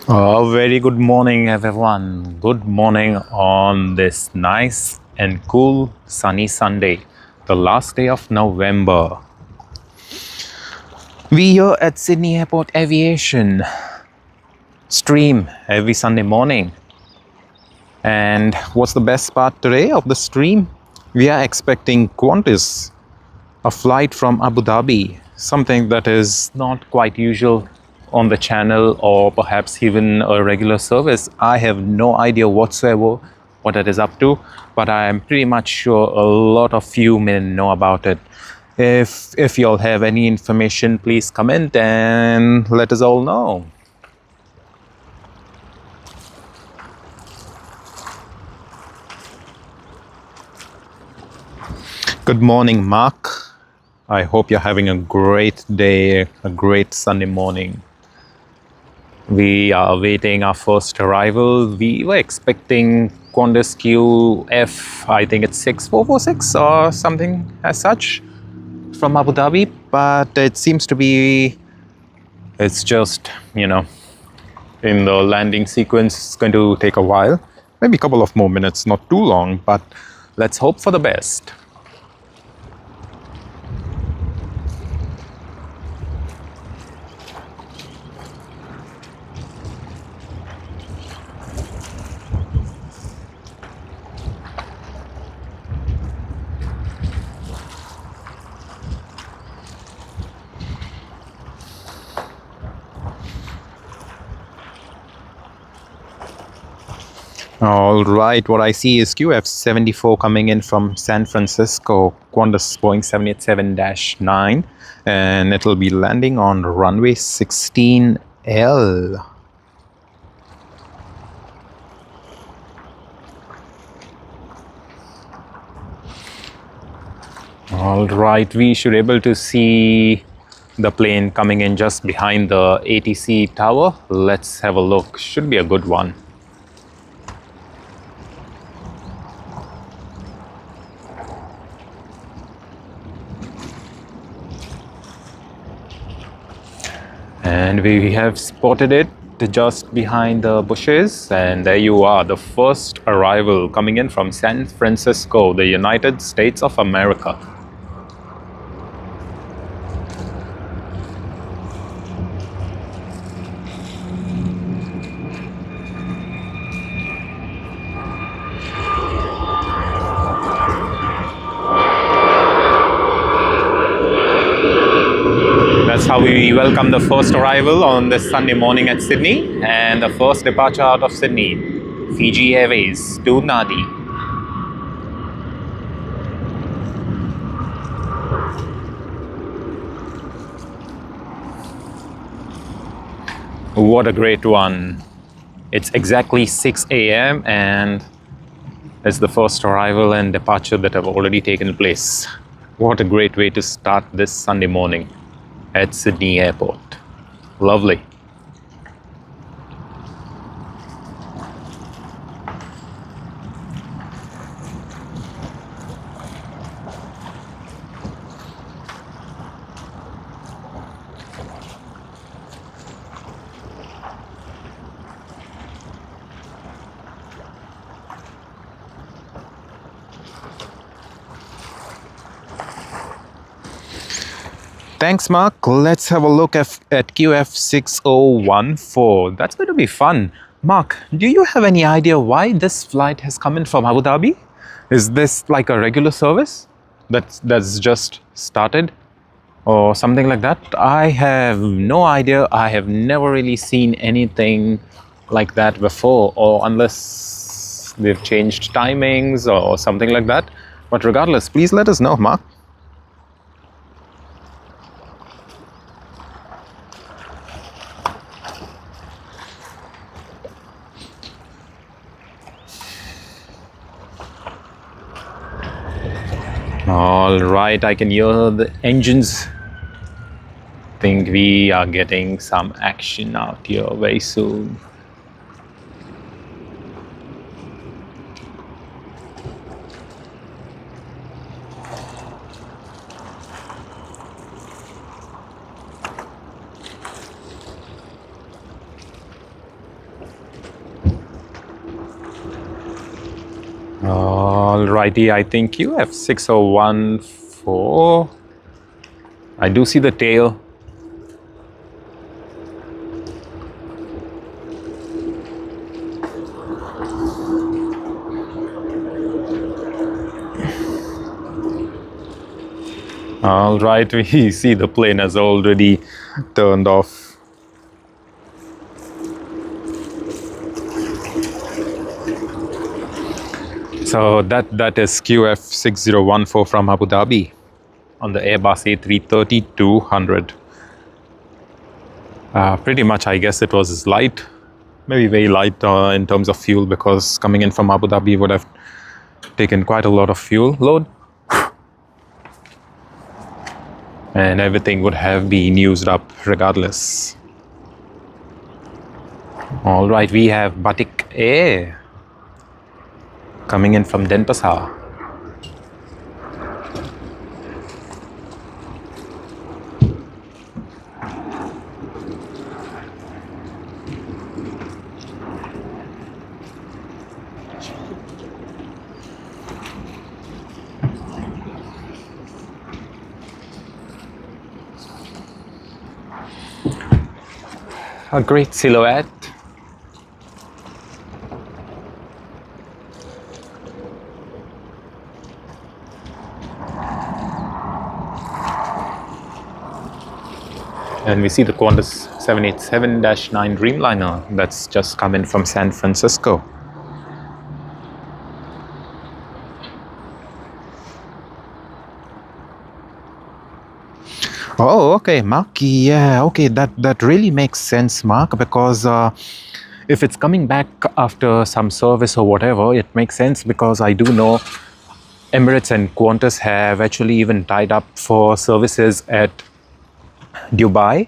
Very good morning, everyone. Good morning on this nice and cool sunny Sunday, the last day of November. We here at Sydney Airport Aviation stream every Sunday morning. And what's the best part today of the stream? We are expecting Qantas, a flight from Abu Dhabi, something that is not quite usual on the channel or perhaps even a regular service. I have no idea whatsoever what it is up to, but I am pretty much sure a lot of you may know about it. If you all have any information, please comment and let us all know. Good morning, Mark. I hope you're having a great day, a great Sunday morning. We are awaiting our first arrival. We were expecting Qantas QF, I think it's 6446 or something as such from Abu Dhabi, but it seems to be, it's just, in the landing sequence, it's going to take a while. Maybe a couple of more minutes, not too long, but let's hope for the best. All right, what I see is QF74 coming in from San Francisco, Qantas Boeing 787-9, and it'll be landing on runway 16L. All right, we should be able to see the plane coming in just behind the ATC tower. Let's have a look. Should be a good one. And we have spotted it just behind the bushes, and there you are, the first arrival coming in from San Francisco, the United States of America. That's how we welcome the first arrival on this Sunday morning at Sydney, and the first departure out of Sydney, Fiji Airways to Nadi. What a great one. It's exactly 6 a.m. and it's the first arrival and departure that have already taken place. What a great way to start this Sunday morning at Sydney Airport. Lovely. Thanks, Mark. Let's have a look at QF6014. That's going to be fun. Mark, do you have any idea why this flight has come in from Abu Dhabi? Is this like a regular service that's just started or something like that? I have no idea. I have never really seen anything like that before, or unless they've changed timings or something like that. But regardless, please let us know, Mark. All right, I can hear the engines. Think we are getting some action out here very soon. Alrighty, I think QF6014. I do see the tail. Alright, we see the plane has already turned off. So that is QF6014 from Abu Dhabi on the Airbus A330-200. Pretty much, I guess it was light, maybe very light in terms of fuel, because coming in from Abu Dhabi would have taken quite a lot of fuel load. And everything would have been used up regardless. Alright, we have Batik Air coming in from Denpasar. A great silhouette. And we see the Qantas 787-9 Dreamliner that's just come in from San Francisco. Oh, okay, Mark. Yeah, okay, that really makes sense, Mark, because if it's coming back after some service or whatever, it makes sense, because I do know Emirates and Qantas have actually even tied up for services at Dubai,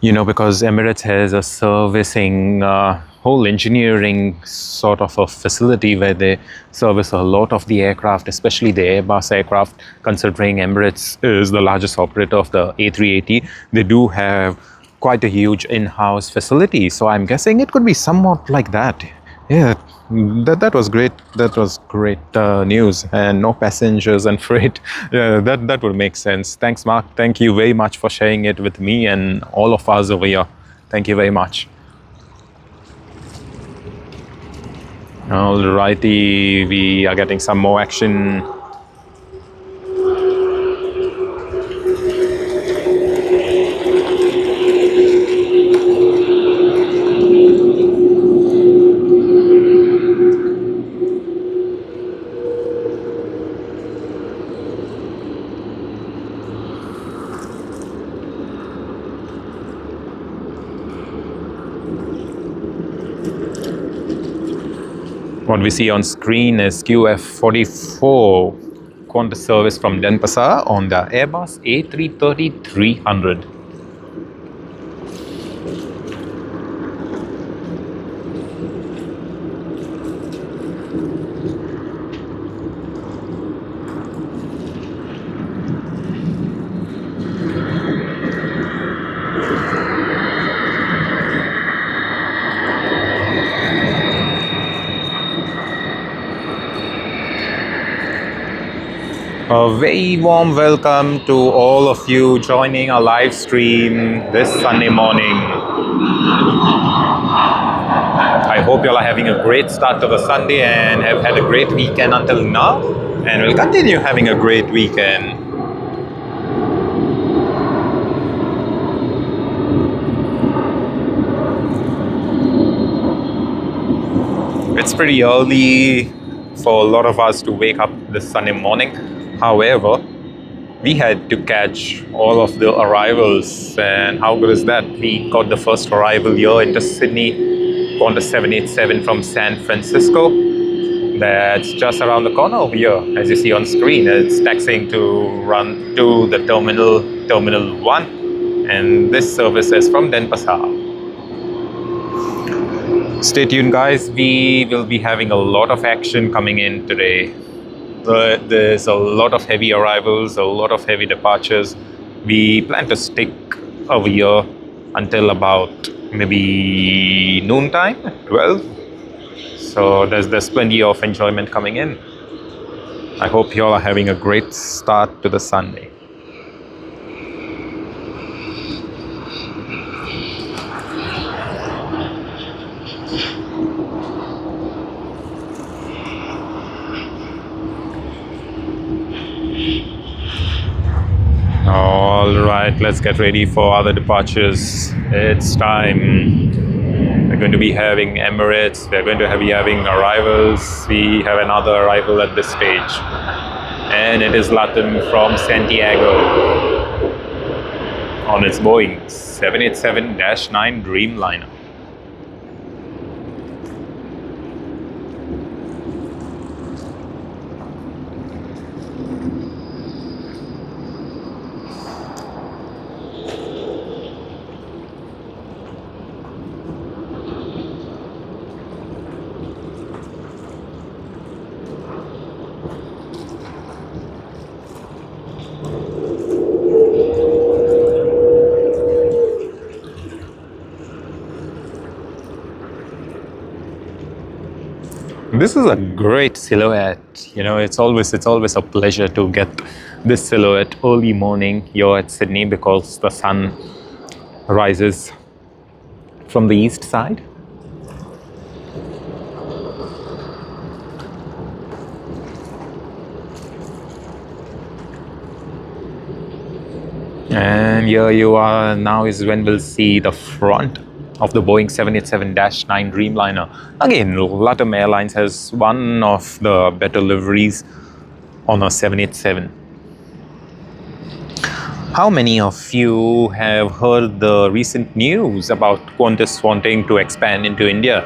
because Emirates has a servicing whole engineering sort of a facility where they service a lot of the aircraft, especially the Airbus aircraft. Considering Emirates is the largest operator of the A380, they do have quite a huge in-house facility. So I'm guessing it could be somewhat like that. Yeah, that was great. That was great news, and no passengers and freight. Yeah, that would make sense. Thanks, Mark. Thank you very much for sharing it with me and all of us over here. Thank you very much. Alrighty, we are getting some more action. What we see on screen is QF44 Qantas service from Denpasar on the Airbus A330-300. A very warm welcome to all of you joining our live stream this Sunday morning. I hope you all are having a great start to the Sunday and have had a great weekend until now, and will continue having a great weekend. It's pretty early for a lot of us to wake up this Sunday morning. However, we had to catch all of the arrivals, and how good is that? We got the first arrival here into Sydney on the 787 from San Francisco. That's just around the corner over here, as you see on screen. It's taxiing to run to the Terminal 1, and this service is from Denpasar. Stay tuned, guys. We will be having a lot of action coming in today. There's a lot of heavy arrivals, a lot of heavy departures. We plan to stick over here until about maybe noontime, 12. So there's plenty of enjoyment coming in. I hope you all are having a great start to the Sunday. All right, let's get ready for other departures. It's time. We're going to be having Emirates. We're going to be having arrivals. We have another arrival at this stage. And it is Latin from Santiago on its Boeing 787-9 Dreamliner. This is a great silhouette. You know, it's always a pleasure to get this silhouette early morning here at Sydney because the sun rises from the east side. And here you are, now is when we'll see the front of the Boeing 787-9 Dreamliner. Again, LATAM Airlines has one of the better liveries on a 787. How many of you have heard the recent news about Qantas wanting to expand into India?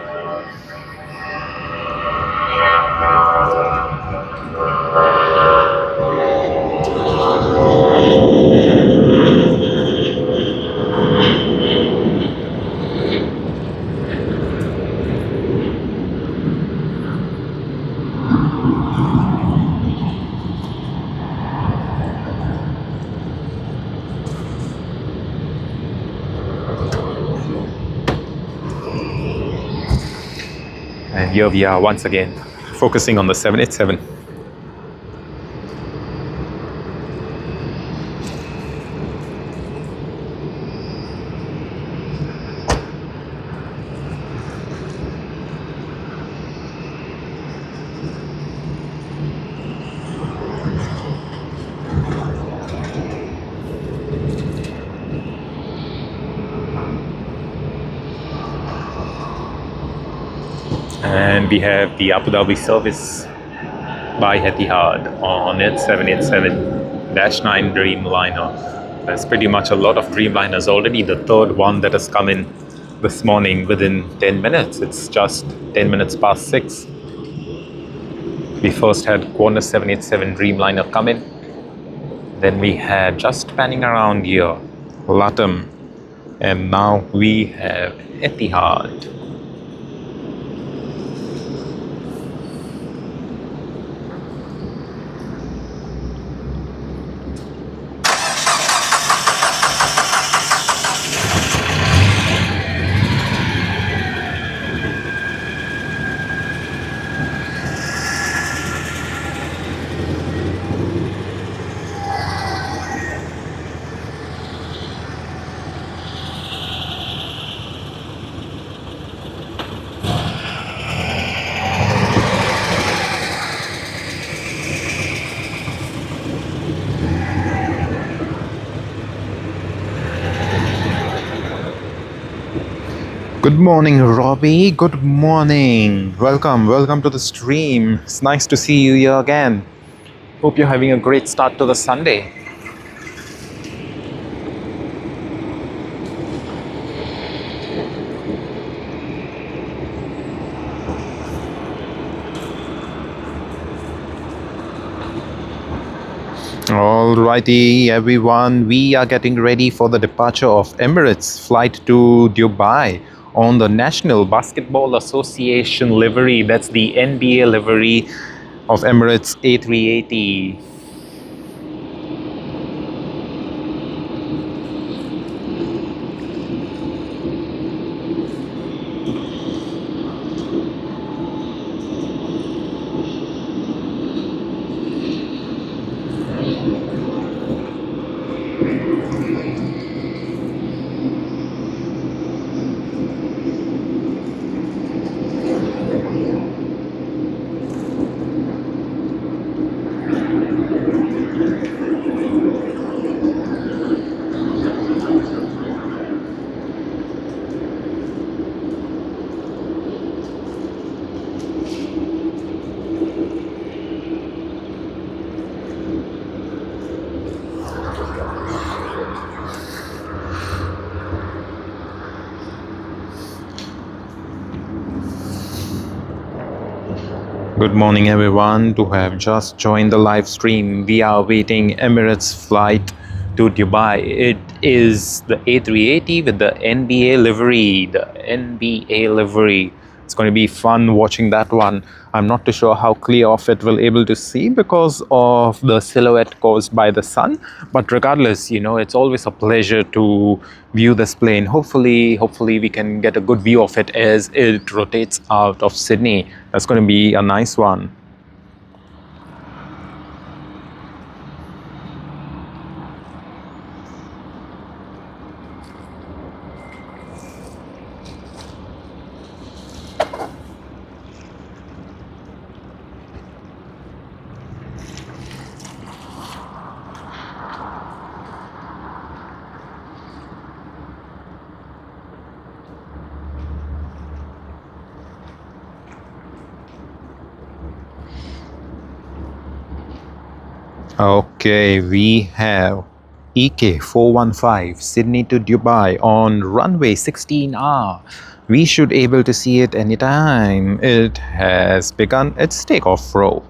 And here we are once again, focusing on the 787. And we have the Abu Dhabi service by Etihad on its 787-9 Dreamliner. There's pretty much a lot of Dreamliners already. The third one that has come in this morning within 10 minutes. It's just 10 minutes past 6. We first had Qantas 787 Dreamliner come in. Then we had, just panning around here, LATAM. And now we have Etihad. Good morning, Robbie. Good morning. Welcome to the stream. It's nice to see you here again. Hope you're having a great start to the Sunday. Alrighty, everyone. We are getting ready for the departure of Emirates flight to Dubai on the National Basketball Association livery. That's the NBA livery of Emirates A380. Good morning, everyone. To have just joined the live stream, we are waiting Emirates flight to Dubai. It is the A380 with the NBA livery. The NBA livery. It's going to be fun watching that one. I'm not too sure how clear of it we'll able to see because of the silhouette caused by the sun. But regardless, you know, it's always a pleasure to view this plane. Hopefully we can get a good view of it as it rotates out of Sydney. That's going to be a nice one. Okay, we have EK 415 Sydney to Dubai on runway 16R. We should able to see it anytime. It has begun its takeoff roll.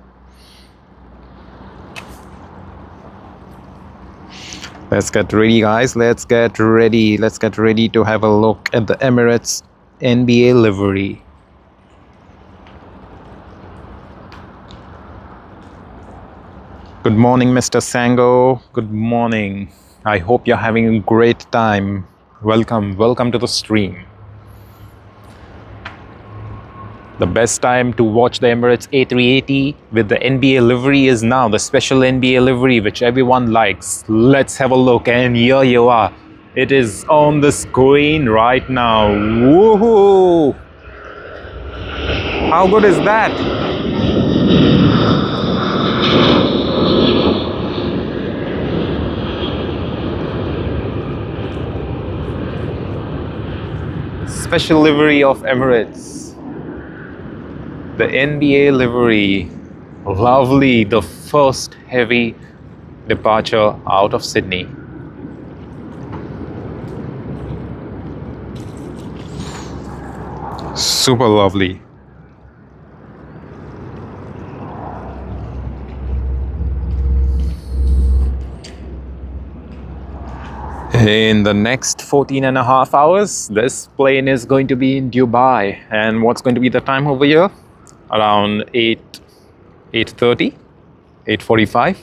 Let's get ready, guys. Let's get ready. Let's get ready to have a look at the Emirates NBA livery. Good morning, Mr. Sango. Good morning. I hope you're having a great time. Welcome to the stream. The best time to watch the Emirates A380 with the NBA livery is now, the special NBA livery which everyone likes. Let's have a look, and here you are. It is on the screen right now. Woohoo! How good is that? Special livery of Emirates. The NBA livery. Lovely. The first heavy departure out of Sydney. Super lovely. In the next 14 and a half hours, this plane is going to be in Dubai. And what's going to be the time over here? Around 8:30, 8:45.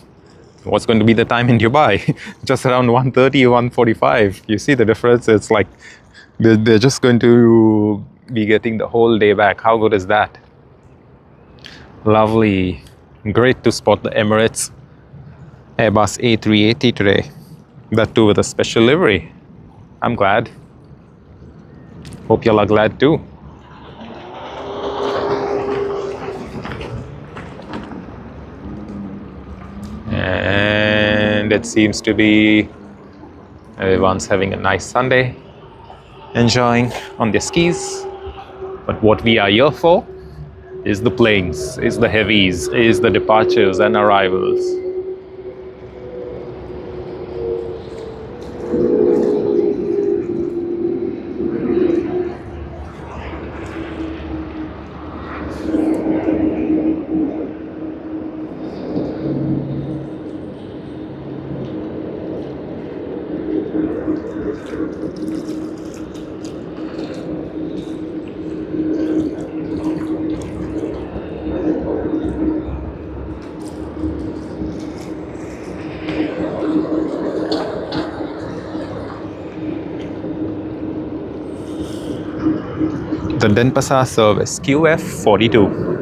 What's going to be the time in Dubai? Just around 1:30, 1:45. You see the difference? It's like they're just going to be getting the whole day back. How good is that? Lovely. Great to spot the Emirates Airbus A380 today. That too with a special livery. I'm glad. Hope y'all are glad too. And it seems to be everyone's having a nice Sunday, enjoying on their skis. But what we are here for is the planes, is the heavies, is the departures and arrivals. The Denpasar service QF42.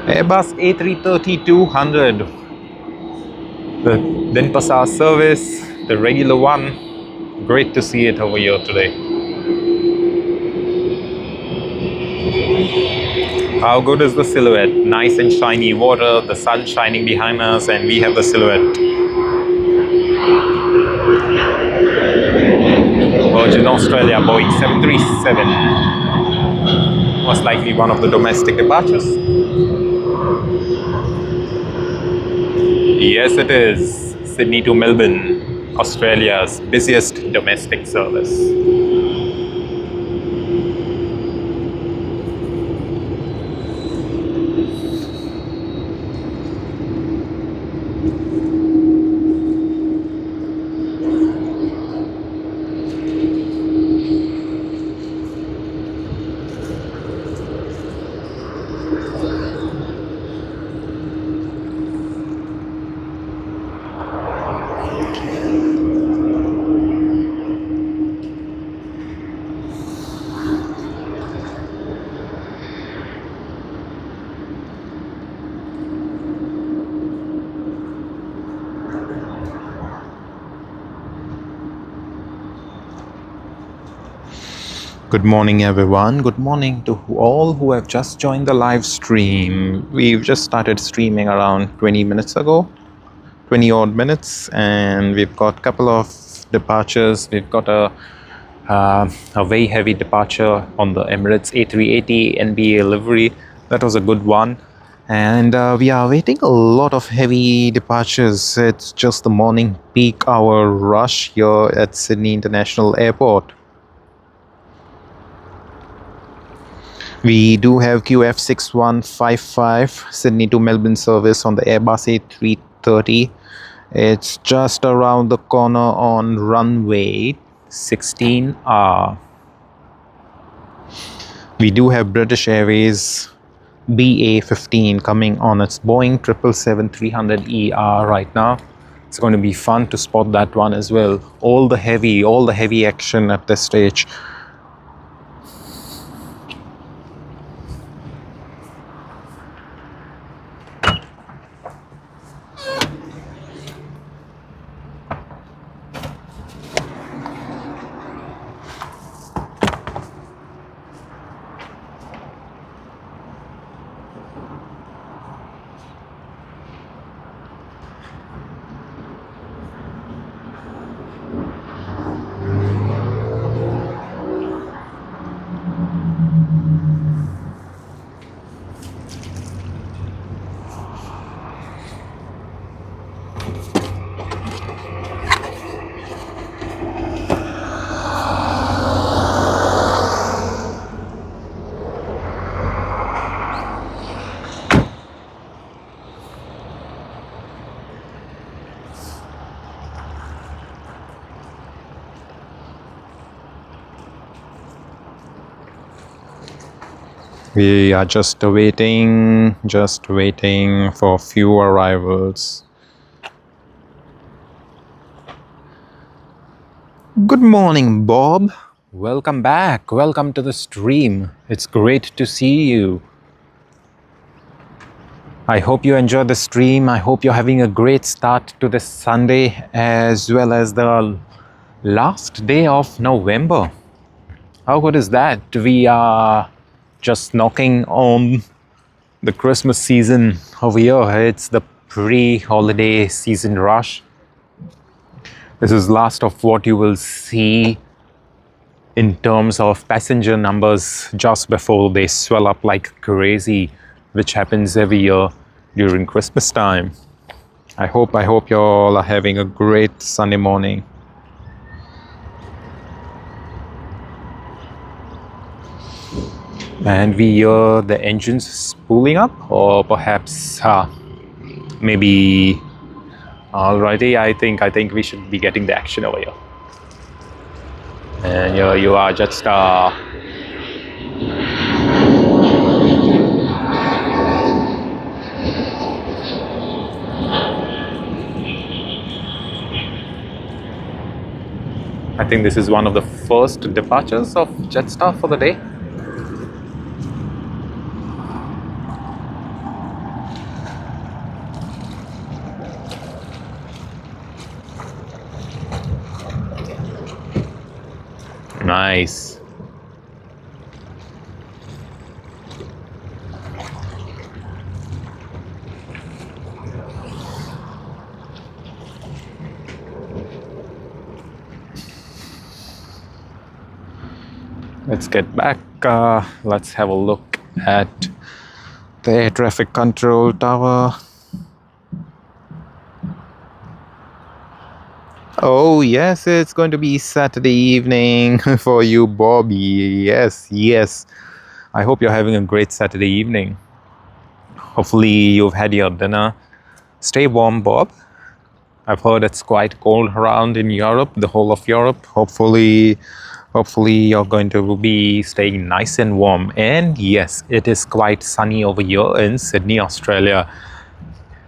Airbus A330-200, the Denpasar service, the regular one. Great to see it over here today. How good is the silhouette? Nice and shiny water, the sun shining behind us, and we have the silhouette. Virgin Australia, Boeing 737. Most likely one of the domestic departures. Yes, it is. Sydney to Melbourne, Australia's busiest domestic service. Good morning, everyone. Good morning to all who have just joined the live stream. We've just started streaming around 20 minutes ago, 20 odd minutes, and we've got a couple of departures. We've got a very heavy departure on the Emirates A380 NBA livery. That was a good one. And we are waiting a lot of heavy departures. It's just the morning peak hour rush here at Sydney International Airport. We do have QF6155 Sydney to Melbourne service on the Airbus A330. It's just around the corner on runway 16R. We do have British Airways BA15 coming on its Boeing 777-300ER right now. It's going to be fun to spot that one as well. All the heavy action at this stage. We are just waiting for a few arrivals. Good morning, Bob. Welcome back. Welcome to the stream. It's great to see you. I hope you enjoyed the stream. I hope you're having a great start to this Sunday as well as the last day of November. How good is that? We are just knocking on the Christmas season over here. It's the pre-holiday season rush. This is last of what you will see in terms of passenger numbers just before they swell up like crazy, which happens every year during Christmas time. I hope you all are having a great Sunday morning. And we hear the engines spooling up, or perhaps maybe. Alrighty, I think we should be getting the action over here. And here you are, just I think this is one of the first departures of Jetstar for the day. Nice. Let's get back. Let's have a look at the air traffic control tower. Oh yes, it's going to be Saturday evening for you, Bobby. Yes. I hope you're having a great Saturday evening. Hopefully you've had your dinner. Stay warm, Bob. I've heard it's quite cold around in Europe, the whole of Europe. Hopefully you're going to be staying nice and warm. And yes, it is quite sunny over here in Sydney, Australia.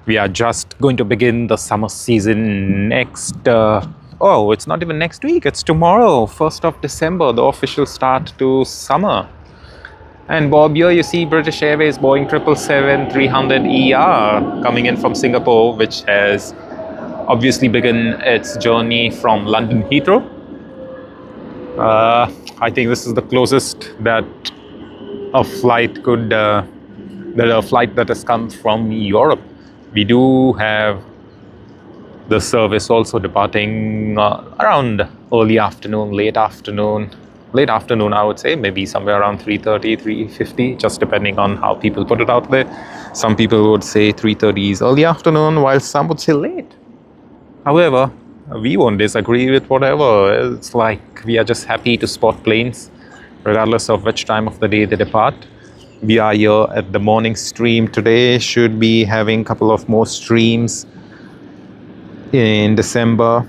We are just going to begin the summer season next... it's not even next week. It's tomorrow, 1st of December, the official start to summer. And Bob, here you see British Airways Boeing 777-300ER coming in from Singapore, which has obviously begun its journey from London Heathrow. I think this is the closest that a flight that has come from Europe. We do have the service also departing around early afternoon, late afternoon, I would say, maybe somewhere around 3:30, 3:50, just depending on how people put it out there. Some people would say 3:30 is early afternoon, while some would say late. However, we won't disagree with whatever. It's like we are just happy to spot planes, regardless of which time of the day they depart. We are here at the morning stream today. Should be having a couple of more streams in December.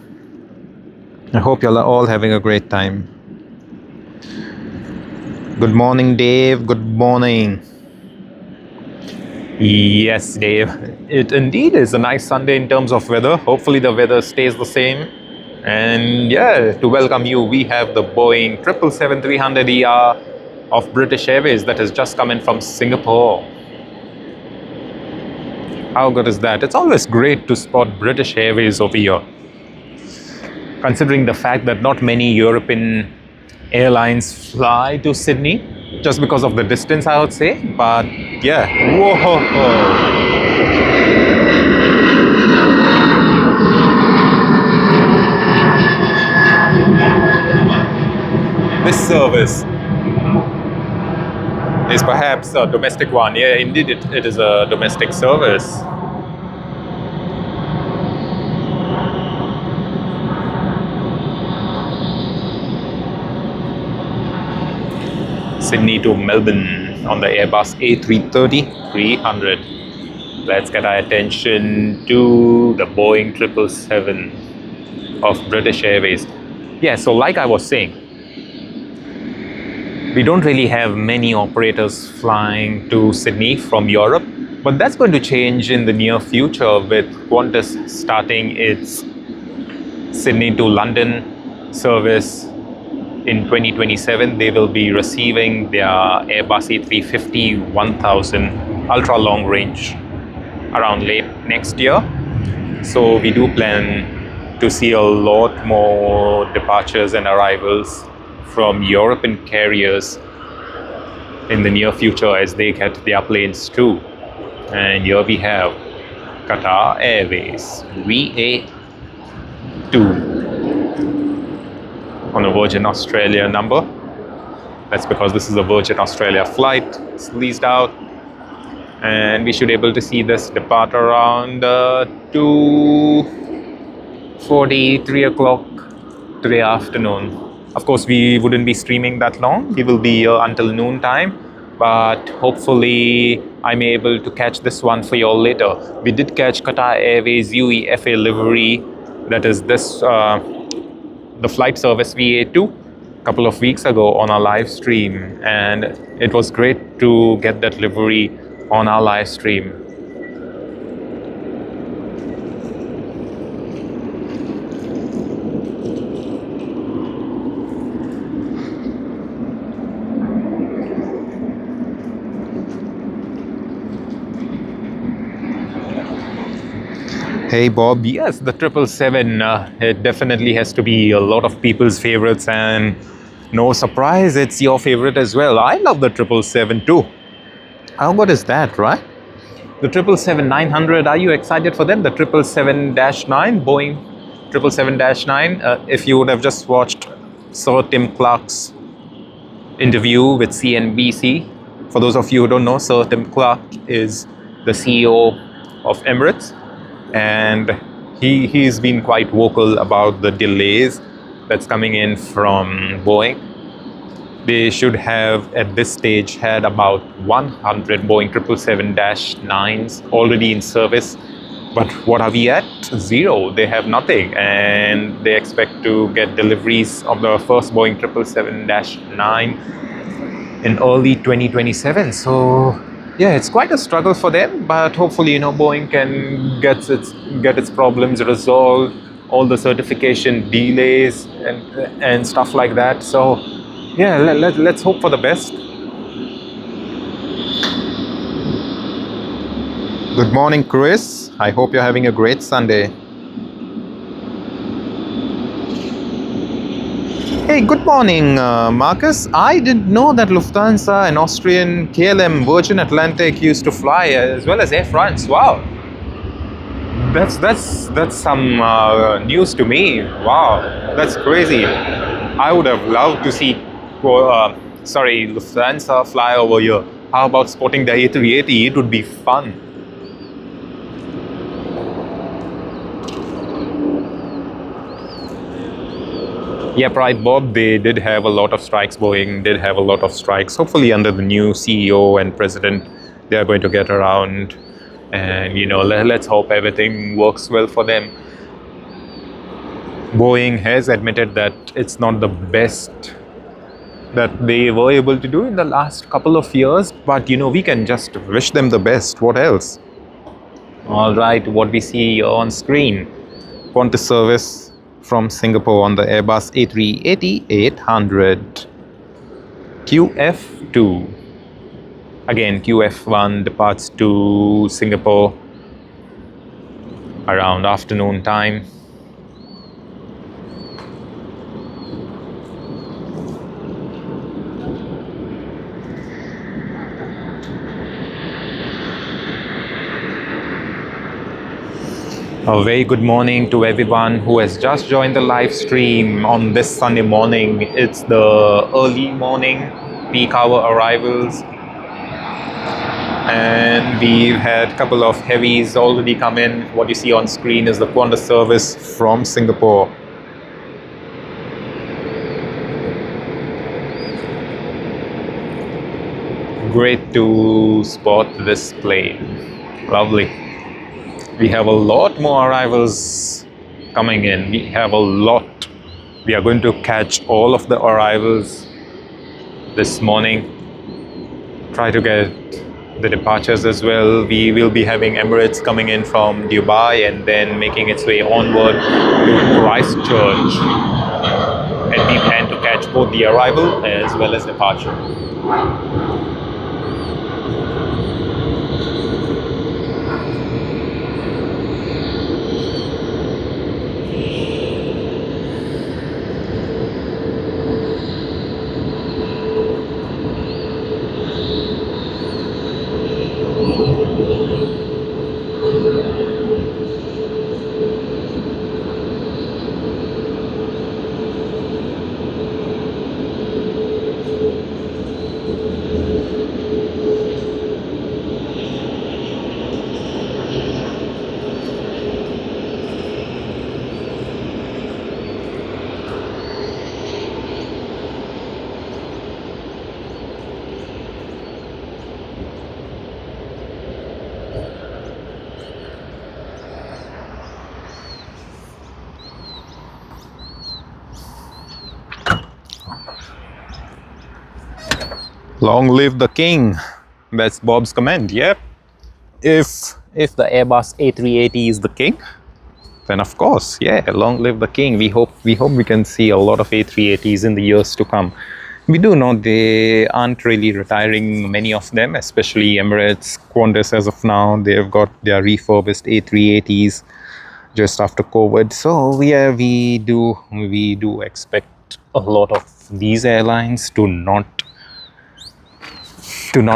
I hope you're all having a great time. Good morning, Dave. Good morning. Yes, Dave. It indeed is a nice Sunday in terms of weather. Hopefully the weather stays the same. And yeah, to welcome you, we have the Boeing 777-300ER of British Airways that has just come in from Singapore. How good is that? It's always great to spot British Airways over here, considering the fact that not many European airlines fly to Sydney, just because of the distance, I would say. But yeah, whoa! This service is perhaps a domestic one. Yeah, indeed, it is a domestic service. Sydney to Melbourne on the Airbus A330-300. Let's get our attention to the Boeing 777 of British Airways. Yeah, so like I was saying, we don't really have many operators flying to Sydney from Europe, but that's going to change in the near future with Qantas starting its Sydney to London service in 2027. They will be receiving their Airbus A350-1000 ultra long range around late next year. So we do plan to see a lot more departures and arrivals from European carriers in the near future as they get their planes too. And here we have Qatar Airways VA2 on a Virgin Australia number. That's because this is a Virgin Australia flight. It's leased out, and we should be able to see this depart around 2:40, 3 o'clock today afternoon. Of course, we wouldn't be streaming that long. We will be here until noon time, but hopefully I'm able to catch this one for you all later. We did catch Qatar Airways UEFA livery, that is this the flight service VA2 a couple of weeks ago on our live stream, and it was great to get that livery on our live stream. Hey Bob, yes, the 777, it definitely has to be a lot of people's favorites, and no surprise, it's your favorite as well. I love the 777 too. How good is that, right? The 777-900, are you excited for them? The 777-9, Boeing 777-9. If you would have just watched Sir Tim Clark's interview with CNBC. For those of you who don't know, Sir Tim Clark is the CEO of Emirates, and he's been quite vocal about the delays that's coming in from Boeing. They should have, at this stage, had about 100 Boeing 777-9s already in service. But what are we at? Zero. They have nothing. And they expect to get deliveries of the first Boeing 777-9 in early 2027. So, yeah, it's quite a struggle for them. But hopefully, Boeing can get its problems resolved, all the certification delays and stuff like that. So, yeah, let's hope for the best. Good morning, Chris. I hope you're having a great Sunday. Hey, good morning, Marcus. I didn't know that Lufthansa and Austrian KLM Virgin Atlantic used to fly as well as Air France. Wow, that's some news to me. Wow, that's crazy. I would have loved to see Lufthansa fly over here. How about spotting the A380? It would be fun. Yep, right, Bob. They did have a lot of strikes. Boeing did have a lot of strikes. Hopefully, under the new CEO and president, they are going to get around. And, let's hope everything works well for them. Boeing has admitted that it's not the best that they were able to do in the last couple of years. But, we can just wish them the best. What else? All right, what we see here on screen. Qantas service from Singapore on the Airbus A380-800. QF2. Again, QF1 departs to Singapore around afternoon time. A very good morning to everyone who has just joined the live stream on this Sunday morning. It's the early morning peak hour arrivals, and we've had a couple of heavies already come in. What you see on screen is the Qantas service from Singapore. Great to spot this plane. Lovely. We have a lot more arrivals coming in. We have a lot. We are going to catch all of the arrivals this morning. Try to get the departures as well. We will be having Emirates coming in from Dubai and then making its way onward to Christchurch. And we plan to catch both the arrival as well as departure. Long live the king. That's Bob's comment. Yep. If the Airbus A380 is the king, then of course, yeah, long live the king. We hope we can see a lot of A380s in the years to come. We do know they aren't really retiring many of them, especially Emirates, Quantas as of now. They've got their refurbished A380s just after COVID. So we do expect a lot of these airlines to not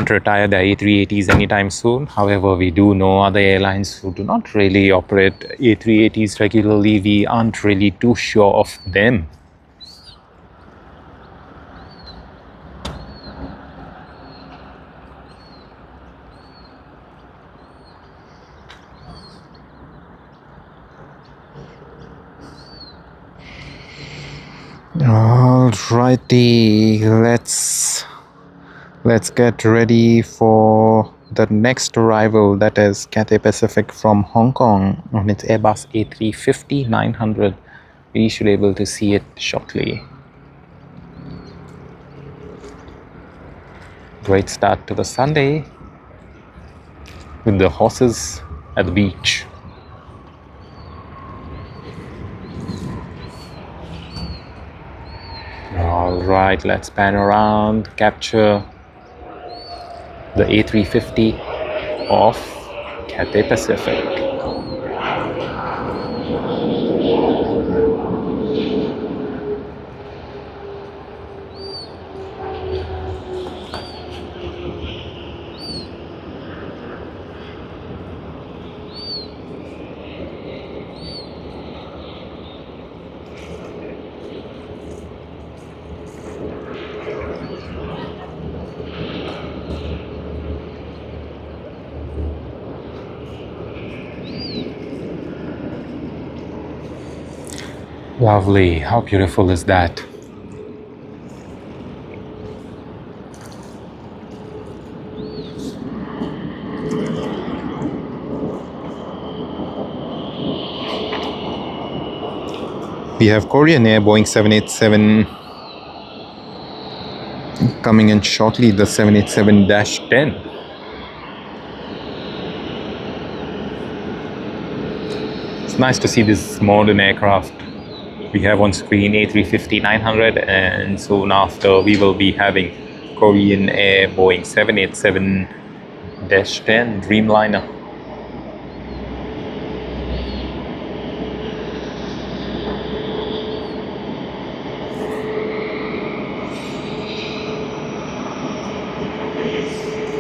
retire their A380s anytime soon. However, we do know other airlines who do not really operate A380s regularly. We aren't really too sure of them. Alrighty, let's get ready for the next arrival, that is Cathay Pacific from Hong Kong on its Airbus A350-900. We should be able to see it shortly. Great start to the Sunday with the horses at the beach. Alright, let's pan around, capture the A350 of Cathay Pacific. Lovely, how beautiful is that? We have Korean Air Boeing 787 coming in shortly, the 787-10. It's nice to see this modern aircraft. We have on screen A350-900, and soon after we will be having Korean Air Boeing 787-10 Dreamliner.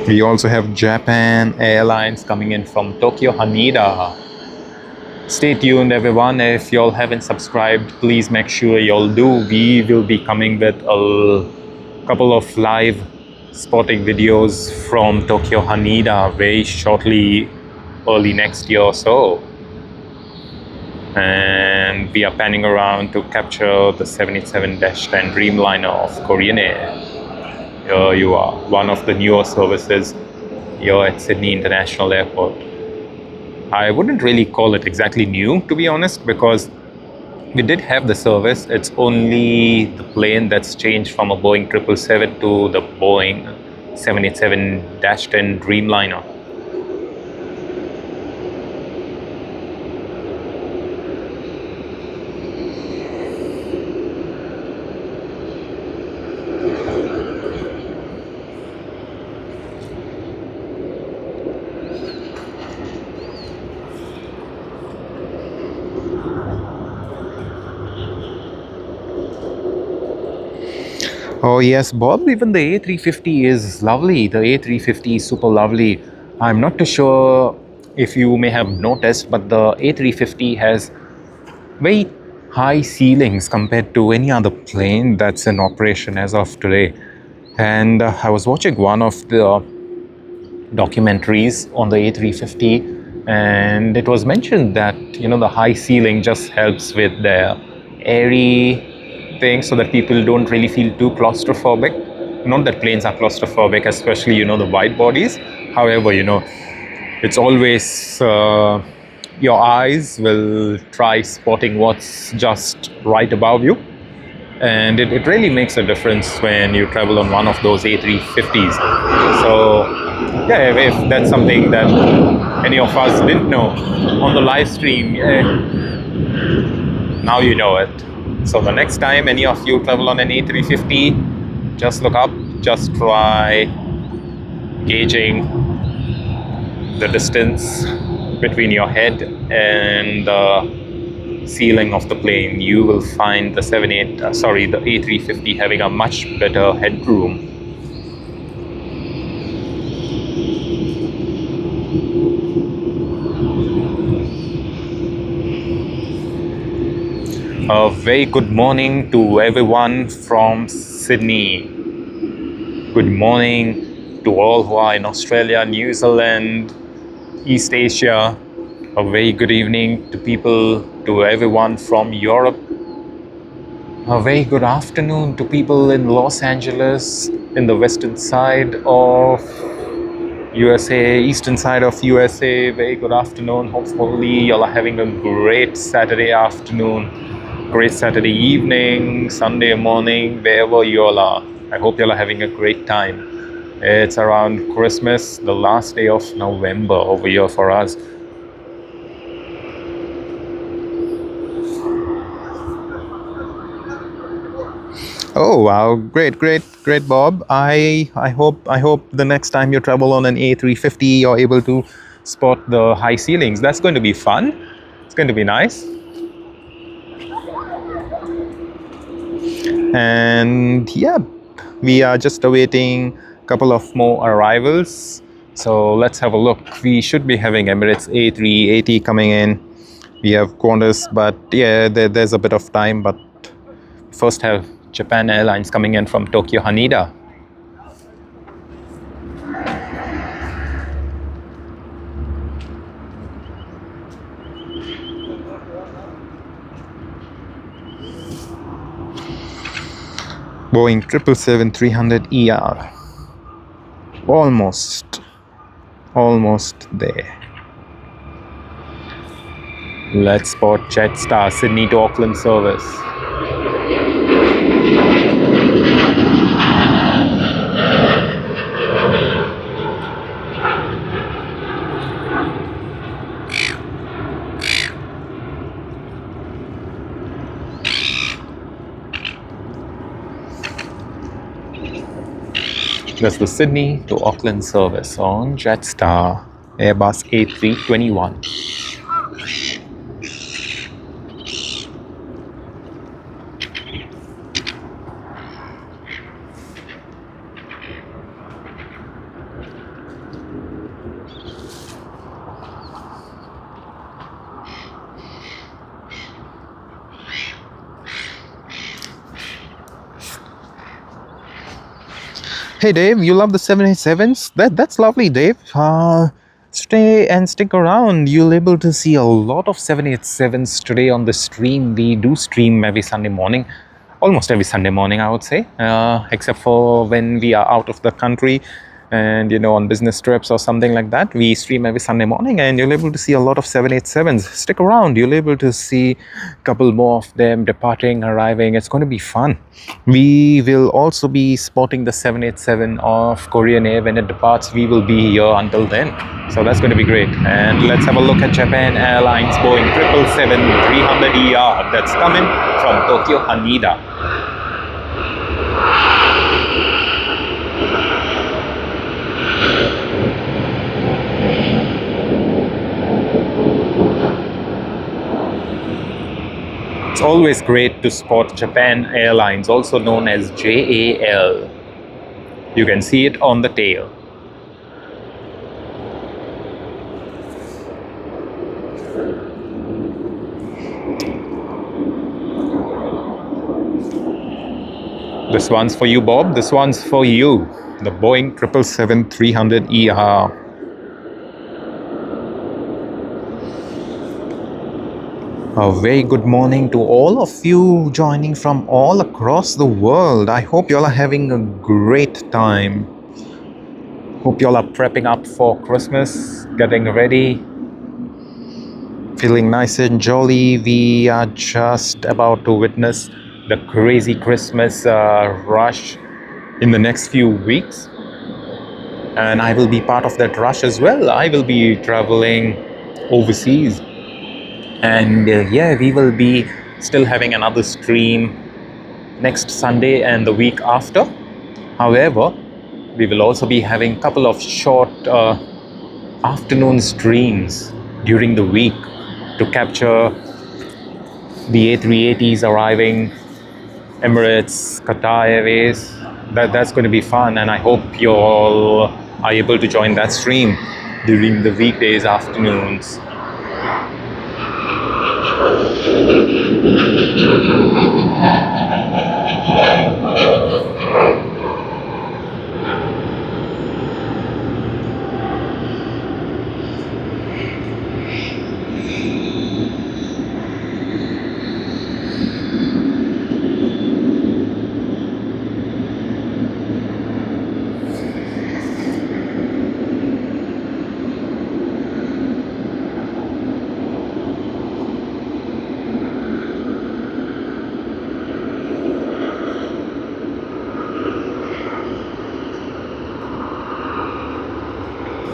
We also have Japan Airlines coming in from Tokyo Haneda. Stay tuned everyone. If y'all haven't subscribed, please make sure y'all do. We will be coming with a couple of live spotting videos from Tokyo Haneda very shortly, early next year or so. And we are panning around to capture the 787-10 Dreamliner of Korean Air. Here you are, one of the newer services here at Sydney International Airport. I wouldn't really call it exactly new, to be honest, because we did have the service. It's only the plane that's changed from a Boeing 777 to the Boeing 787-10 Dreamliner. Oh yes, Bob, even the A350 is lovely. The A350 is super lovely. I'm not too sure if you may have noticed, but the A350 has very high ceilings compared to any other plane that's in operation as of today. And I was watching one of the documentaries on the A350, and it was mentioned that, you know, the high ceiling just helps with their airy thing so that people don't really feel too claustrophobic. Not that planes are claustrophobic, especially, you know, the wide bodies. However, you know, it's always your eyes will try spotting what's just right above you, and it really makes a difference when you travel on one of those A350s. So yeah, if that's something that any of us didn't know on the live stream, now you know it. So the next time any of you travel on an A350, just look up, just try gauging the distance between your head and the ceiling of the plane. You will find the the A350 having a much better headroom. A very good morning to everyone from Sydney. Good morning to all who are in Australia, New Zealand, East Asia. A very good evening to everyone from Europe. A very good afternoon to people in Los Angeles, in the western side of USA, eastern side of USA. Very good afternoon. Hopefully, y'all are having a great Saturday afternoon, great Saturday evening, Sunday morning, wherever y'all are. I hope y'all are having a great time. It's around Christmas, the last day of November over here for us. Oh wow, great, Bob. I hope the next time you travel on an A350, you're able to spot the high ceilings. That's going to be fun. It's going to be nice. And yeah, we are just awaiting a couple of more arrivals. So let's have a look. We should be having Emirates A380 coming in. We have Qantas, but yeah, there's a bit of time. But first have Japan Airlines coming in from Tokyo Haneda. Boeing 777-300ER. Almost there. Let's spot Jetstar Sydney to Auckland service. That's the Sydney to Auckland service on Jetstar Airbus A321. Hey Dave, you love the 787s? That's lovely, Dave. Stay and stick around. You'll able to see a lot of 787s today on the stream. We do stream every Sunday morning, almost every Sunday morning, I would say, except for when we are out of the country and on business trips or something like that. We stream every Sunday morning, and you'll able to see a lot of 787s. Stick around. You'll able to see a couple more of them departing, arriving. It's going to be fun. We will also be spotting the 787 of Korean Air when it departs. We will be here until then, so that's going to be great. And let's have a look at Japan Airlines Boeing 777-300ER that's coming from Tokyo Haneda. It's always great to spot Japan Airlines, also known as JAL. You can see it on the tail. This one's for you, Bob. This one's for you. The Boeing 777-300ER. A very good morning to all of you joining from all across the world. I hope you all are having a great time. Hope you all are prepping up for Christmas, getting ready, feeling nice and jolly. We are just about to witness the crazy Christmas rush in the next few weeks. And I will be part of that rush as well. I will be traveling overseas. And yeah, we will be still having another stream next Sunday and the week after. However, we will also be having a couple of short afternoon streams during the week to capture the A380s arriving, Emirates, Cathay Airways. That's going to be fun, and I hope you all are able to join that stream during the weekdays afternoons.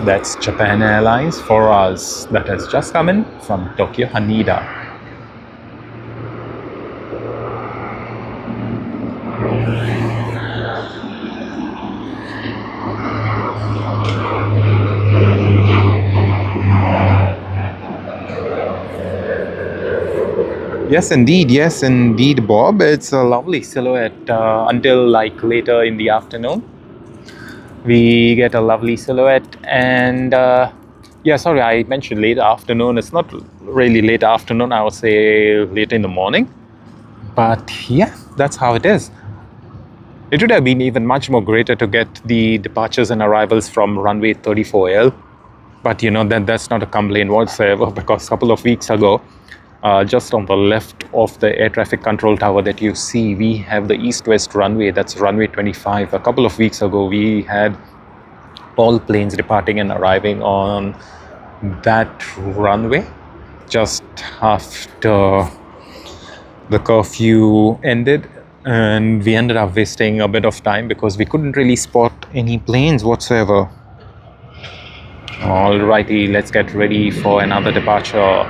That's Japan Airlines for us that has just come in from Tokyo Haneda. Yes, indeed, Bob. It's a lovely silhouette until like later in the afternoon. We get a lovely silhouette, and yeah, sorry, I mentioned late afternoon. It's not really late afternoon, I would say late in the morning. But yeah, that's how it is. It would have been even much more greater to get the departures and arrivals from runway 34L. But you know, that's not a complaint whatsoever, because a couple of weeks ago, just on the left of the air traffic control tower that you see, we have the east-west runway. That's runway 25. A couple of weeks ago, we had all planes departing and arriving on that runway just after the curfew ended, and we ended up wasting a bit of time because we couldn't really spot any planes whatsoever. Alrighty, let's get ready for another departure.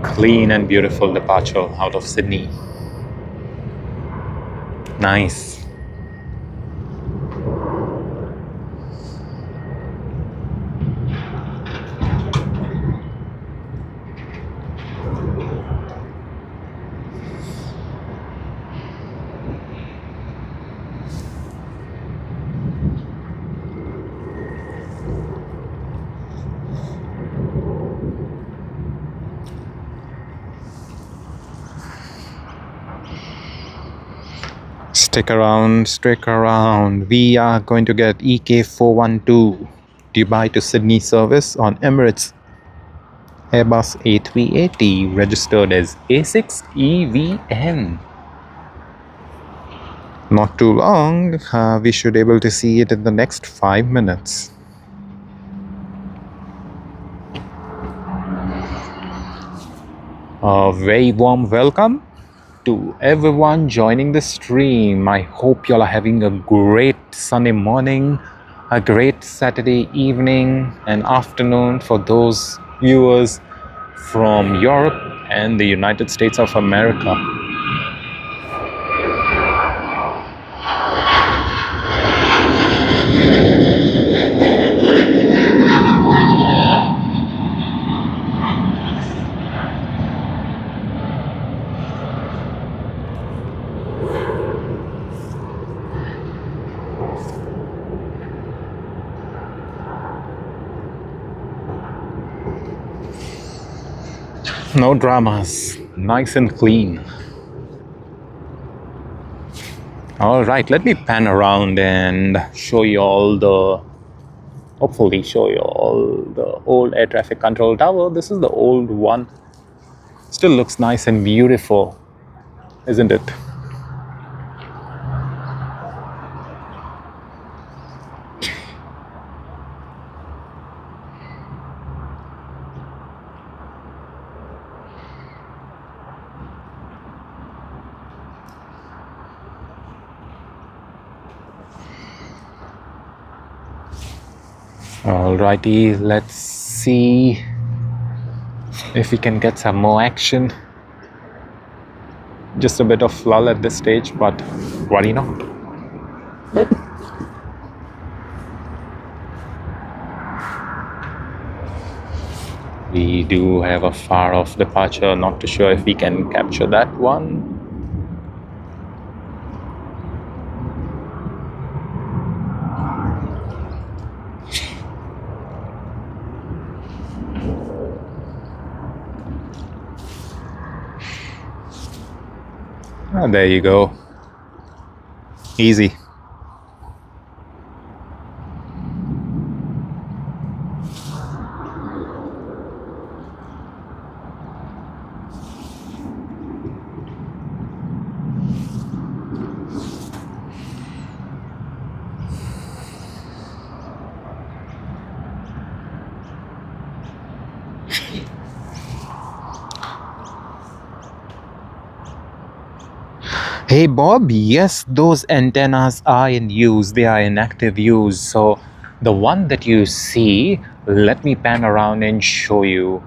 Clean and beautiful departure out of Sydney. Nice. Stick around. We are going to get EK412 Dubai to Sydney service on Emirates Airbus A380, registered as A6EVN. Not too long. We should be able to see it in the next 5 minutes. A very warm welcome to everyone joining the stream. I hope you all are having a great Sunday morning, a great Saturday evening and afternoon for those viewers from Europe and the United States of America. No dramas, nice and clean. All right, let me pan around and show you all hopefully show you all the old air traffic control tower. This is the old one. Still looks nice and beautiful, isn't it? Alrighty, let's see if we can get some more action. Just a bit of lull at this stage, but worry not. We do have a far off departure, not too sure if we can capture that one. Ah, there you go. Easy. Hey Bob, yes, those antennas are in use, they are in active use. So the one that you see, let me pan around and show you.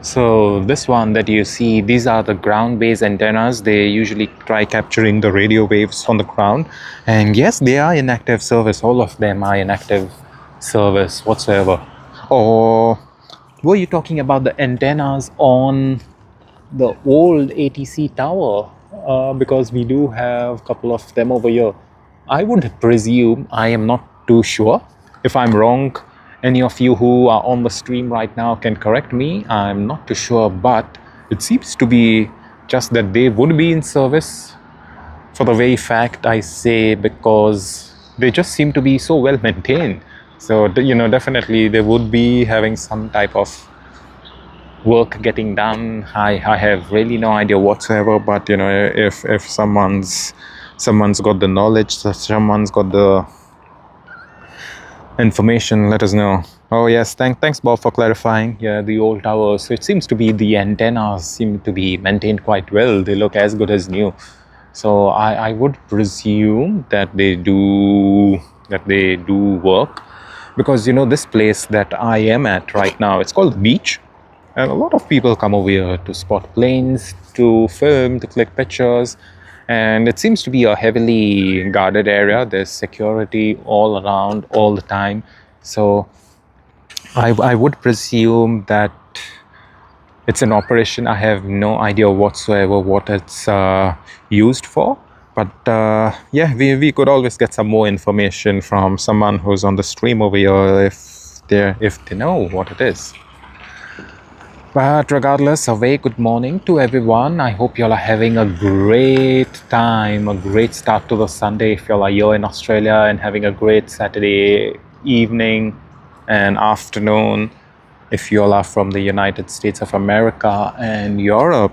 So this one that you see, these are the ground-based antennas. They usually try capturing the radio waves on the ground. And yes, they are in active service. All of them are in active service whatsoever. Or were you talking about the antennas on the old ATC tower? Because we do have a couple of them over here. I would presume, I am not too sure. If I'm wrong, any of you who are on the stream right now can correct me. I'm not too sure, but it seems to be just that they would be in service for the very fact I say, because they just seem to be so well maintained. So, definitely they would be having some type of work getting done. I have really no idea whatsoever, but if someone's got the knowledge, someone's got the information, let us know. Oh yes, thanks Bob for clarifying. Yeah, the old towers. So it seems to be the antennas seem to be maintained quite well. They look as good as new. So I would presume that they do work, because this place that I am at right now, it's called the beach, and a lot of people come over here to spot planes, to film, to click pictures. And it seems to be a heavily guarded area. There's security all around, all the time. So I would presume that it's an operation. I have no idea whatsoever what it's used for. But yeah, we could always get some more information from someone who's on the stream over here if they know what it is. But regardless, a very good morning to everyone. I hope you all are having a great time, a great start to the Sunday if you all are here in Australia, and having a great Saturday evening and afternoon if you all are from the United States of America and Europe.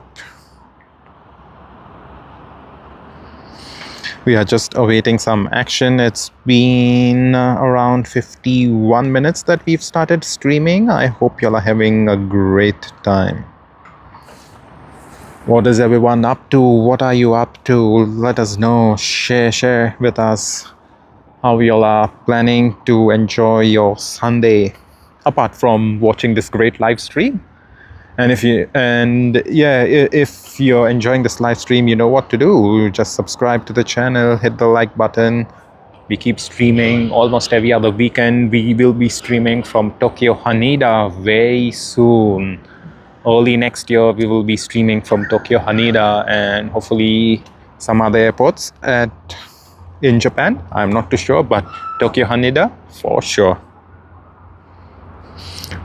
We are just awaiting some action. It's been around 51 minutes that we've started streaming. I hope y'all are having a great time. What is everyone up to? What are you up to? Let us know. Share with us how y'all are planning to enjoy your Sunday, apart from watching this great live stream. And if you're enjoying this live stream, you know what to do. Just subscribe to the channel, hit the like button. We keep streaming almost every other weekend. We will be streaming from Tokyo Haneda very soon. Early next year, we will be streaming from Tokyo Haneda and hopefully some other airports in Japan. I'm not too sure, but Tokyo Haneda for sure.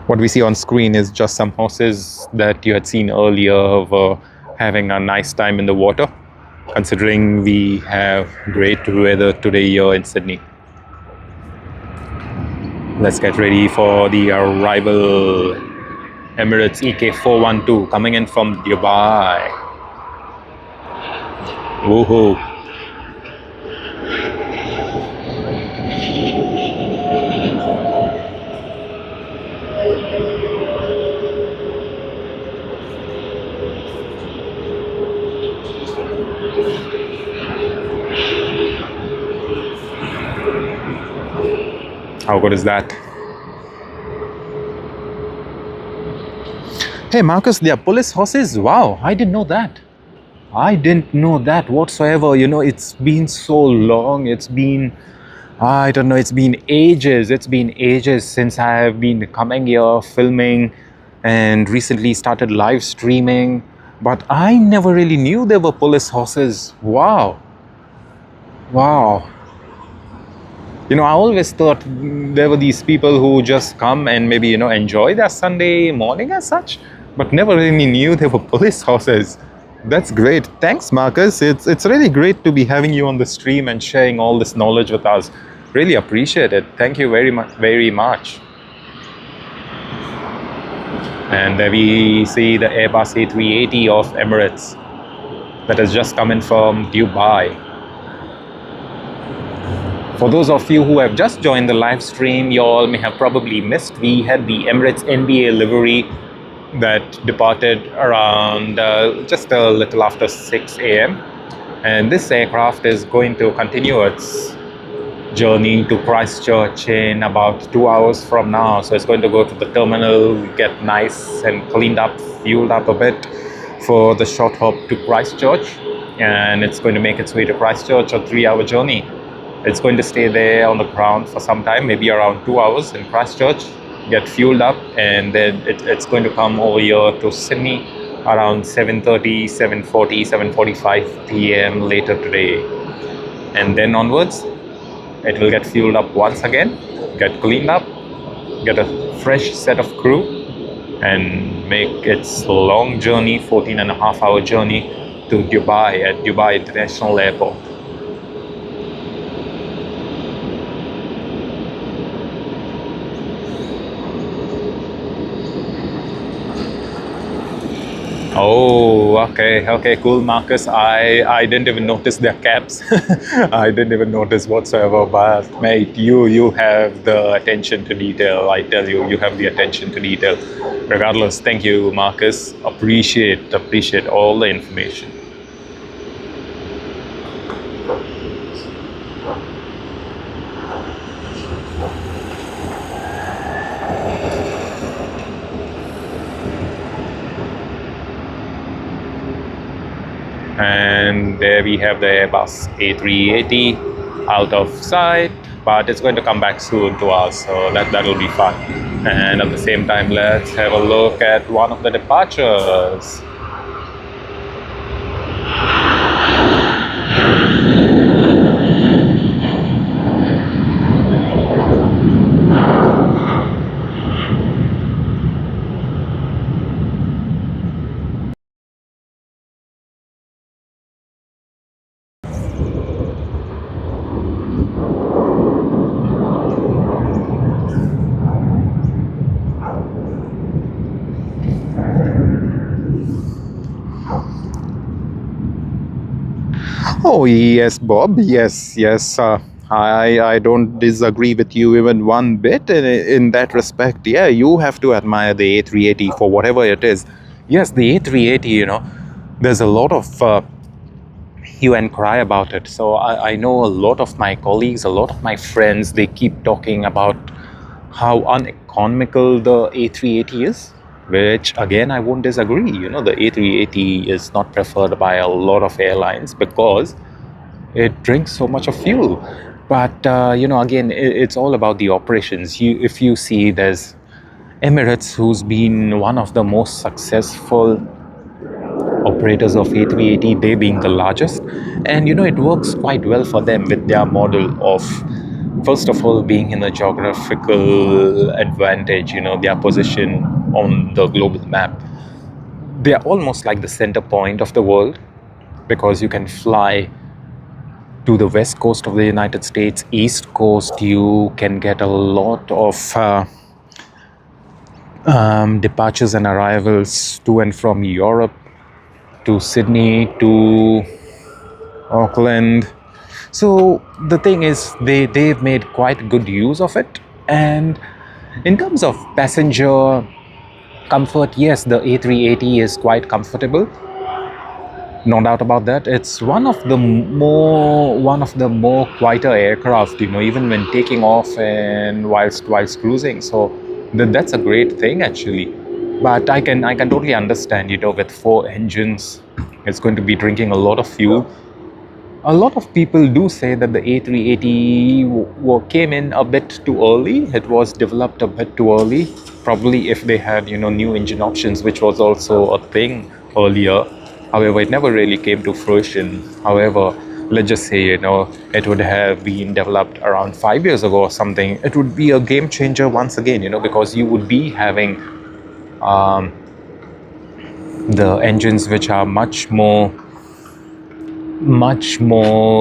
What we see on screen is just some horses that you had seen earlier of having a nice time in the water, considering we have great weather today here in Sydney. Let's get ready for the arrival. Emirates EK412 coming in from Dubai. Woohoo! How good is that? Hey Marcus, they are police horses? Wow, I didn't know that. I didn't know that whatsoever. It's been so long. It's been, I don't know, it's been ages. It's been ages since I have been coming here, filming, and recently started live streaming. But I never really knew there were police horses. Wow. I always thought there were these people who just come and maybe, enjoy their Sunday morning as such, but never really knew they were police horses. That's great. Thanks, Marcus. It's really great to be having you on the stream and sharing all this knowledge with us. Really appreciate it. Thank you very much. And there we see the Airbus A380 of Emirates that has just come in from Dubai. For those of you who have just joined the live stream, you all may have probably missed. We had the Emirates NBA livery that departed around just a little after 6 a.m. And this aircraft is going to continue its journey to Christchurch in about 2 hours from now. So it's going to go to the terminal, get nice and cleaned up, fueled up a bit for the short hop to Christchurch. And it's going to make its way to Christchurch, a 3-hour journey. It's going to stay there on the ground for some time, maybe around 2 hours in Christchurch, get fueled up, and then it's going to come over here to Sydney around 7:30, 7:40, 7:45 p.m. later today. And then onwards, it will get fueled up once again, get cleaned up, get a fresh set of crew, and make its long journey, 14.5-hour journey to Dubai at Dubai International Airport. Oh, okay, cool, Marcus. I didn't even notice their caps. I didn't even notice whatsoever. But mate, you have the attention to detail. I tell you, you have the attention to detail. Regardless, thank you, Marcus. Appreciate all the information. And there we have the Airbus A380 out of sight, but it's going to come back soon to us, so that'll be fun. And at the same time, let's have a look at one of the departures. Oh yes, Bob. Yes. I don't disagree with you even one bit in that respect. Yeah, you have to admire the A380 for whatever it is. Yes, the A380. There's a lot of hue and cry about it. So I know a lot of my colleagues, a lot of my friends. They keep talking about how uneconomical the A380 is. Which again, I won't disagree. The A380 is not preferred by a lot of airlines because it drinks so much of fuel. But again, it's all about the operations. If you see, there's Emirates, who's been one of the most successful operators of A380, they being the largest, and it works quite well for them with their model of, first of all, being in a geographical advantage, their position on the global map. They are almost like the center point of the world because you can fly to the west coast of the United States, east coast. You can get a lot of departures and arrivals to and from Europe, to Sydney, to Auckland. So the thing is, they've made quite good use of it. And in terms of passenger comfort, yes, the A380 is quite comfortable. No doubt about that. It's one of the more quieter aircraft, even when taking off and whilst cruising. So that's a great thing actually. But I can totally understand, with 4 engines, it's going to be drinking a lot of fuel. A lot of people do say that the A380 came in a bit too early. It was developed a bit too early. Probably if they had, new engine options, which was also a thing earlier. However, it never really came to fruition. However, let's just say, it would have been developed around 5 years ago or something. It would be a game changer once again, because you would be having the engines which are much more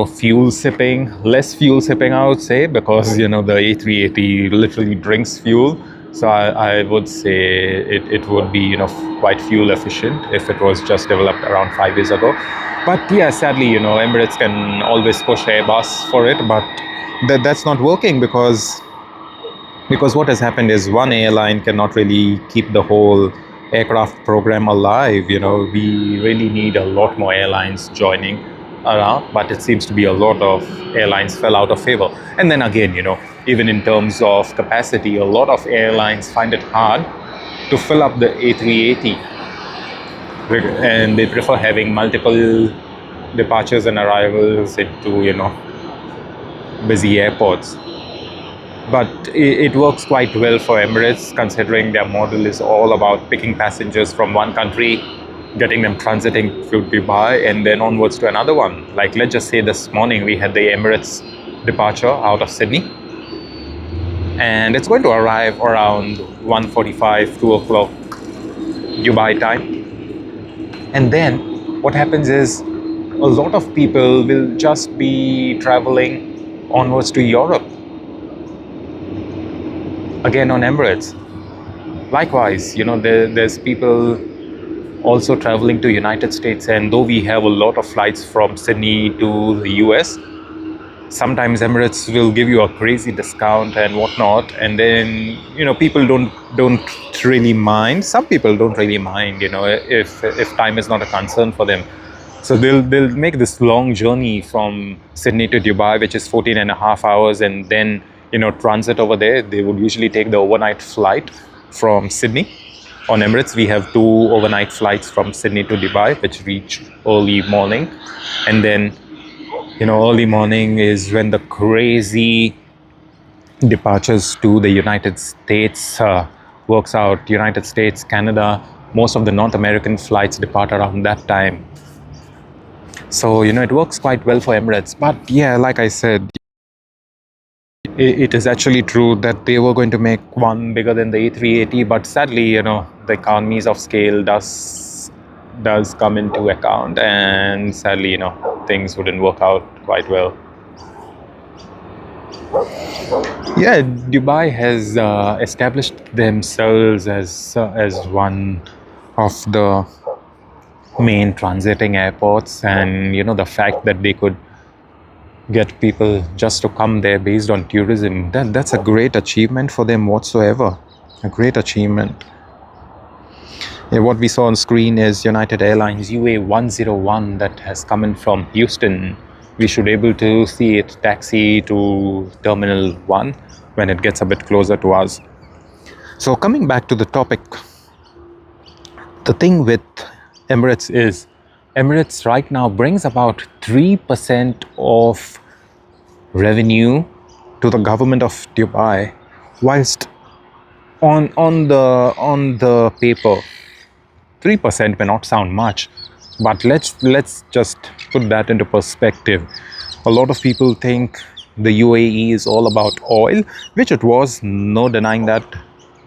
fuel sipping, less fuel sipping, I would say, because the A380 literally drinks fuel. So I would say it would be quite fuel efficient if it was just developed around 5 years ago. But yeah, sadly, Emirates can always push Airbus for it, but that's not working because what has happened is one airline cannot really keep the whole aircraft program alive. We really need a lot more airlines joining around, but it seems to be a lot of airlines fell out of favor. And then again, even in terms of capacity, a lot of airlines find it hard to fill up the A380, and they prefer having multiple departures and arrivals into busy airports. But it works quite well for Emirates, considering their model is all about picking passengers from one country, getting them transiting through Dubai, and then onwards to another one. Like, let's just say this morning we had the Emirates departure out of Sydney, and it's going to arrive around 1:45, 2 o'clock Dubai time. And then what happens is a lot of people will just be traveling onwards to Europe, again on Emirates. Likewise, there's people also traveling to United States, and though we have a lot of flights from Sydney to the US, sometimes Emirates will give you a crazy discount and whatnot, and then people don't really mind. Some people don't really mind, if time is not a concern for them. So they'll make this long journey from Sydney to Dubai, which is 14 and a half hours, and then transit over there. They would usually take the overnight flight from Sydney. On Emirates, we have 2 overnight flights from Sydney to Dubai, which reach early morning. And then, early morning is when the crazy departures to the United States works out. United States, Canada, most of the North American flights depart around that time. So, it works quite well for Emirates. But yeah, like I said, it is actually true that they were going to make one bigger than the A380, but sadly, the economies of scale does come into account, and sadly, things wouldn't work out quite well. Yeah, Dubai has established themselves as one of the main transiting airports, and the fact that they could get people just to come there based on tourism, that's a great achievement for them whatsoever. A great achievement. Yeah, what we saw on screen is United Airlines UA101 that has come in from Houston. We should be able to see it taxi to Terminal 1 when it gets a bit closer to us. So coming back to the topic, the thing with Emirates is Emirates right now brings about 3% of revenue to the government of Dubai, whilst on the paper, 3% may not sound much, but let's just put that into perspective. A lot of people think the UAE is all about oil, which it was, no denying that,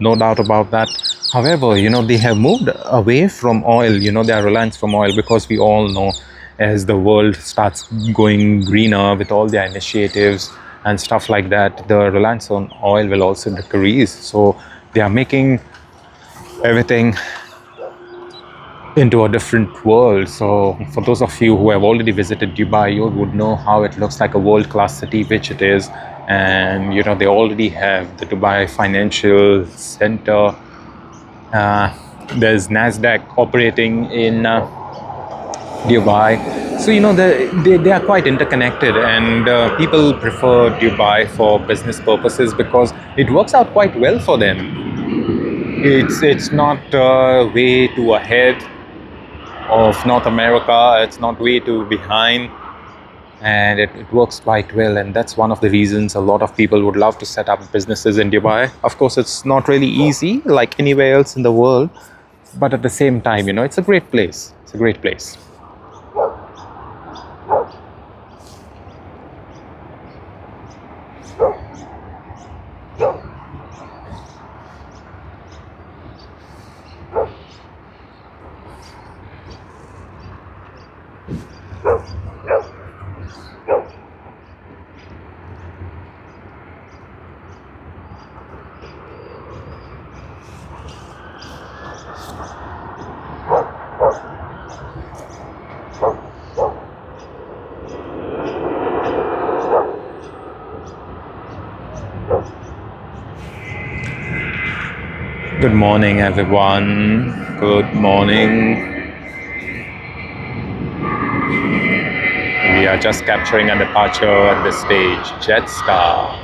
no doubt about that. However, they have moved away from oil, their reliance from oil, because we all know as the world starts going greener with all their initiatives and stuff like that, the reliance on oil will also decrease. So they are making everything into a different world. So for those of you who have already visited Dubai, you would know how it looks like a world-class city, which it is. And they already have the Dubai Financial Center. There's NASDAQ operating in Dubai. So they are quite interconnected, and people prefer Dubai for business purposes because it works out quite well for them. It's not way too ahead of North America. It's not way too behind, and it works quite well. And that's one of the reasons a lot of people would love to set up businesses in Dubai. Of course, it's not really easy like anywhere else in the world, but at the same time, it's a great place. It's a great place. Good morning, everyone. Good morning. We are just capturing a departure at the stage. Jetstar.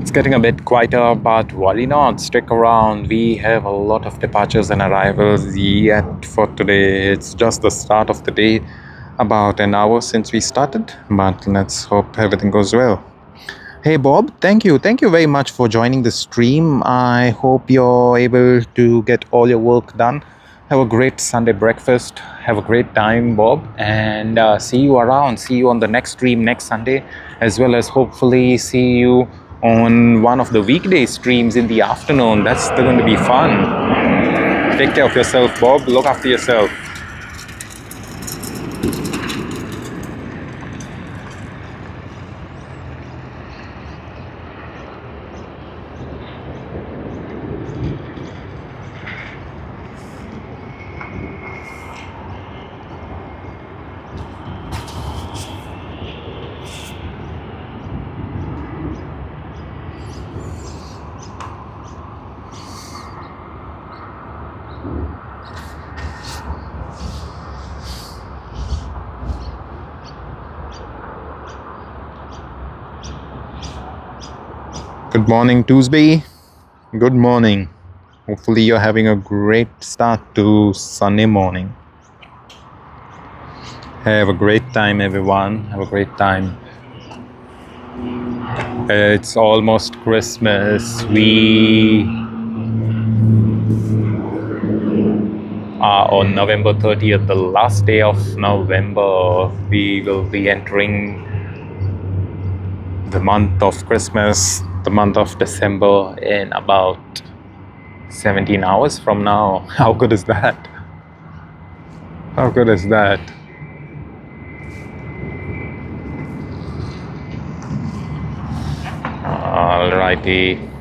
It's getting a bit quieter, but worry not, stick around. We have a lot of departures and arrivals yet for today. It's just the start of the day, about an hour since we started, but let's hope everything goes well. Hey Bob, thank you very much for joining the stream. I hope you're able to get all your work done. Have a great Sunday breakfast. Have a great time, Bob, and see you around. See you on the next stream next Sunday, as well as hopefully see you on one of the weekday streams in the afternoon. That's going to be fun. Take care of yourself, Bob. Look after yourself. Good morning, Tuesday. Good morning. Hopefully you're having a great start to Sunday morning. Have a great time, everyone. Have a great time. It's almost Christmas. We are on November 30th, the last day of November. We will be entering the month of Christmas, the month of December, in about 17 hours from now. How good is that? How good is that? Alrighty.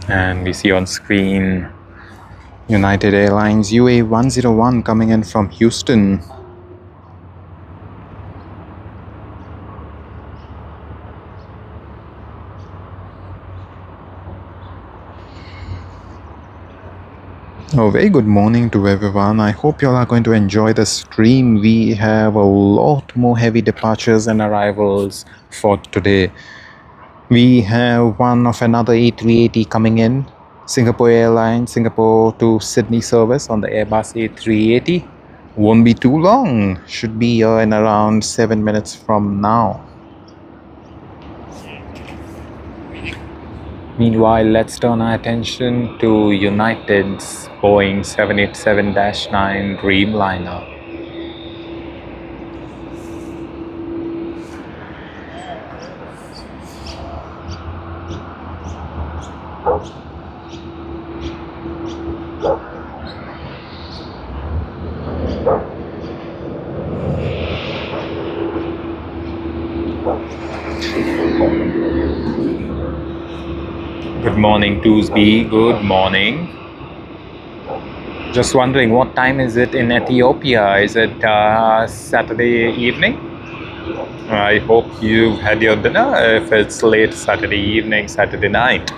And we see on screen United Airlines UA101 coming in from Houston. Oh, very good morning to everyone. I hope you all are going to enjoy the stream. We have a lot more heavy departures and arrivals for today. We have one of another A380 coming in. Singapore Airlines, Singapore to Sydney service on the Airbus A380. Won't be too long. Should be here in around 7 minutes from now. Meanwhile, let's turn our attention to United's Boeing 787-9 Dreamliner. Good morning, Tuesday. Good morning. Just wondering, what time is it in Ethiopia? Is it Saturday evening? I hope you've had your dinner if it's late Saturday evening, Saturday night.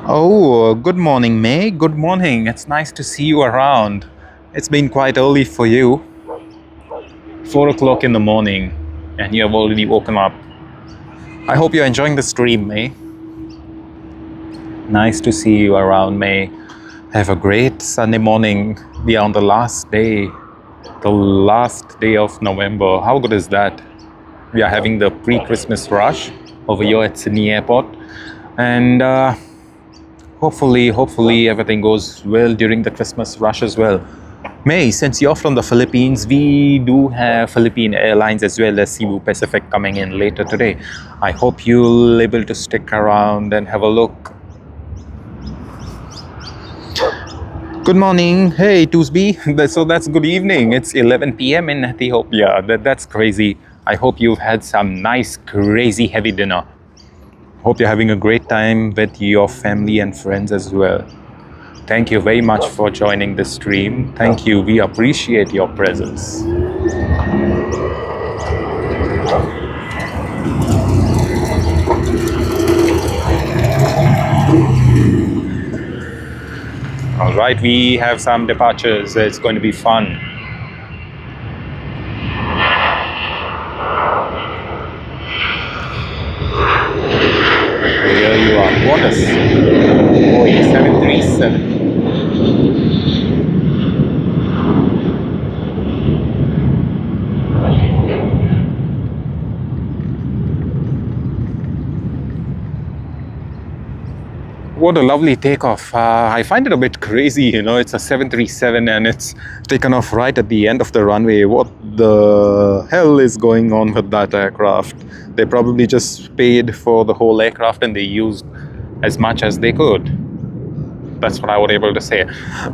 Oh, good morning, May. Good morning. It's nice to see you around. It's been quite early for you. 4 o'clock in the morning, and you have already woken up. I hope you're enjoying the stream, May. Nice to see you around, May. Have a great Sunday morning. We are on the last day of November. How good is that? We are having the pre-Christmas rush over here at Sydney Airport, and hopefully everything goes well during the Christmas rush as well. May, since you're from the Philippines, we do have Philippine Airlines as well as Cebu Pacific coming in later today. I hope you'll able to stick around and have a look. Good morning. Hey, Tuesby. So that's good evening. It's 11 p.m. in Ethiopia. That's crazy. I hope you've had some nice, crazy, heavy dinner. Hope you're having a great time with your family and friends as well. Thank you very much for joining the stream. Thank you. We appreciate your presence. All right, we have some departures. It's going to be fun. Here you are, Quantas, Boeing 737. What a lovely takeoff. I find it a bit crazy, you know, it's a 737 and it's taken off right at the end of the runway. What the hell is going on with that aircraft? They probably just paid for the whole aircraft and they used as much as they could. That's what I was able to say.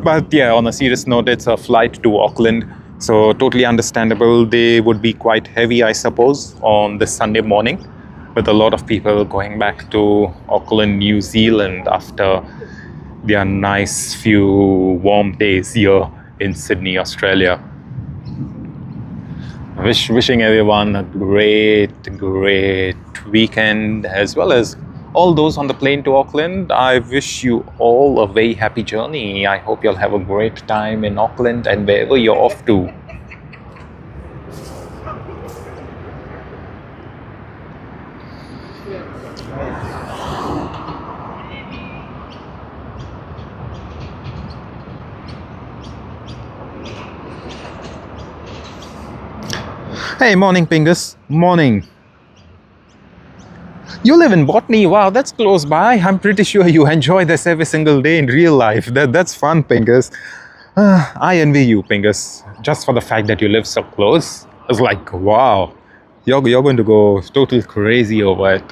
But yeah, on a serious note, it's a flight to Auckland. So totally understandable. They would be quite heavy, I suppose, on this Sunday morning, with a lot of people going back to Auckland, New Zealand after their nice few warm days here in Sydney, Australia. Wishing everyone a great weekend, as well as all those on the plane to Auckland. I wish you all a very happy journey. I hope you'll have a great time in Auckland and wherever you're off to. Hey, morning, Pingus. Morning. You live in Botany. Wow, that's close by. I'm pretty sure you enjoy this every single day in real life. That's fun, Pingus. I envy you, Pingus, just for the fact that you live so close. It's like, wow, you're going to go totally crazy over it.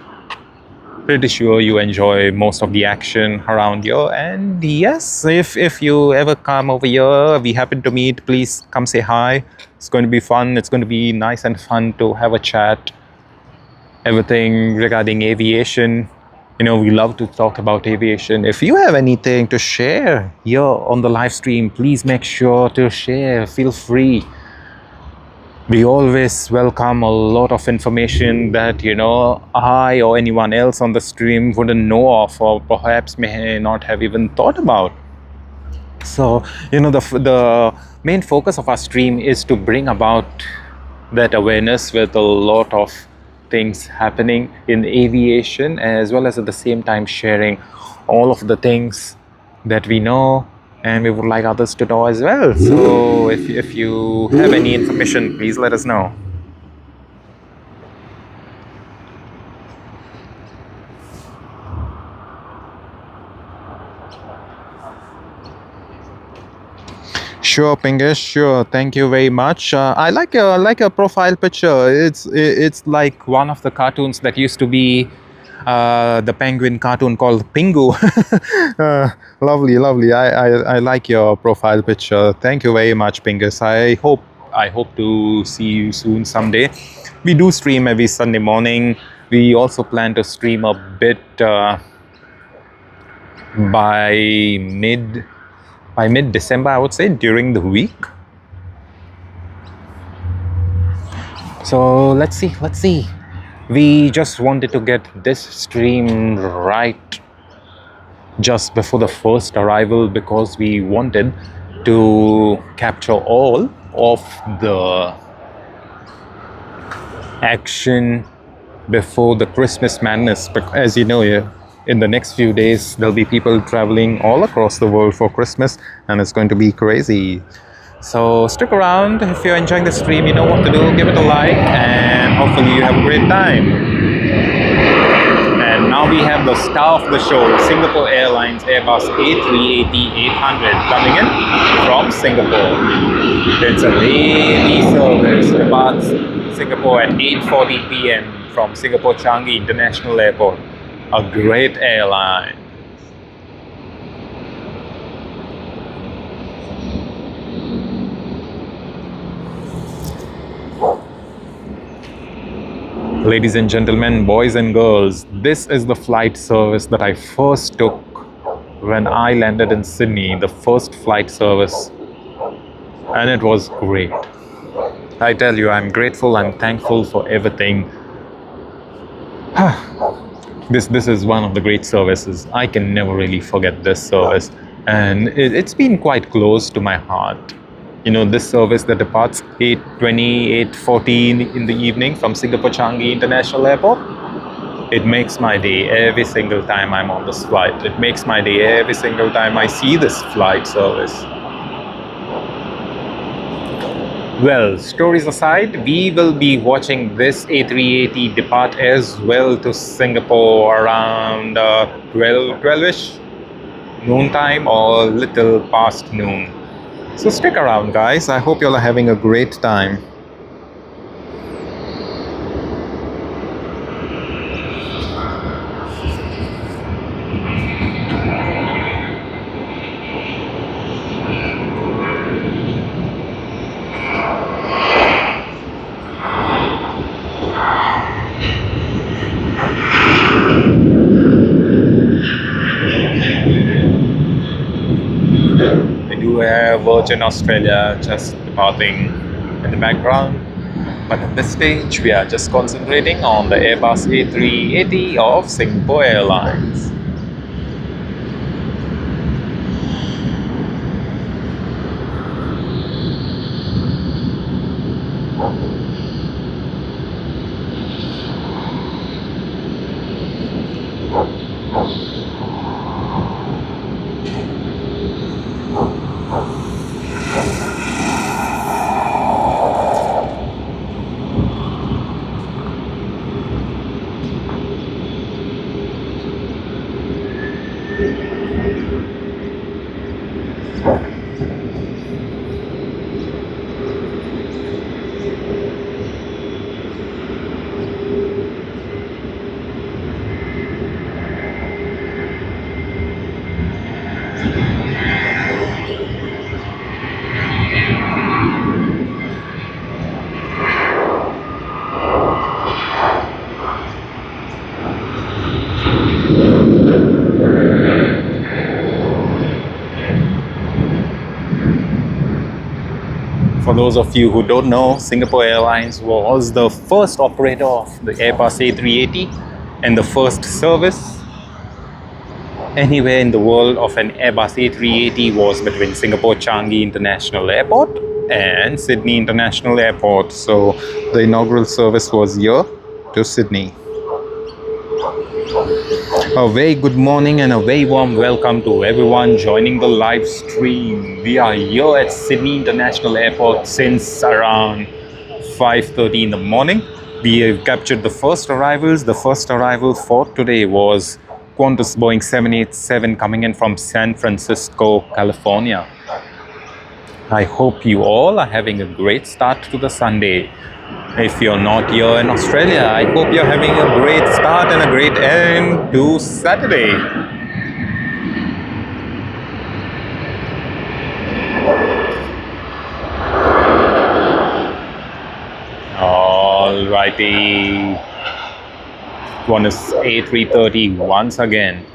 Pretty sure you enjoy most of the action around here. And yes, if you ever come over here, we happen to meet, please come say hi. It's going to be fun. It's going to be nice and fun to have a chat. Everything regarding aviation. You know, we love to talk about aviation. If you have anything to share here on the live stream, please make sure to share. Feel free. We always welcome a lot of information that, you know, I or anyone else on the stream wouldn't know of, or perhaps may not have even thought about. So, you know, the main focus of our stream is to bring about that awareness with a lot of things happening in aviation, as well as at the same time sharing all of the things that we know and we would like others to know as well. So if you have any information, please let us know. Sure, Pinkesh. Sure. Thank you very much. I like your profile picture. It's like one of the cartoons that used to be the penguin cartoon called Pingu. Lovely, lovely. I like your profile picture. Thank you very much, Pinkesh. I hope to see you soon someday. We do stream every Sunday morning. We also plan to stream a bit by mid-December, I would say, during the week. So let's see. We just wanted to get this stream right just before the first arrival, because we wanted to capture all of the action before the Christmas madness. But as you know, in the next few days there'll be people traveling all across the world for Christmas, and it's going to be crazy. So stick around. If you're enjoying the stream, you know what to do. Give it a like, and hopefully you have a great time. And now we have the star of the show, Singapore Airlines Airbus A380-800 coming in from Singapore. It's a daily service. Departs Singapore at 8:40 p.m. from Singapore Changi International Airport. A great airline. Ladies and gentlemen, boys and girls, this is the flight service that I first took when I landed in Sydney, the first flight service, and it was great. I tell you, I'm grateful, I'm thankful for everything. This is one of the great services. I can never really forget this service, and it's been quite close to my heart. You know, this service that departs 8:20, 8:14 in the evening from Singapore Changi International Airport, it makes my day every single time I'm on this flight. It makes my day every single time I see this flight service. Well, stories aside, we will be watching this A380 depart as well to Singapore around 12-ish noon time, or little past noon. So stick around, guys. I hope you're having a great time. Virgin Australia just departing in the background, but at this stage we are just concentrating on the Airbus A380 of Singapore Airlines. For those of you who don't know, Singapore Airlines was the first operator of the Airbus A380 and the first service anywhere in the world of an Airbus A380 was between Singapore Changi International Airport and Sydney International Airport. So the inaugural service was here to Sydney. A very good morning and a very warm welcome to everyone joining the live stream. We are here at Sydney International Airport since around 5:30 in the morning. We have captured the first arrivals. The first arrival for today was Qantas Boeing 787 coming in from San Francisco, California. I hope you all are having a great start to the Sunday. If you're not here in Australia, I hope you're having a great start and a great end to Saturday. Alrighty. Qantas A330 once again.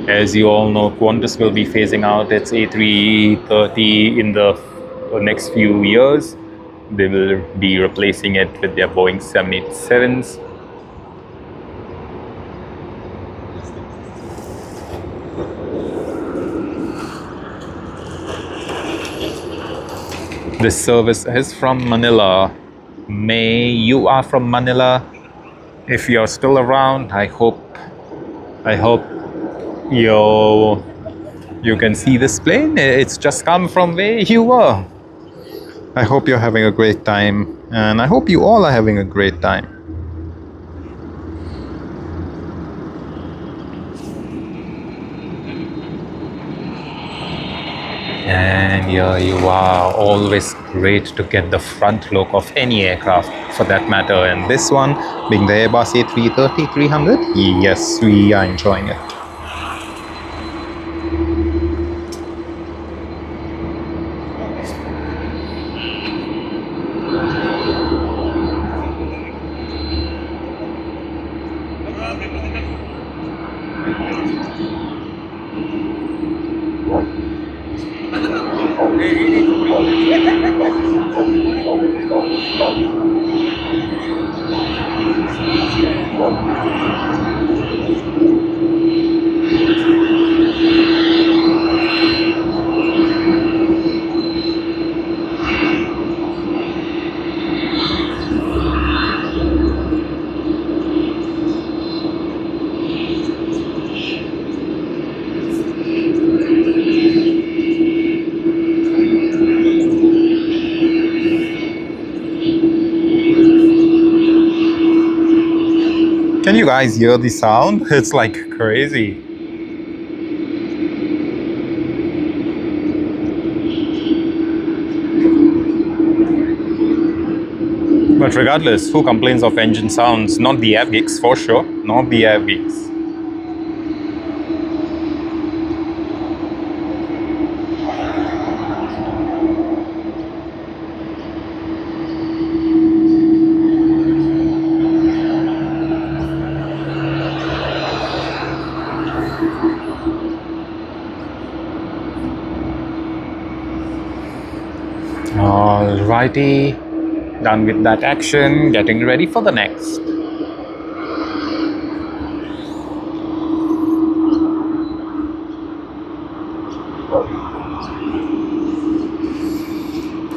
As you all know, Qantas will be phasing out its A330 in the next few years. They will be replacing it with their Boeing 787s. This service is from Manila. May you are from Manila. If you're still around, I hope you can see this plane. It's just come from where you were. I hope you're having a great time, and I hope you all are having a great time. And here you are, always great to get the front look of any aircraft for that matter, and this one being the Airbus A330-300, yes, we are enjoying it. Can you guys hear the sound? It's like crazy. But regardless, who complains of engine sounds? Not the airgeeks, for sure. Not the airgeeks. Alrighty, done with that action, getting ready for the next.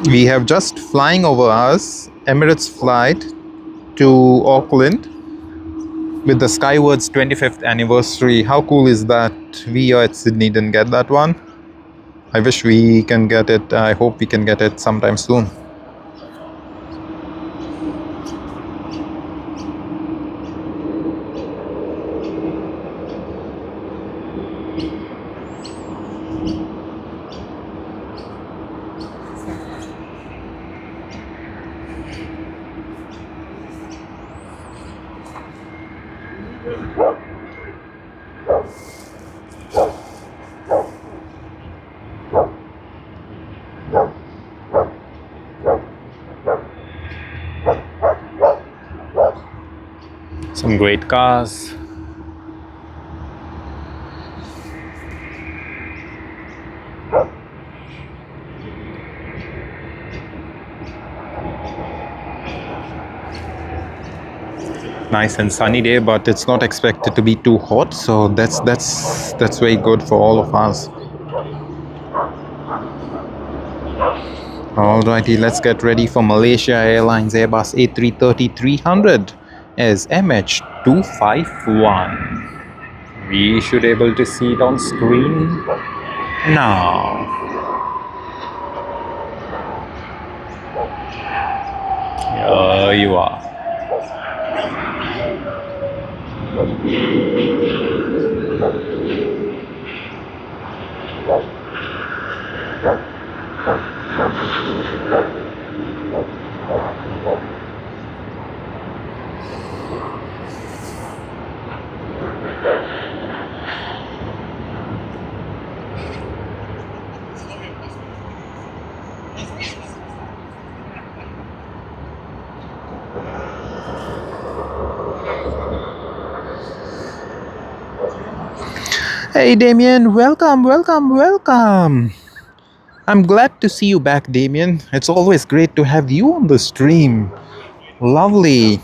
We have just flying over us, Emirates flight to Auckland with the Skywards 25th anniversary. How cool is that? We here at Sydney didn't get that one. I wish we can get it. I hope we can get it sometime soon. Some great cars. Nice and sunny day, but it's not expected to be too hot, so that's very good for all of us. Alrighty, let's get ready for Malaysia Airlines Airbus A330-300. is MH251. We should able to see it on screen now. Here you are. Hey Damien, welcome, welcome, welcome. I'm glad to see you back, Damien. It's always great to have you on the stream. Lovely.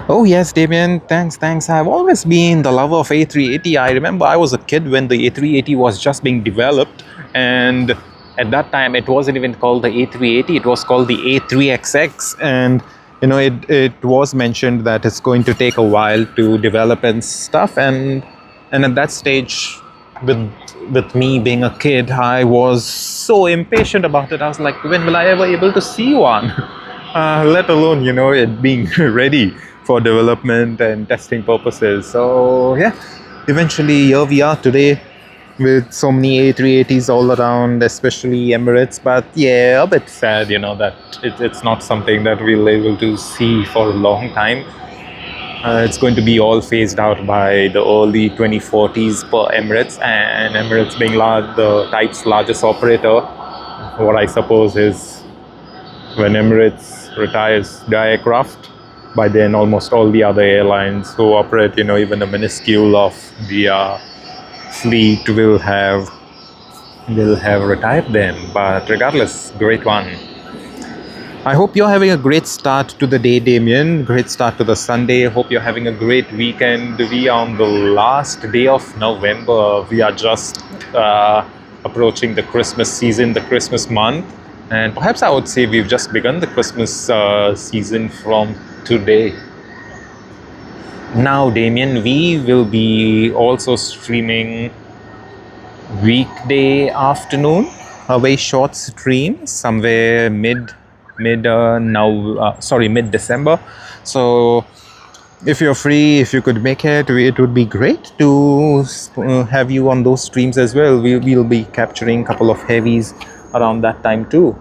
Oh yes, Damien, thanks. I've always been the lover of A380. I remember I was a kid when the A380 was just being developed, and at that time it wasn't even called the A380, it was called the A3XX, and you know it was mentioned that it's going to take a while to develop and stuff, and at that stage, with me being a kid, I was so impatient about it. I was like, when will I ever able to see one? Let alone, you know, it being ready for development and testing purposes. So yeah, eventually here we are today with so many A380s all around, especially Emirates. But yeah, a bit sad, you know, that it's not something that we'll able to see for a long time. It's going to be all phased out by the early 2040s per Emirates, and Emirates being the type's largest operator, what I suppose is when Emirates retires the aircraft, by then almost all the other airlines who operate, you know, even a minuscule of the fleet will have retired then. But regardless, great one. I hope you're having a great start to the day, Damien. Great start to the Sunday. Hope you're having a great weekend. We are on the last day of November. We are just approaching the Christmas season, the Christmas month. And perhaps I would say we've just begun the Christmas season from today. Now, Damien, we will be also streaming weekday afternoon, a very short stream somewhere mid-December. So if you're free, if you could make it would be great to have you on those streams as well. We'll be capturing a couple of heavies around that time too.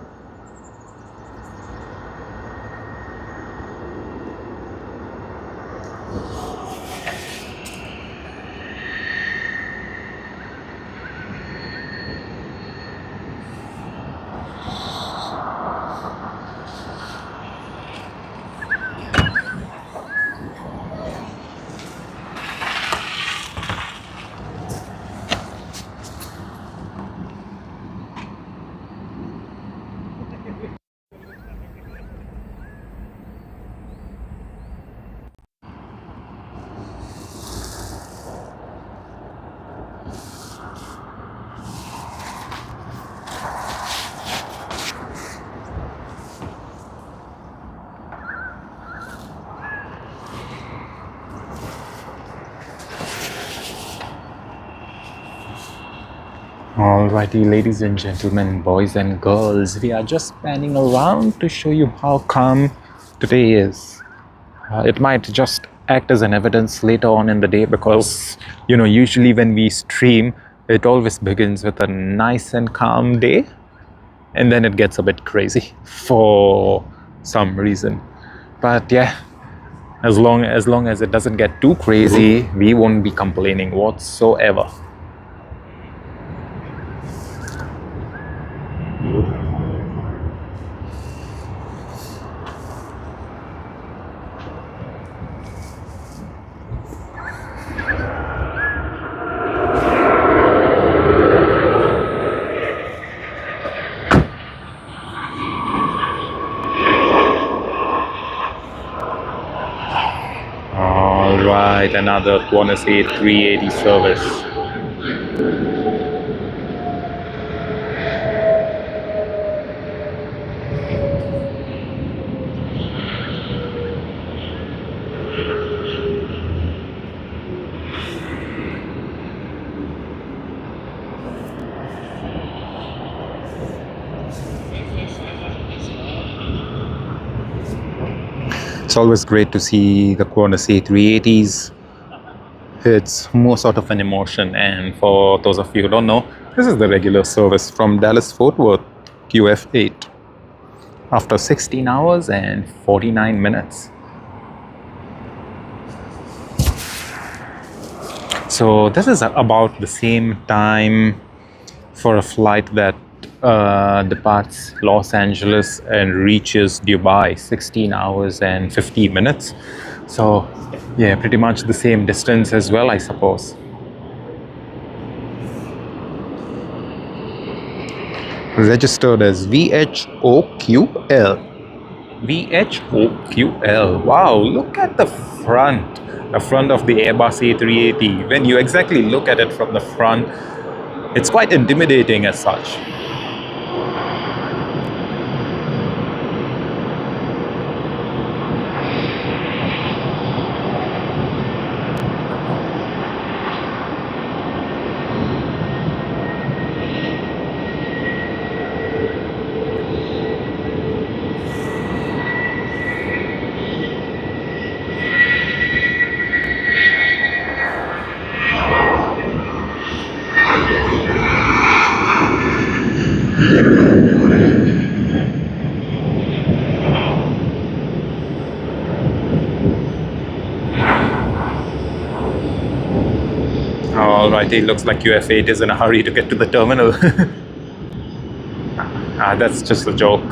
Alrighty, ladies and gentlemen, boys and girls, we are just panning around to show you how calm today is. It might just act as an evidence later on in the day because, you know, usually when we stream, it always begins with a nice and calm day, and then it gets a bit crazy for some reason. But yeah, as long as it doesn't get too crazy, we won't be complaining whatsoever. Alright, another Quantas A380 service. It's always great to see the Qantas A380s. It's more sort of an emotion, and for those of you who don't know, this is the regular service from Dallas Fort Worth QF8 after 16 hours and 49 minutes. So this is about the same time for a flight that departs Los Angeles and reaches Dubai, 16 hours and 50 minutes. So yeah, pretty much the same distance as well, I suppose. Registered as VHOQL. VHOQL. Wow, look at the front. The front of the Airbus A380. When you exactly look at it from the front, it's quite intimidating as such. Alrighty, looks like QF8 is in a hurry to get to the terminal. That's just a joke.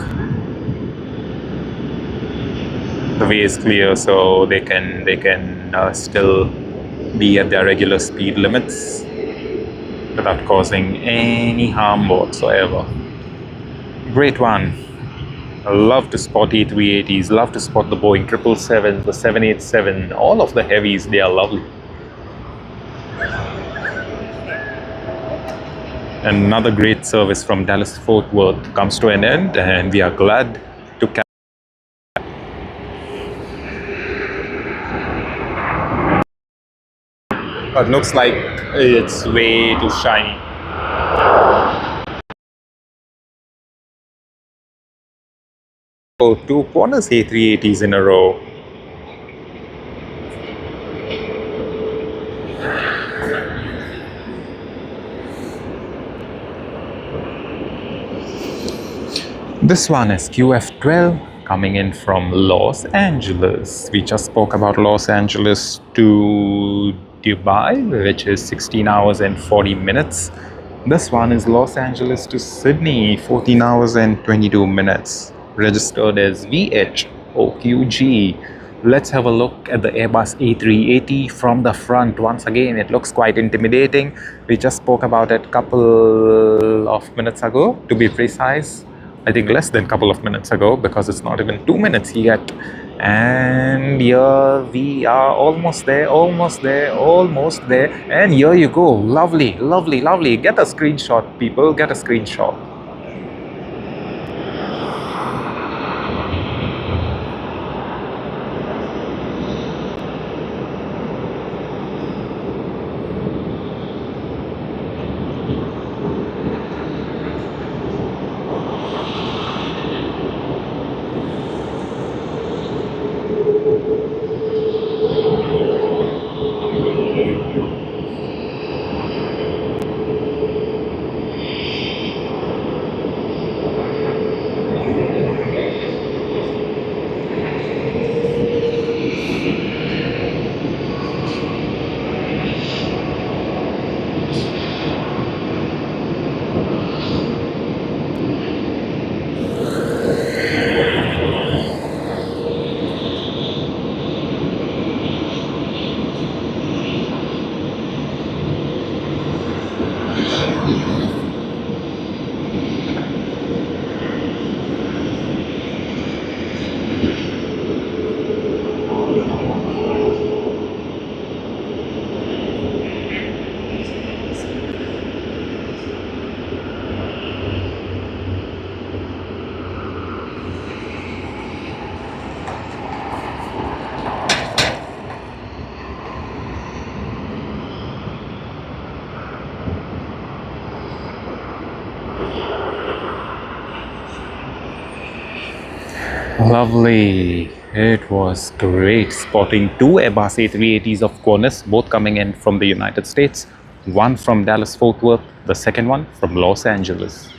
The way is clear, so they can still be at their regular speed limits without causing any harm whatsoever. Great one. I love to spot A380s, love to spot the Boeing 777, the 787, all of the heavies, they are lovely. Another great service from Dallas Fort Worth comes to an end, and we are glad to catch. It looks like it's way too shiny. Oh, two Qantas A380s in a row. This one is QF12 coming in from Los Angeles. We just spoke about Los Angeles to Dubai, which is 16 hours and 40 minutes. This one is Los Angeles to Sydney, 14 hours and 22 minutes. Registered as VHOQG. Let's have a look at the Airbus A380 from the front. Once again, it looks quite intimidating. We just spoke about it a couple of minutes ago, to be precise. I think less than a couple of minutes ago, because it's not even 2 minutes yet. And here we are, almost there, almost there, almost there. And here you go. Lovely, lovely, lovely. Get a screenshot, people. Get a screenshot. Lovely. It was great spotting two Airbus A380s of Qantas, both coming in from the United States. One from Dallas Fort Worth, the second one from Los Angeles.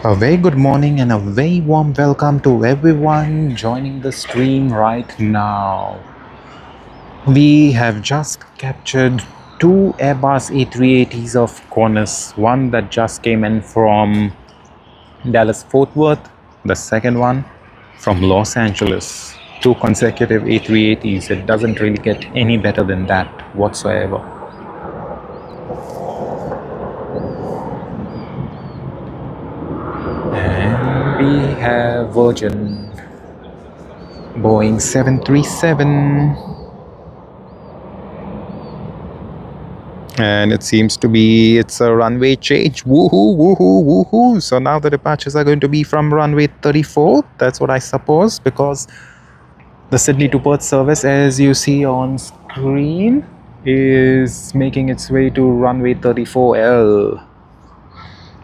A very good morning and a very warm welcome to everyone joining the stream right now. We have just captured two Airbus A380s of Qantas, one that just came in from Dallas Fort Worth, the second one from Los Angeles. Two consecutive A380s. It doesn't really get any better than that whatsoever. We have Virgin Boeing 737, and it seems to be it's a runway change. Woohoo, woohoo, woohoo. So now the departures are going to be from runway 34. That's what I suppose, because the Sydney to Perth service, as you see on screen, is making its way to runway 34L.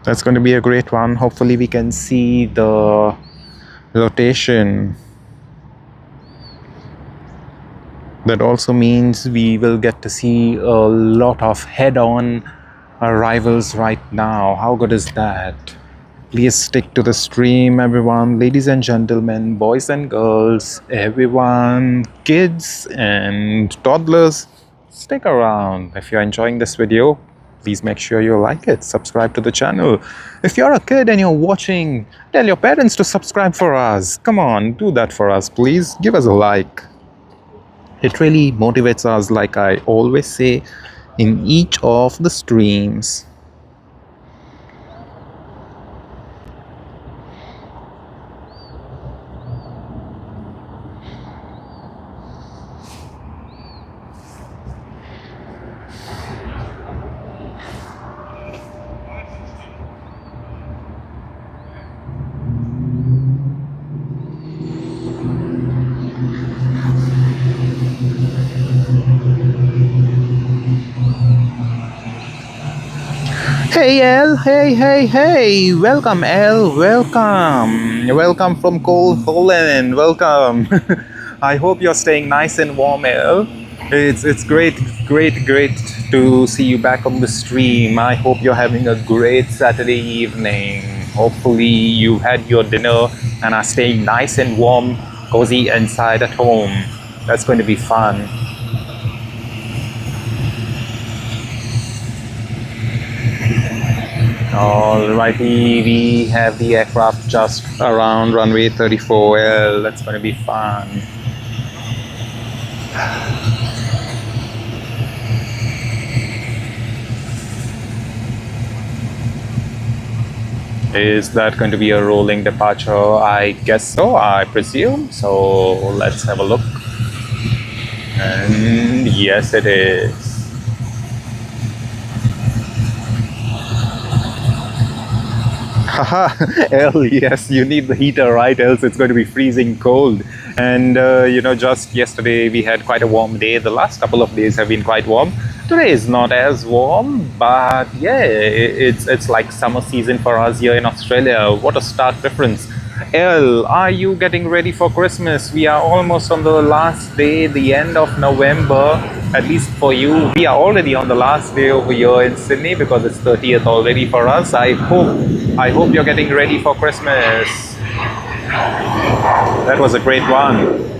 That's going to be a great one. Hopefully we can see the rotation. That also means we will get to see a lot of head-on arrivals right now. How good is that? Please stick to the stream, everyone. Ladies and gentlemen, boys and girls, everyone, kids and toddlers, stick around. If you're enjoying this video, please make sure you like it, subscribe to the channel. If you're a kid and you're watching, tell your parents to subscribe for us. Come on, do that for us, please. Give us a like. It really motivates us, like I always say in each of the streams. Hey L, hey, welcome L, welcome from cold Holland, welcome. I hope you're staying nice and warm, L. It's great to see you back on the stream. I hope you're having a great Saturday evening. Hopefully you had your dinner and are staying nice and warm, cozy inside at home. That's going to be fun. Alrighty, we have the aircraft just around runway 34L. That's going to be fun. Is that going to be a rolling departure? I guess so, I presume. So let's have a look. And yes, it is. Haha, L, yes, you need the heater, right? Else it's going to be freezing cold. And you know, just yesterday we had quite a warm day. The last couple of days have been quite warm. Today is not as warm, but yeah, it's like summer season for us here in Australia. What a stark difference. L, are you getting ready for Christmas? We are almost on the last day, the end of November, at least for you. We are already on the last day over here in Sydney because it's 30th already for us. I hope you're getting ready for Christmas. That was a great one.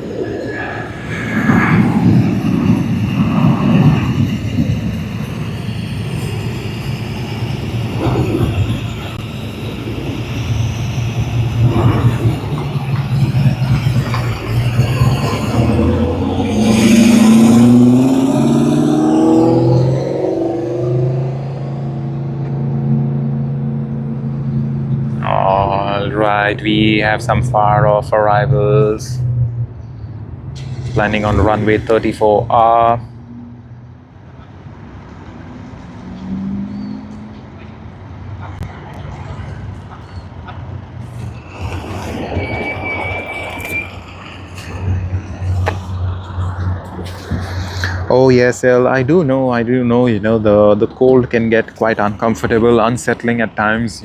Alright, we have some far off arrivals. Landing on runway 34R. Oh yes, El, I do know. I do know. The cold can get quite uncomfortable, unsettling at times.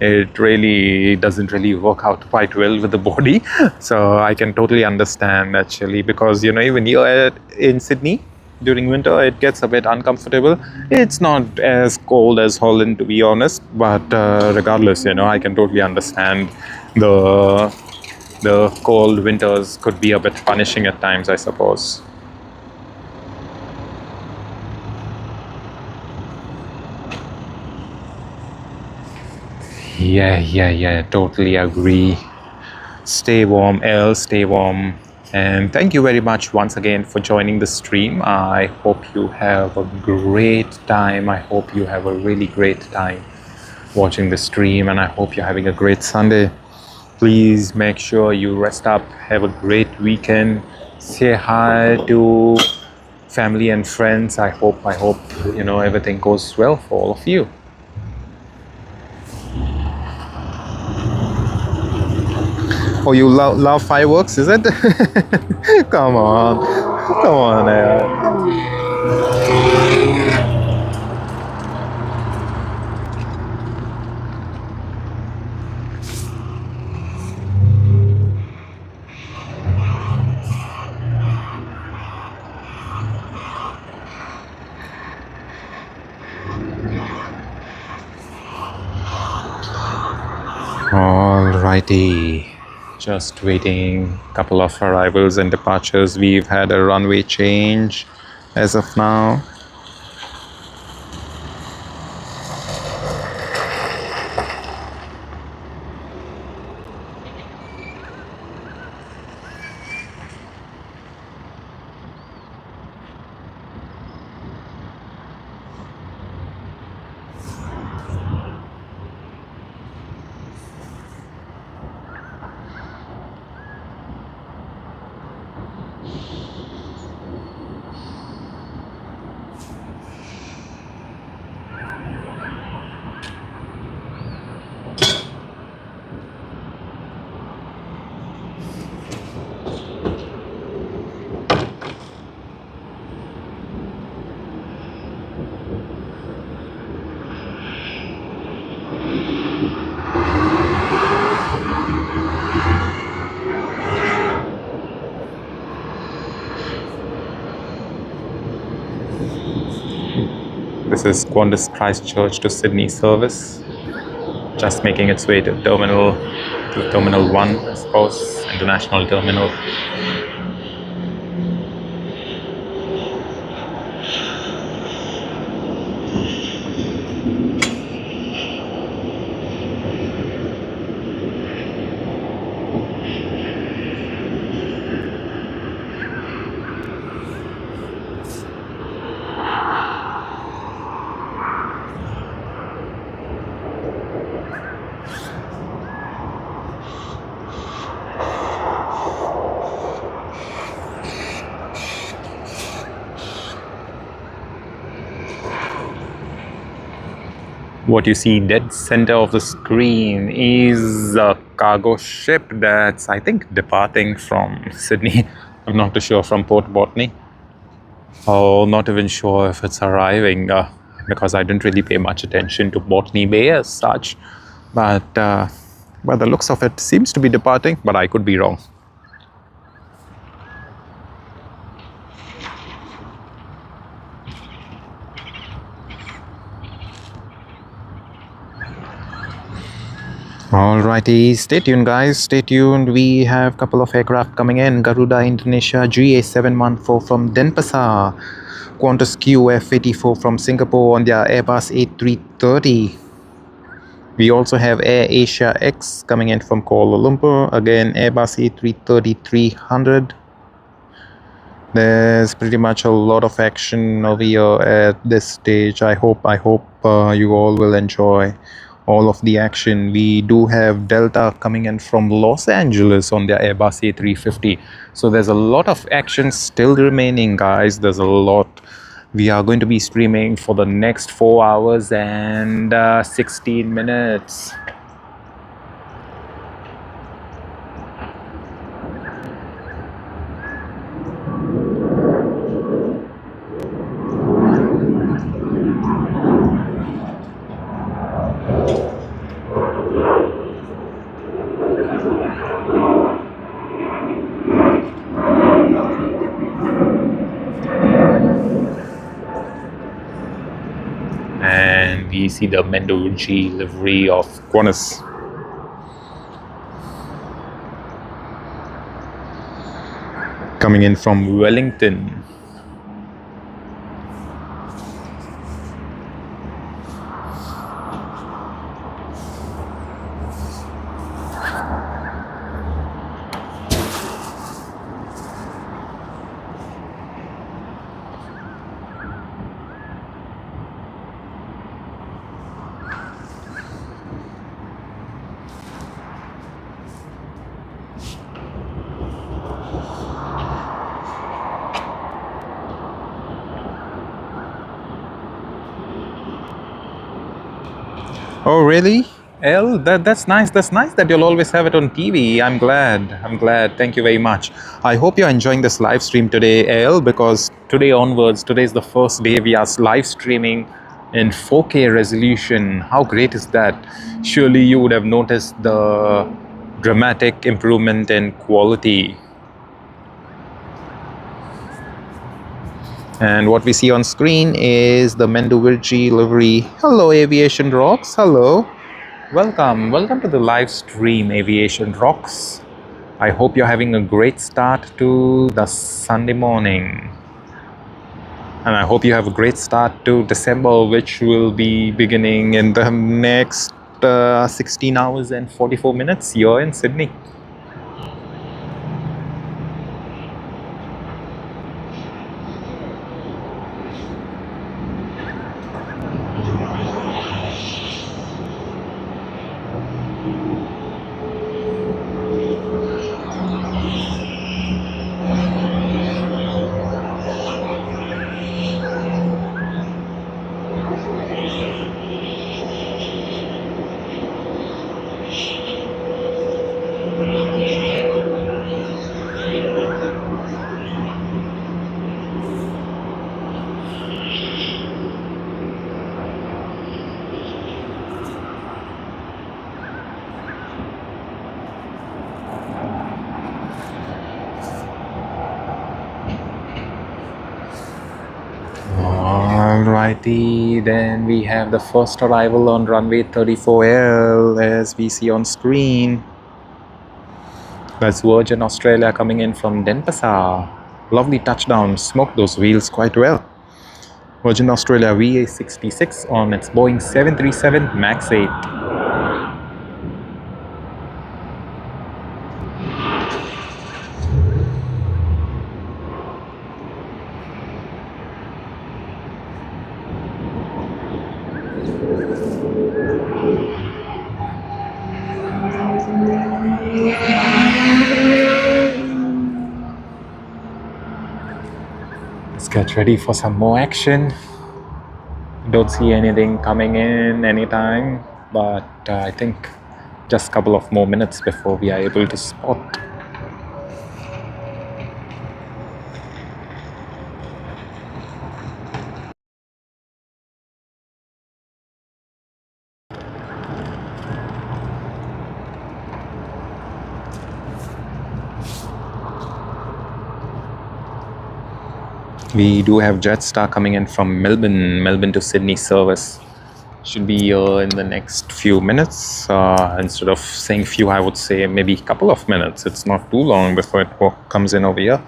It really doesn't really work out quite well with the body. So I can totally understand actually, because even here in Sydney during winter, it gets a bit uncomfortable. It's not as cold as Holland, to be honest, but regardless, I can totally understand the the cold winters could be a bit punishing at times, I suppose. Yeah, totally agree. Stay warm, El, stay warm. And thank you very much once again for joining the stream. I hope you have a great time. I hope you have a really great time watching the stream, and I hope you're having a great Sunday. Please make sure you rest up, have a great weekend, say hi to family and friends. I hope everything goes well for all of you. Oh, you love fireworks, is it? Come on. Come on, Alrighty. Just waiting. Couple of arrivals and departures. We've had a runway change as of now. This is Qantas Christchurch to Sydney service. Just making its way to Terminal 1, I suppose, International Terminal. What you see dead center of the screen is a cargo ship that's, I think, departing from Sydney. I'm not too sure, from Port Botany. Oh, not even sure if it's arriving, because I didn't really pay much attention to Botany Bay as such. But by the looks of it, seems to be departing, but I could be wrong. Alrighty, stay tuned guys, stay tuned. We have a couple of aircraft coming in. Garuda Indonesia GA714 from Denpasar, Qantas QF84 from Singapore on their Airbus A330. We also have Air Asia X coming in from Kuala Lumpur, again Airbus A330-300. There's pretty much a lot of action over here at this stage. I hope you all will enjoy all of the action. We do have Delta coming in from Los Angeles on their Airbus A350. So there's a lot of action still remaining, guys. There's a lot. We are going to be streaming for the next 4 hours and 16 minutes. we see the Mendoji livery of Quantas. Coming in from Wellington. Oh, really? L, that's nice. That's nice that you'll always have it on TV. I'm glad. I'm glad. Thank you very much. I hope you're enjoying this live stream today, L, because today onwards, today is the first day we are live streaming in 4K resolution. How great is that? Surely you would have noticed the dramatic improvement in quality. And what we see on screen is the Mendovirgi livery. Hello, Aviation Rocks. Hello. Welcome to the live stream, Aviation Rocks. I hope you're having a great start to the Sunday morning. And I hope you have a great start to December, which will be beginning in the next 16 hours and 44 minutes here in Sydney. Alrighty, then we have the first arrival on runway 34L as we see on screen. That's Virgin Australia coming in from Denpasar. Lovely touchdown, smoked those wheels quite well. Virgin Australia VA66 on its Boeing 737 MAX 8. Let's get ready for some more action. Don't see anything coming in anytime, but I think just a couple of more minutes before we are able to spot. We do have Jetstar coming in from Melbourne to Sydney service. Should be here in the next few minutes. Instead of saying few, I would say maybe a couple of minutes. It's not too long before it comes in over here.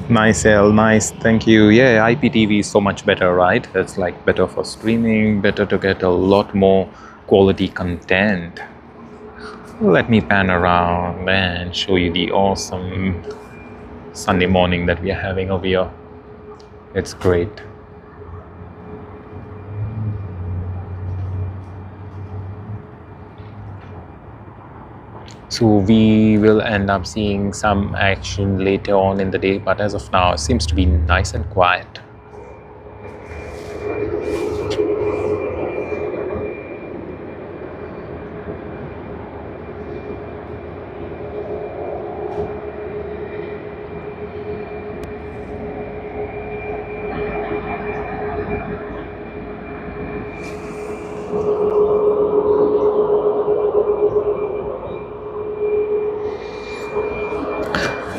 Nice, L, nice, thank you. Yeah, IPTV is so much better, right? It's like better for streaming, better to get a lot more quality content. Let me pan around and show you the awesome Sunday morning that we are having over here. It's great. So we will end up seeing some action later on in the day, but as of now, it seems to be nice and quiet.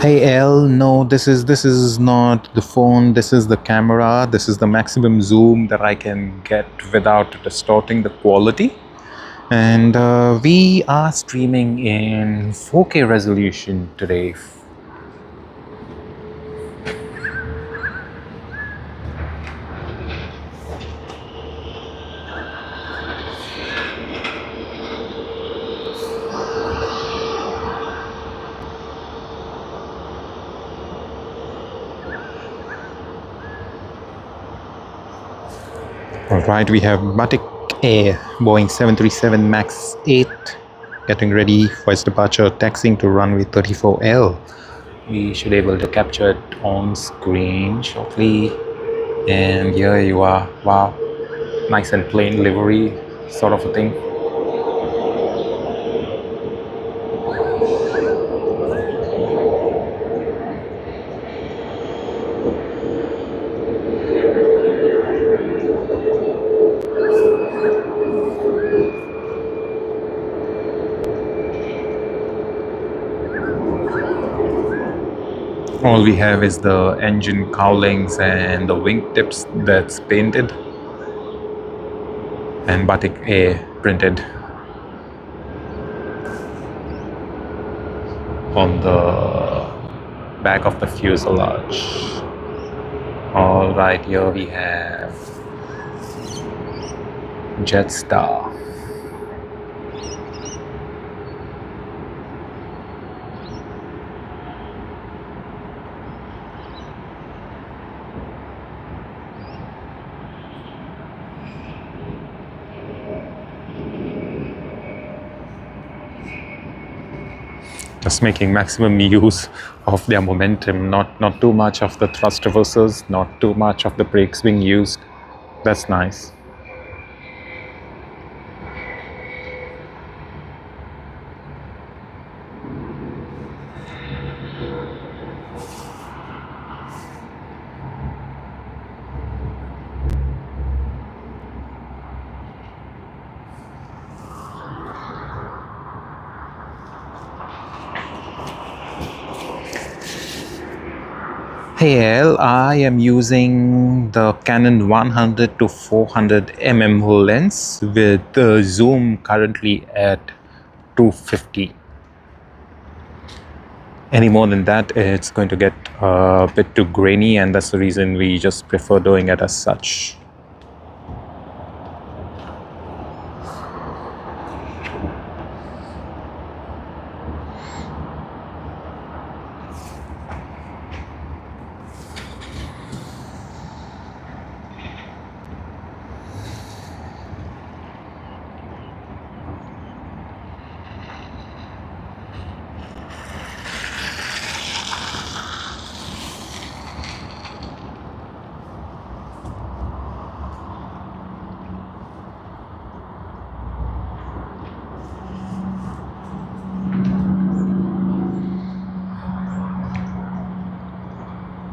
Hey L, no, this is not the phone. This is the camera. This is the maximum zoom that I can get without distorting the quality. And we are streaming in 4K resolution today. Alright, we have Batik Air, Boeing 737 MAX 8, getting ready for its departure, taxiing to runway 34L. We should be able to capture it on screen shortly. And here you are. Wow, nice and plain livery sort of a thing. All we have is the engine cowlings and the wingtips that's painted, and Batik Air printed on the back of the fuselage. Alright, here we have Jetstar. Just making maximum use of their momentum, not too much of the thrust reversers, not too much of the brakes being used. That's nice. Hey Al, I am using the Canon 100 to 400 mm lens with the zoom currently at 250. Any more than that, it's going to get a bit too grainy, and that's the reason we just prefer doing it as such.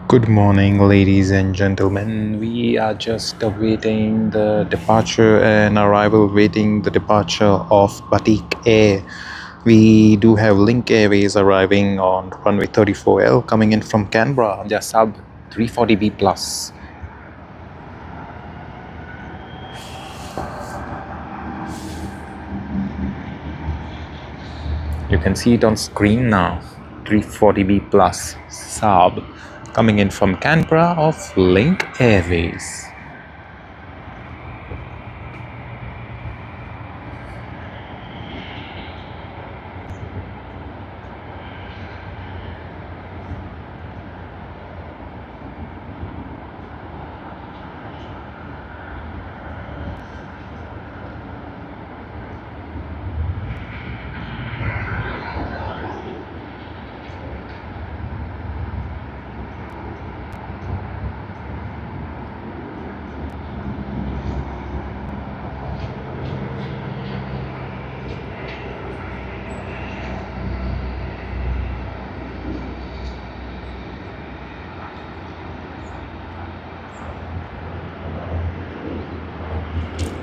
Good morning, ladies and gentlemen. We are just awaiting the departure and arrival, waiting the departure of Batik Air. We do have Link Airways arriving on runway 34L, coming in from Canberra on their Saab 340B Plus. You can see it on screen now. 340B Plus Saab, coming in from Canberra of Link Airways.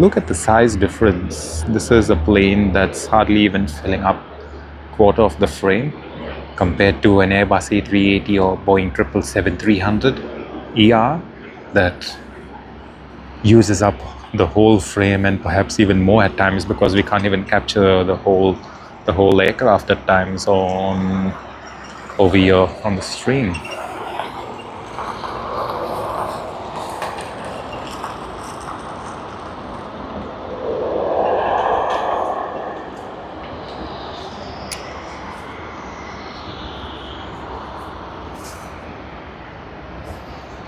Look at the size difference. This is a plane that's hardly even filling up quarter of the frame compared to an Airbus A380 or Boeing 777-300 ER that uses up the whole frame and perhaps even more at times, because we can't even capture the whole aircraft at times on over here on the stream.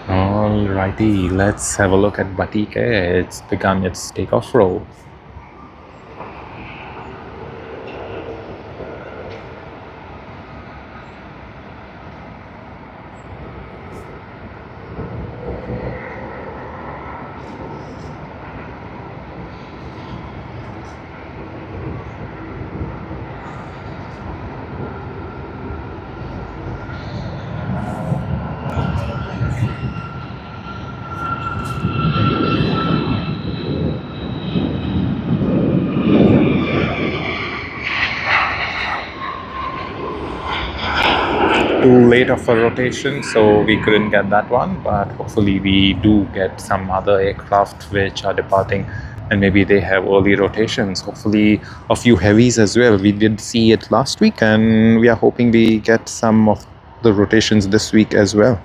Alrighty, let's have a look at Batik Air. It's begun its takeoff roll. Too late of a rotation, so we couldn't get that one, but hopefully we do get some other aircraft which are departing and maybe they have early rotations. Hopefully a few heavies as well. We did see it last week and we are hoping we get some of the rotations this week as well.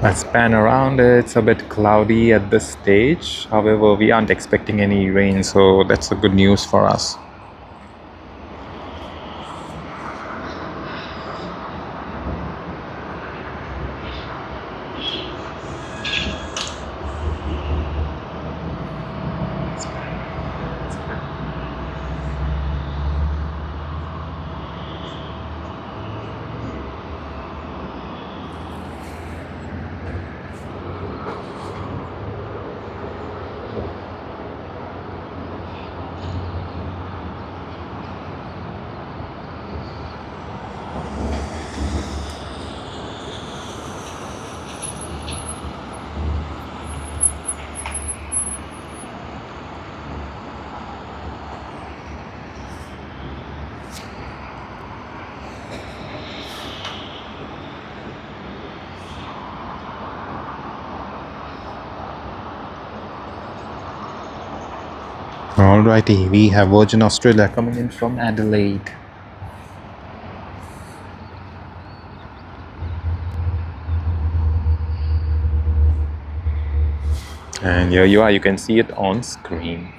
Let's pan around. It's a bit cloudy at this stage. However, we aren't expecting any rain, so that's a good news for us. Alrighty, we have Virgin Australia coming in from Adelaide. And here you are, you can see it on screen.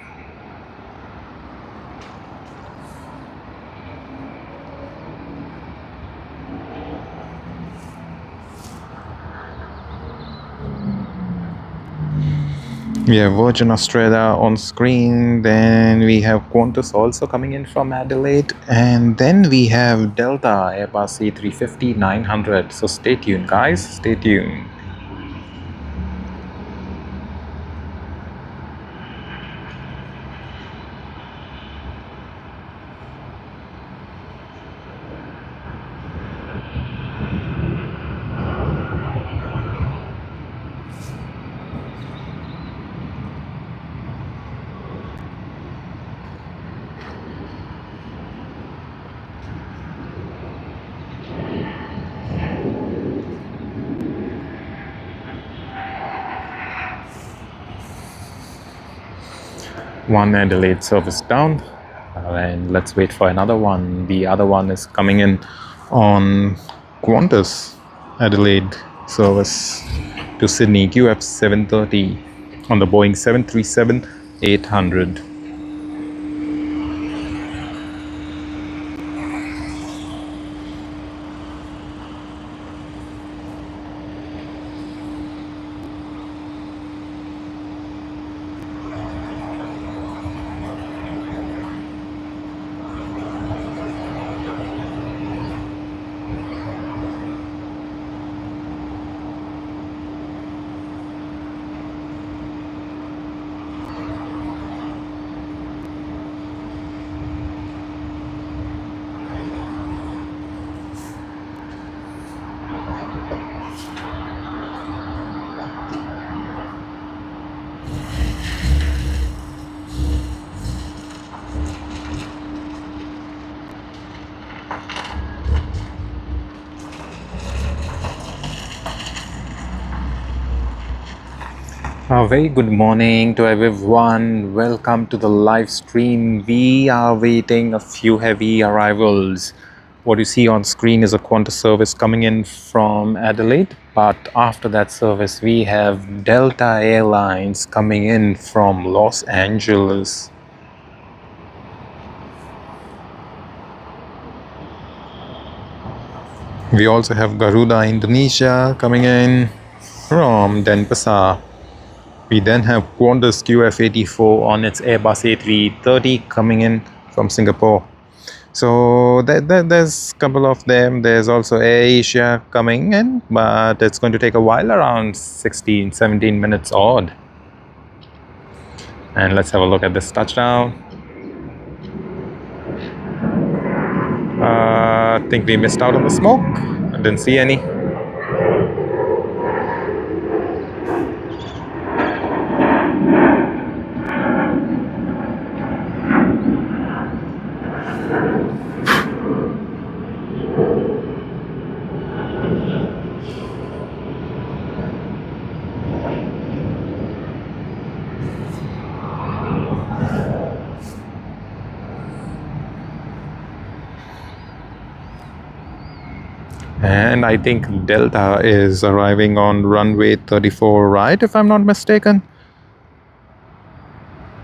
We have Virgin Australia on screen, then we have Qantas also coming in from Adelaide, and then we have Delta Airbus A350-900. So stay tuned guys, stay tuned. One Adelaide service down, and let's wait for another one. The other one is coming in on Qantas Adelaide service to Sydney, QF 730 on the Boeing 737-800. A very good morning to everyone. Welcome to the live stream. We are waiting a few heavy arrivals. What you see on screen is a Qantas service coming in from Adelaide, but after that service we have Delta Airlines coming in from Los Angeles. We also have Garuda Indonesia coming in from Denpasar. We then have Qantas QF84 on its Airbus A330 coming in from Singapore. So there's a couple of them. There's also Asia coming in, but it's going to take a while, around 16-17 minutes odd. And let's have a look at this touchdown. I think we missed out on the smoke. I didn't see any. And I think Delta is arriving on runway 34, right, if I'm not mistaken?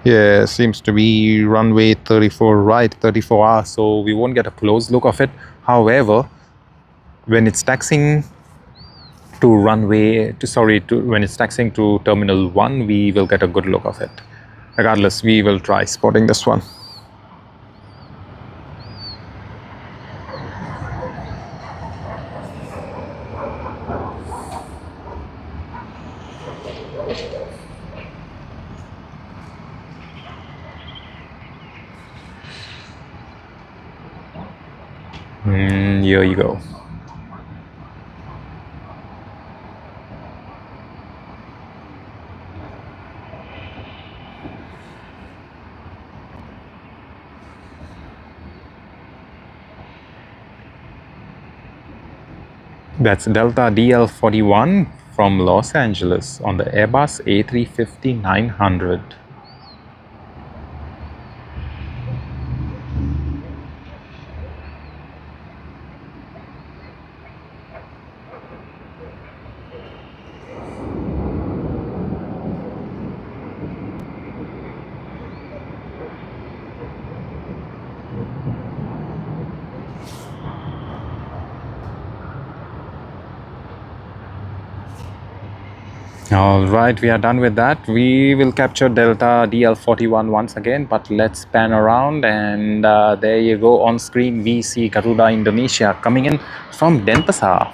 Yeah, seems to be runway 34 right, 34R, so we won't get a close look of it. However, when it's taxiing to when it's taxiing to Terminal 1, we will get a good look of it. Regardless, we will try spotting this one. Here you go. That's Delta DL41 from Los Angeles on the Airbus A350-900. Alright, we are done with that. We will capture Delta DL41 once again, but let's pan around, and there you go. On screen we see Garuda Indonesia coming in from Denpasar.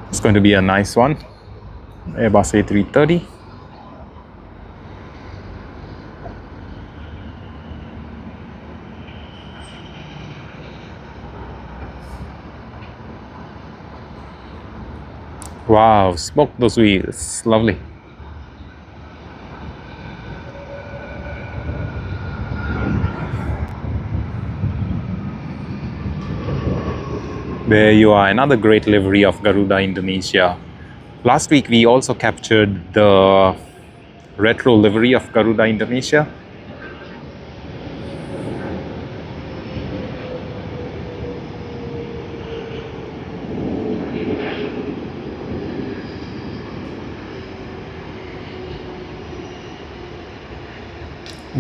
It's going to be a nice one. Airbus A330. Wow, smoke those wheels. Lovely. There you are, another great livery of Garuda Indonesia. Last week we also captured the retro livery of Garuda Indonesia.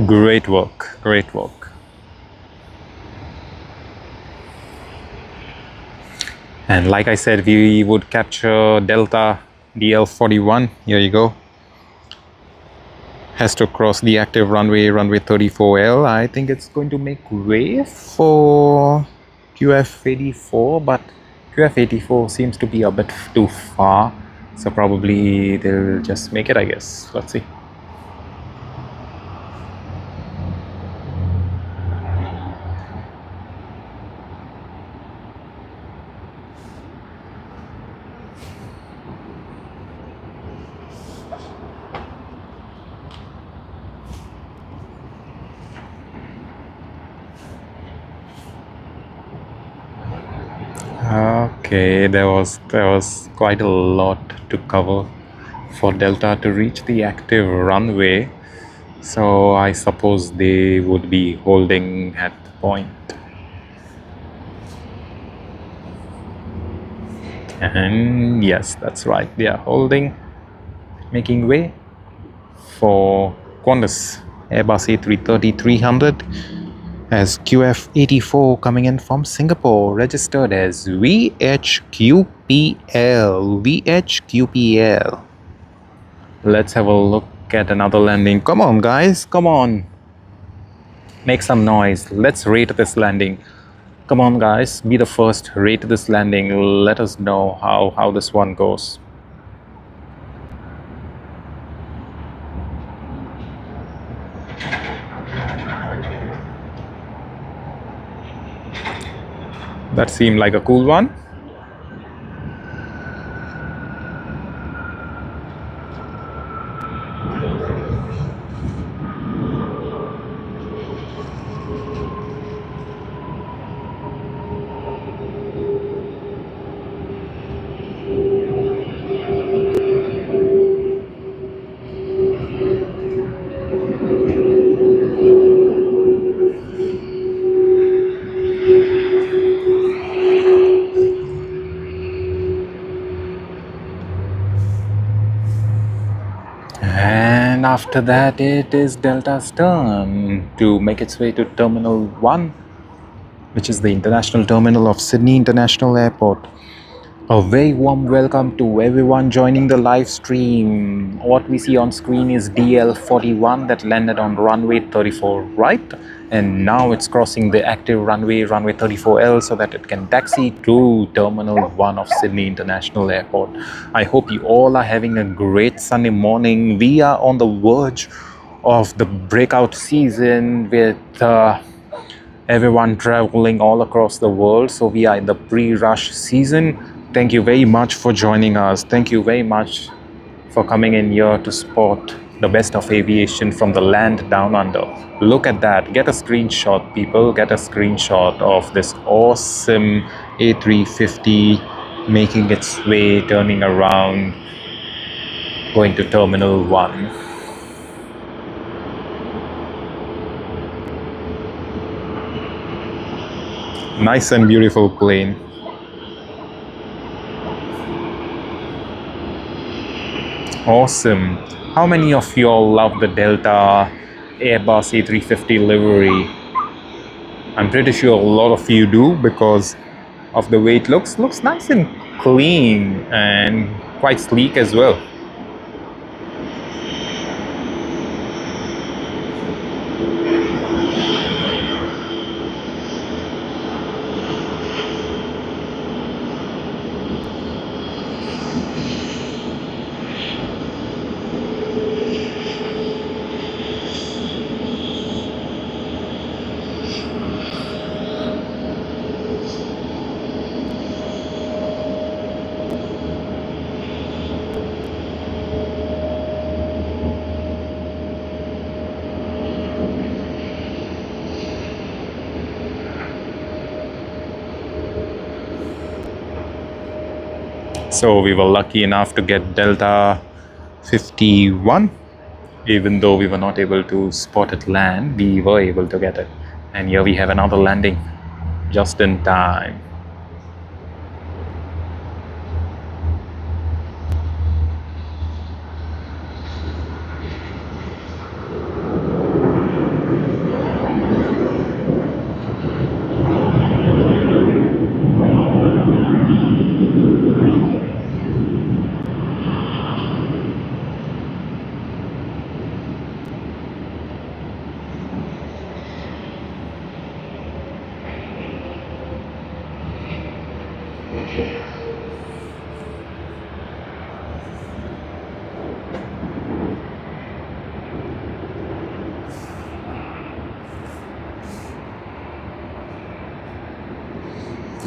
Great work, great work. And like I said, we would capture Delta DL41. Here you go. Has to cross the active runway, runway 34L. I think it's going to make way for QF84, but QF84 seems to be a bit too far. So probably they'll just make it, I guess. Let's see. Okay, there was quite a lot to cover for Delta to reach the active runway. So I suppose they would be holding at the point. And yes, that's right. They are holding, making way for Qantas Airbus A330-300 as QF84 coming in from Singapore, registered as VHQPL. VHQPL. Let's have a look at another landing. Come on, guys. Come on. Make some noise. Let's rate this landing. Come on, guys. Be the first. Rate this landing. Let us know how this one goes. That seemed like a cool one. And after that, it is Delta's turn to make its way to Terminal 1, which is the international terminal of Sydney International Airport. A very warm welcome to everyone joining the live stream. What we see on screen is DL41 that landed on runway 34 right, and now it's crossing the active runway, runway 34L, so that it can taxi to Terminal 1 of Sydney International Airport. I hope you all are having a great Sunday morning. We are on the verge of the breakout season with everyone traveling all across the world. So we are in the pre-rush season. Thank you very much for joining us. Thank you very much for coming in here to spot the best of aviation from the land down under. Look at that. Get a screenshot, people. Get a screenshot of this awesome A350 making its way, turning around, going to Terminal 1. Nice and beautiful plane. Awesome. How many of you all love the Delta Airbus A350 livery? I'm pretty sure a lot of you do because of the way it looks. Looks nice and clean and quite sleek as well. So we were lucky enough to get Delta 51. Even though we were not able to spot it land, we were able to get it. And here we have another landing, just in time.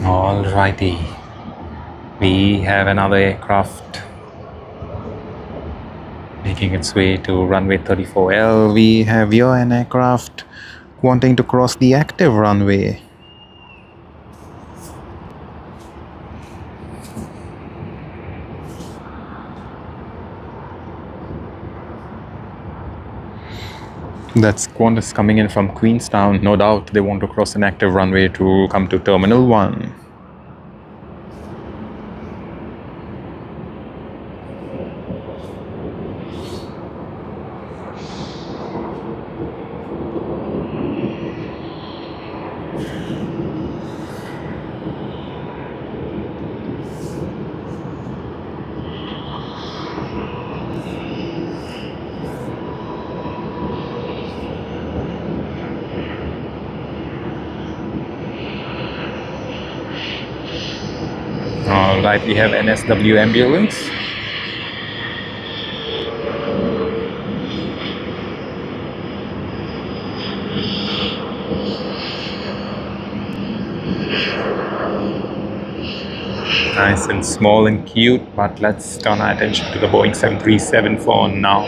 Alrighty, we have another aircraft making its way to runway 34L. We have here an aircraft wanting to cross the active runway. That's Qantas coming in from Queenstown. No doubt they want to cross an active runway to come to Terminal 1. Alright, we have NSW ambulance. Nice and small and cute, but let's turn our attention to the Boeing 737 for now.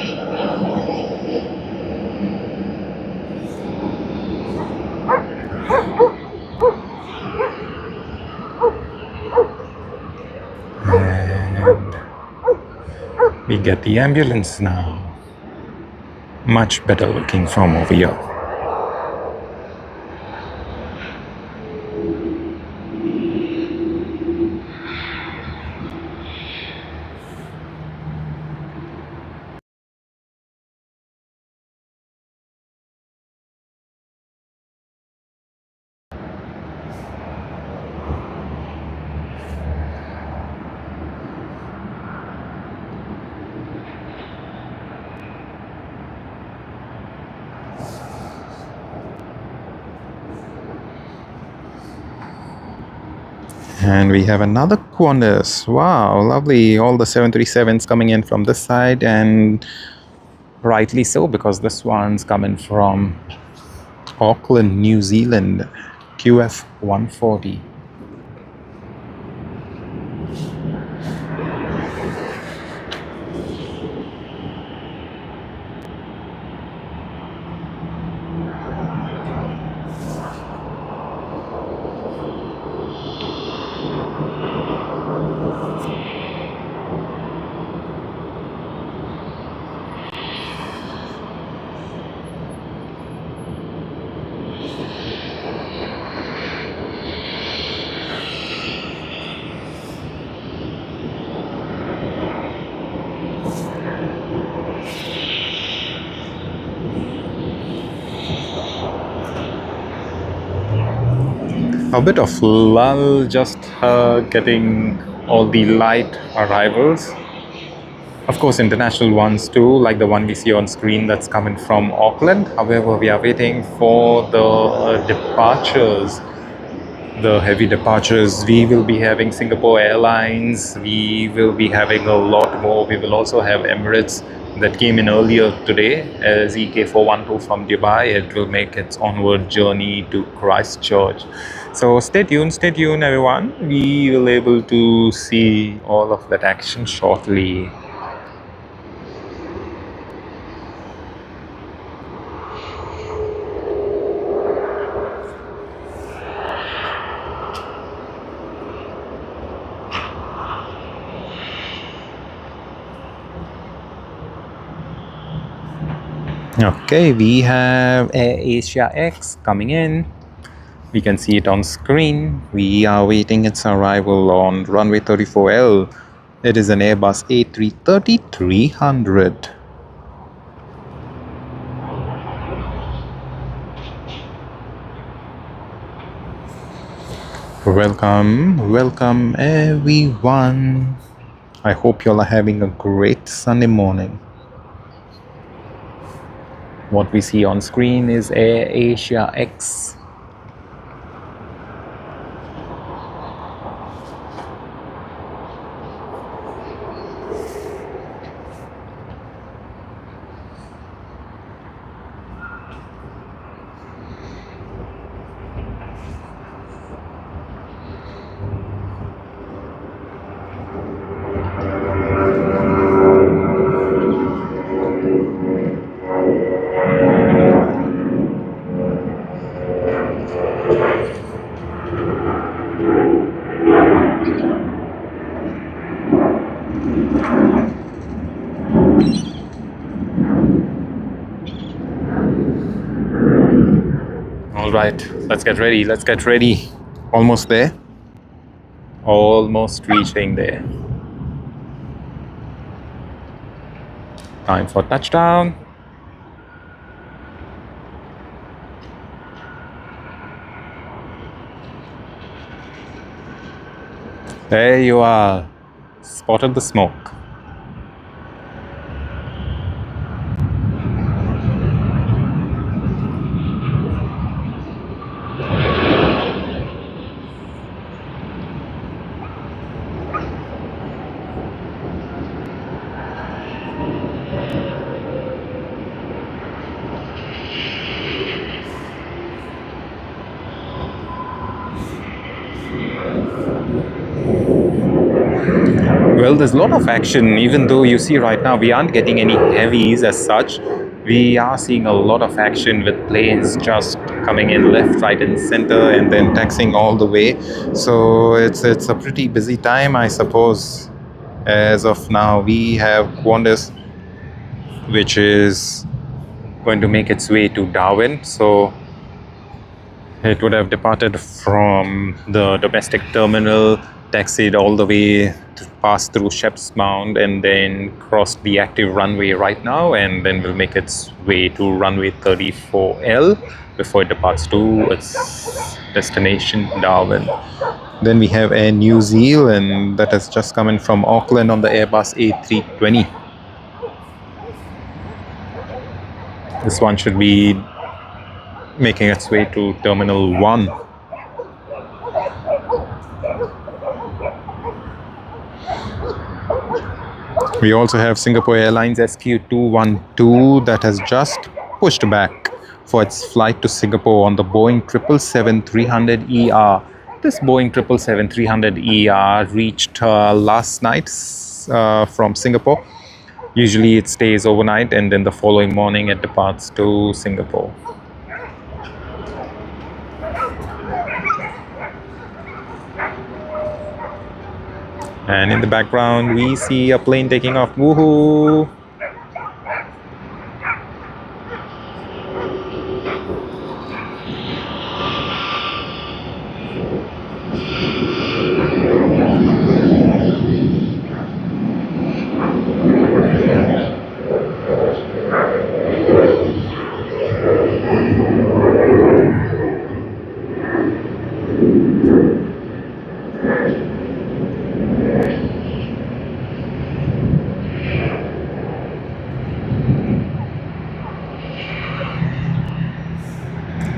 We get the ambulance now. Much better looking from over here. And we have another Qantas. Wow, lovely. All the 737s coming in from this side, and rightly so, because this one's coming from Auckland, New Zealand, QF 140. A bit of lull, just getting all the light arrivals. Of course, international ones too, like the one we see on screen that's coming from Auckland. However, we are waiting for the departures, the heavy departures. We will be having Singapore Airlines. We will be having a lot more. We will also have Emirates that came in earlier today as EK412 from Dubai. It will make its onward journey to Christchurch. So stay tuned everyone. We will be able to see all of that action shortly. Okay, we have Air Asia X coming in. We can see it on screen. We are waiting its arrival on runway 34L. It is an Airbus A330-300. Welcome everyone. I hope you all are having a great Sunday morning. What we see on screen is Air Asia X. All right, let's get ready. Almost there. Almost reaching there. Time for touchdown. There you are. Spotted the smoke. Well, there's a lot of action, even though you see right now we aren't getting any heavies as such. We are seeing a lot of action with planes just coming in left, right and center and then taxiing all the way. So it's a pretty busy time, I suppose. As of now, we have Quantas, which is going to make its way to Darwin. So it would have departed from the domestic terminal, taxied all the way to pass through Shep's Mound and then crossed the active runway right now, and then will make its way to runway 34L before it departs to its destination, Darwin. Then we have Air New Zealand that has just come in from Auckland on the Airbus A320. This one should be making its way to Terminal 1. We also have Singapore Airlines SQ212 that has just pushed back for its flight to Singapore on the Boeing 777-300ER. This Boeing 777-300ER reached last night from Singapore. Usually it stays overnight and then the following morning it departs to Singapore. And in the background, we see a plane taking off. Woohoo!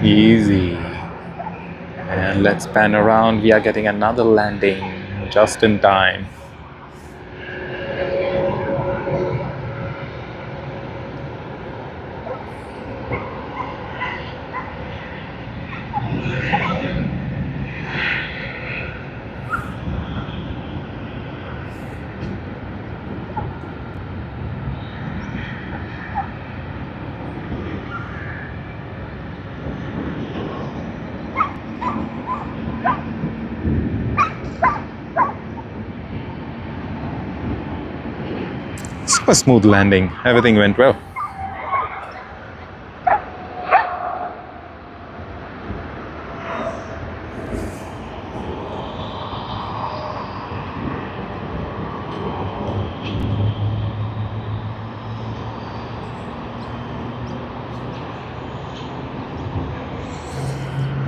Easy. And let's pan around. We are getting another landing just in time. Super smooth landing. Everything went well.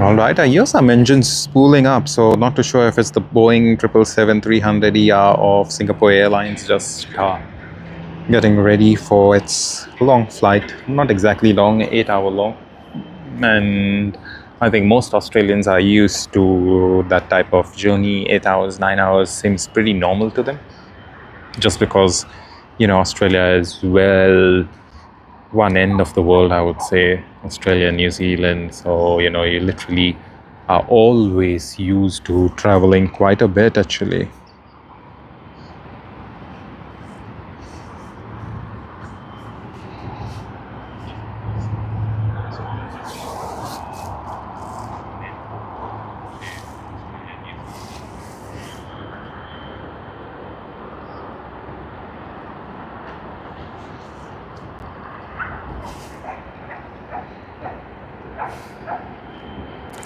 All right, I hear some engines spooling up, so not too sure if it's the Boeing 777-300ER of Singapore Airlines just getting ready for its long flight. Not exactly long, 8 hour long. And I think most Australians are used to that type of journey. 8 hours, 9 hours seems pretty normal to them. Just because, Australia is one end of the world, I would say, Australia, New Zealand. So, you literally are always used to traveling quite a bit, actually.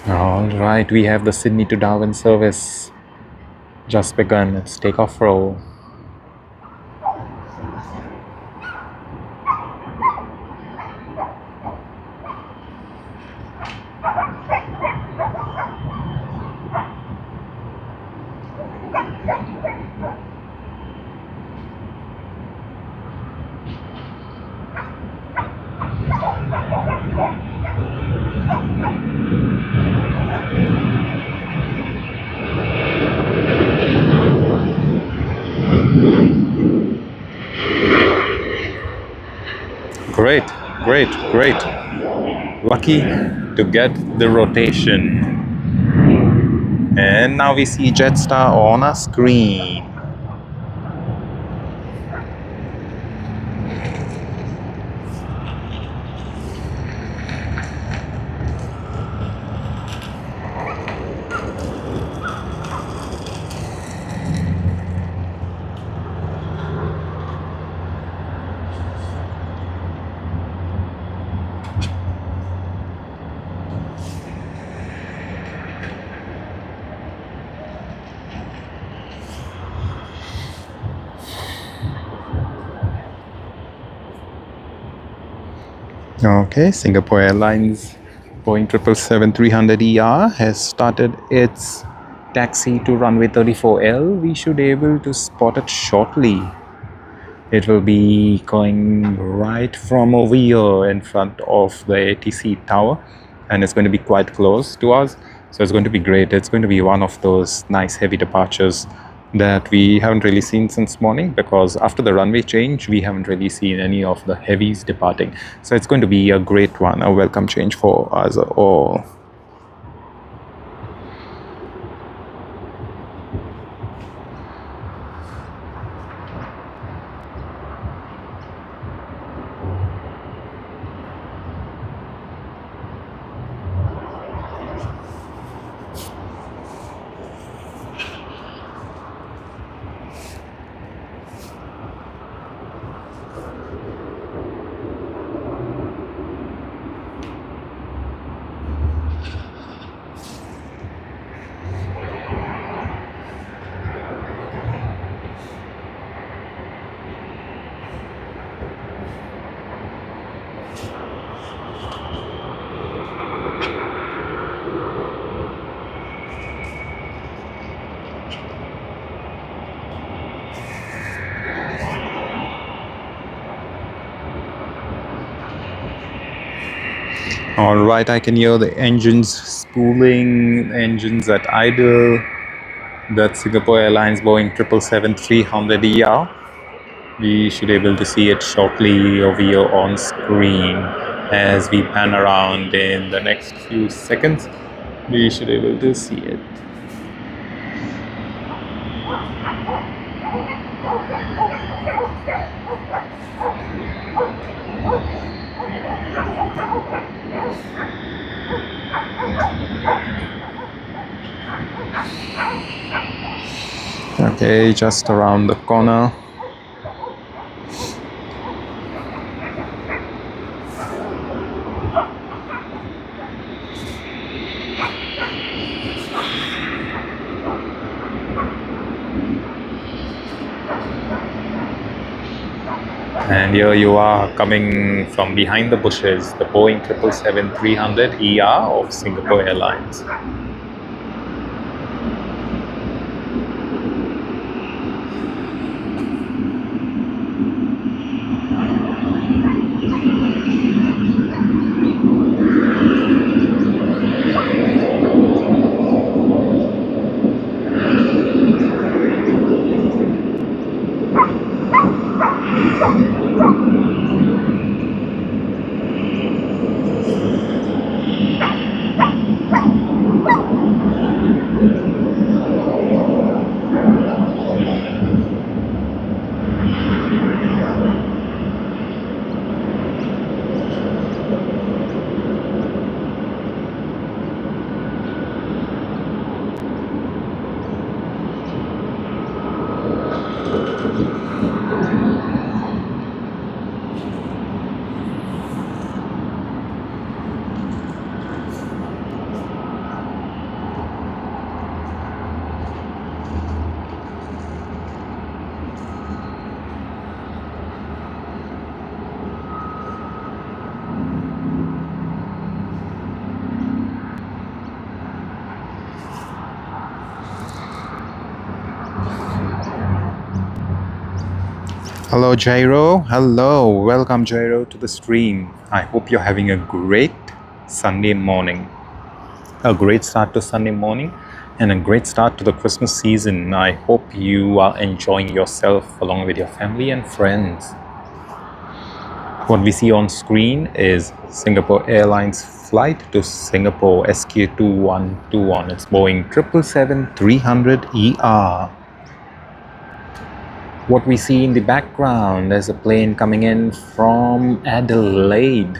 All right, we have the Sydney to Darwin service just begun its takeoff roll. Great, great, great. Lucky to get the rotation. And now we see Jetstar on our screen. Okay, Singapore Airlines Boeing 777-300ER has started its taxi to runway 34L. We should be able to spot it shortly. It will be going right from over here in front of the ATC tower, and it's going to be quite close to us. So it's going to be great. It's going to be one of those nice heavy departures that we haven't really seen since morning, because after the runway change, we haven't really seen any of the heavies departing. So it's going to be a great one, a welcome change for us all. All right, I can hear the engines spooling, engines at idle. That's Singapore Airlines Boeing 777-300ER. We should be able to see it shortly over here on screen as we pan around in the next few seconds. We should be able to see it. Okay, just around the corner. And here you are coming from behind the bushes, the Boeing 777-300 of Singapore Airlines. Hello Jairo, hello, welcome Jairo to the stream. I hope you're having a great Sunday morning, a great start to Sunday morning and a great start to the Christmas season. I hope you are enjoying yourself along with your family and friends. What we see on screen is Singapore Airlines flight to Singapore SQ2121. It's Boeing 777-300 What we see in the background is a plane coming in from Adelaide.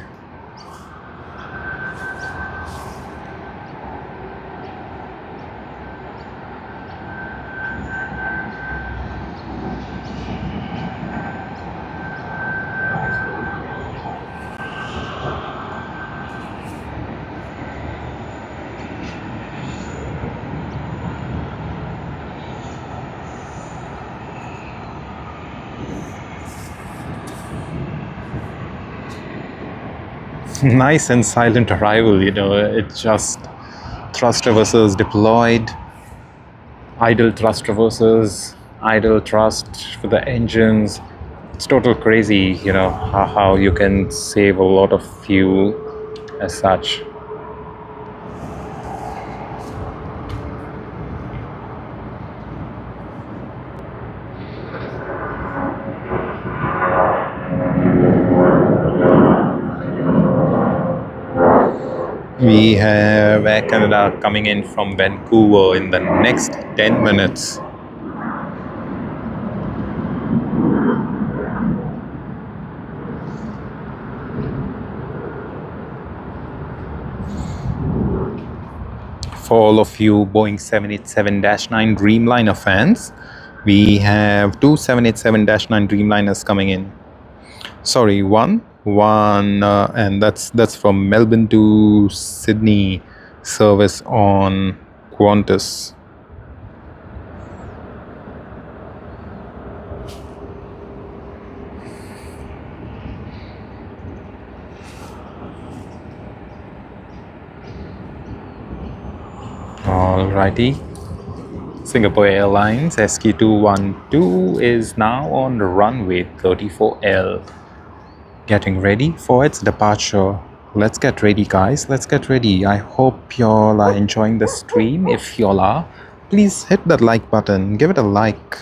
Nice and silent arrival, you know, it's just thrust reversers deployed, idle thrust reversers, idle thrust for the engines. It's total crazy, you know, how you can save a lot of fuel as such. We have Air Canada coming in from Vancouver in the next 10 minutes. For all of you Boeing 787-9 Dreamliner fans, we have two 787-9 Dreamliners coming in. Sorry, one, and that's from Melbourne to Sydney service on Quantas. Alrighty, Singapore Airlines SQ212 is now on the runway 34L, getting ready for its departure. Let's get ready, guys. Let's get ready. I hope y'all are enjoying the stream. If y'all are, please hit that like button. Give it a like.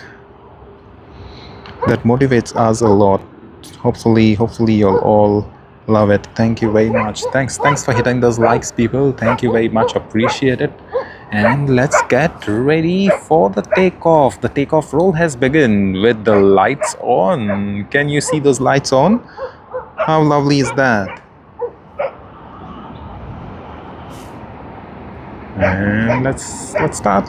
That motivates us a lot. Hopefully you'll all love it. Thank you very much. Thanks for hitting those likes, people. Thank you very much. Appreciate it. And let's get ready for the takeoff. The takeoff roll has begun with the lights on. Can you see those lights on? How lovely is that? And let's start.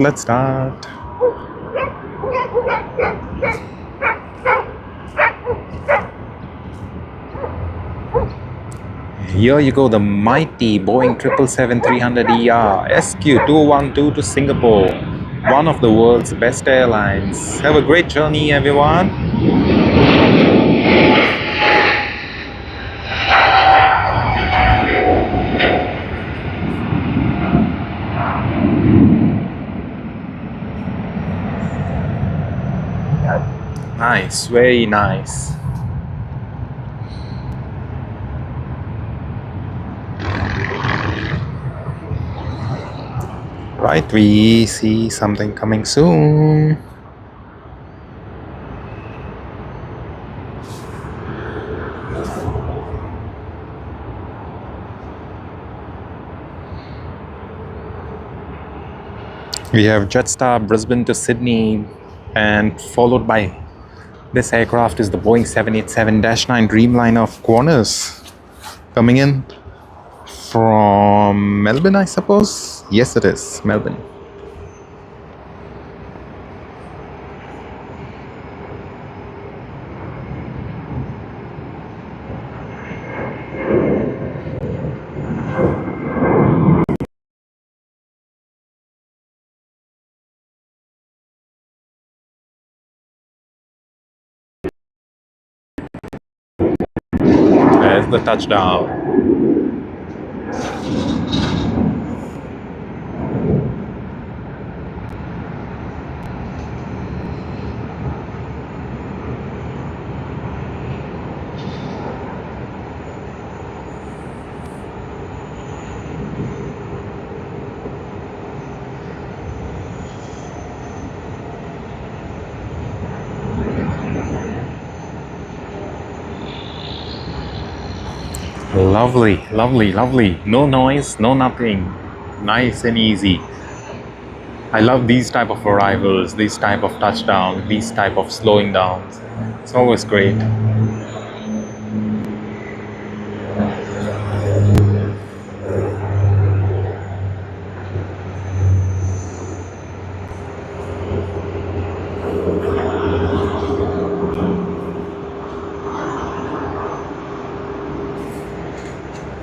Here you go, the mighty Boeing 777-300 SQ212 to Singapore, one of the world's best airlines. Have a great journey, everyone. nice, very nice. Right, we see something coming soon. We have Jetstar Brisbane to Sydney, and followed by this aircraft is the Boeing 787-9 Dreamliner of Qantas, coming in from Melbourne, I suppose. Yes, it is Melbourne. There's the touchdown. Lovely, lovely, lovely. No noise, no nothing. Nice and easy. I love these type of arrivals, these type of touchdowns, these type of slowing downs. It's always great.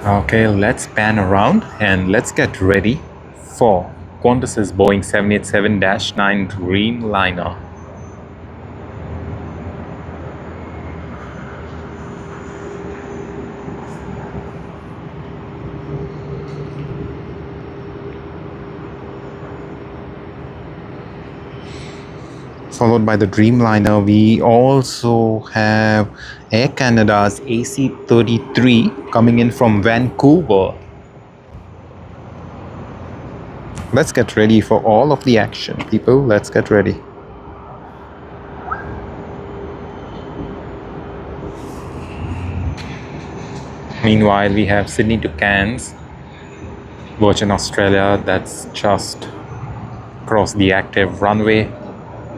Okay, let's pan around and let's get ready for Qantas's Boeing 787-9 Dreamliner. Followed by the Dreamliner, we also have Air Canada's AC-33 coming in from Vancouver. Let's get ready for all of the action, people. Let's get ready. Meanwhile, we have Sydney to Cairns, Virgin Australia, that's just crossed the active runway,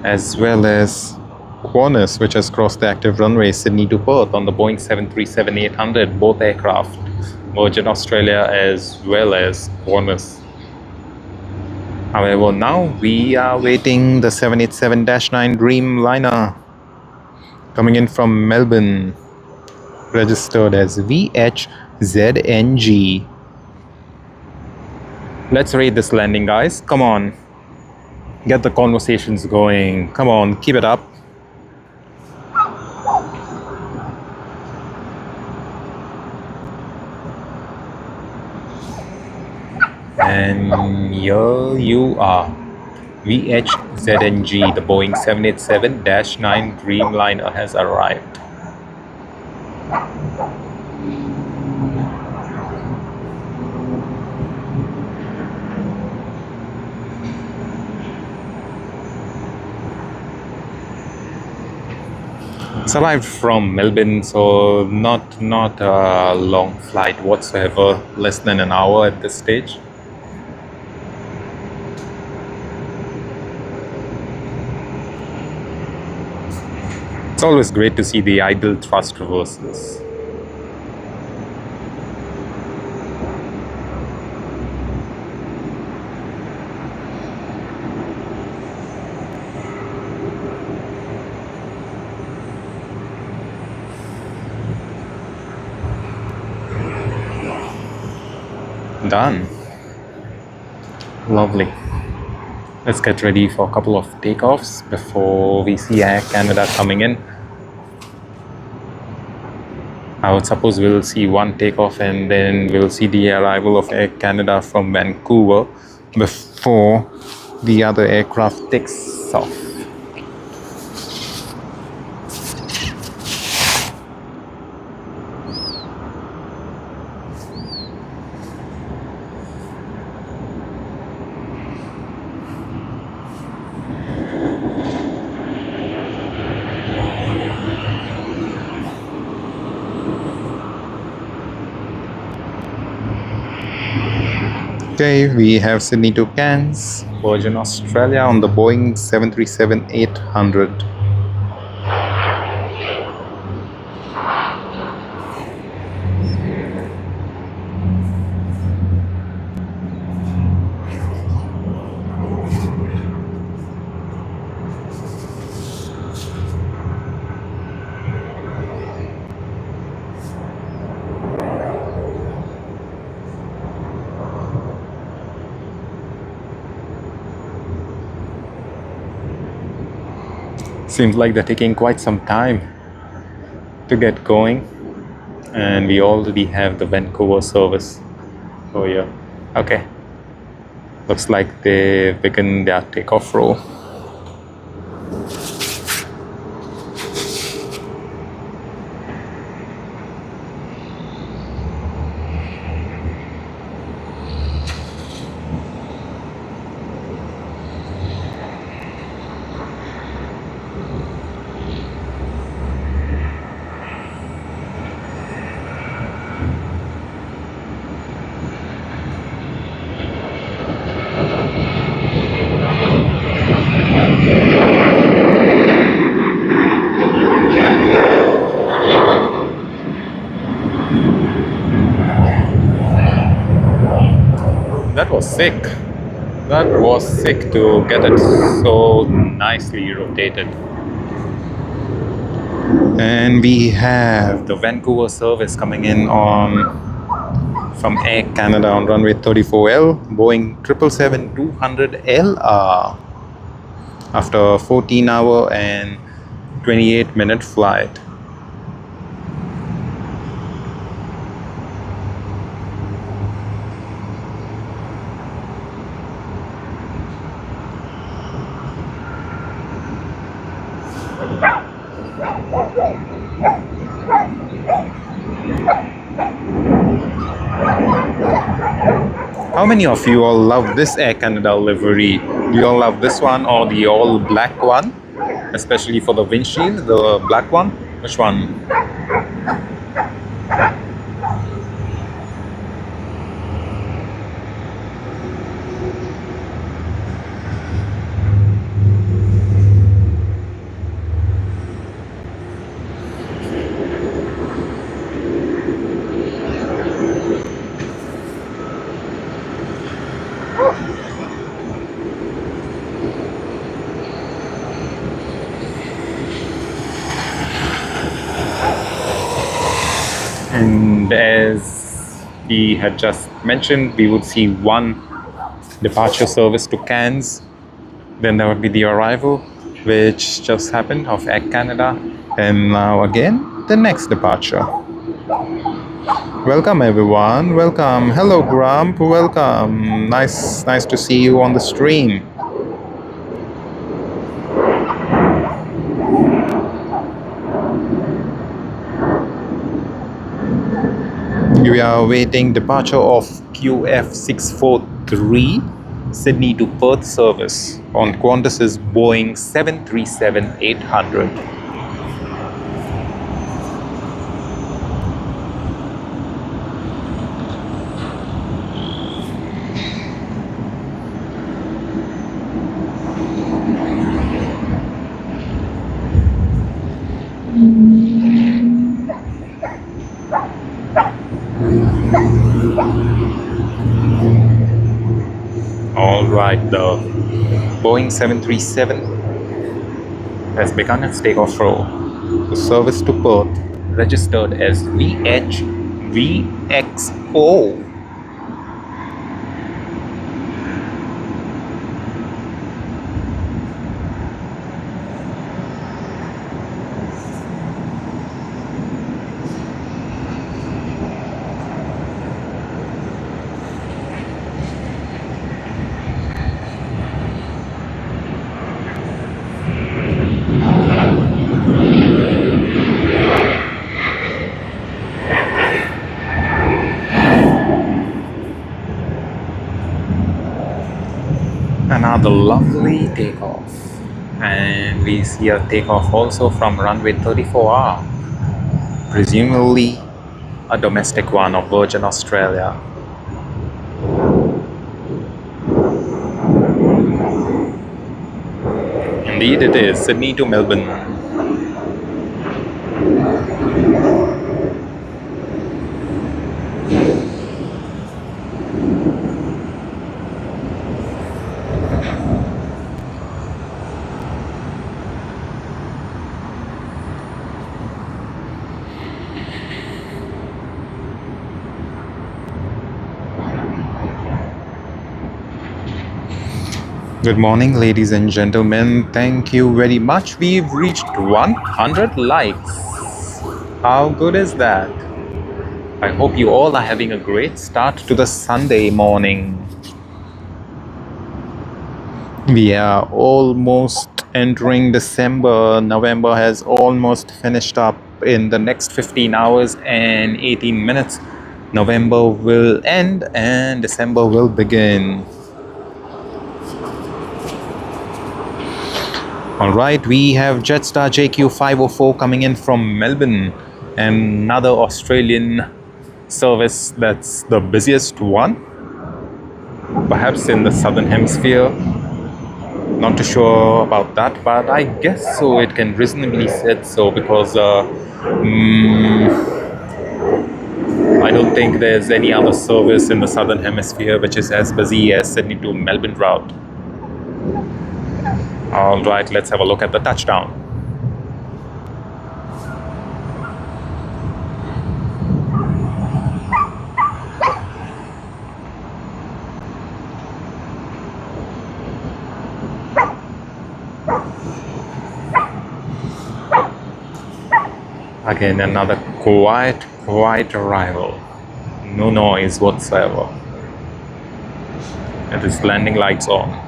as well as Qantas, which has crossed the active runway, Sydney to Perth on the Boeing 737-800, both aircraft, Virgin Australia as well as Qantas. However, now we are waiting the 787-9 Dreamliner coming in from Melbourne, registered as VHZNG. Let's rate this landing, guys. Come on. Get the conversations going. Come on, keep it up. And here you are. VHZNG, the Boeing 787-9 Dreamliner has arrived. It's arrived from Melbourne, so not a long flight whatsoever, less than an hour at this stage. It's always great to see the idle thrust reversals. Done. Lovely. Let's get ready for a couple of takeoffs before we see Air Canada coming in. I would suppose we'll see one takeoff and then we'll see the arrival of Air Canada from Vancouver before the other aircraft takes off. Okay, we have Sydney to Cairns, Virgin Australia on the Boeing 737-800. Seems like they're taking quite some time to get going, and we already have the Vancouver service over here. Okay, looks like they begin their takeoff roll. That was sick. That was sick to get it so nicely rotated. And we have the Vancouver service coming in from Air Canada on runway 34L, Boeing 777-200LR after a 14-hour and 28-minute flight. How many of you all love this Air Canada livery? Do you all love this one or the all black one? Especially for the windshield, the black one? Which one? And as he had just mentioned, we would see one departure service to Cairns. Then there would be the arrival, which just happened, of Air Canada. And now again, the next departure. Welcome everyone, welcome. Hello Grump, welcome. Nice to see you on the stream. We are awaiting departure of QF643 Sydney to Perth service on Qantas's Boeing 737-800. Alright, the Boeing 737 has begun its takeoff roll. The service to Perth, registered as VHVXO. Another lovely takeoff, and we see a takeoff also from runway 34R, presumably a domestic one of Virgin Australia. indeed it is. Sydney to Melbourne. Good morning, ladies and gentlemen. Thank you very much. We've reached 100 likes. How good is that? I hope you all are having a great start to the Sunday morning. We are almost entering December. November has almost finished up. In the next 15 hours and 18 minutes, November will end and December will begin. Alright, we have Jetstar JQ504 coming in from Melbourne, another Australian service that's the busiest one, perhaps in the southern hemisphere. Not too sure about that, but I guess so. It can reasonably said so because I don't think there's any other service in the southern hemisphere which is as busy as Sydney to Melbourne route. Alright, let's have a look at the touchdown. Again, another quiet arrival. No noise whatsoever. It is landing lights on.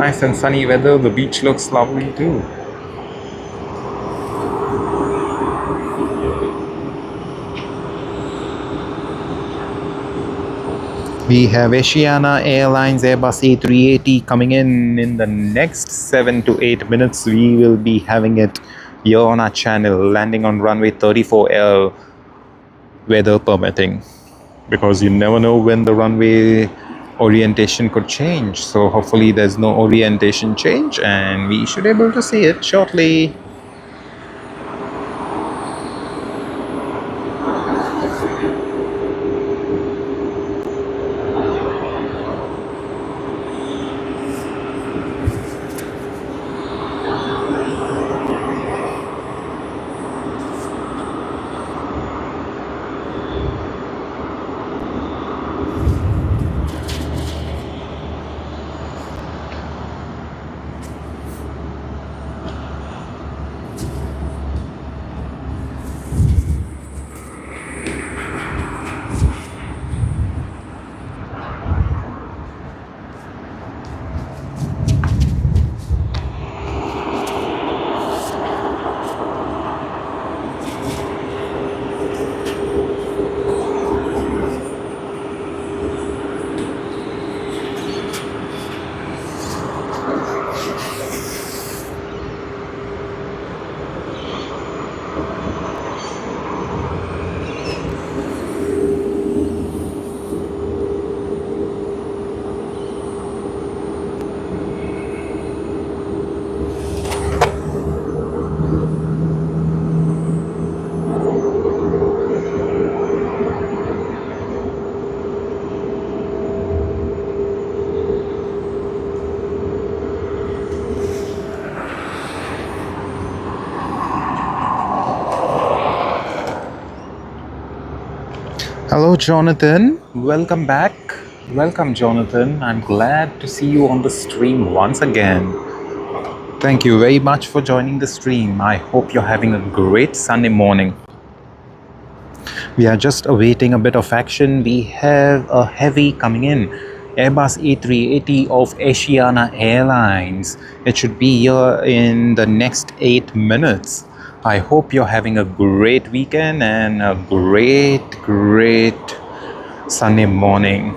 Nice and sunny weather. The beach looks lovely too. We have Asiana Airlines Airbus A380 coming in the next 7 to 8 minutes. We will be having it here on our channel, landing on runway 34L, weather permitting, because you never know when the runway orientation could change. So hopefully there's no orientation change and we should be able to see it shortly. Hello Jonathan, welcome back. Welcome Jonathan, I'm glad to see you on the stream once again. Thank you very much for joining the stream. I hope you're having a great Sunday morning. We are just awaiting a bit of action. We have a heavy coming in Airbus A380 of Asiana Airlines. It should be here in the next 8 minutes. I hope you're having a great weekend and a great Sunday morning.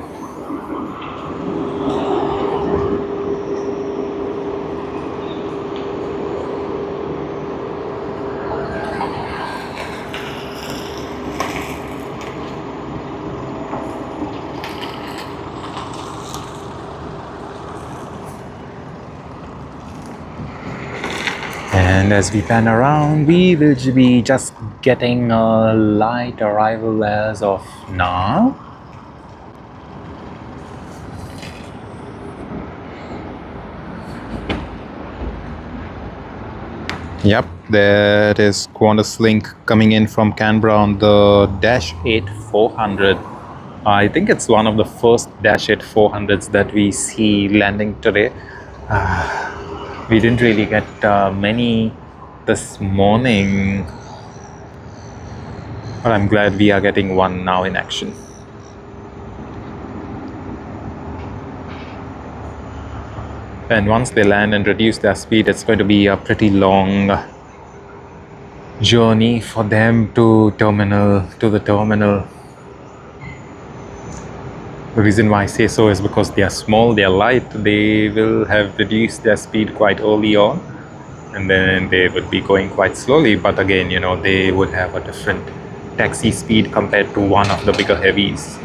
And as we pan around, we will be just getting a light arrival as of now. Yep, that is Qantas Link coming in from Canberra on the Dash 8 400. I think it's one of the first Dash 8 400s that we see landing today. We didn't really get many this morning, but I'm glad we are getting one now in action. And once they land and reduce their speed, it's going to be a pretty long journey for them to the terminal. The reason why I say so is because they are small, they are light, they will have reduced their speed quite early on, and then they would be going quite slowly, but again, you know, they would have a different taxi speed compared to one of the bigger heavies.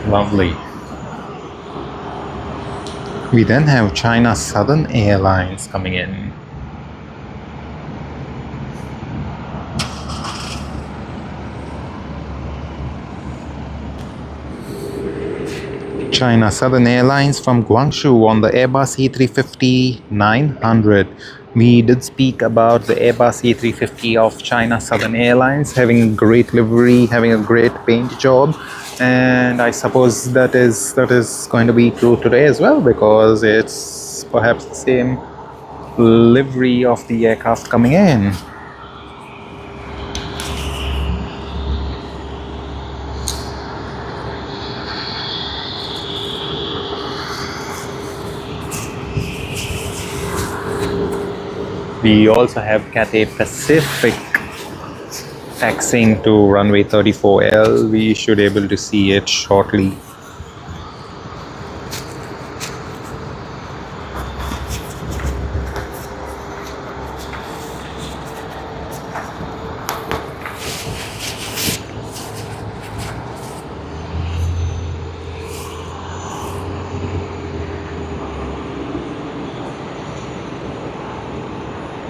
Lovely. We then have China Southern Airlines coming in. China Southern Airlines from Guangzhou on the Airbus A350-900. We did speak about the Airbus A350 of China Southern Airlines having a great livery, having a great paint job, and I suppose that is going to be true today as well, because it's perhaps the same livery of the aircraft coming in. We also have Cathay Pacific taxiing to runway 34L. We should be able to see it shortly.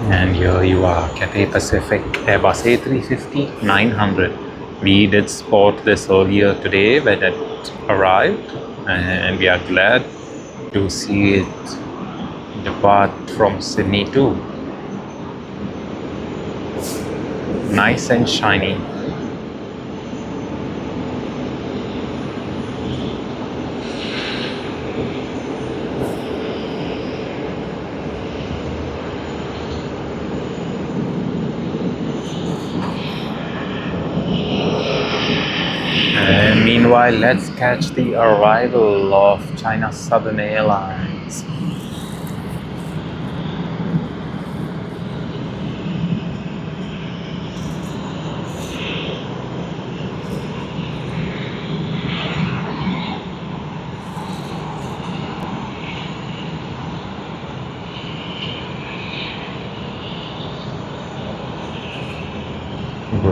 And here you are, Cathay Pacific Airbus A350-900. We did spot this earlier today when it arrived, and we are glad to see it depart from Sydney too. Nice and shiny. And meanwhile, let's catch the arrival of China Southern Airlines.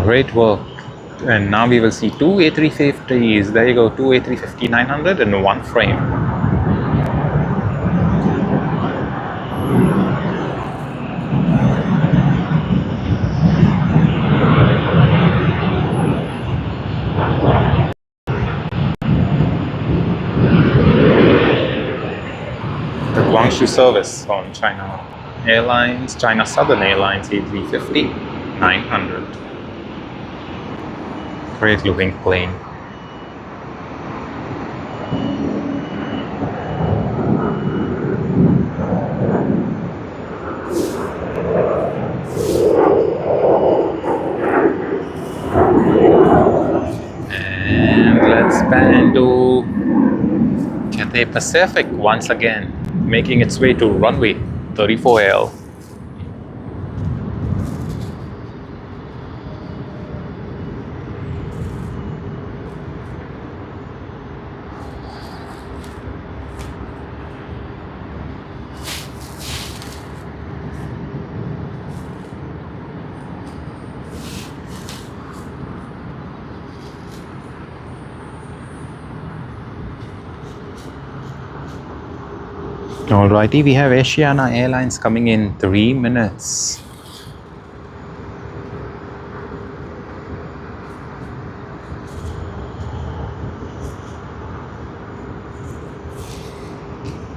Great work. And now we will see two A350s. There you go, two A350-900 in one frame. The Guangzhou service on China Airlines, China Southern Airlines A350-900. Great looking plane. And let's pan to Cathay Pacific once again, making its way to runway 34L. Alrighty, we have Asiana Airlines coming in 3 minutes.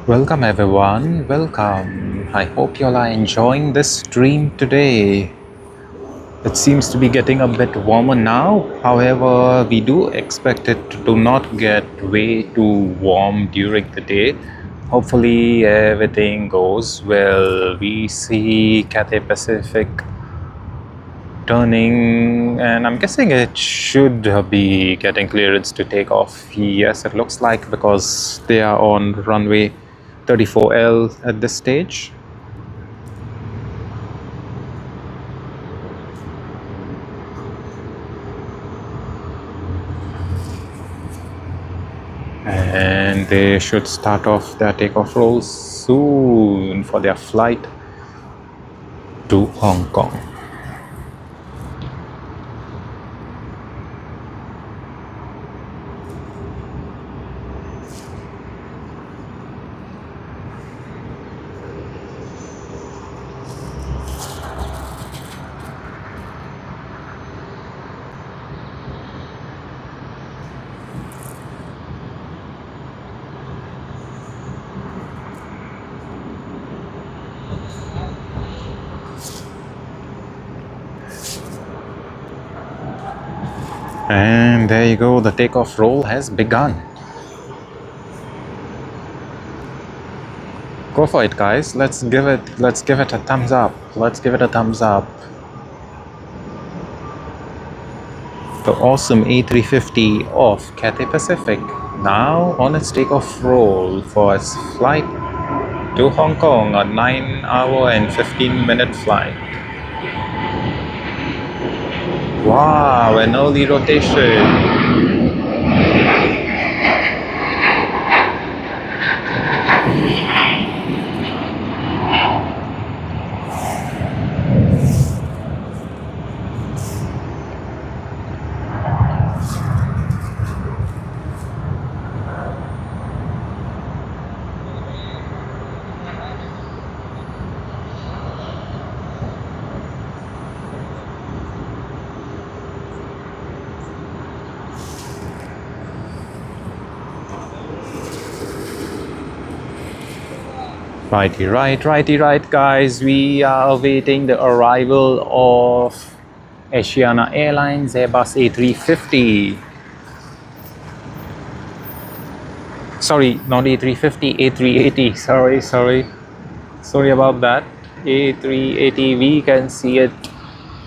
Welcome everyone, welcome. I hope you all are enjoying this stream today. It seems to be getting a bit warmer now. However, we do expect it to not get way too warm during the day. Hopefully everything goes well. We see Cathay Pacific turning, and I'm guessing it should be getting clearance to take off. Yes, it looks like, because they are on runway 34L at this stage. And they should start off their takeoff rolls soon for their flight to Hong Kong. And there you go, the takeoff roll has begun. Go for it, guys. Let's give it a thumbs up. Let's give it a thumbs up. The awesome A350 of Cathay Pacific now on its takeoff roll for its flight to Hong Kong, a 9-hour and 15-minute flight. Wow, an early rotation. Righty right, guys. We are awaiting the arrival of Asiana Airlines Airbus A350. Sorry, not A350, A380. Sorry about that. A380, we can see it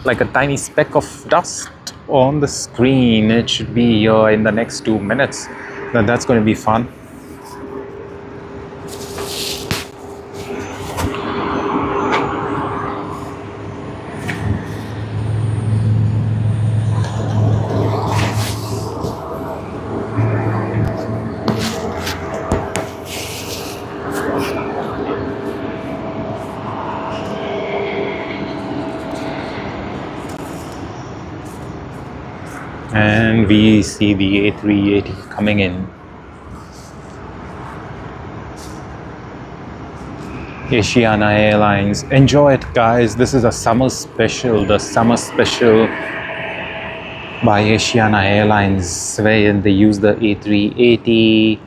like a tiny speck of dust on the screen. It should be here in the next 2 minutes. That's going to be fun. And we see the A380 coming in. Asiana Airlines. Enjoy it, guys. This is a summer special, the summer special by Asiana Airlines, where they use the A380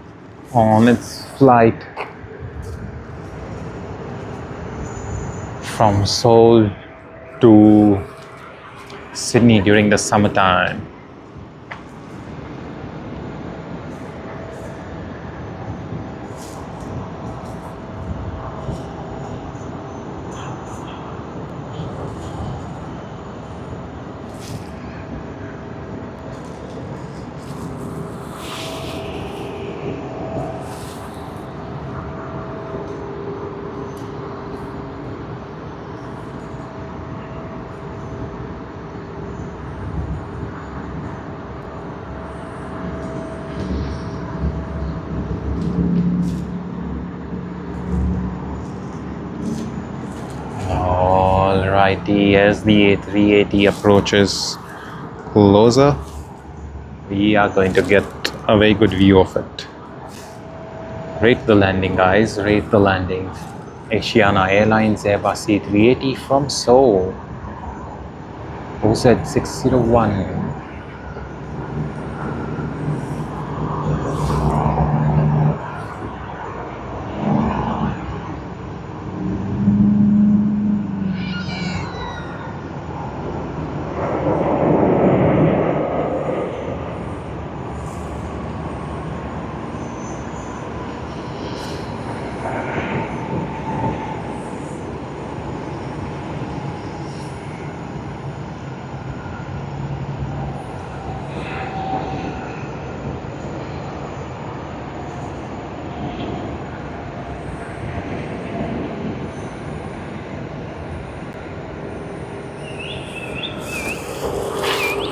on its flight from Seoul to Sydney during the summertime. Alrighty, as the A380 approaches closer, we are going to get a very good view of it. Rate the landing, guys, rate the landing. Asiana Airlines Airbus A380 from Seoul. OZ 601.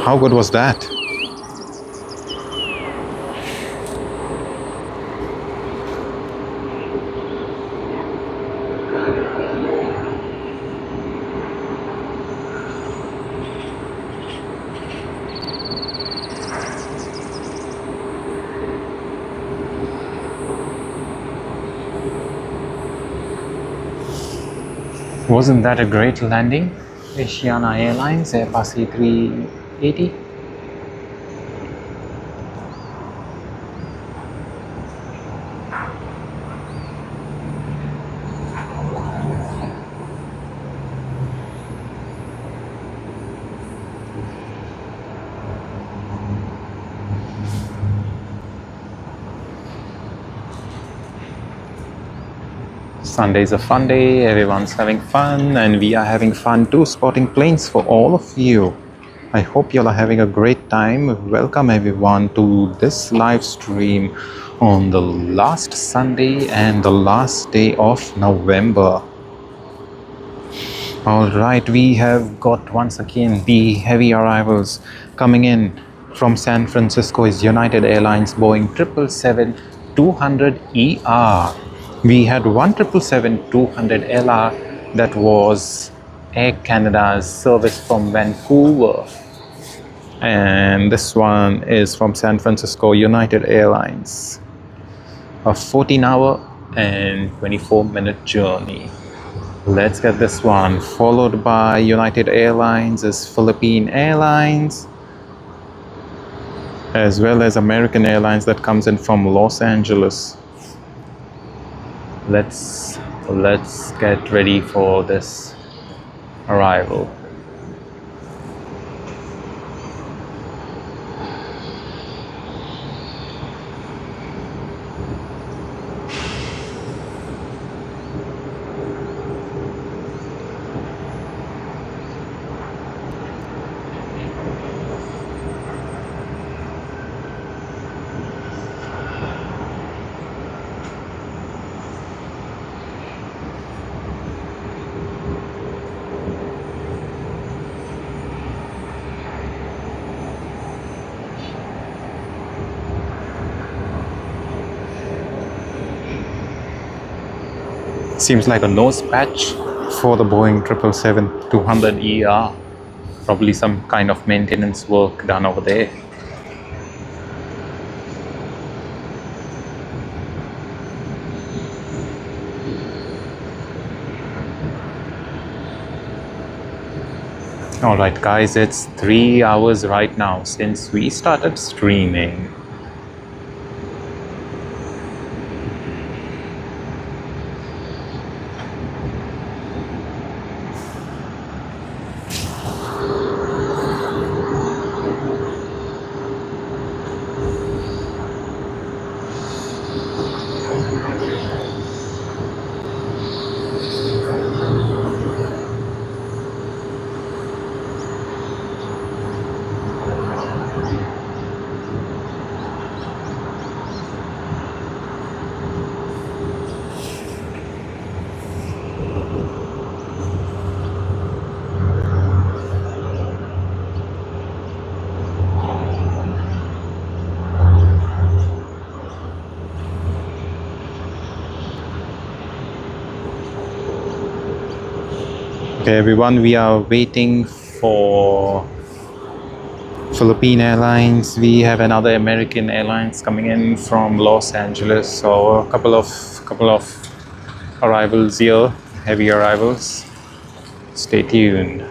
How good was that? Wasn't that a great landing? Asiana Airlines Airbus A380. Sunday's a fun day, everyone's having fun, and we are having fun too, spotting planes for all of you. I hope you all are having a great time. Welcome everyone to this live stream on the last Sunday and the last day of November. Alright, we have got once again the heavy arrivals coming in from San Francisco is United Airlines Boeing 777-200ER. We had one 777-200LR that was Air Canada's service from Vancouver, and this one is from San Francisco United Airlines, a 14-hour and 24-minute journey. Let's get this one. Followed by United Airlines is Philippine Airlines, as well as American Airlines that comes in from Los Angeles. Let's get ready for this arrival. Seems like a nose patch for the Boeing 777-200ER. Probably some kind of maintenance work done over there. Alright guys, it's 3 hours right now since we started streaming. Okay, everyone, we are waiting for Philippine Airlines. We have another American Airlines coming in from Los Angeles. So a couple of arrivals here, heavy arrivals. Stay tuned.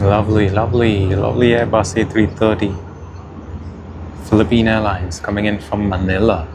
Lovely Airbus A330 Philippine Airlines coming in from Manila.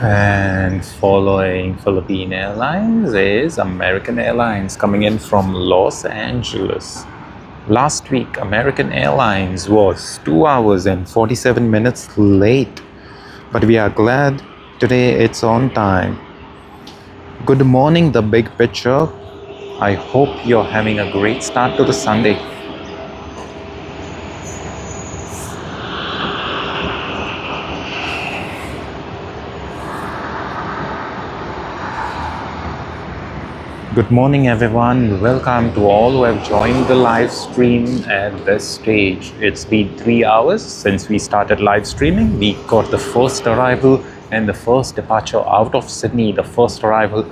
And following Philippine Airlines is American Airlines coming in from Los Angeles. Last week, American Airlines was 2 hours and 47 minutes late, but we are glad today it's on time. Good morning, the big picture. I hope you're having a great start to the Sunday. Good morning, everyone. Welcome to all who have joined the live stream at this stage. It's been 3 hours since we started live streaming. We got the first arrival and the first departure out of Sydney. The first arrival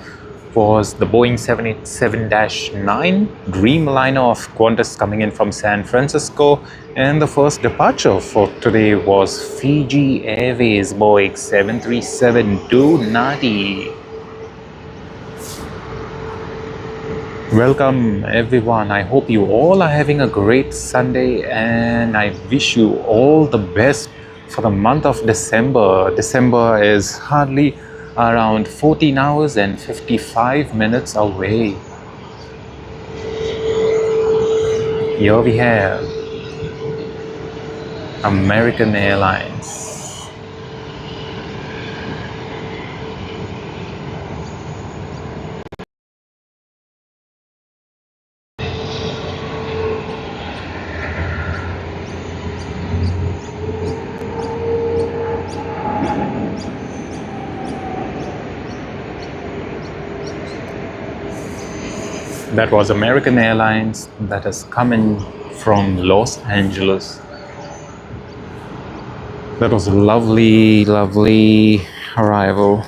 was the Boeing 787-9 Dreamliner of Quantas coming in from San Francisco. And the first departure for today was Fiji Airways Boeing 737-200. Welcome everyone. I hope you all are having a great Sunday and I wish you all the best for the month of December. December is hardly around 14 hours and 55 minutes away. Here we have American Airlines. That was American Airlines that is coming from Los Angeles. That was a lovely arrival.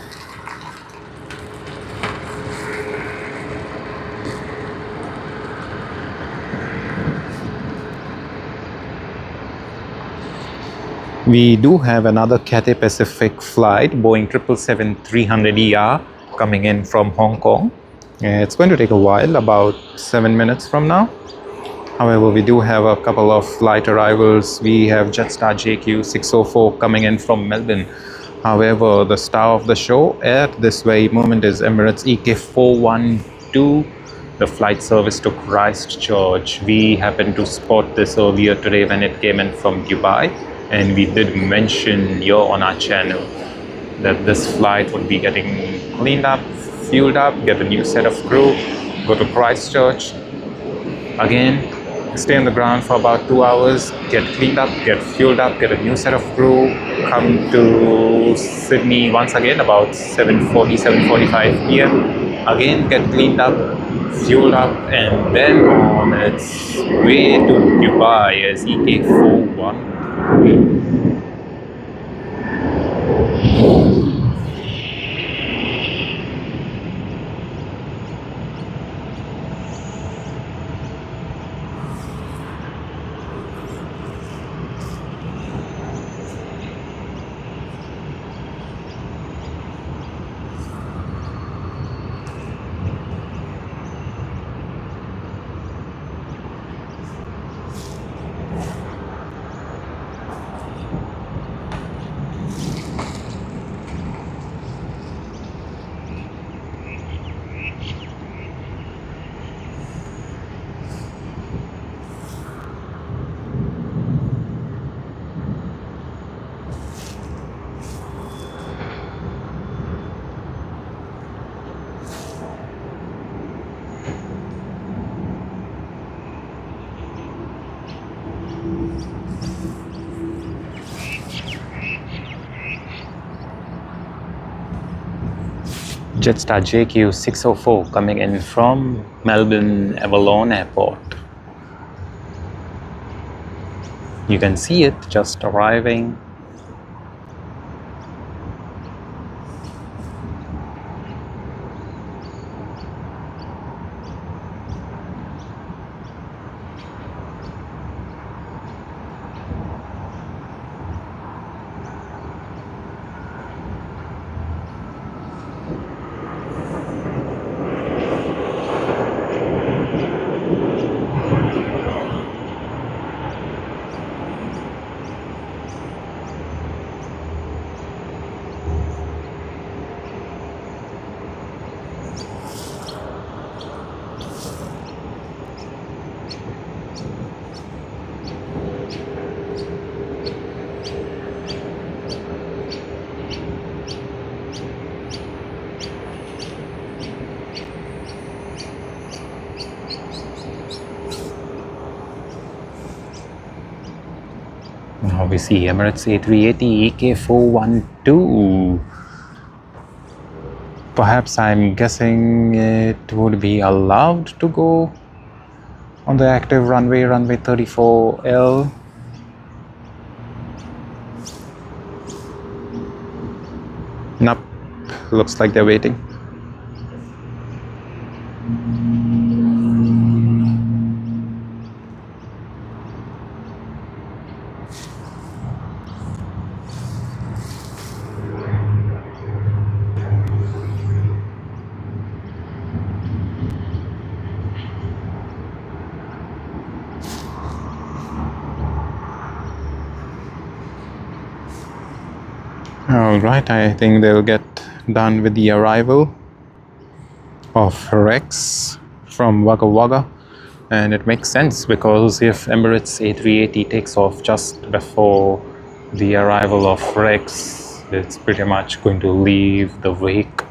We do have another Cathay Pacific flight, Boeing 777-300ER, coming in from Hong Kong. It's going to take a while, about 7 minutes from now. However, we do have a couple of flight arrivals. We have Jetstar JQ604 coming in from Melbourne. However, the star of the show at this very moment is Emirates EK412 the flight service to Christchurch. We happened to spot this earlier today when it came in from Dubai, and we did mention here on our channel that this flight would be getting cleaned up, fueled up, get a new set of crew, go to Christchurch, again stay on the ground for about 2 hours, get cleaned up, get fueled up, get a new set of crew, come to Sydney once again about 7:40, 7:45 p.m. Again get cleaned up, fueled up, and then on its way to Dubai as EK413. Jetstar JQ604 coming in from Melbourne Avalon Airport. You can see it just arriving. Now we see Emirates A380 EK412. Perhaps I'm guessing it would be allowed to go on the active runway, runway 34L. Nope, looks like they're waiting. Alright, I think they'll get done with the arrival of Rex from Wagga Wagga, and it makes sense because if Emirates A380 takes off just before the arrival of Rex, it's pretty much going to leave the wake.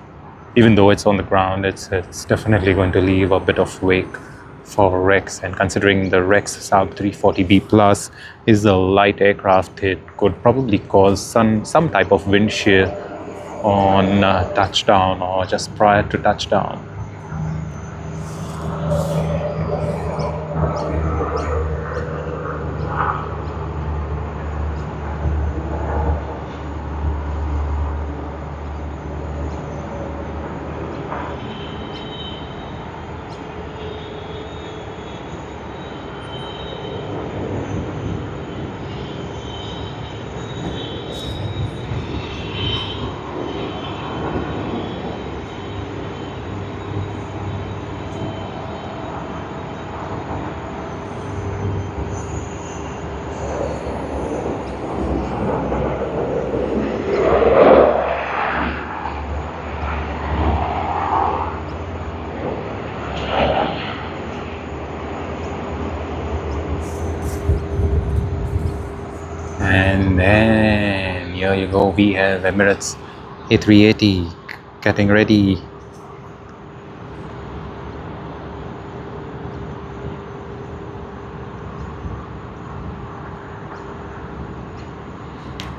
Even though it's on the ground, it's definitely going to leave a bit of wake for Rex, and considering the Rex Saab 340B Plus is a light aircraft, it could probably cause some type of wind shear on touchdown or just prior to touchdown. And then here you go, we have Emirates A380 getting ready.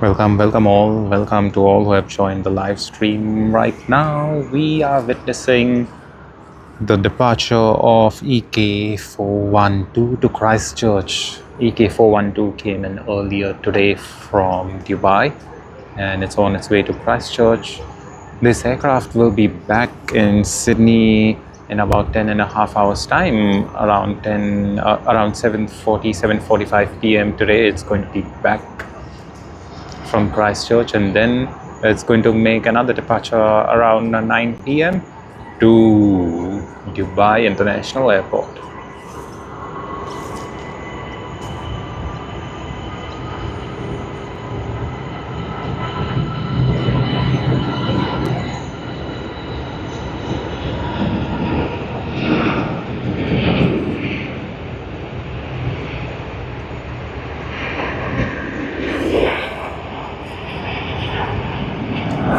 Welcome all, welcome to all who have joined the live stream. Right now we are witnessing the departure of EK412 to Christchurch. EK412 came in earlier today from Dubai and it's on its way to Christchurch. This aircraft will be back in Sydney in about 10.5 hours time, around 7:45 p.m. today. It's going to be back from Christchurch, and then it's going to make another departure around 9 p.m. to Dubai International Airport.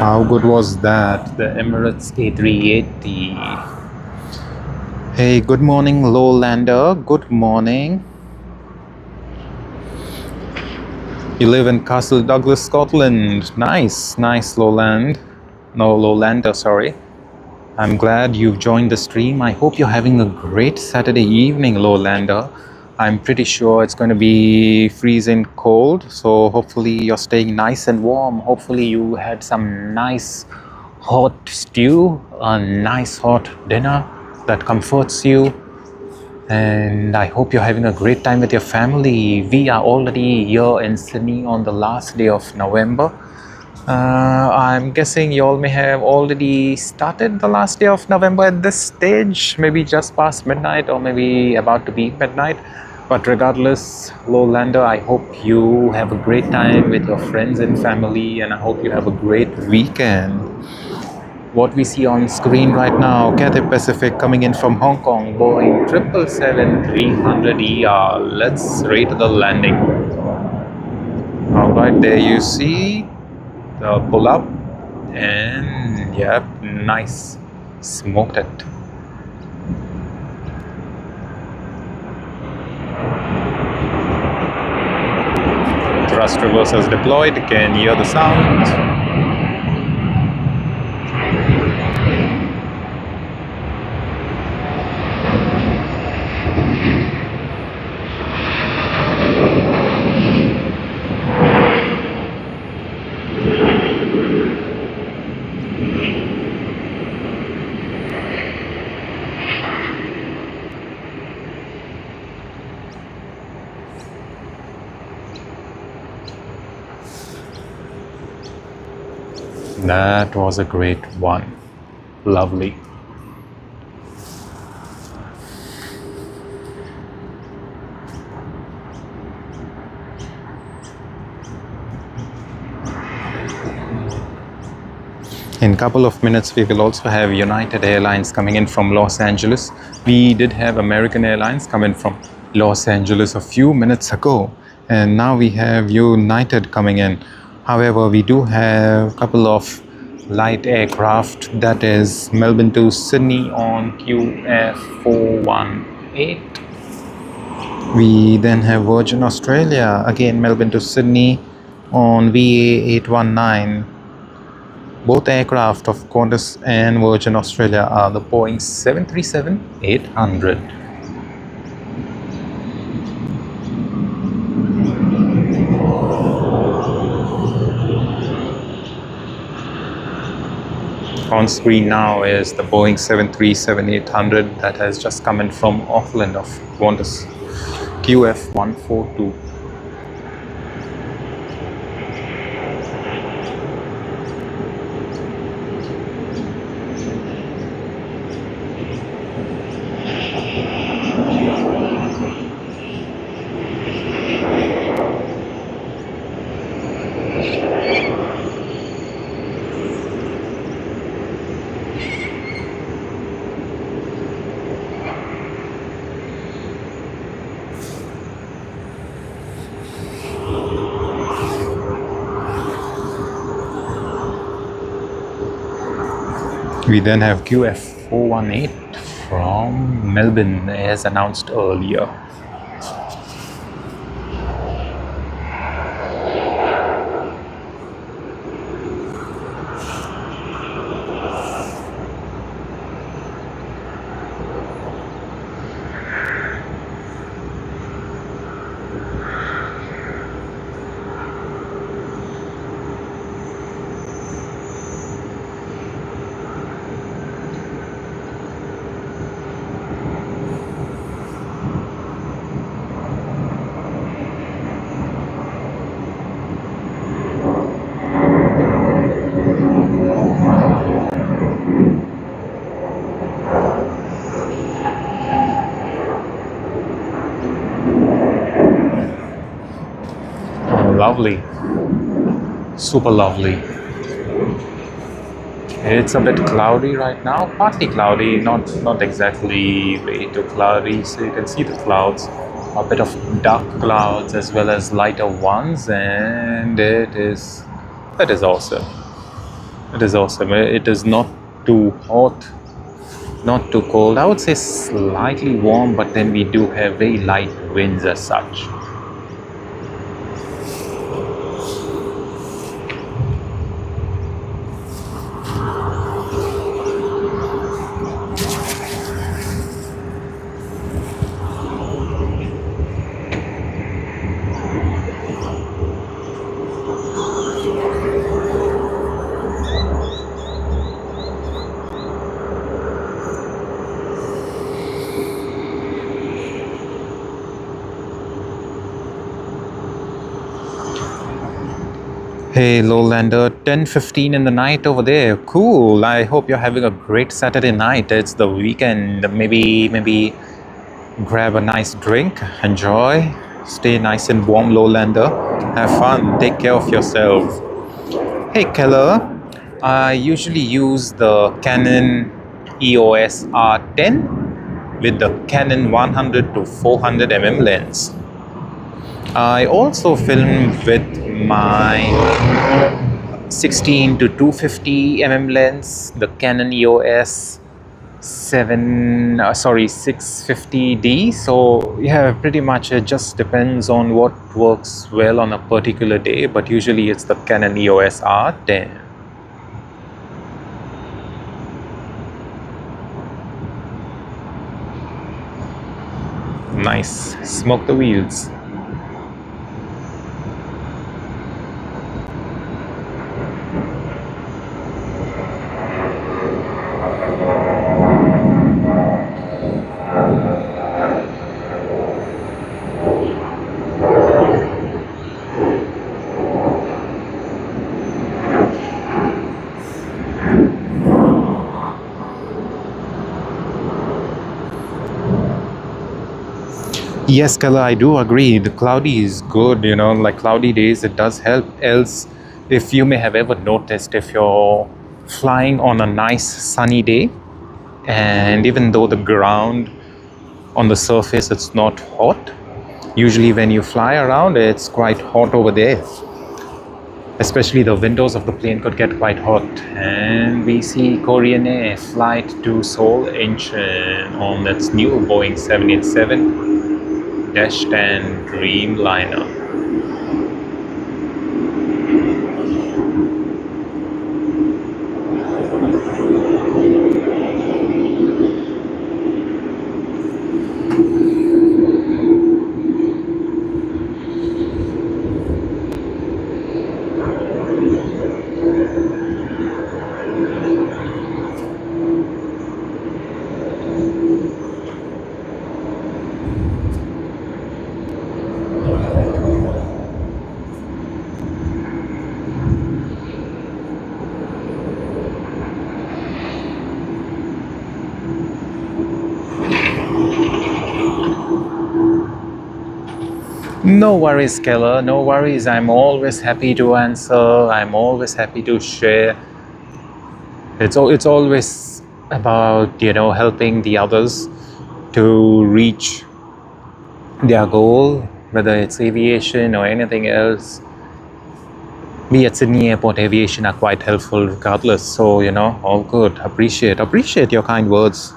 How good was that? The Emirates A380. Hey, good morning, Lowlander. Good morning. You live in Castle Douglas, Scotland. Nice, Lowlander, sorry. I'm glad you've joined the stream. I hope you're having a great Saturday evening, Lowlander. I'm pretty sure it's going to be freezing cold, so hopefully you're staying nice and warm. Hopefully you had some nice hot stew, a nice hot dinner that comforts you, and I hope you're having a great time with your family. We are already here in Sydney on the last day of November. I'm guessing you all may have already started the last day of November at this stage, maybe just past midnight or maybe about to be midnight. But regardless, Lowlander, I hope you have a great time with your friends and family, and I hope you have a great weekend. What we see on screen right now, Cathay Pacific coming in from Hong Kong, Boeing 777-300ER. Let's rate the landing. Alright, there you see the pull up, and yep, nice, smoked it. Thrust reversers deployed, can hear the sound. That was a great one. Lovely. In a couple of minutes, we will also have United Airlines coming in from Los Angeles. We did have American Airlines come in from Los Angeles a few minutes ago, and now we have United coming in. However, we do have a couple of light aircraft, that is Melbourne to Sydney on QF418. We then have Virgin Australia, again Melbourne to Sydney on VA819. Both aircraft of Qantas and Virgin Australia are the Boeing 737-800. On screen now is the Boeing 737-800 that has just come in from Auckland of Qantas, QF142. We then have QF418 from Melbourne as announced earlier. Lovely, super lovely. It's a bit cloudy right now, partly cloudy, not exactly way too cloudy. So you can see the clouds, a bit of dark clouds as well as lighter ones, and it is awesome. It is awesome. It is not too hot, not too cold. I would say slightly warm, but then we do have very light winds as such. Hey Lowlander, 10:15 in the night over there. Cool. I hope you're having a great Saturday night. It's the weekend. Maybe grab a nice drink, enjoy, stay nice and warm, Lowlander. Have fun. Take care of yourself. Hey Keller, I usually use the Canon EOS R10 with the Canon 100 to 400 mm lens. I also film with my 16 to 250 mm lens, the Canon EOS 650D. So yeah, pretty much it just depends on what works well on a particular day, but usually it's the Canon EOS R10. Nice, smoke the wheels. Yes, Kala, I do agree. The cloudy is good, like cloudy days, it does help. Else, if you may have ever noticed, if you're flying on a nice sunny day, and even though the ground on the surface it's not hot, usually when you fly around, it's quite hot over there. Especially the windows of the plane could get quite hot. And we see Korean Air flight to Seoul Incheon on its new Boeing 787-10 Dreamliner. No worries, Keller, no worries. I'm always happy to answer. I'm always happy to share. It's always about, helping the others to reach their goal, whether it's aviation or anything else. We at Sydney Airport Aviation are quite helpful regardless. So, you know, all good. Appreciate your kind words.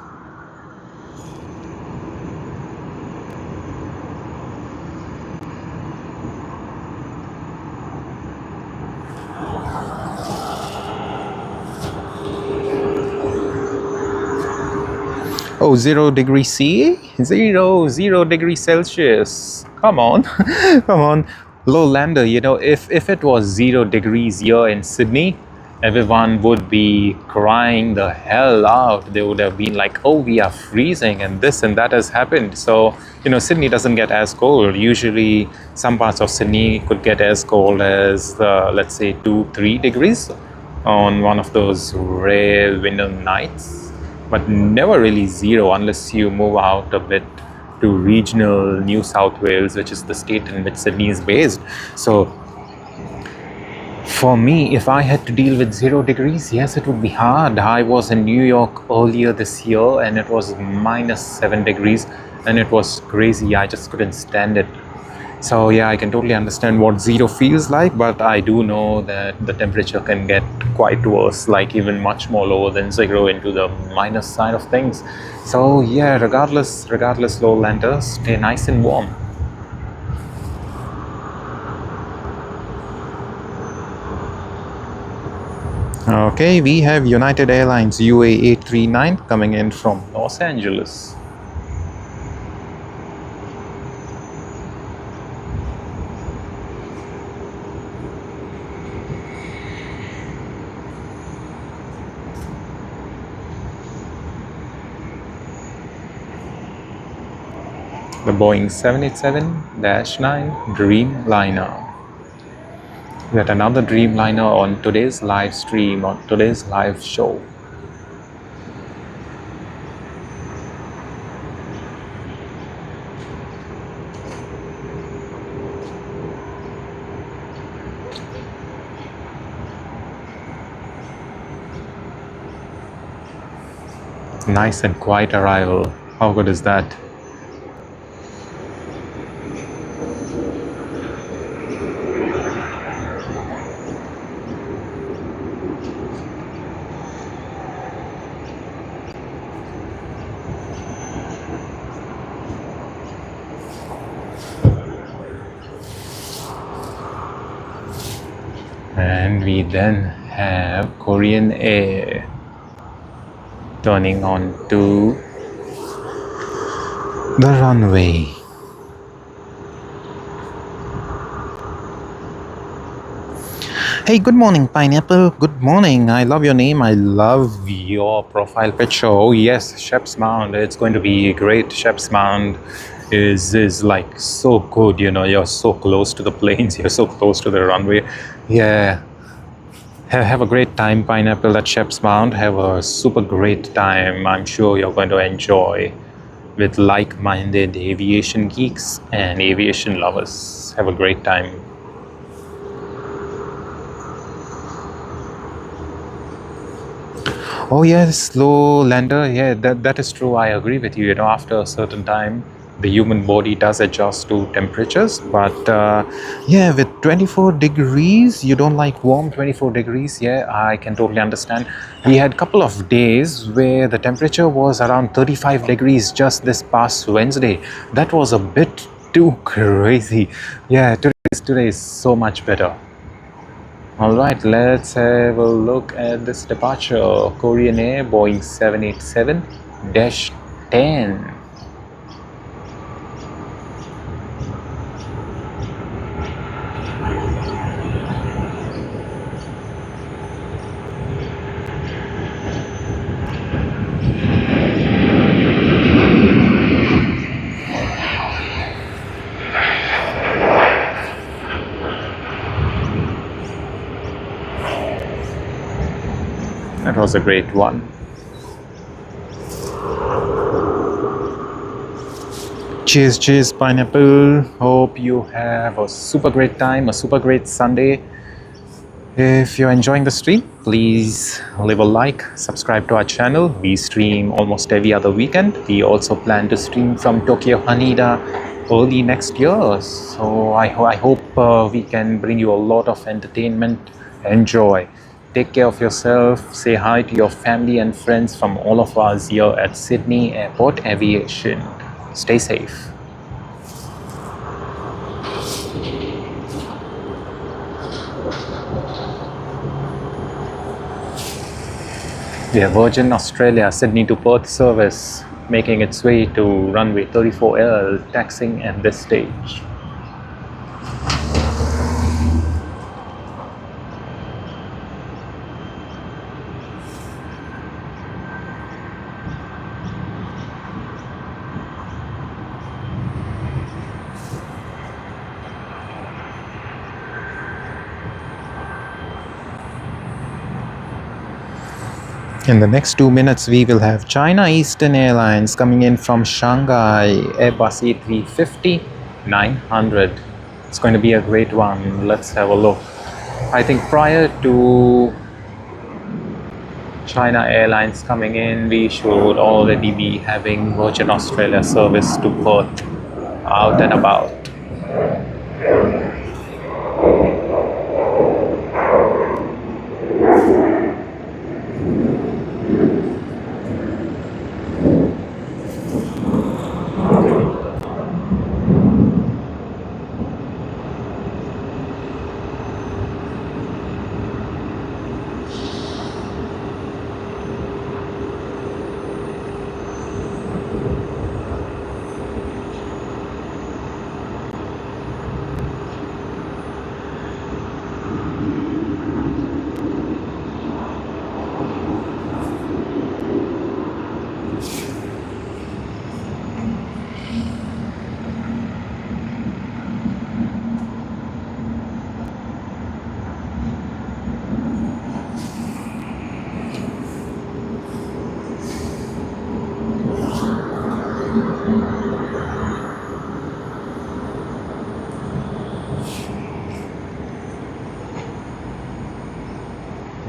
Oh, 0 degrees C? Zero degrees Celsius. Come on. Come on. Lowlander, you know, if it was 0 degrees here in Sydney, everyone would be crying the hell out. They would have been like, oh, we are freezing and this and that has happened. So, you know, Sydney doesn't get as cold. Usually some parts of Sydney could get as cold as, let's say, 2-3 degrees on one of those rare winter nights, but never really zero unless you move out a bit to regional New South Wales, which is the state in which Sydney is based. So for me, if I had to deal with 0 degrees, yes, it would be hard. I was in New York earlier this year and it was -7 degrees and it was crazy. I just couldn't stand it. So yeah, I can totally understand what zero feels like, but I do know that the temperature can get quite worse, like even much more lower than zero into the minus side of things. So yeah, regardless, Lowlanders, stay nice and warm. Okay, we have United Airlines UA839 coming in from Los Angeles. The Boeing 787-9 Dreamliner. Yet another Dreamliner on today's live stream, on today's live show. Nice and quiet arrival. How good is that? And we then have Korean Air turning on to the runway. Hey, good morning, Pineapple. Good morning. I love your name. I love your profile picture. Oh yes, Shep's Mound. It's going to be great. Shep's Mound is like so good, you know. You're so close to the planes. You're so close to the runway. Yeah. Have a great time, Pineapple, at Shep's Mound. Have a super great time. I'm sure you're going to enjoy with like-minded aviation geeks and aviation lovers. Have a great time. Oh yes, Lowlander. Yeah, that is true. I agree with you. You know, after a certain time, the human body does adjust to temperatures. But yeah, with 24 degrees, you don't like warm 24 degrees. Yeah, I can totally understand. We had a couple of days where the temperature was around 35 degrees just this past Wednesday. That was a bit too crazy. Yeah, today is so much better. All right, let's have a look at this departure. Korean Air, Boeing 787-10. That was a great one. Cheers, Pineapple. Hope you have a super great time, a super great Sunday. If you're enjoying the stream, please leave a like, subscribe to our channel. We stream almost every other weekend. We also plan to stream from Tokyo Haneda early next year. So I hope we can bring you a lot of entertainment. Enjoy. Take care of yourself. Say hi to your family and friends from all of us here at Sydney Airport Aviation. Stay safe. We have Virgin Australia Sydney to Perth service making its way to runway 34L, taxiing at this stage. In the next 2 minutes, we will have China Eastern Airlines coming in from Shanghai, Airbus A350-900. It's going to be a great one. Let's have a look. I think prior to China Airlines coming in, we should already be having Virgin Australia service to Perth out and about.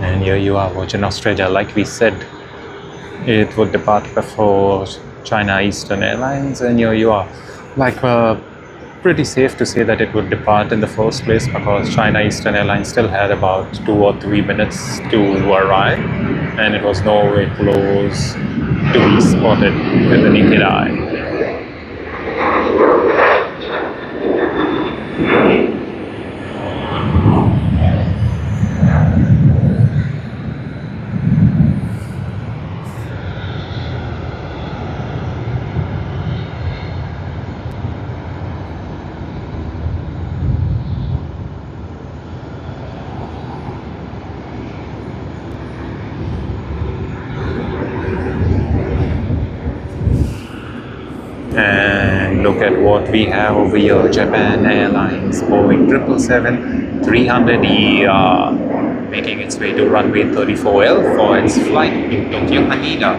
And here you are, Virgin Australia. Like we said, it would depart before China Eastern Airlines, and here you are. Like, pretty safe to say that it would depart in the first place because China Eastern Airlines still had about 2 or 3 minutes to arrive, and it was nowhere close to be spotted with the naked eye. And look at what we have over here. Japan Airlines Boeing 777-300ER making its way to runway 34L for its flight to Tokyo Haneda.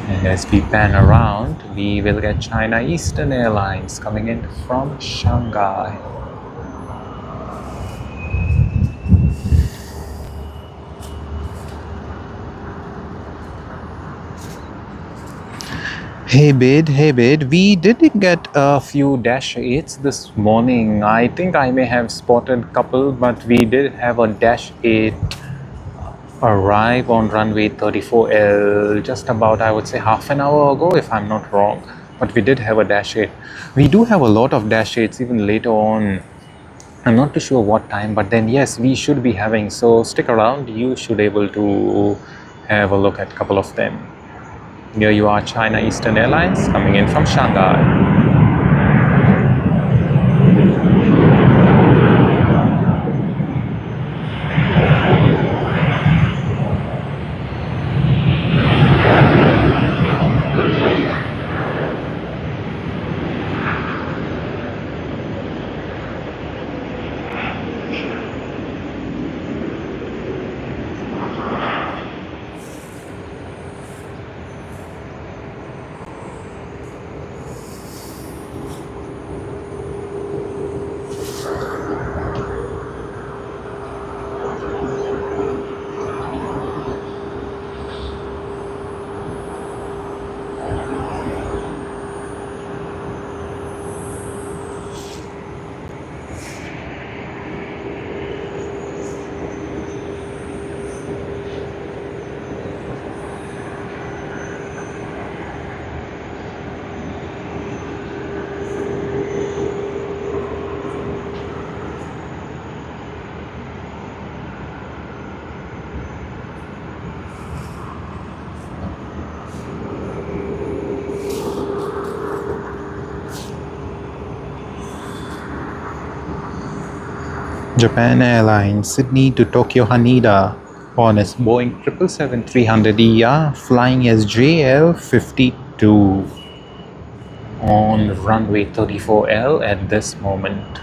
And as we pan around, we will get China Eastern Airlines coming in from Shanghai. Hey bid, we did get a few Dash 8s this morning. I think I may have spotted a couple, but we did have a Dash 8 arrive on runway 34L just about, I would say, half an hour ago, if I'm not wrong. But we did have a Dash 8. We do have a lot of Dash 8s even later on I'm not too sure what time, but then yes, we should be having, so stick around, you should able to have a look at a couple of them. Here you are, China Eastern Airlines coming in from Shanghai. Japan Airlines, Sydney to Tokyo Haneda on its Boeing 777-300ER flying as JL52 on runway 34L at this moment.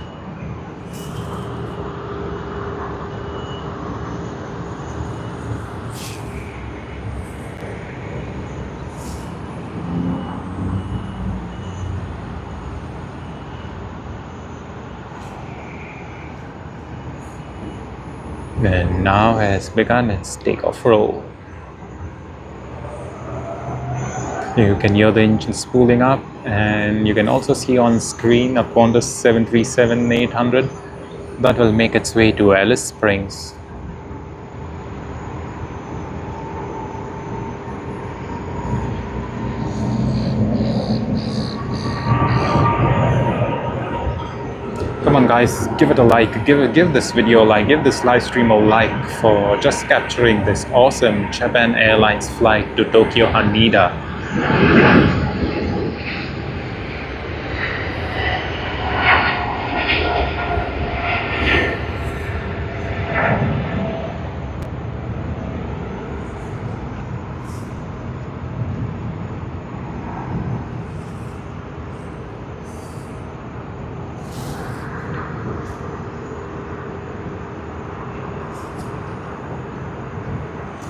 And now has begun its takeoff roll. You can hear the engine spooling up, and you can also see on screen a Quantas 737-800 that will make its way to Alice Springs. Come on guys, give it a like, give this video a like, give this live stream a like for just capturing this awesome Japan Airlines flight to Tokyo Haneda.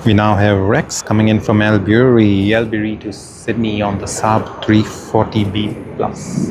We now have Rex coming in from Albury to Sydney on the Saab 340B Plus.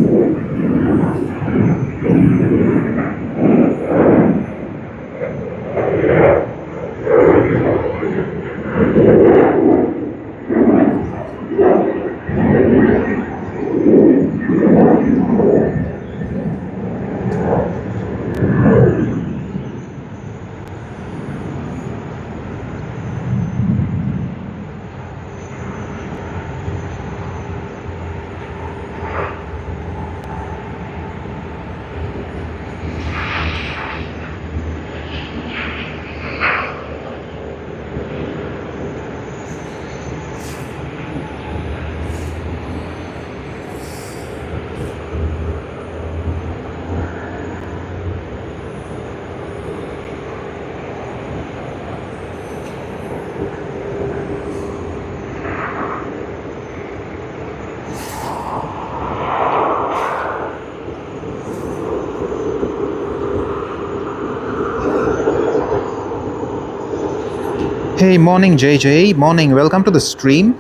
Hey, morning JJ, morning, welcome to the stream.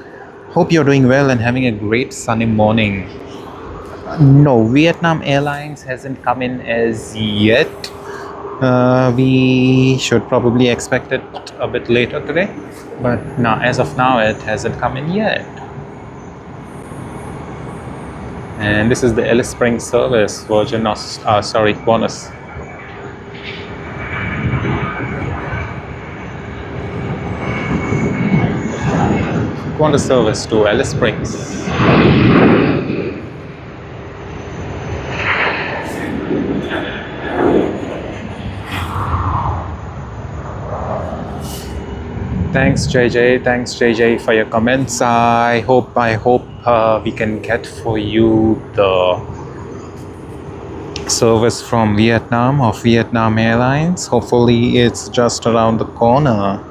Hope you're doing well and having a great sunny morning. No, Vietnam Airlines hasn't come in as yet. We should probably expect it a bit later today, but now, as of now, it hasn't come in yet. And this is the Alice Springs service version of, Qantas. Qantas service to Alice Springs. Thanks JJ. Thanks JJ for your comments. I hope we can get for you the service from Vietnam of Vietnam Airlines. Hopefully it's just around the corner.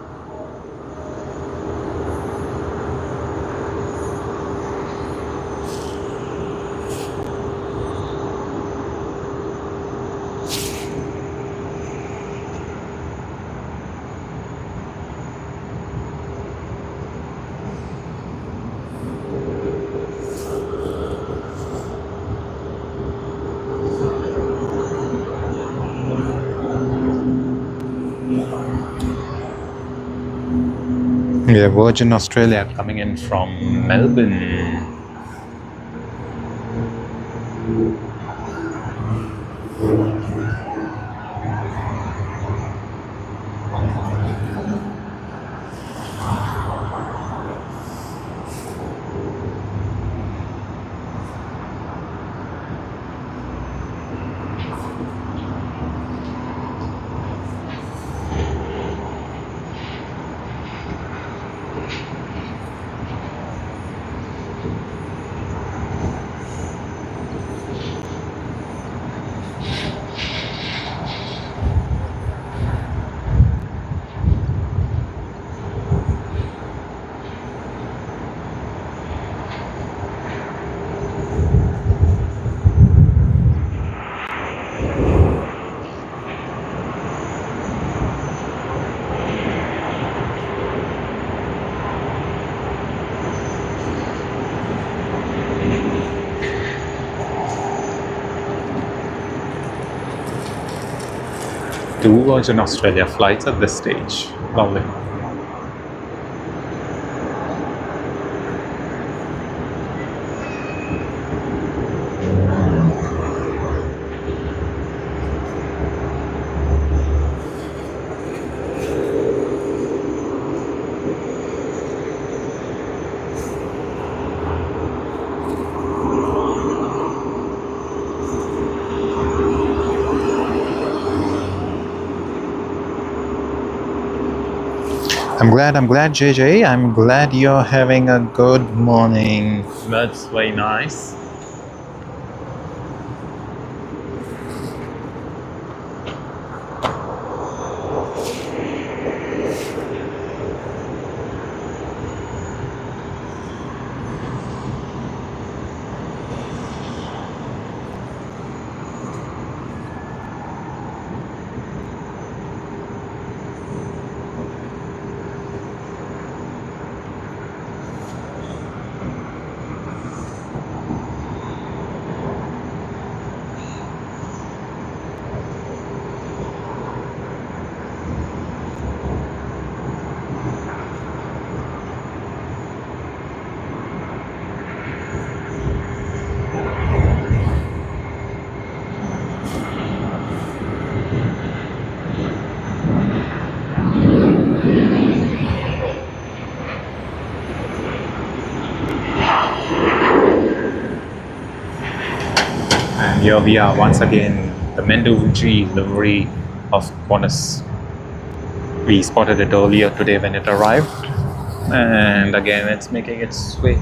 Yeah, Virgin Australia coming in from Melbourne. Two Virgin Australia flights at this stage. Lovely. I'm glad JJ, I'm glad you're having a good morning. That's very nice. Here we are once again, the Mendovici livery of Quantas. We spotted it earlier today when it arrived, and again it's making its way.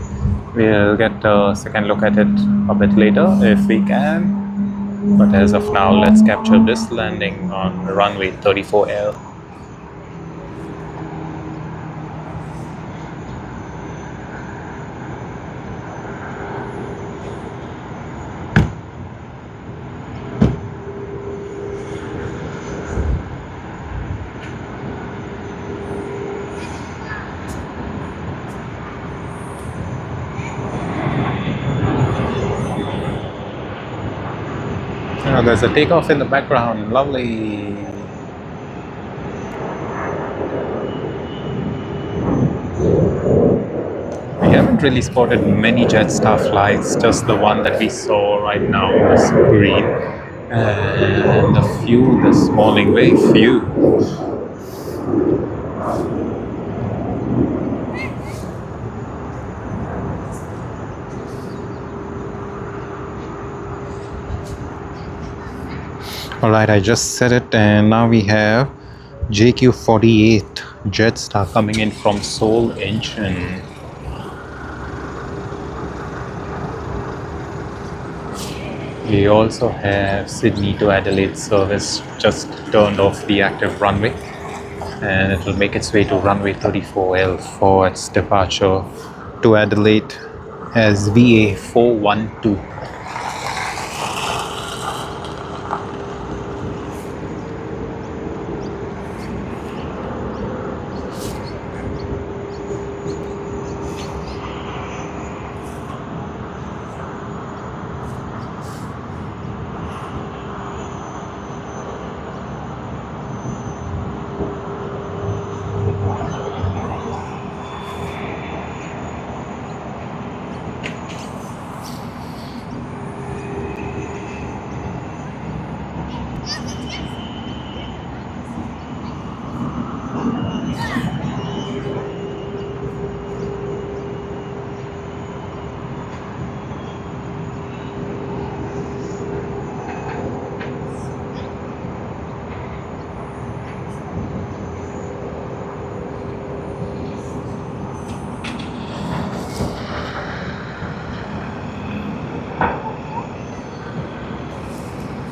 We'll get a second look at it a bit later if we can, but as of now let's capture this landing on runway 34L. Oh, there's a takeoff in the background, lovely. We haven't really spotted many Jetstar flights, just the one that we saw right now on the screen, and a few this morning, very few. Alright, I just set it, and now we have JQ48 Jetstar coming in from Seoul Engine. We also have Sydney to Adelaide service just turned off the active runway, and it will make its way to runway 34L for its departure to Adelaide as VA412.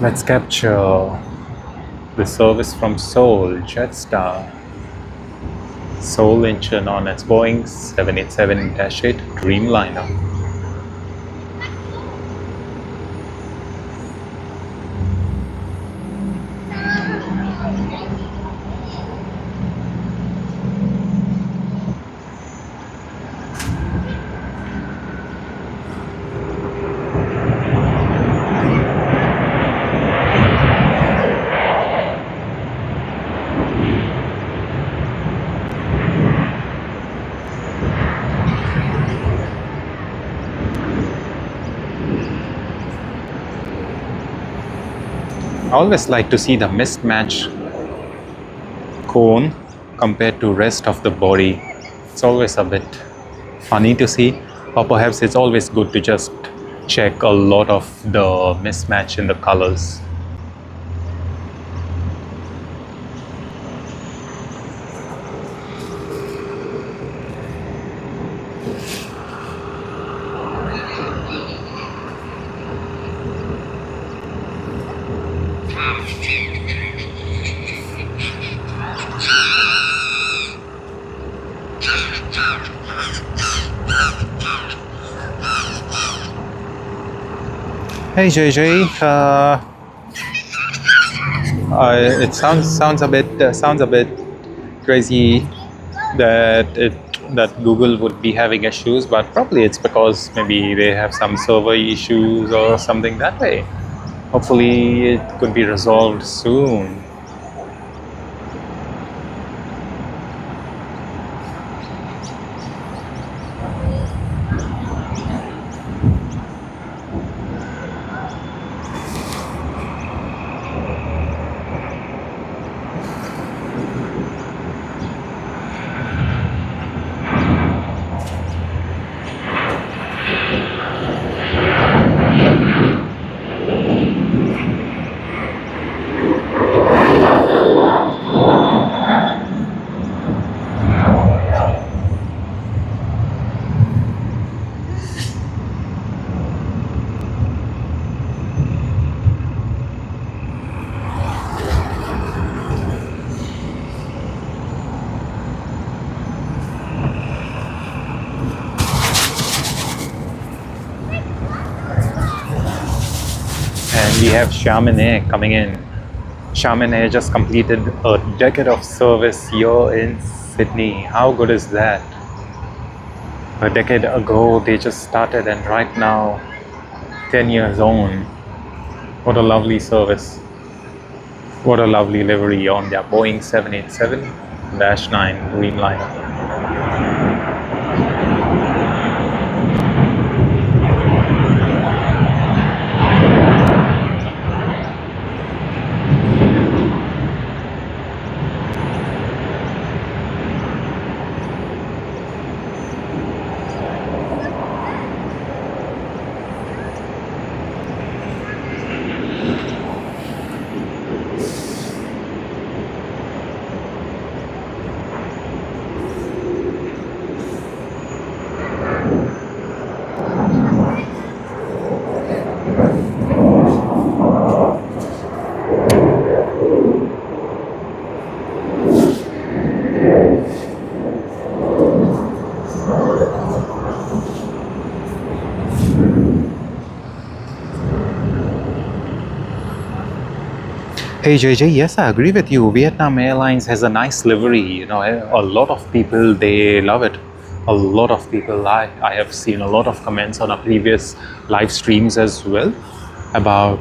Let's capture the service from Seoul, Jetstar. Seoul Engine on its Boeing 787-8 Dreamliner. I always like to see the mismatch cone compared to rest of the body. It's always a bit funny to see, or perhaps it's always good to just check a lot of the mismatch in the colors. Hey JJ, it sounds a bit crazy that Google would be having issues, but probably it's because maybe they have some server issues or something that way. Hopefully it could be resolved soon. We have Shanghai coming in. Shanghai just completed a decade of service here in Sydney. How good is that? A decade ago they just started, and right now 10 years on. What a lovely service. What a lovely livery on their Boeing 787-9 Dreamliner. Hey JJ, yes, I agree with you. Vietnam Airlines has a nice livery. You know, a lot of people they love it. A lot of people. I have seen a lot of comments on our previous live streams as well about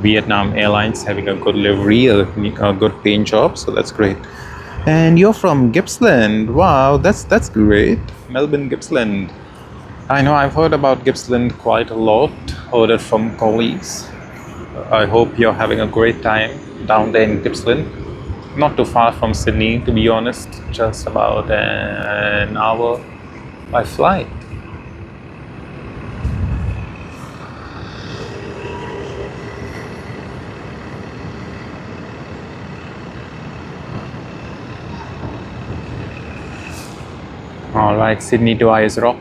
Vietnam Airlines having a good livery, a good paint job. So that's great. And you're from Gippsland. Wow, that's great. Melbourne, Gippsland. I know I've heard about Gippsland quite a lot. Heard it from colleagues. I hope you're having a great time down there in Gippsland. Not too far from Sydney, to be honest, just about an hour by flight. All right, Sydney to Ayers Rock.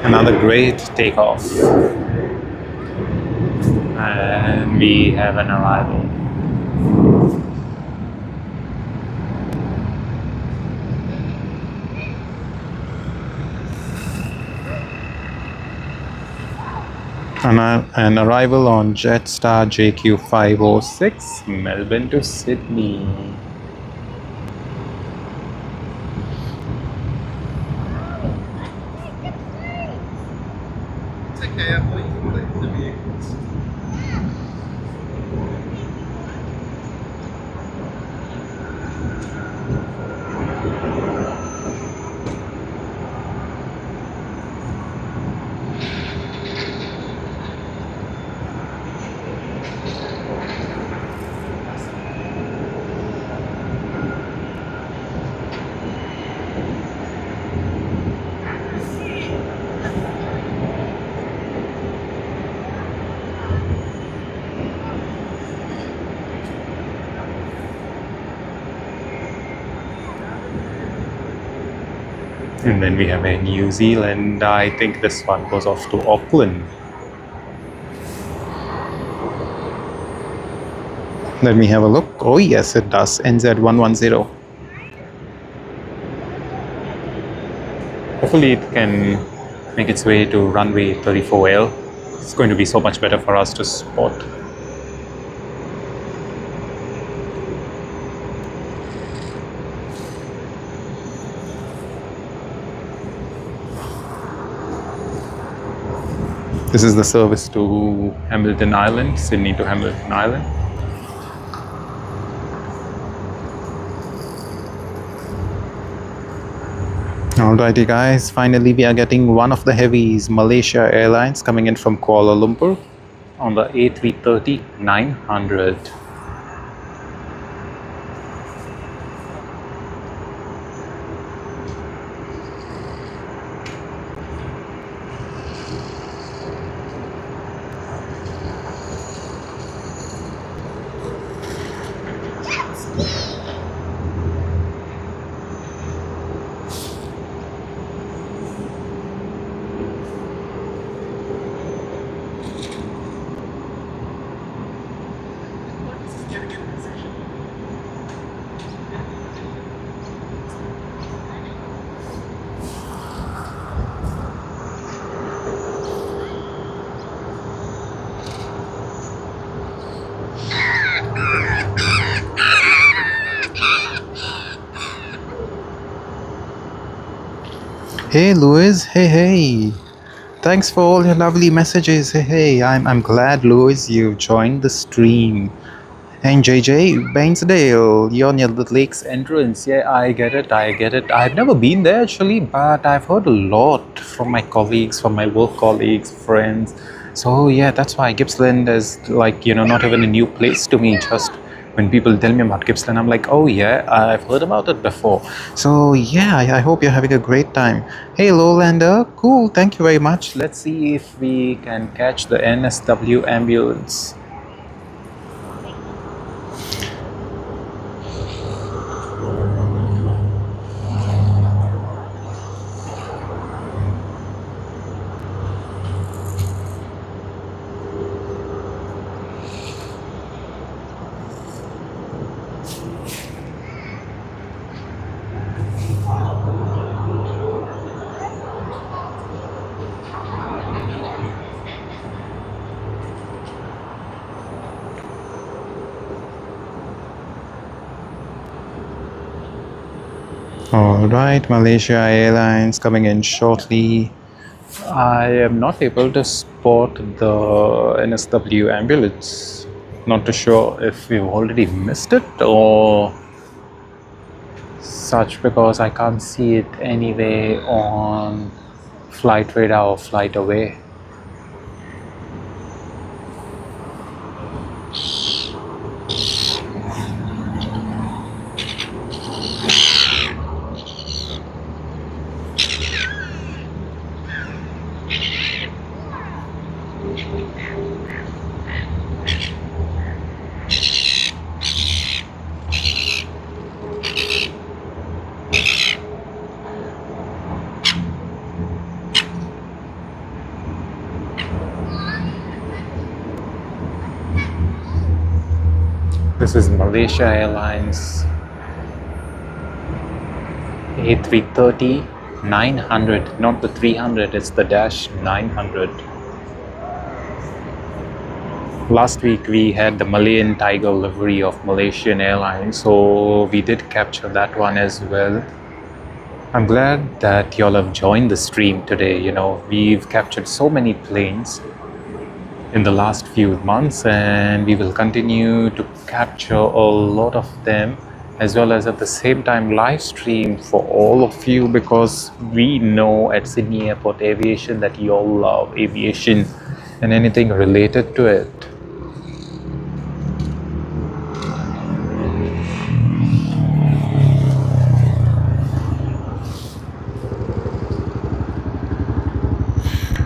Another great takeoff, and we have an arrival. An arrival on Jetstar JQ506, Melbourne to Sydney. And then we have a New Zealand. I think this one goes off to Auckland. Let me have a look. Oh yes, it does. NZ110. Hopefully it can make its way to runway 34L. It's going to be so much better for us to spot. This is the service to Hamilton Island, Sydney to Hamilton Island. Alrighty guys, finally we are getting one of the heavies, Malaysia Airlines, coming in from Kuala Lumpur on the A330-900. Hey Louis, hey. Thanks for all your lovely messages. Hey, I'm glad Louis you joined the stream. And JJ, Bainsdale, you're near the lake's entrance. Yeah, I get it. I've never been there actually, but I've heard a lot from my colleagues, from my work colleagues, friends. So yeah, that's why Gippsland is like, not even a new place to me. Just when people tell me about Gippsland, I'm like, oh yeah, I've heard about it before. So yeah, I hope you're having a great time. Hey Lowlander, cool, thank you very much. Let's see if we can catch the NSW ambulance. Alright, Malaysia Airlines coming in shortly. I am not able to spot the NSW ambulance. Not too sure if we've already missed it or such, because I can't see it anyway on flight radar or flight away. This is Malaysia Airlines A330-900, not the 300, it's the dash 900. Last week we had the Malayan Tiger livery of Malaysian Airlines, so we did capture that one as well. I'm glad that y'all have joined the stream today. You know, we've captured so many planes in the last few months, and we will continue to capture a lot of them, as well as at the same time live stream for all of you, because we know at Sydney Airport Aviation that you all love aviation and anything related to it.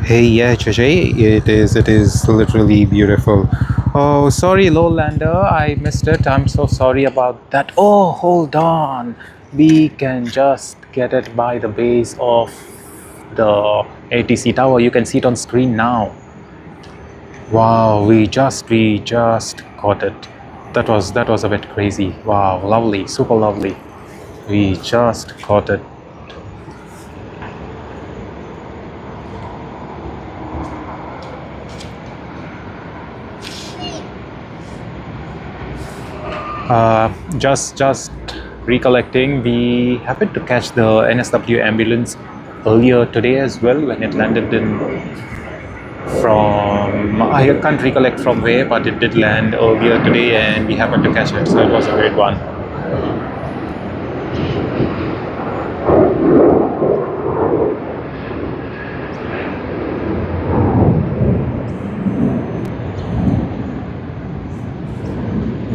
Hey, yeah, Jay, it is literally beautiful. Oh, sorry, Lowlander, I missed it. I'm so sorry about that. Oh, hold on. We can just get it by the base of the ATC tower. You can see it on screen now. Wow, we just got it. That was a bit crazy. Wow, lovely, super lovely. We just got it. Just recollecting, we happened to catch the NSW ambulance earlier today as well, when it landed in from, I can't recollect from where, but it did land earlier today and we happened to catch it, so it was a great one.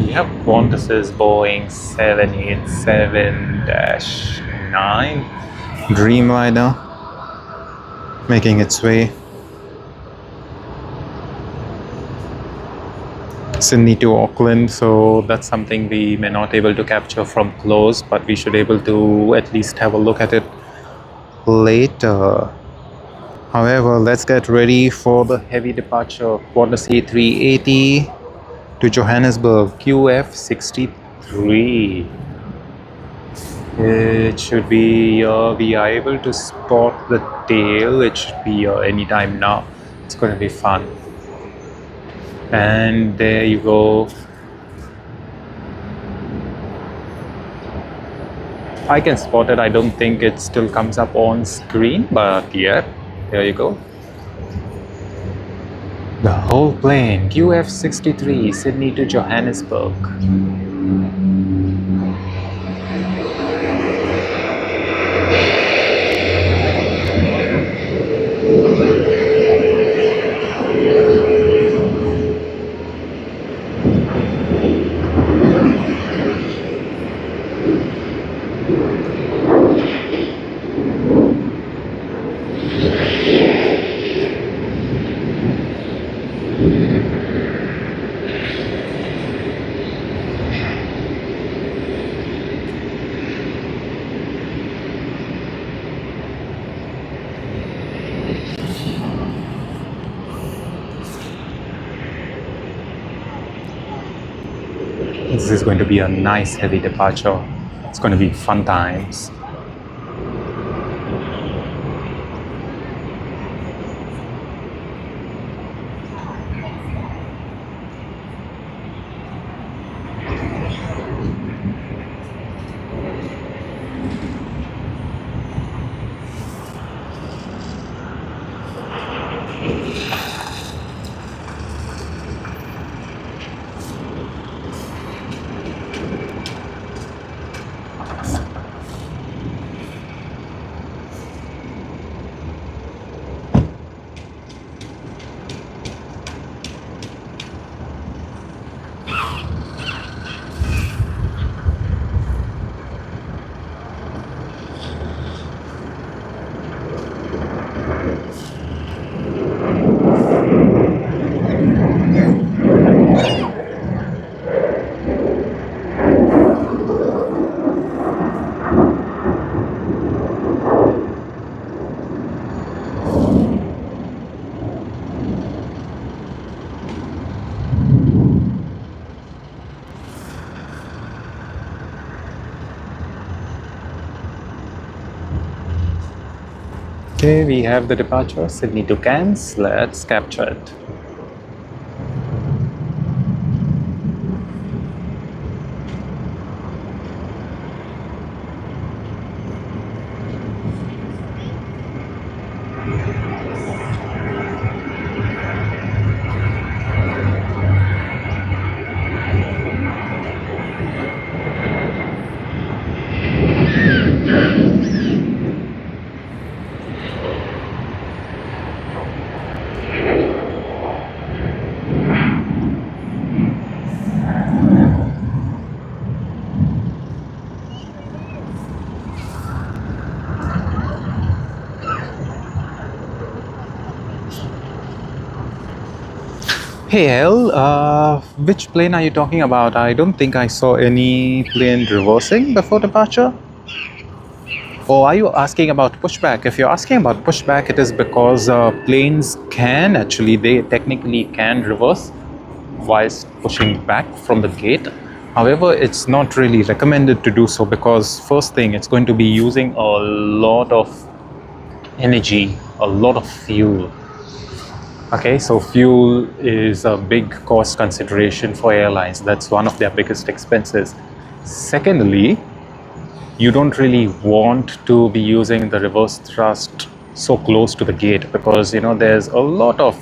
Yep, Quantas' Boeing 787-9 Dreamliner making its way Sydney to Auckland, so that's something we may not able to capture from close, but we should able to at least have a look at it later. However, let's get ready for the heavy departure. Qantas A380 to Johannesburg, QF63. It should be, we are able to spot the tail. It should be anytime now. It's going to be fun. And there you go. I can spot it. I don't think it still comes up on screen, but yeah, there you go. The whole plane, QF63, Sydney to Johannesburg. This is going to be a nice heavy departure. It's going to be fun times. Okay, we have the departure, Sydney to Cairns. Let's capture it. Hey Al, which plane are you talking about? I don't think I saw any plane reversing before departure. Or are you asking about pushback? If you're asking about pushback, it is because planes can actually, they technically can reverse whilst pushing back from the gate. However, it's not really recommended to do so because first thing, it's going to be using a lot of energy, a lot of fuel. Okay, so fuel is a big cost consideration for airlines. That's one of their biggest expenses. Secondly, you don't really want to be using the reverse thrust so close to the gate because there's a lot of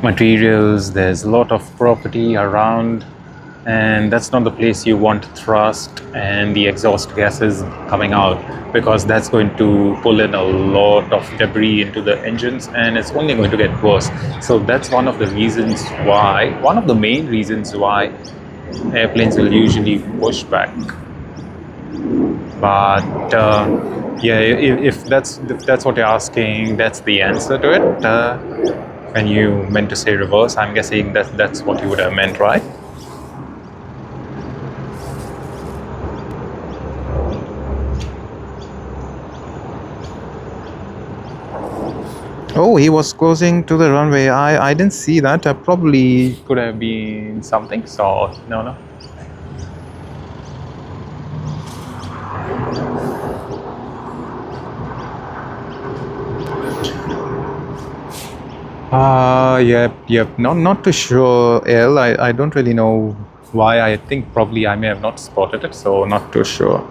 materials, there's a lot of property around, and that's not the place you want thrust and the exhaust gases coming out, because that's going to pull in a lot of debris into the engines and it's only going to get worse. So that's one of the main reasons why airplanes will usually push back. But yeah, if that's what you're asking, that's the answer to it. When you meant to say reverse, I'm guessing that's what you would have meant, right? Oh, he was closing to the runway. I didn't see that. Probably could have been something. So no. Yep. Not too sure, L. I don't really know why. I think probably I may have not spotted it, so not too sure.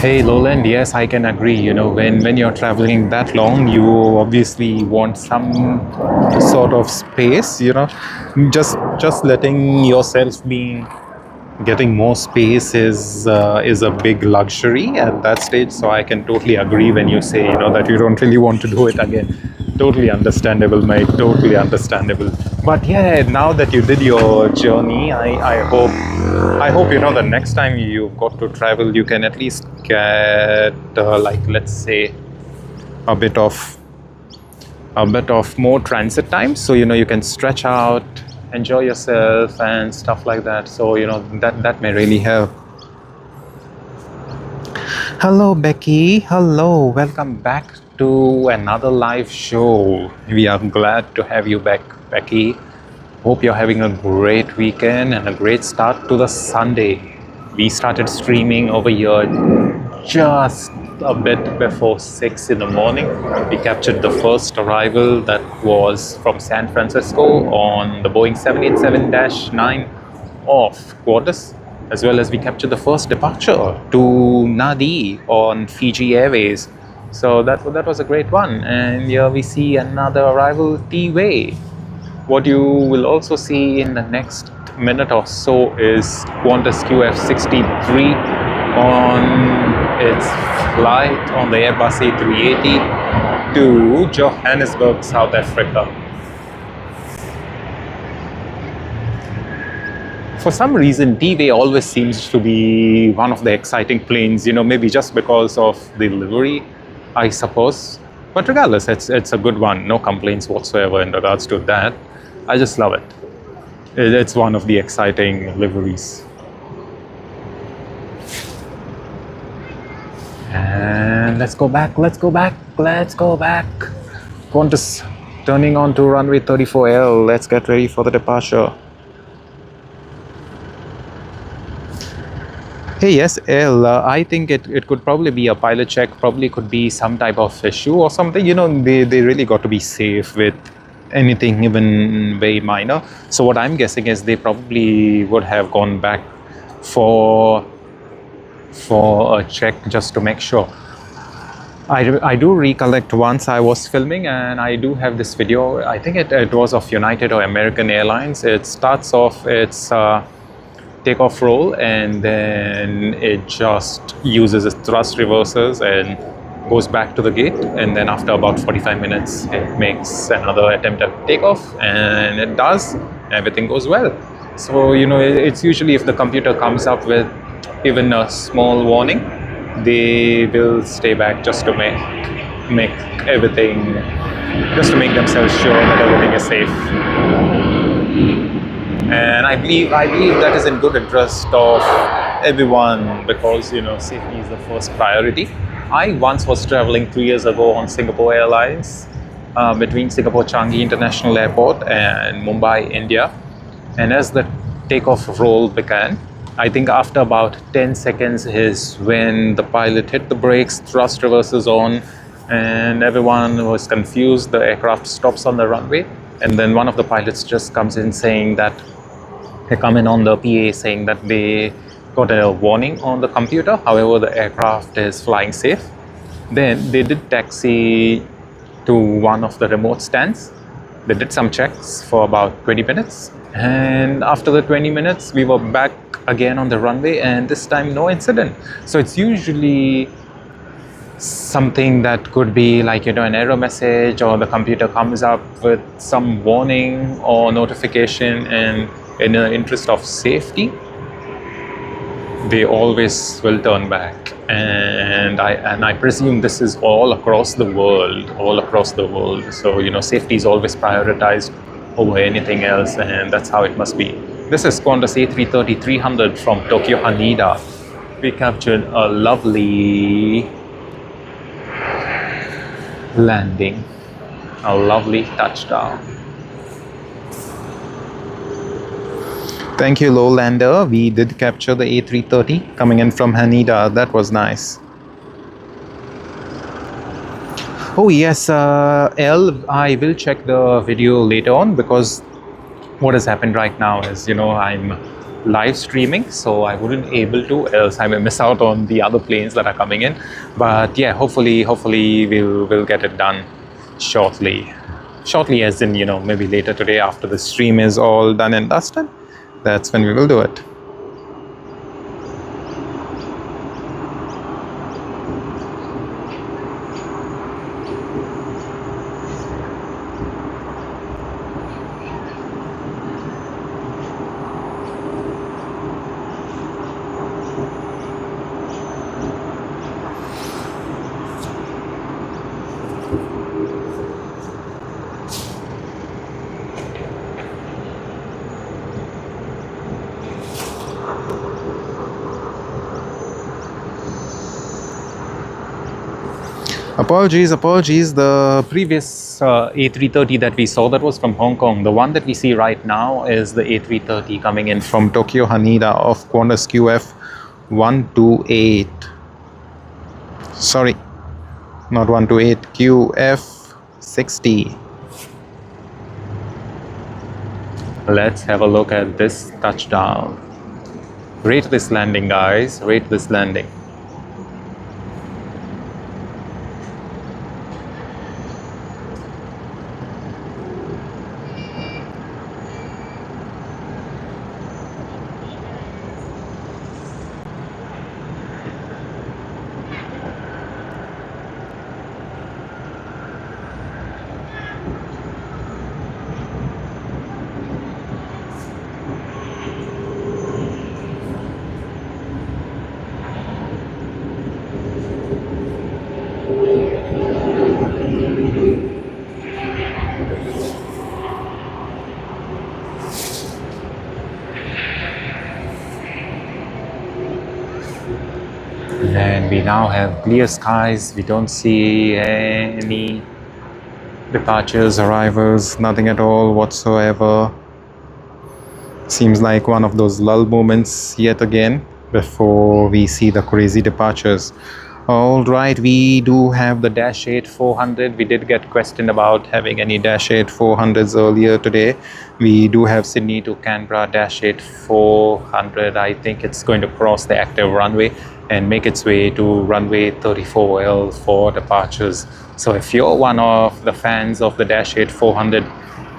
Hey Lowland, yes, I can agree. When you're traveling that long, you obviously want some sort of space. Just letting yourself be getting more space is a big luxury at that stage. So I can totally agree when you say that you don't really want to do it again. Totally understandable, mate. Totally understandable. But yeah, now that you did your journey, I hope the next time you've got to travel, you can at least get let's say a bit of more transit time, so you can stretch out, enjoy yourself and stuff like that. So that may really help. Hello Becky, hello, welcome back to another live show. We are glad to have you back, Becky. Hope you're having a great weekend and a great start to the Sunday. We started streaming over here just a bit before 6 in the morning. We captured the first arrival that was from San Francisco on the Boeing 787-9 of Quantas, as well as we captured the first departure to Nadi on Fiji Airways. So that was a great one. And here we see another arrival, T-Way. What you will also see in the next minute or so is Qantas QF63 on its flight on the Airbus A380 to Johannesburg, South Africa. For some reason, T-Way always seems to be one of the exciting planes, maybe just because of the livery, I suppose. But regardless, it's a good one. No complaints whatsoever in regards to that. I just love it. It's one of the exciting liveries. And let's go back. Qantas Turning on to runway 34L. Let's get ready for the departure. Hey, yes, L. I think it could probably be a pilot check, probably could be some type of issue or something. You know, they really got to be safe with anything, even very minor. So what I'm guessing is they probably would have gone back for a check just to make sure. I do recollect once I was filming, and I do have this video. I think it was of United or American Airlines. It starts off its takeoff roll, and then it just uses its thrust reversers and goes back to the gate, and then after about 45 minutes it makes another attempt at takeoff, and it does. Everything goes well. So you know, it's usually if the computer comes up with even a small warning, they will stay back just to make everything, just to make themselves sure that everything is safe. And I believe that is in good interest of everyone, because you know, safety is the first priority. I once was traveling 3 years ago on Singapore Airlines between Singapore Changi International Airport and Mumbai, India. And as the takeoff roll began, I think after about 10 seconds is when the pilot hit the brakes, thrust reversers on, and everyone was confused. The aircraft stops on the runway, and then one of the pilots just comes in saying that they come in on the PA saying that they got a warning on the computer. However, the aircraft is flying safe. Then they did taxi to one of the remote stands. They did some checks for about 20 minutes. And after the 20 minutes, we were back again on the runway, and this time no incident. So it's usually something that could be like, you know, an error message, or the computer comes up with some warning or notification, and in the interest of safety, they always will turn back. And I presume this is all across the world. So you know, safety is always prioritized over anything else, and that's how it must be. This is Qantas A330-300 from Tokyo Haneda. We captured a lovely landing, a lovely touchdown. Thank you, Lull lander. We did capture the A330 coming in from Haneda. That was nice. Oh yes, L, I will check the video later on, because what has happened right now is, you know, I'm live streaming, so I wouldn't able to, else I may miss out on the other planes that are coming in. But yeah, hopefully we'll get it done shortly as in, you know, maybe later today after the stream is all done and dusted. That's when we will do it. Apologies. The previous A330 that we saw, that was from Hong Kong. The one that we see right now is the A330 coming in from Tokyo Haneda of Qantas QF 128. Sorry, not 128, QF 60. Let's have a look at this touchdown. Rate this landing, guys. Rate this landing. And we now have clear skies. We don't see any Departures, arrivals, nothing at all whatsoever. Seems like one of those lull moments yet again before we see the crazy departures. All right, we do have the Dash 8 400. We did get questioned about having any Dash 8 400s earlier today. We do have Sydney to Canberra Dash 8 400. I think it's going to cross the active runway and make its way to runway 34L for departures. So if you're one of the fans of the Dash 8 400,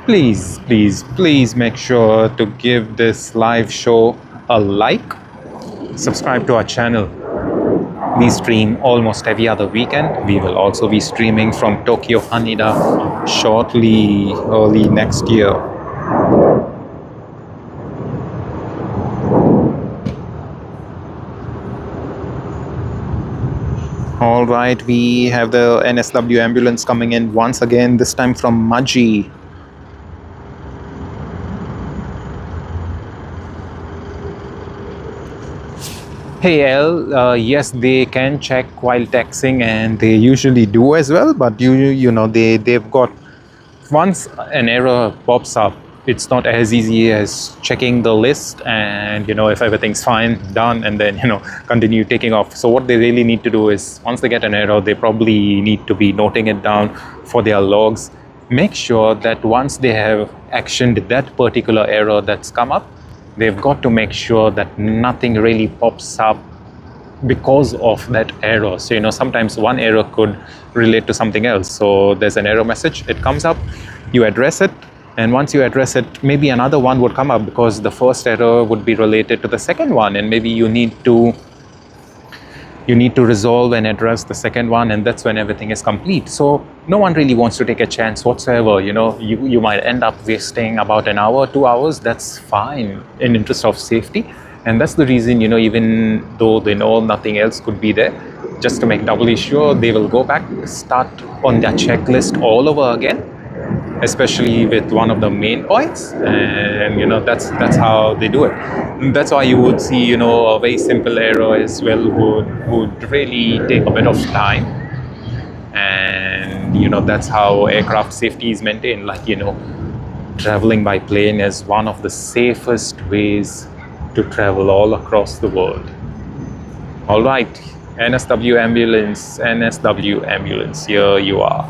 please, please, please make sure to give this live show a like. Subscribe to our channel. We stream almost every other weekend. We will also be streaming from Tokyo Haneda shortly, early next year. All right, we have the NSW ambulance coming in once again, this time from Maji. Hey L, yes, they can check while taxiing, and they usually do as well. But you know they've got, once an error pops up, it's not as easy as checking the list and if everything's fine, done, and then continue taking off. So what they really need to do is, once they get an error, they probably need to be noting it down for their logs. Make sure that once they have actioned that particular error that's come up, they've got to make sure that nothing really pops up because of that error. So sometimes one error could relate to something else. So there's an error message, it comes up, you address it, and once you address it, maybe another one would come up because the first error would be related to the second one, and maybe you need to resolve and address the second one, and that's when everything is complete. So no one really wants to take a chance whatsoever. You might end up wasting about an hour, 2 hours. That's fine in interest of safety, and that's the reason even though they know nothing else could be there, just to make doubly sure, they will go back, start on their checklist all over again, especially with one of the main points, and that's how they do it. That's why you would see a very simple error as well would really take a bit of time, and that's how aircraft safety is maintained. Like traveling by plane is one of the safest ways to travel all across the world. All right, NSW ambulance, here you are.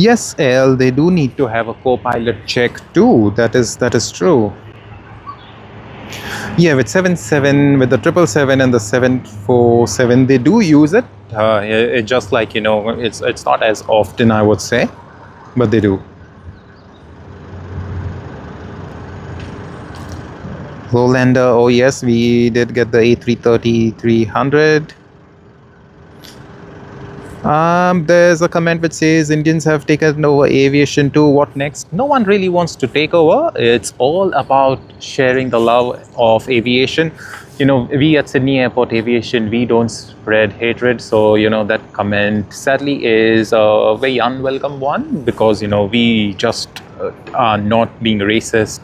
Yes, L, they do need to have a co-pilot check too. That is true. Yeah, with 77, with the 777 and the 747, they do use it. It just like it's not as often, I would say, but they do. Lowlander, oh yes, we did get the A330-300. There's a comment which says Indians have taken over aviation too. What next? No one really wants to take over. It's all about sharing the love of aviation. We at Sydney Airport Aviation, we don't spread hatred. So, that comment sadly is a very unwelcome one, because, we just are not being racist,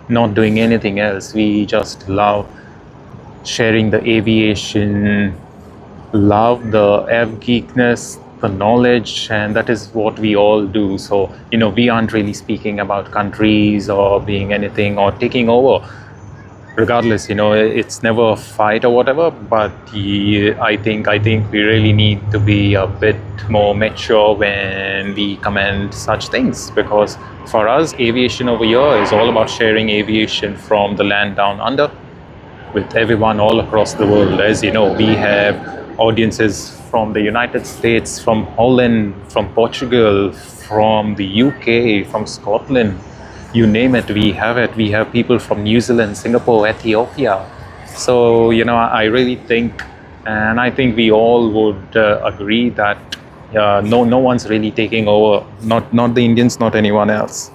not doing anything else. We just love sharing the aviation, love the air geekness, the knowledge, and that is what we all do. So we aren't really speaking about countries or being anything or taking over. Regardless, it's never a fight or whatever, but I think we really need to be a bit more mature when we comment such things, because for us, aviation over here is all about sharing aviation from the land down under with everyone all across the world. As you know, we have audiences from the United States, from Holland, from Portugal, from the UK, from Scotland, you name it, we have it. We have people from New Zealand, Singapore, Ethiopia, So, I really think, and I think we all would agree that no one's really taking over, not the Indians, not anyone else.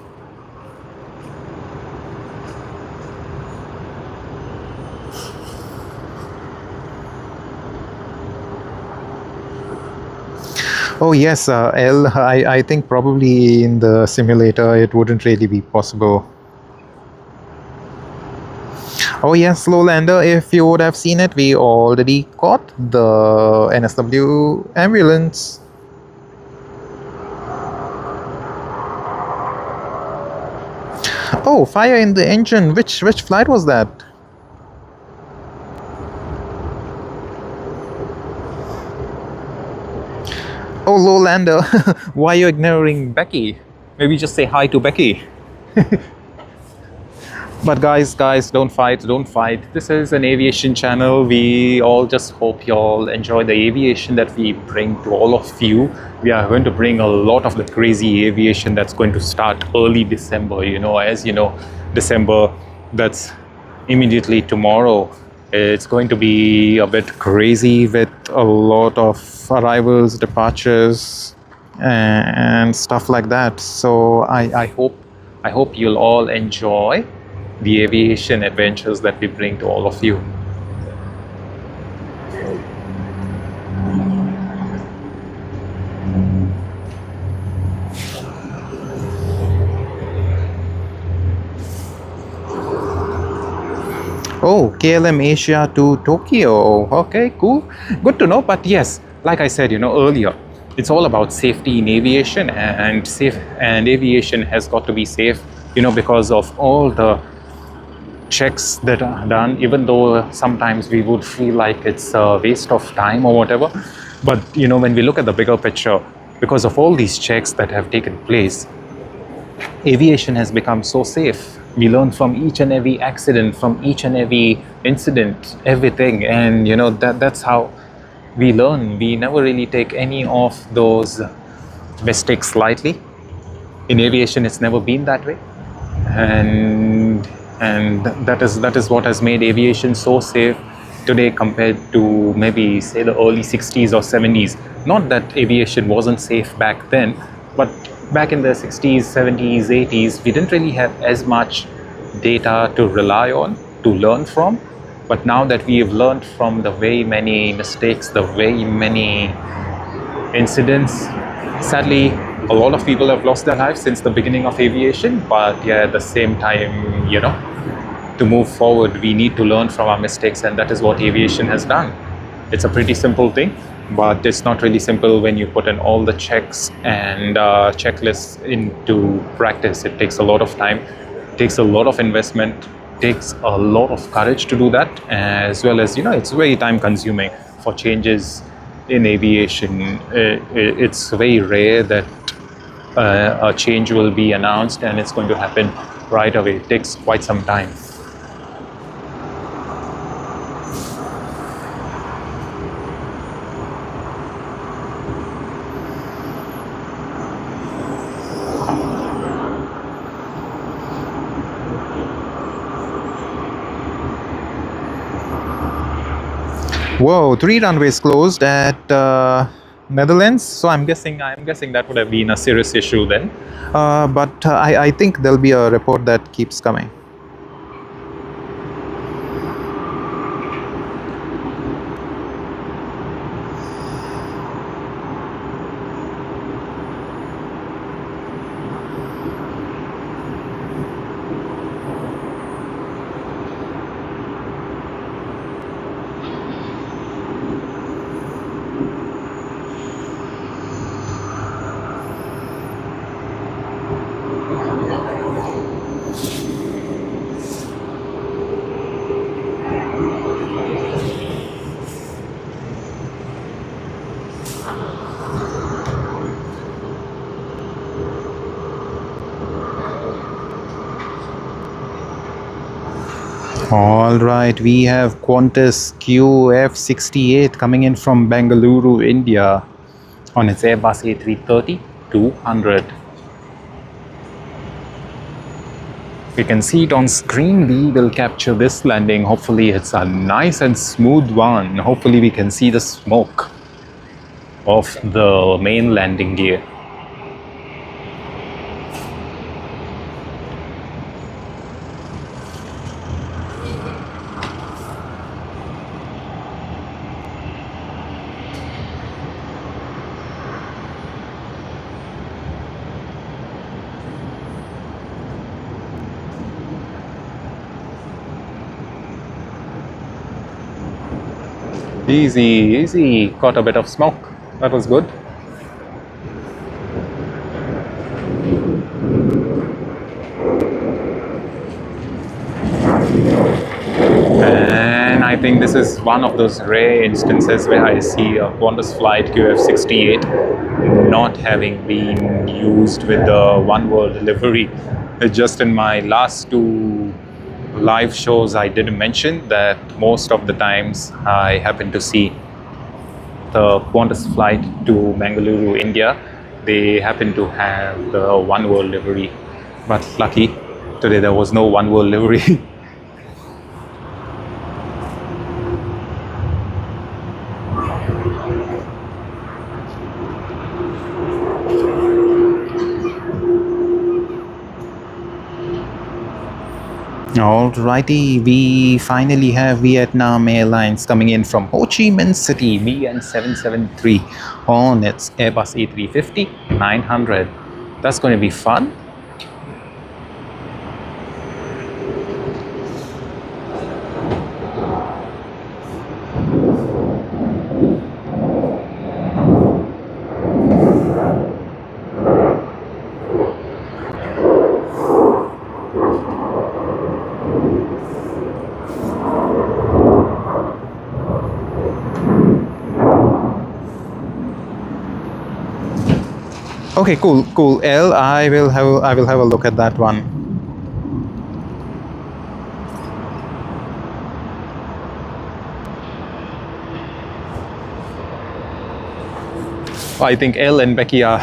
Oh yes, I think probably in the simulator it wouldn't really be possible. Oh yes, Lowlander, if you would have seen it, we already got the NSW ambulance. Oh, fire in the engine. Which flight was that? Oh, Lowlander, why are you ignoring Becky? Maybe just say hi to Becky. But guys, don't fight. This is an aviation channel. We all just hope you all enjoy the aviation that we bring to all of you. We are going to bring a lot of the crazy aviation that's going to start early December. As you know, December, that's immediately tomorrow. It's going to be a bit crazy with a lot of arrivals, departures, and stuff like that. So I hope you'll all enjoy the aviation adventures that we bring to all of you. Oh, KLM Asia to Tokyo. Okay, cool. Good to know. But yes, like I said, earlier, it's all about safety in aviation, and aviation has got to be safe, because of all the checks that are done, even though sometimes we would feel like it's a waste of time or whatever. But when we look at the bigger picture, because of all these checks that have taken place, aviation has become so safe. We learn from each and every accident, from each and every incident, everything, and that's how we learn. We never really take any of those mistakes lightly. In aviation, it's never been that way, and that is what has made aviation so safe today compared to maybe say the early 60s or 70s. Not that aviation wasn't safe back then, but back in the 60s, 70s, 80s, we didn't really have as much data to rely on, to learn from. But now that we have learned from the very many mistakes, the very many incidents, sadly a lot of people have lost their lives since the beginning of aviation. But yeah, at the same time, to move forward, we need to learn from our mistakes, and that is what aviation has done. It's a pretty simple thing, but it's not really simple when you put in all the checks and checklists into practice. It takes a lot of time, takes a lot of investment, takes a lot of courage to do that, as well as it's very time consuming for changes in aviation. It's very rare that a change will be announced and it's going to happen right away. It takes quite some time. Whoa, 3 runways closed at Netherlands. So I'm guessing that would have been a serious issue then. But I think there'll be a report that keeps coming. All right, we have Qantas QF68 coming in from Bengaluru, India on its Airbus A330-200. We can see it on screen. We will capture this landing. Hopefully it's a nice and smooth one. Hopefully we can see the smoke of the main landing gear. Easy, easy. Got a bit of smoke. That was good. And I think this is one of those rare instances where I see a Qantas flight QF68 not having been used with the One World delivery. Just in my last two live shows, I did mention that most of the times I happen to see the Qantas flight to Mangaluru, India. They happen to have the One World livery, but lucky today there was no One World livery. Alrighty, we finally have Vietnam Airlines coming in from Ho Chi Minh City, VN773 on its Airbus A350-900. That's going to be fun. Okay, cool. L, I will have a look at that one. I think L and Becky are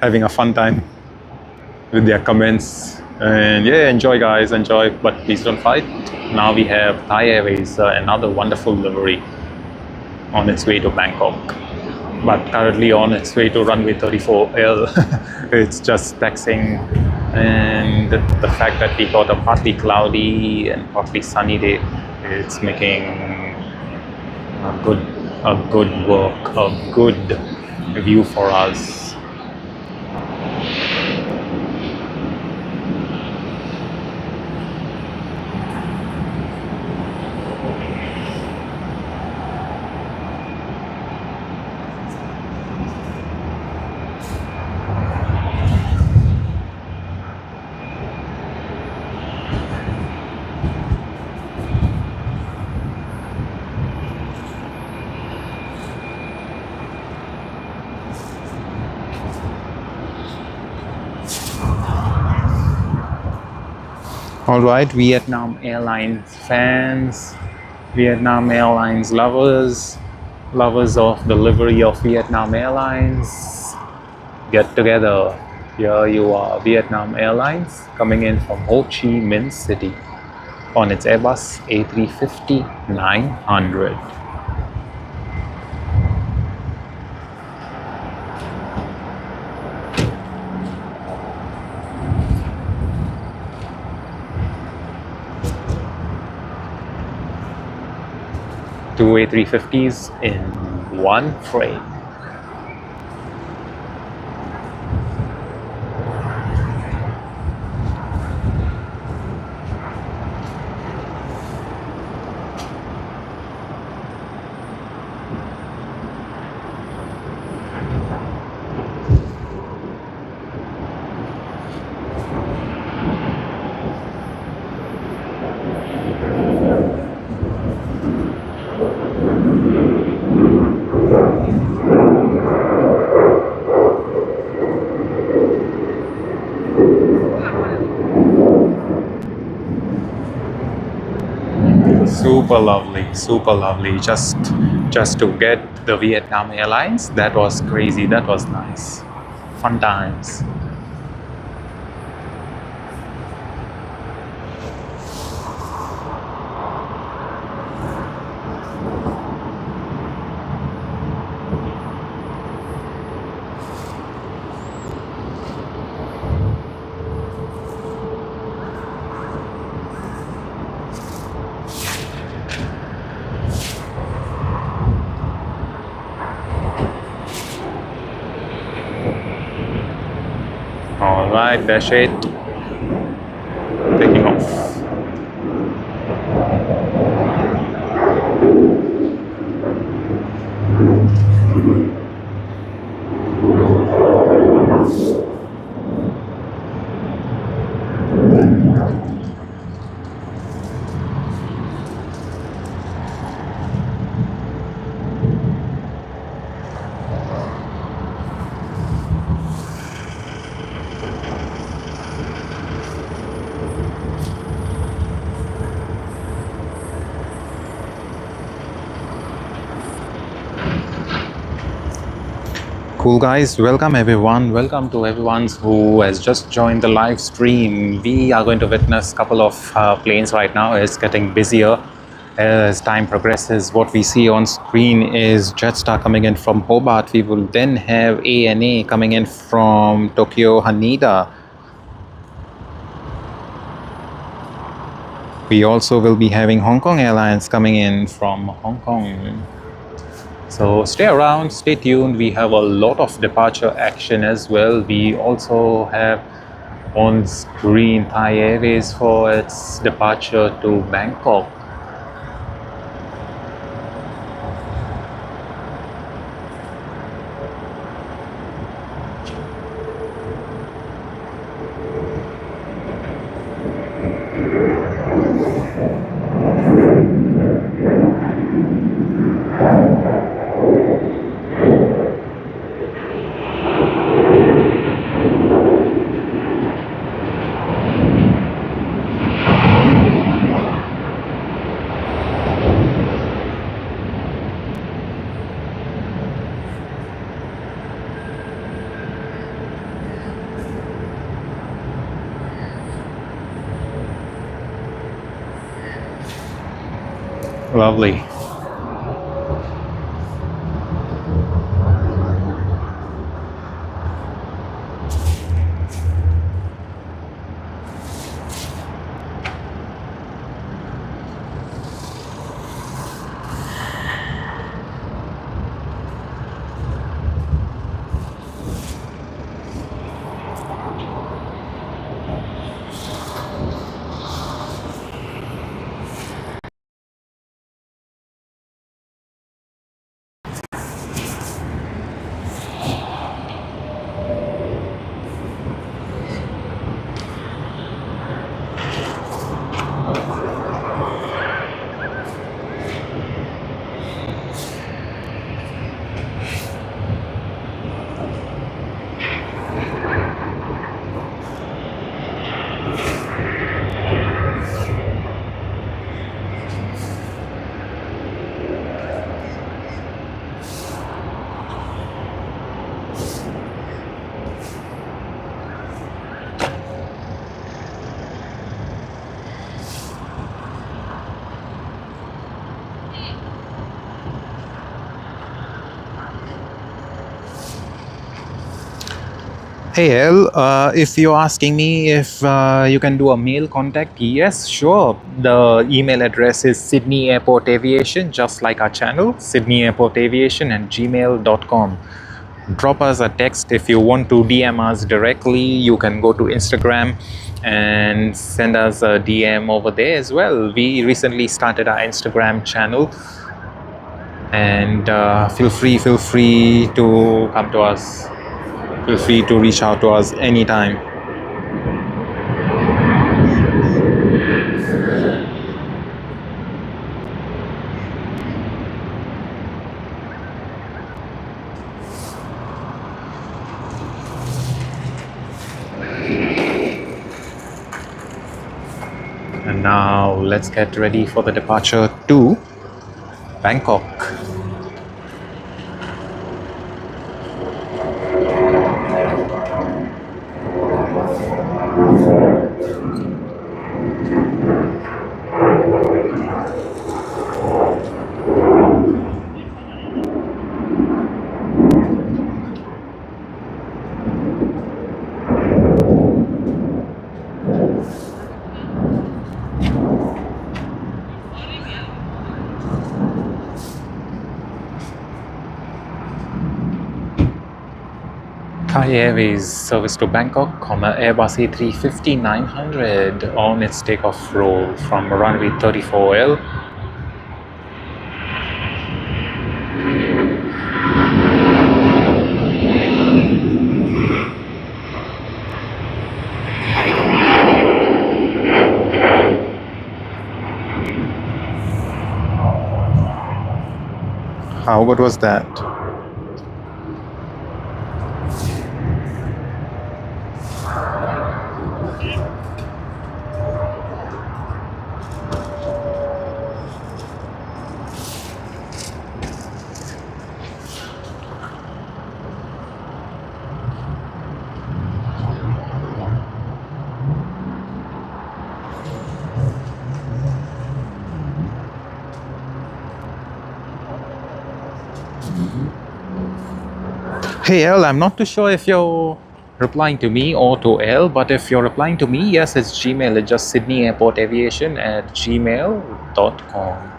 having a fun time with their comments. And yeah, enjoy guys, enjoy, but please don't fight. Now we have Thai Airways, another wonderful livery on its way to Bangkok, but currently on its way to runway 34L. It's just taxiing, and the fact that we got a partly cloudy and partly sunny day, it's making a good view for us. All right, Vietnam Airlines fans, Vietnam Airlines lovers of the livery of Vietnam Airlines, get together. Here you are, Vietnam Airlines coming in from Ho Chi Minh City on its Airbus A350-900. Two A350s in one frame. Super lovely. Just to get the Vietnam Airlines, that was crazy. That was nice. Fun times. All right, dash 8 taking off. Cool guys, welcome everyone. Welcome to everyone who has just joined the live stream. We are going to witness a couple of planes right now. It's getting busier as time progresses. What we see on screen is Jetstar coming in from Hobart. We will then have ANA coming in from Tokyo Haneda. We also will be having Hong Kong Airlines coming in from Hong Kong. So stay around, stay tuned. We have a lot of departure action as well. We also have on screen Thai Airways for its departure to Bangkok. Lovely. Hey El, if you're asking me if you can do a mail contact, yes, sure. The email address is Sydney Airport Aviation, just like our channel, Sydney Airport Aviation at gmail.com. Drop us a text. If you want to DM us directly, you can go to Instagram and send us a DM over there as well. We recently started our Instagram channel, and feel free to come to us. Feel free to reach out to us anytime. And now let's get ready for the departure to Bangkok. Thai Shanghai Airways service to Bangkok on an Airbus A350-900 on its takeoff roll from runway 34L. How good was that? Hey L, I'm not too sure if you're replying to me or to L, but if you're replying to me, yes, it's Gmail. It's just Sydney Airport Aviation at gmail.com.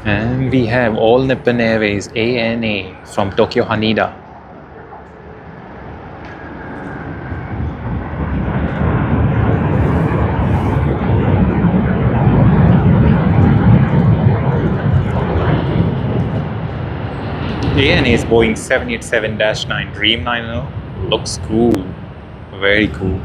And we have All Nippon Airways ANA from Tokyo Haneda. ANA is Boeing 787-9 Dreamliner. Looks cool. Very cool.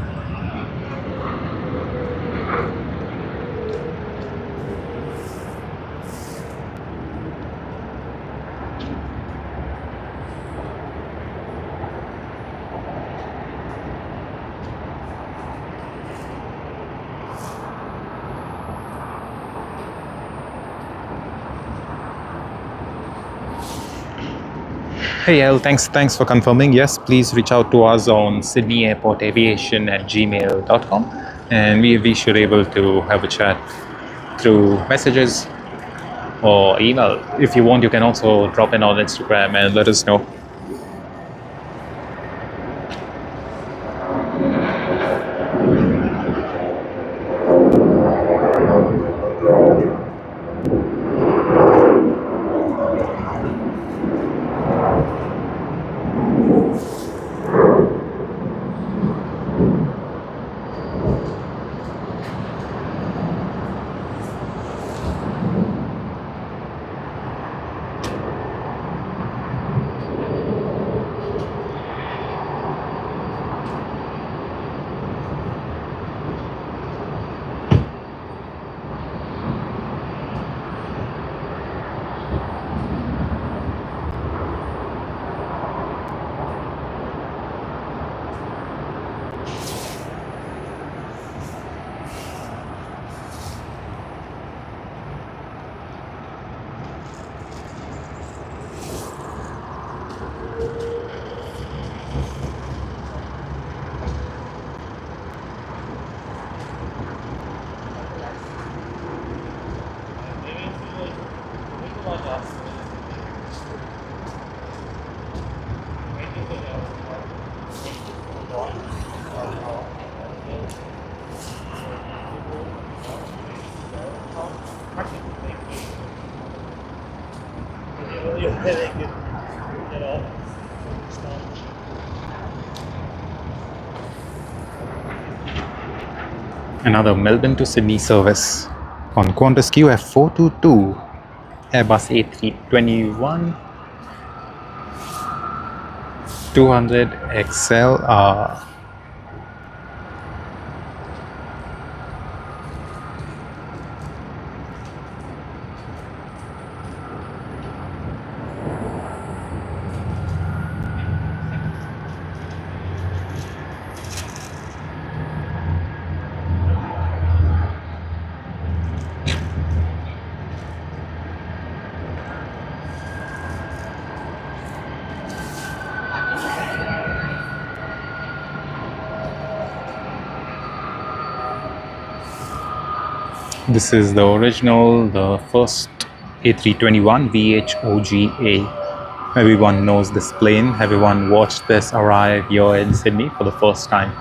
Hey L, thanks for confirming. Yes, please reach out to us on Sydney Airport Aviation at gmail.com, and we should able to have a chat through messages or email. If you want, you can also drop in on Instagram and let us know. Another Melbourne to Sydney service on Qantas QF422 Airbus A321-200 XLR. This is the original, the first A321 VHOGA. Everyone knows this plane. Everyone watched this arrive here in Sydney for the first time.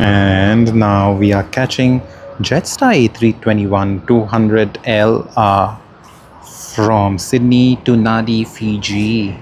And now we are catching Jetstar A321-200 LR from Sydney to Nadi, Fiji.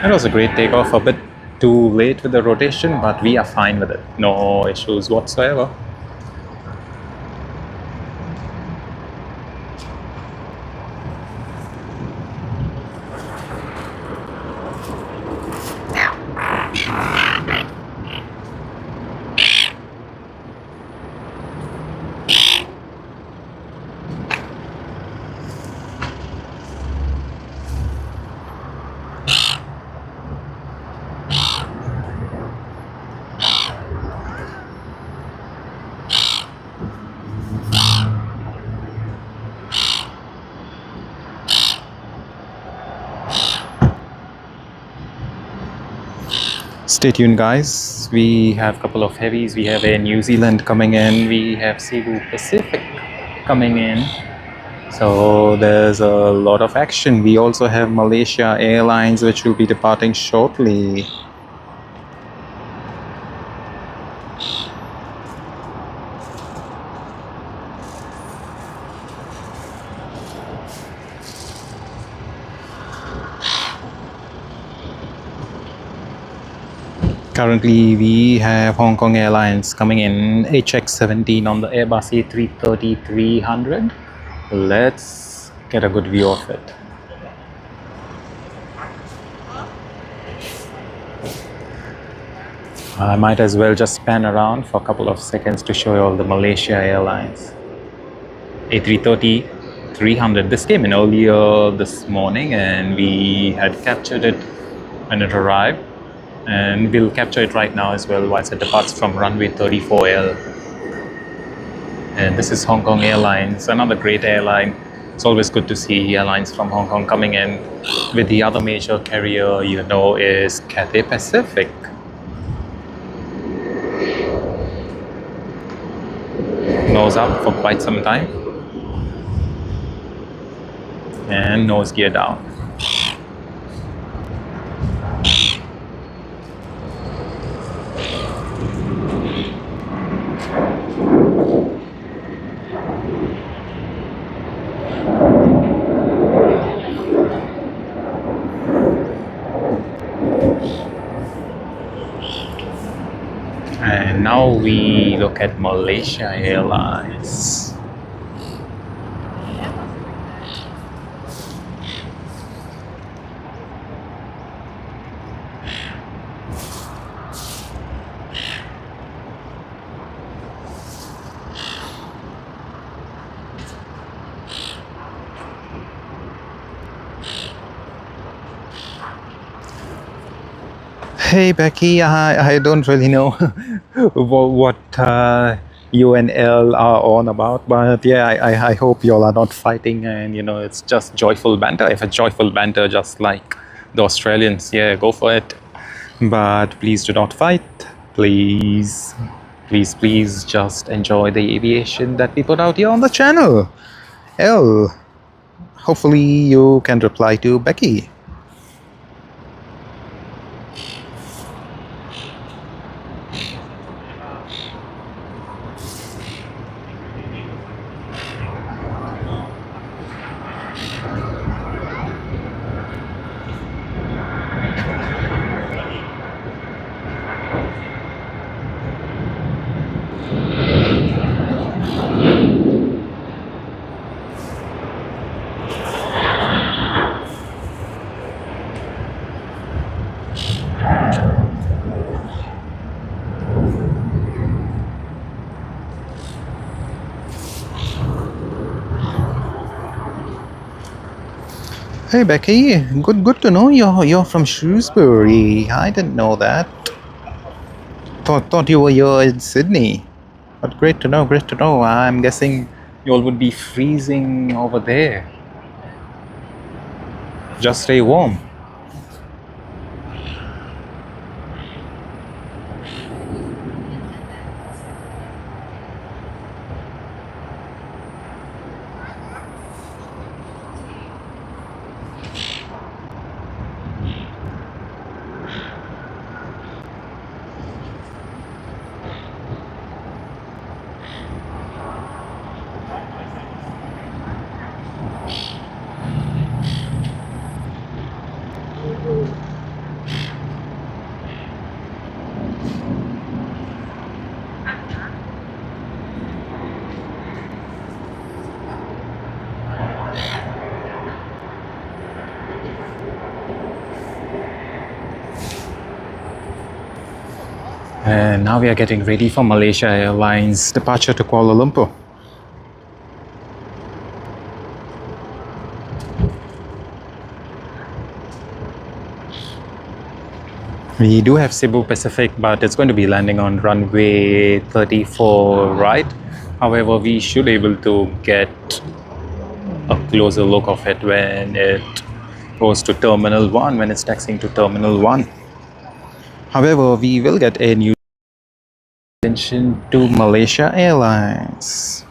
It was a great takeoff, a bit too late with the rotation, but we are fine with it. No issues whatsoever. Stay tuned, guys. We have a couple of heavies. We have Air New Zealand coming in. We have Cebu Pacific coming in. So there's a lot of action. We also have Malaysia Airlines, which will be departing shortly. Currently, we have Hong Kong Airlines coming in, HX17 on the Airbus A330-300. Let's get a good view of it. I might as well just pan around for a couple of seconds to show you all the Malaysia Airlines. A330-300. This came in earlier this morning and we had captured it when it arrived. And we'll capture it right now as well once it departs from runway 34L. And this is Hong Kong Airlines, another great airline. It's always good to see airlines from Hong Kong coming in. With the other major carrier, you know, is Cathay Pacific. Nose up for quite some time. And nose gear down. And now we look at Malaysia Airlines. Hey Becky, I don't really know what you and Elle are on about, but yeah, I hope y'all are not fighting and you know it's just joyful banter. If it's joyful banter just like the Australians, yeah, go for it. But please do not fight. Please just enjoy the aviation that we put out here on the channel. Elle, hopefully you can reply to Becky. Hey Becky, good to know you're from Shrewsbury. I didn't know that. Thought you were here in Sydney. But great to know, great to know. I'm guessing you all would be freezing over there. Just stay warm. And now we are getting ready for Malaysia Airlines departure to Kuala Lumpur. We do have Cebu Pacific, but it's going to be landing on runway 34 right. However, we should be able to get a closer look of it when it goes to Terminal 1, when it's taxiing to Terminal 1. However, we will get a new attention to Malaysia Airlines.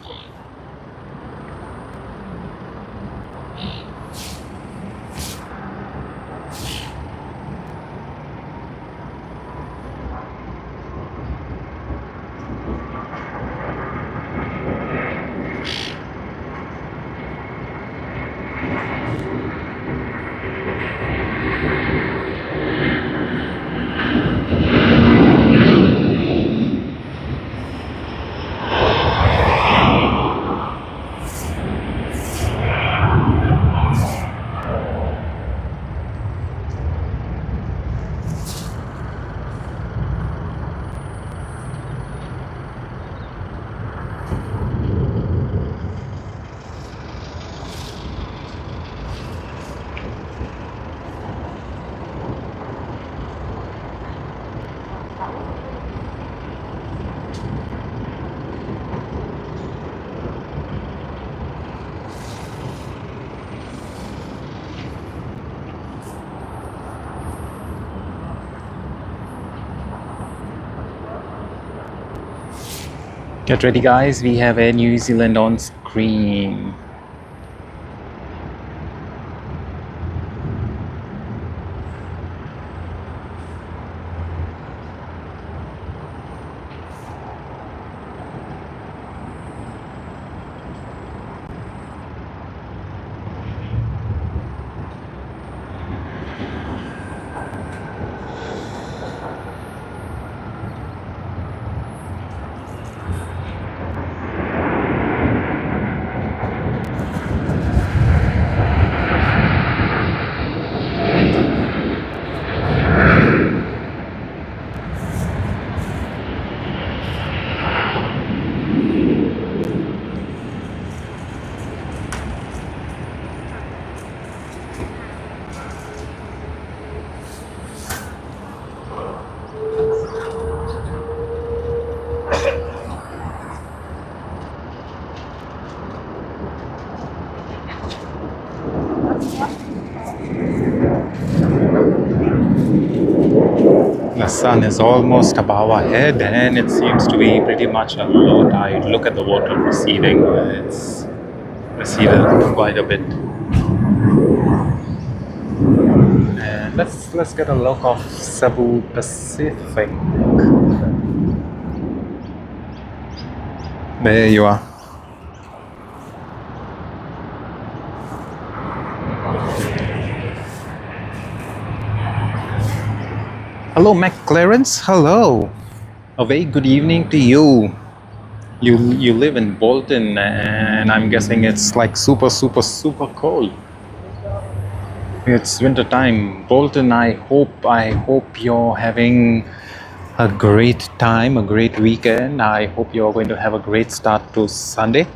Get ready guys, we have Air New Zealand on screen. The sun is almost above our head and it seems to be pretty much a low tide. Look at the water receding. It's receded quite a bit. And let's get a look of Cebu Pacific. There you are. Hello, Mac Clarence. Hello. A very good evening to you. You live in Bolton, and I'm guessing it's like super cold. It's winter time. Bolton, I hope you're having a great time, a great weekend. I hope you're going to have a great start to Sunday.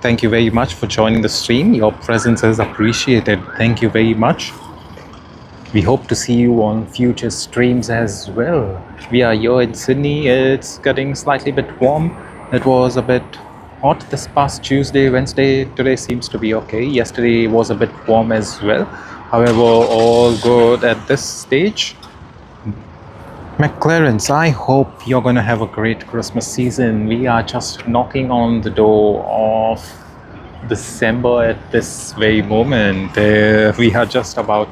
Thank you very much for joining the stream. Your presence is appreciated. Thank you very much. We hope to see you on future streams as well. We are here in Sydney. It's getting slightly bit warm. It was a bit hot this past Tuesday, Wednesday. Today seems to be okay. Yesterday was a bit warm as well. However, all good at this stage. McLaren's, I hope you're going to have a great Christmas season. We are just knocking on the door of December at this very moment. We are just about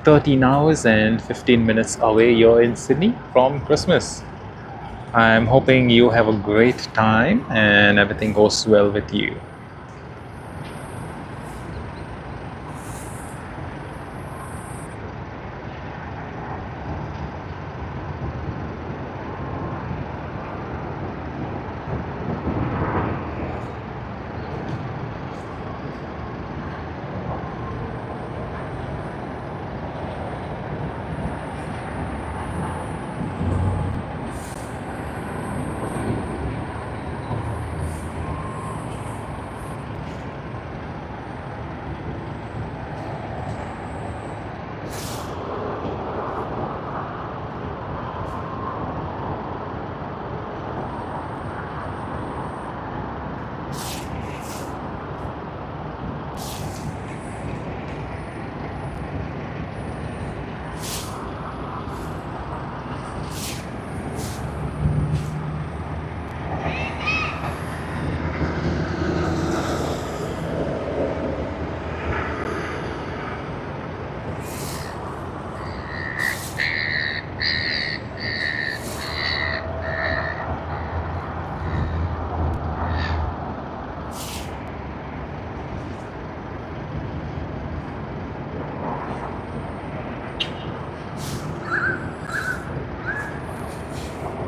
13 hours and 15 minutes away here in Sydney from Christmas. I'm hoping you have a great time and everything goes well with you.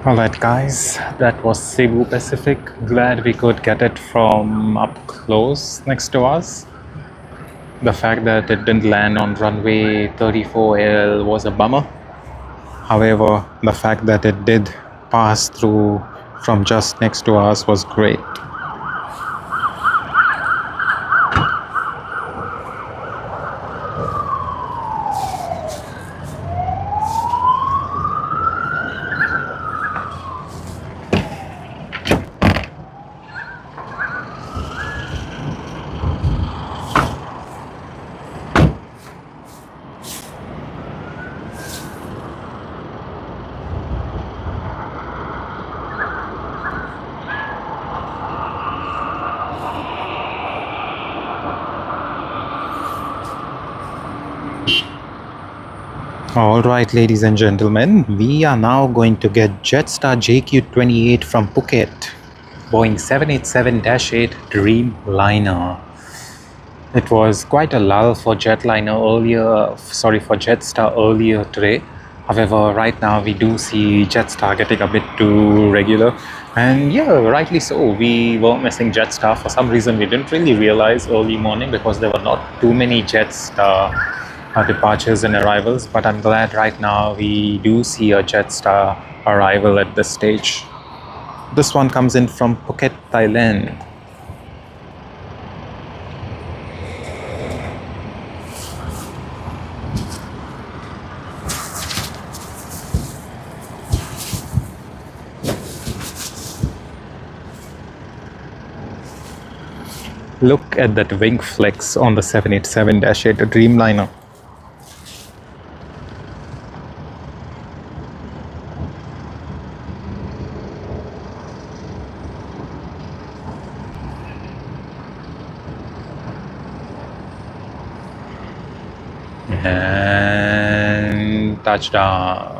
Alright guys, that was Cebu Pacific. Glad we could get it from up close next to us. The fact that it didn't land on runway 34L was a bummer. However, the fact that it did pass through from just next to us was great. Alright ladies and gentlemen, we are now going to get Jetstar JQ28 from Phuket, Boeing 787-8 Dreamliner. It was quite a lull for Jetstar earlier today. However, right now we do see Jetstar getting a bit too regular. And yeah, rightly so. We were missing Jetstar. For some reason we didn't really realize early morning because there were not too many Jetstar departures and arrivals, but I'm glad right now we do see a Jetstar arrival at this stage. This one comes in from Phuket, Thailand. Look at that wing flex on the 787-8 Dreamliner. And touchdown.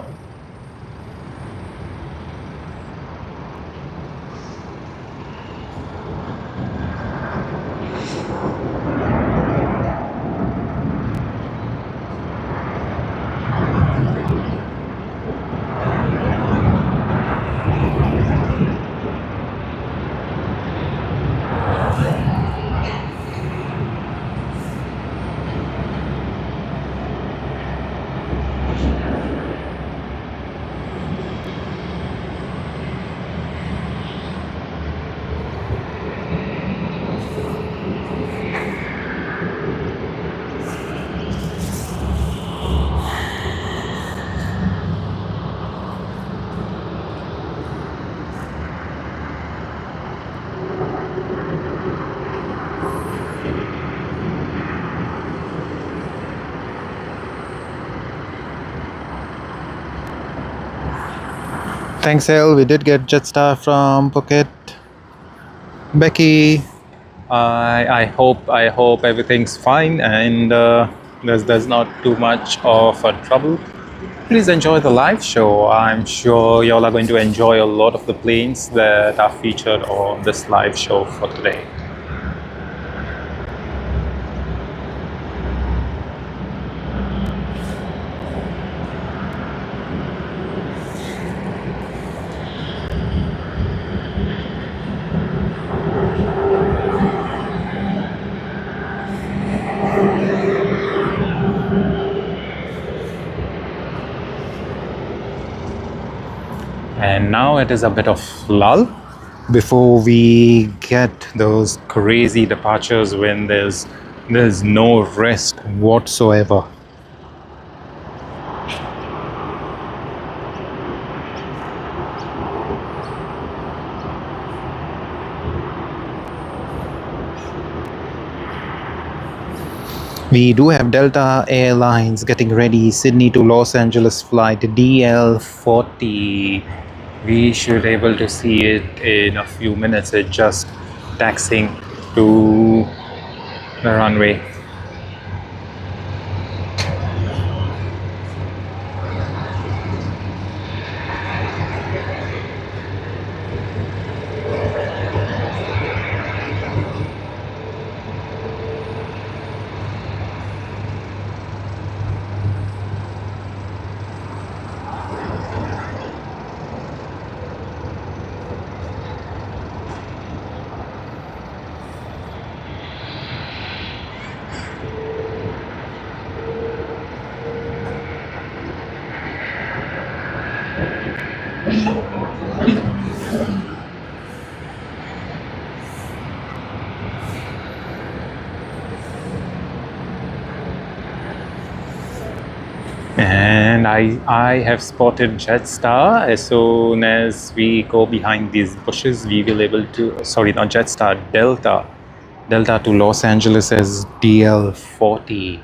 Thanks, El. We did get Jetstar from Phuket. Becky, I hope everything's fine and there's not too much of a trouble. Please enjoy the live show. I'm sure y'all are going to enjoy a lot of the planes that are featured on this live show for today. And now it is a bit of lull before we get those crazy departures when there's no rest whatsoever. We do have Delta Airlines getting ready, Sydney to Los Angeles flight DL40. We should able to see it in a few minutes. It's just taxiing to the runway. And I have spotted Jetstar. As soon as we go behind these bushes, we will able to, sorry, not Jetstar, Delta to Los Angeles as DL40.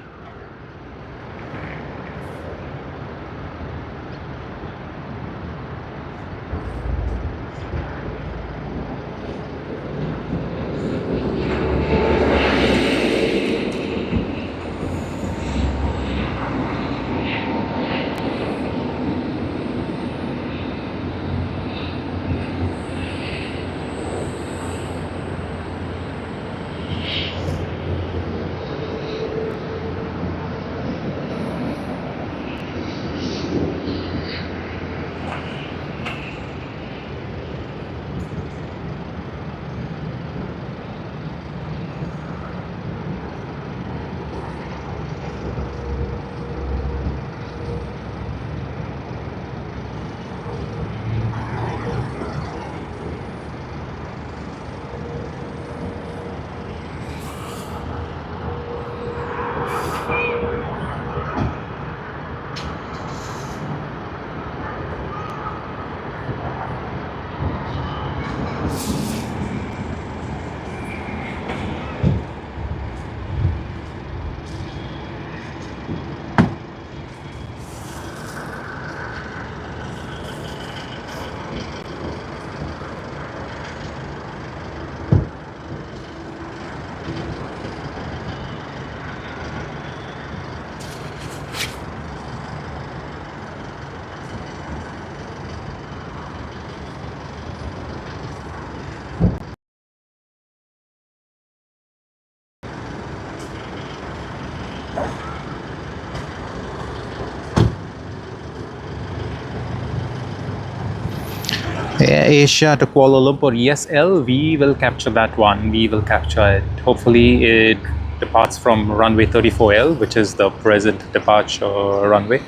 Asia to Kuala Lumpur, yes, L, we will capture that one. We will capture it. Hopefully it departs from runway 34L, which is the present departure runway,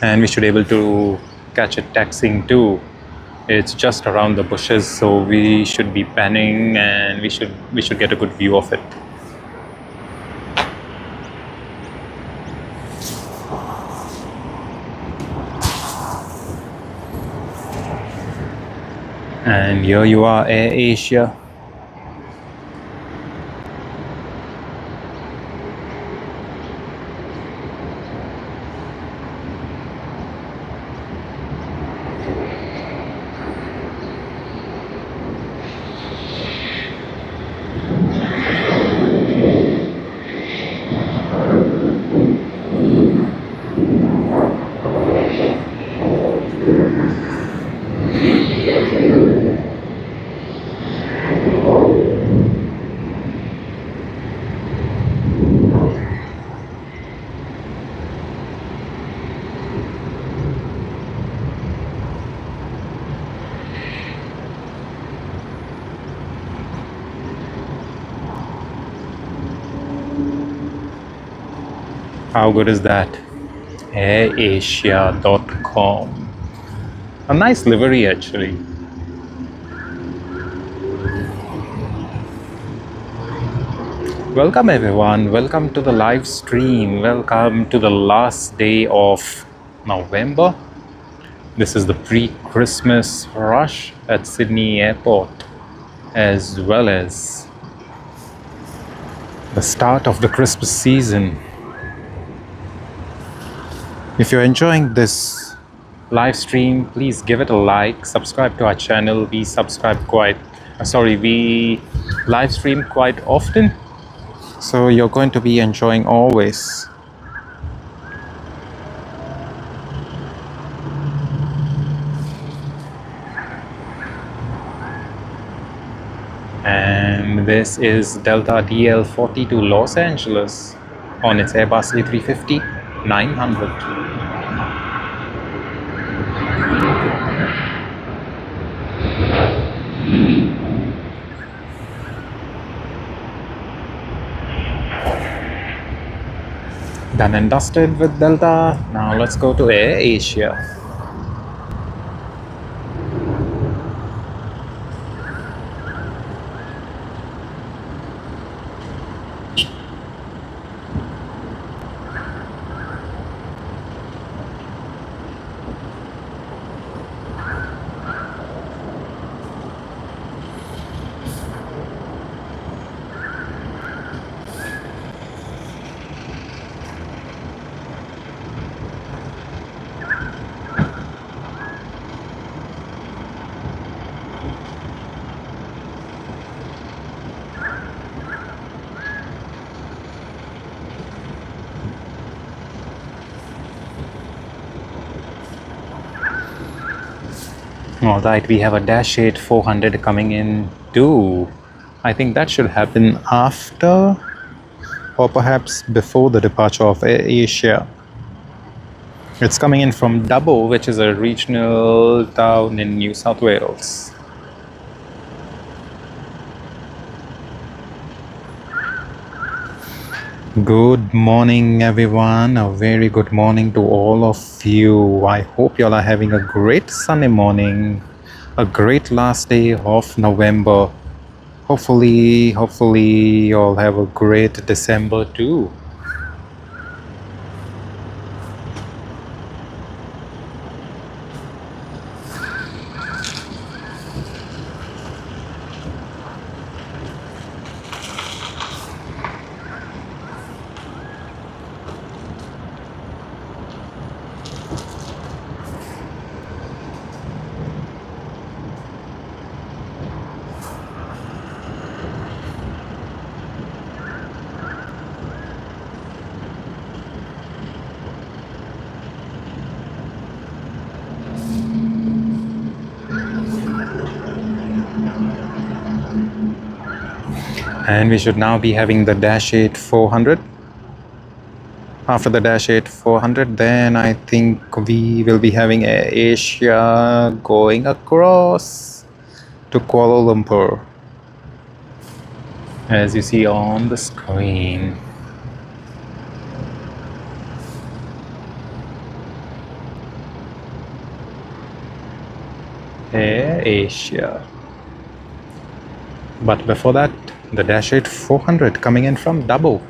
and we should able to catch it taxiing too. It's just around the bushes, so we should be panning and we should get a good view of it. And here you are, Air Asia. How good is that? AirAsia.com. A nice livery actually. Welcome everyone. Welcome to the live stream. Welcome to the last day of November. This is the pre-Christmas rush at Sydney Airport, as well as the start of the Christmas season. If you're enjoying this live stream, please give it a like, subscribe to our channel. We live stream quite often, so you're going to be enjoying always. And this is Delta DL40 to Los Angeles on its Airbus A350-900. Done and dusted with Delta. Now let's go to AirAsia. Alright, we have a Dash 8-400 coming in too. I think that should happen after or perhaps before the departure of AirAsia. It's coming in from Dubbo, which is a regional town in New South Wales. Good morning everyone, a very good morning to all of you. I hope you all are having a great Sunday morning, a great last day of November. Hopefully you all have a great December too. And we should now be having the Dash 8-400. After the Dash 8-400, then I think we will be having AirAsia going across to Kuala Lumpur, as you see on the screen. AirAsia. But before that, the Dash 8-400 coming in from Dubbo.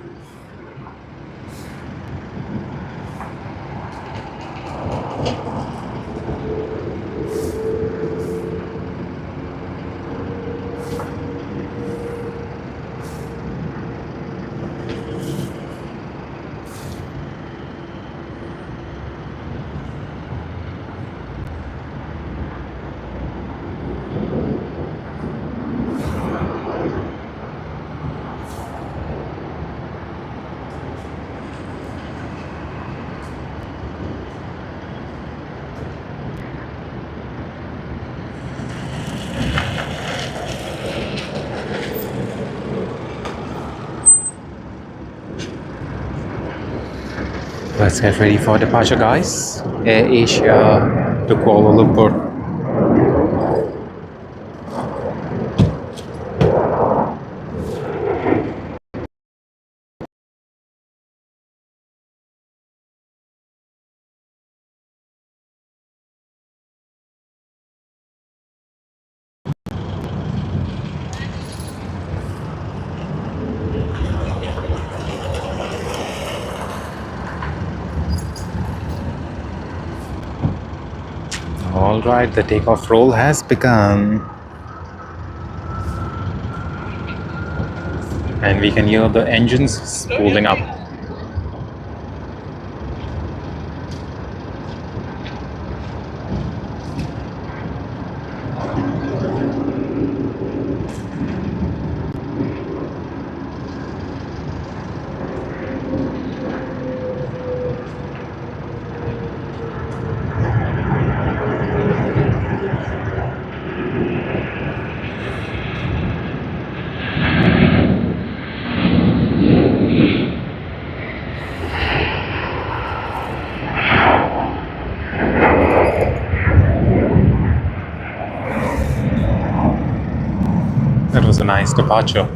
Let's get ready for departure, guys. AirAsia to Kuala Lumpur. Alright, the takeoff roll has begun. And we can hear the engines spooling up. That was a nice departure.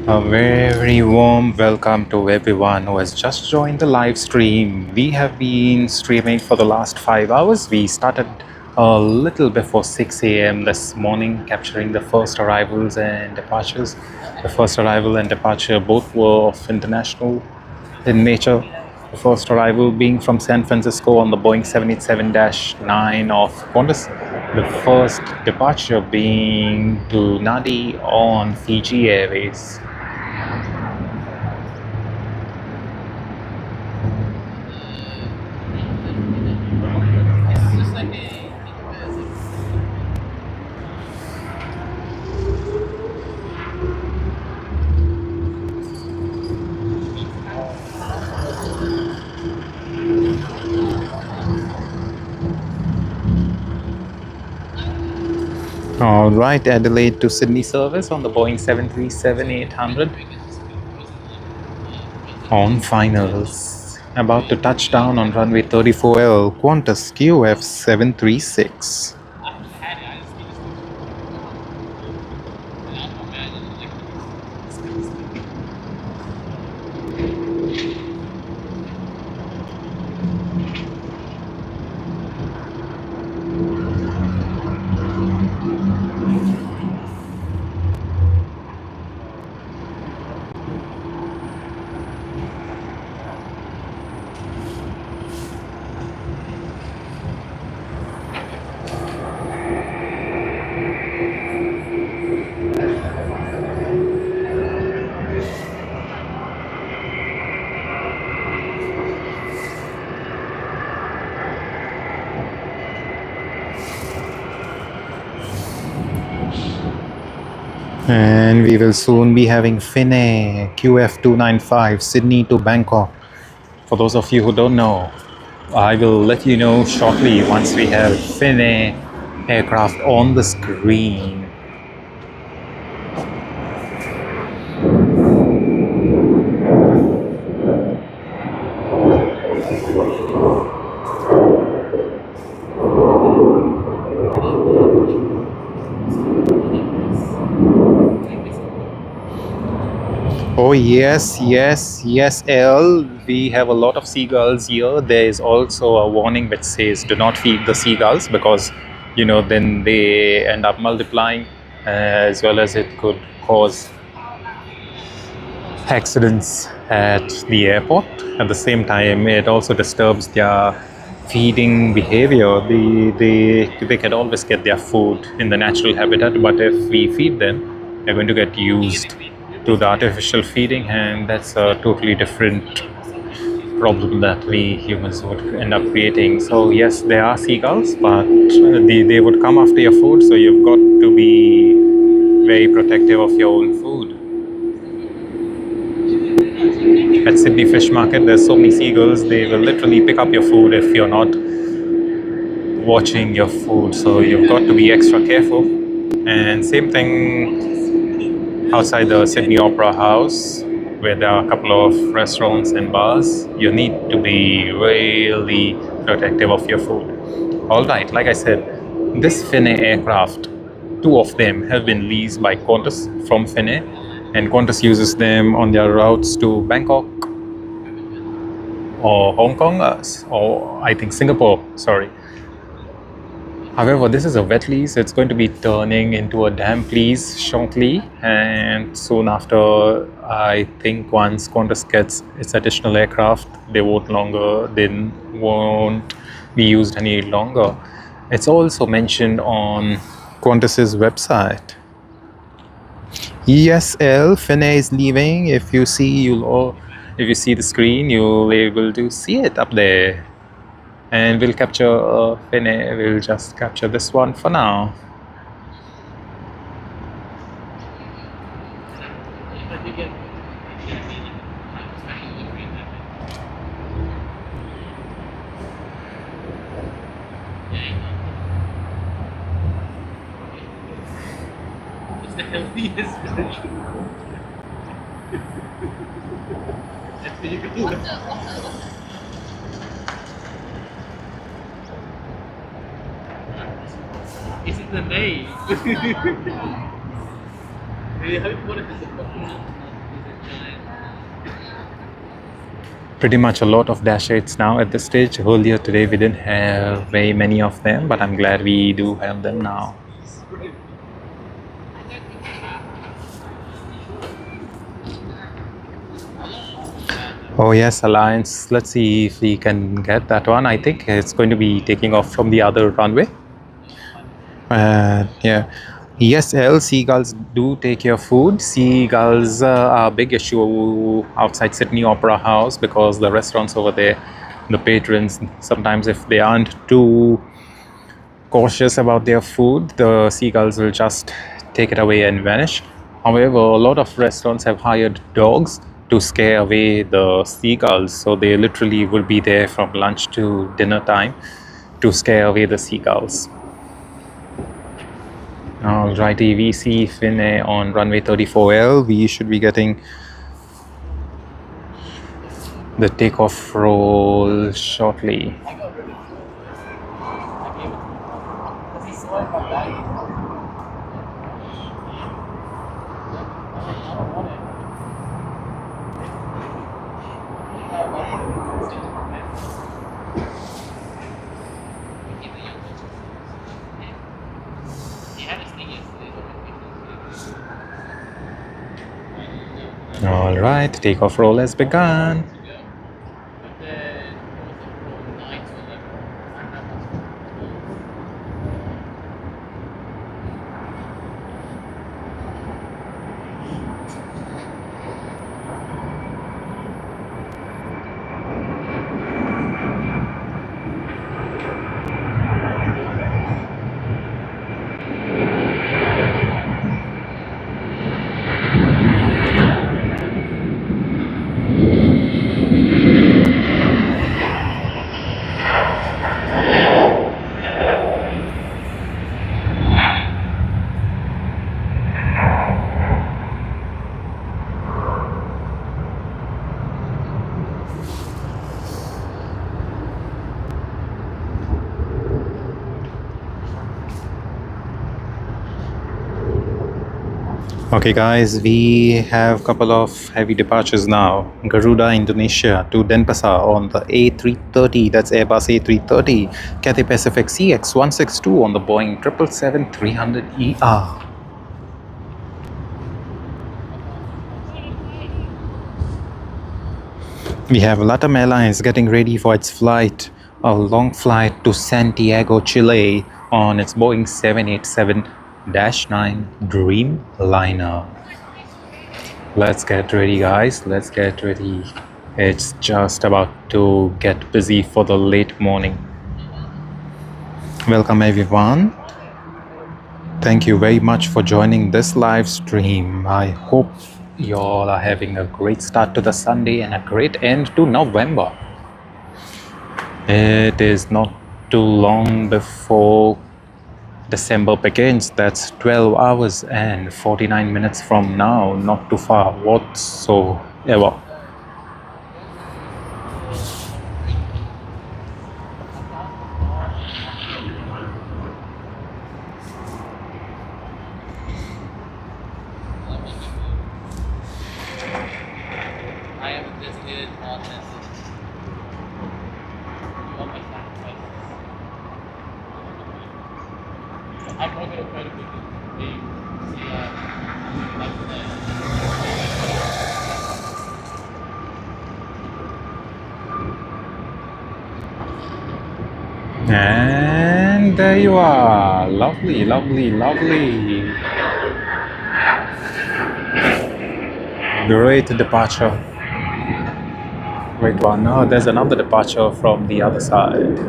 A very warm welcome to everyone who has just joined the live stream. We have been streaming for the last 5 hours. We started a little before 6 a.m. this morning, capturing the first arrivals and departures. The first arrival and departure both were of international in nature. The first arrival being from San Francisco on the Boeing 787-9 of Quantas. The first departure being to Nadi on Fiji Airways. All right, Adelaide to Sydney service on the Boeing 737-800 on finals. About to touch down on runway 34L, Qantas QF 736. And we will soon be having Finnair QF 295 Sydney to Bangkok. For those of you who don't know, I will let you know shortly once we have Finnair aircraft on the screen. Oh, yes, yes, yes, L. We have a lot of seagulls here. There is also a warning which says do not feed the seagulls because, then they end up multiplying, as well as it could cause accidents at the airport. At the same time, it also disturbs their feeding behavior. They can always get their food in the natural habitat, but if we feed them, they're going to get used to the artificial feeding, and that's a totally different problem that we humans would end up creating. So yes, there are seagulls, but they would come after your food, so you've got to be very protective of your own food. At Sydney Fish Market, there's so many seagulls, they will literally pick up your food if you're not watching your food, so you've got to be extra careful. And same thing outside the Sydney Opera House, where there are a couple of restaurants and bars. You need to be really protective of your food. Alright, like I said, this Finnair aircraft, two of them have been leased by Qantas from Finnair, and Qantas uses them on their routes to Bangkok or Hong Kong, or I think Singapore, sorry. However, this is a wet lease. It's going to be turning into a damp lease shortly, and soon after, I think once Qantas gets its additional aircraft, they won't be used any longer. It's also mentioned on Qantas's website. ESL Finnair is leaving. If you see the screen, you'll be able to see it up there. And we'll capture Finnair. We'll just capture this one for now. It's the healthiest version. That's where you go. Is it the name? Pretty much a lot of Dash 8s now at this stage. Earlier today we didn't have very many of them, but I'm glad we do have them now. Oh yes, Alliance. Let's see if we can get that one. I think it's going to be taking off from the other runway. Yeah. Yes, seagulls do take your food. Seagulls are a big issue outside Sydney Opera House because the restaurants over there, the patrons, sometimes if they aren't too cautious about their food, the seagulls will just take it away and vanish. However, a lot of restaurants have hired dogs to scare away the seagulls, so they literally will be there from lunch to dinner time to scare away the seagulls. Alrighty, we see Finnair on runway 34L. We should be getting the takeoff roll shortly. Alright, takeoff roll has begun. Okay, guys, we have a couple of heavy departures now. Garuda, Indonesia to Denpasar on the A330, that's Airbus A330. Cathay Pacific CX162 on the Boeing 777-300ER. We have LATAM Airlines getting ready for its flight, a long flight to Santiago, Chile on its Boeing 787-9 Dreamliner. Let's get ready, guys. Let's get ready. It's just about to get busy for the late morning. Welcome, everyone. Thank you very much for joining this live stream. I hope you all are having a great start to the Sunday and a great end to November. It is not too long before December begins. That's 12 hours and 49 minutes from now. Not too far whatsoever. I have a designated audience. You want my sacrifice? I'm not gonna try to make it big. See, like that. And there you are. Lovely, lovely, lovely. Great departure. Great one. Oh, there's another departure from the other side.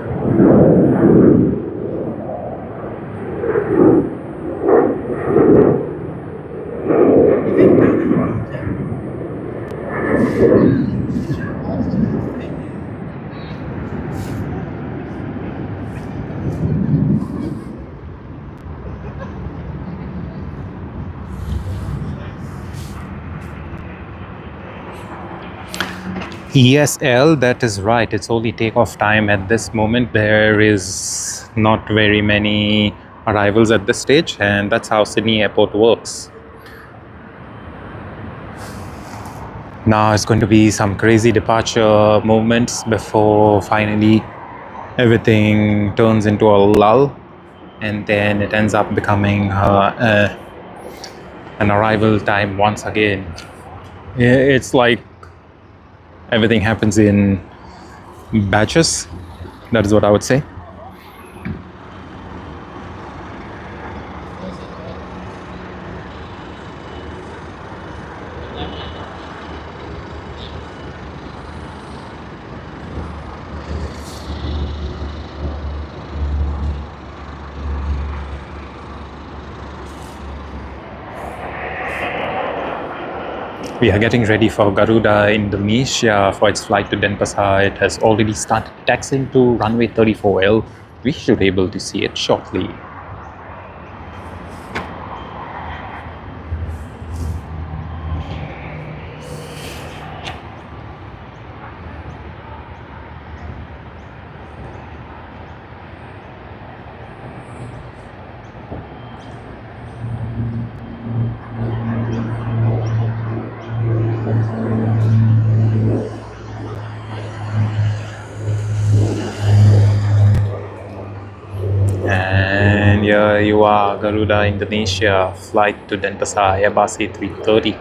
ESL, that is right. It's only takeoff time at this moment. There is not very many arrivals at this stage, and that's how Sydney Airport works. Now it's going to be some crazy departure movements before finally everything turns into a lull, and then it ends up becoming an arrival time once again. It's like everything happens in batches. That is what I would say. We are getting ready for Garuda, Indonesia for its flight to Denpasar. It has already started taxiing to runway 34L. We should be able to see it shortly. And here you are, Garuda, Indonesia, flight to Denpasar, Airbus A330.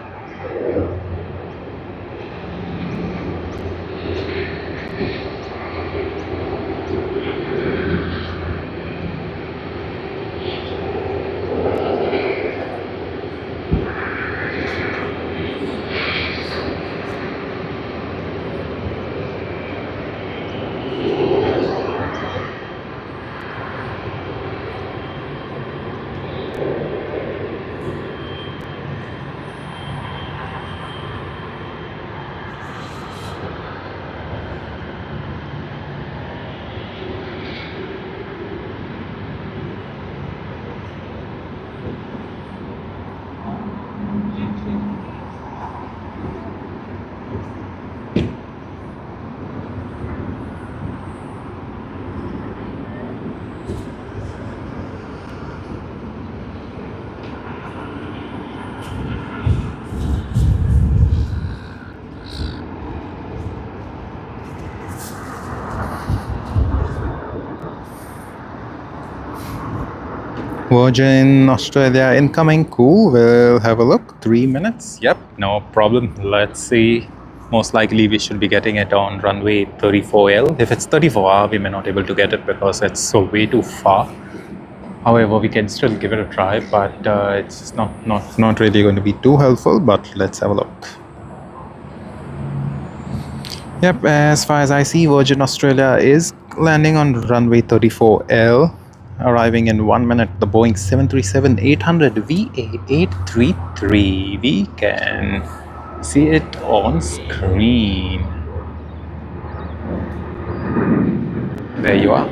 Virgin Australia incoming. Cool. We'll have a look. 3 minutes. Yep, no problem. Let's see. Most likely we should be getting it on runway 34L. If it's 34R, we may not be able to get it because it's so way too far. However, we can still give it a try, but it's not really going to be too helpful. But let's have a look. Yep, as far as I see, Virgin Australia is landing on runway 34L, arriving in 1 minute. The Boeing 737-800 VA833. We can see it on screen. There you are.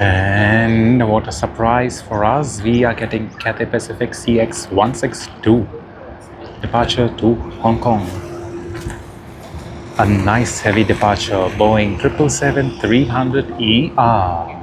And what a surprise for us, we are getting Cathay Pacific CX162 departure to Hong Kong. A nice heavy departure, Boeing 777-300ER.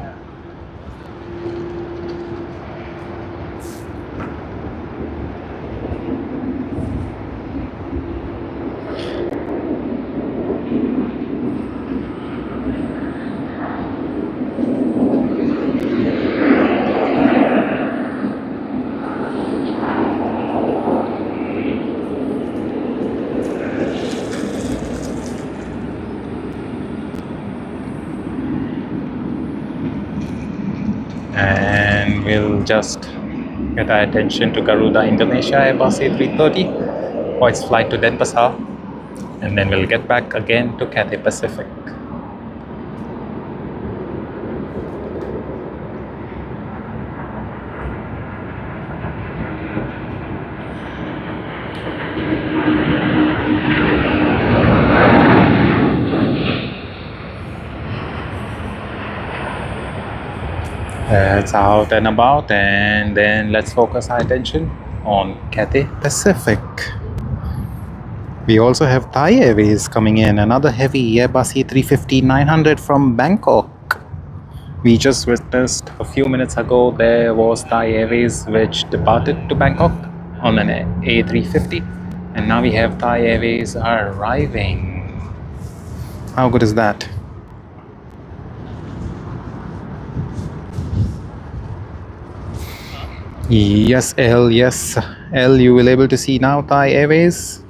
And we'll just get our attention to Garuda Indonesia Airbus A330 for its flight to Denpasar, and then we'll get back again to Cathay Pacific. It's out and about, and then let's focus our attention on Cathay Pacific. We also have Thai Airways coming in, another heavy Airbus A350-900 from Bangkok. We just witnessed a few minutes ago there was Thai Airways which departed to Bangkok on an A350, and now we have Thai Airways arriving. How good is that? Yes, L, yes. L, you will able to see now Thai Airways.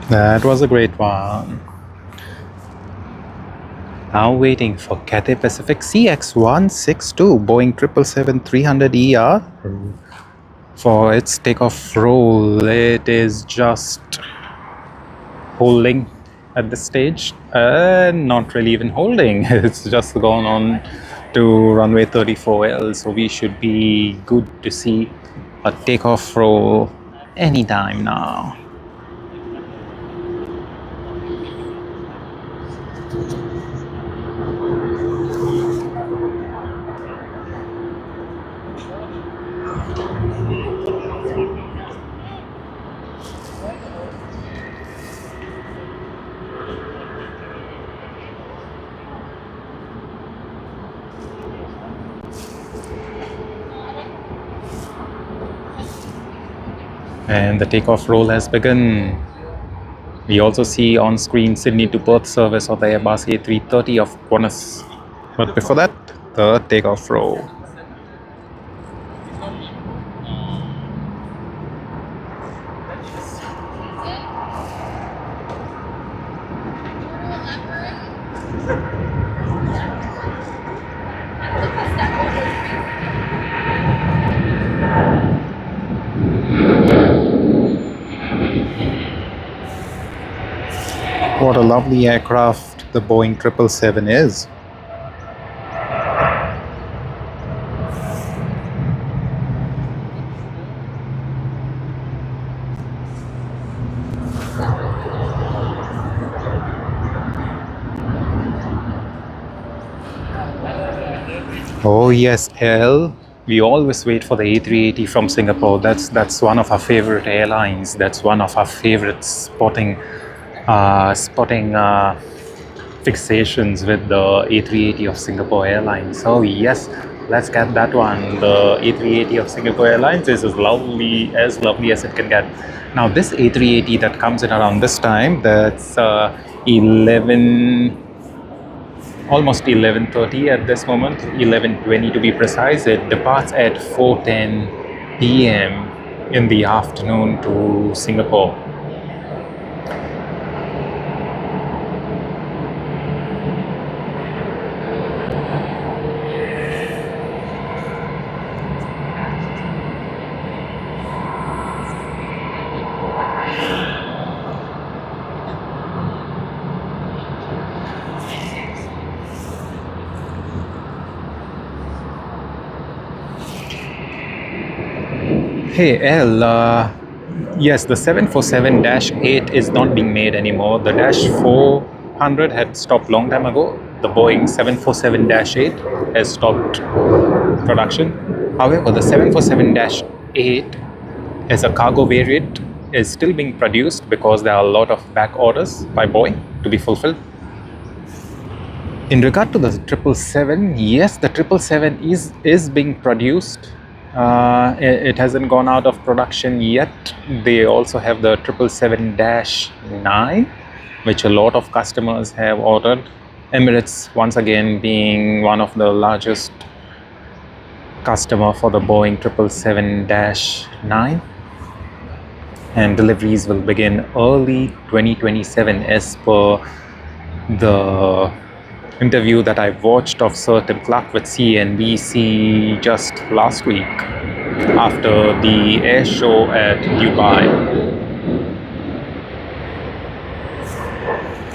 That was a great one. Now waiting for Cathay Pacific CX162 Boeing 777-300ER for its takeoff roll. It is just holding at this stage. Not really even holding. It's just gone on to runway 34L, so we should be good to see a takeoff roll anytime now. And the takeoff roll has begun. We also see on screen Sydney to Perth service of the Airbus A330 of Qantas. But before that, the takeoff roll. What a lovely aircraft the Boeing 777 is. Oh yes, L. We always wait for the A380 from Singapore. That's one of our favorite airlines. That's one of our favorite spotting fixations with the A380 of Singapore Airlines. So yes, let's get that one. The A380 of Singapore Airlines is as lovely as it can get. Now this A380 that comes in around this time, that's 11:30 at this moment, 11:20 to be precise. It departs at 4:10 p.m. in the afternoon to Singapore. Hey L, yes, the 747-8 is not being made anymore. The Dash 400 had stopped long time ago. The Boeing 747-8 has stopped production. However, the 747-8 as a cargo variant is still being produced because there are a lot of back orders by Boeing to be fulfilled. In regard to the 777, yes, the 777 is being produced. It hasn't gone out of production yet. They also have the 777-9, which a lot of customers have ordered. Emirates, once again, being one of the largest customer for the Boeing 777-9. And deliveries will begin early 2027 as per the interview that I watched of Sir Tim Clark with CNBC just last week after the air show at Dubai.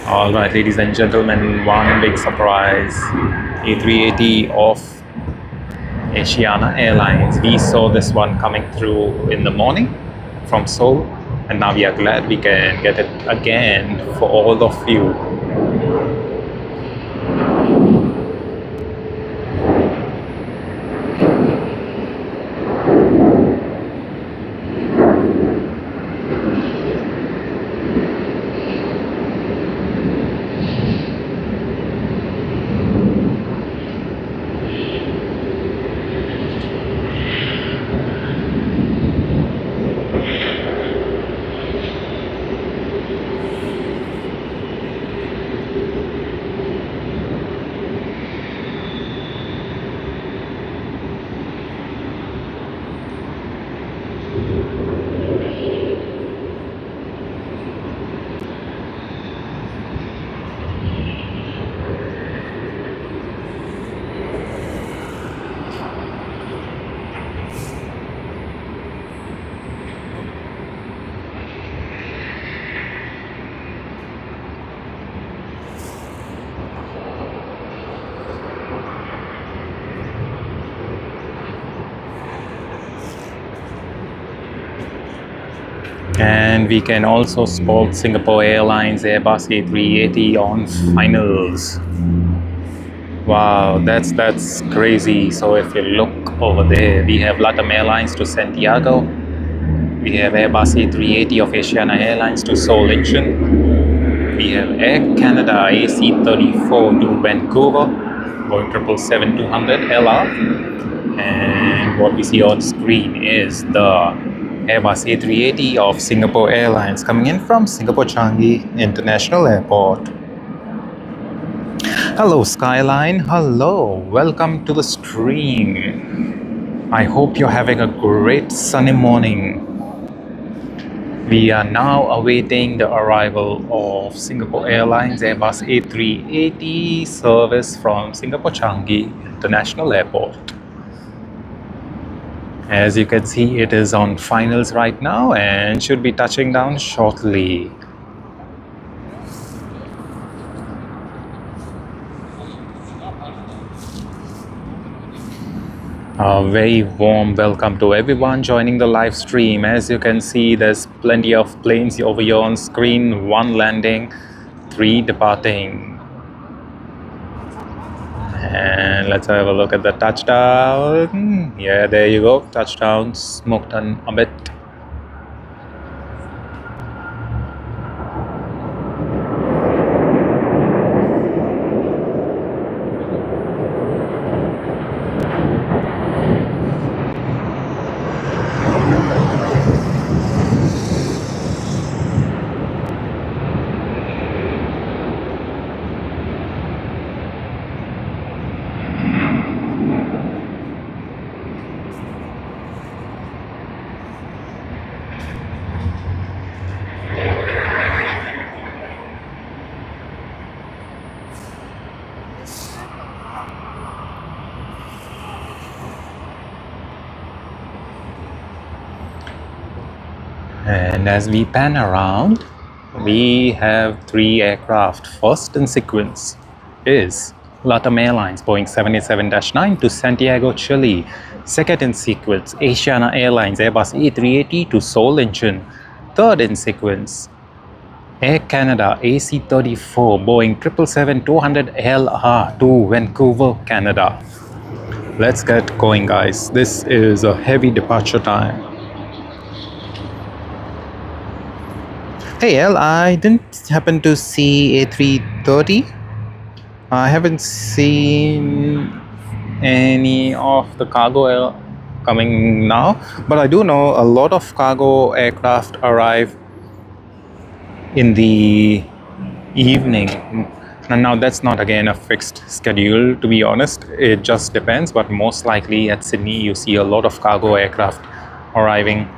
Alright, ladies and gentlemen, one big surprise. A380 of Asiana Airlines. We saw this one coming through in the morning from Seoul, and now we are glad we can get it again for all of you. And we can also spot Singapore Airlines Airbus A380 on finals. Wow, that's crazy. So if you look over there, we have LATAM Airlines to Santiago. We have Airbus A380 of Asiana Airlines to Seoul Incheon. We have Air Canada AC-34 to Vancouver, Boeing 777-200 LR. And what we see on screen is the Airbus A380 of Singapore Airlines coming in from Singapore Changi International Airport. Hello Skyline, hello, welcome to the stream. I hope you're having a great sunny morning. We are now awaiting the arrival of Singapore Airlines Airbus A380 service from Singapore Changi International Airport. As you can see, it is on finals right now and should be touching down shortly. A very warm welcome to everyone joining the live stream. As you can see, there's plenty of planes over here on screen. 1 landing, 3 departing. And let's have a look at the touchdown. Yeah, there you go. Touchdown, smoked on a bit. And as we pan around, we have 3 aircraft. First in sequence is LATAM Airlines Boeing 787-9 to Santiago, Chile. Second in sequence, Asiana Airlines Airbus A380 to Seoul Incheon. Third in sequence, Air Canada AC-34 Boeing 777-200 LR to Vancouver, Canada. Let's get going, guys. This is a heavy departure time. Hey El, I didn't happen to see A330. I haven't seen any of the cargo coming now, but I do know a lot of cargo aircraft arrive in the evening. And now that's not again a fixed schedule, to be honest. It just depends, but most likely at Sydney you see a lot of cargo aircraft arriving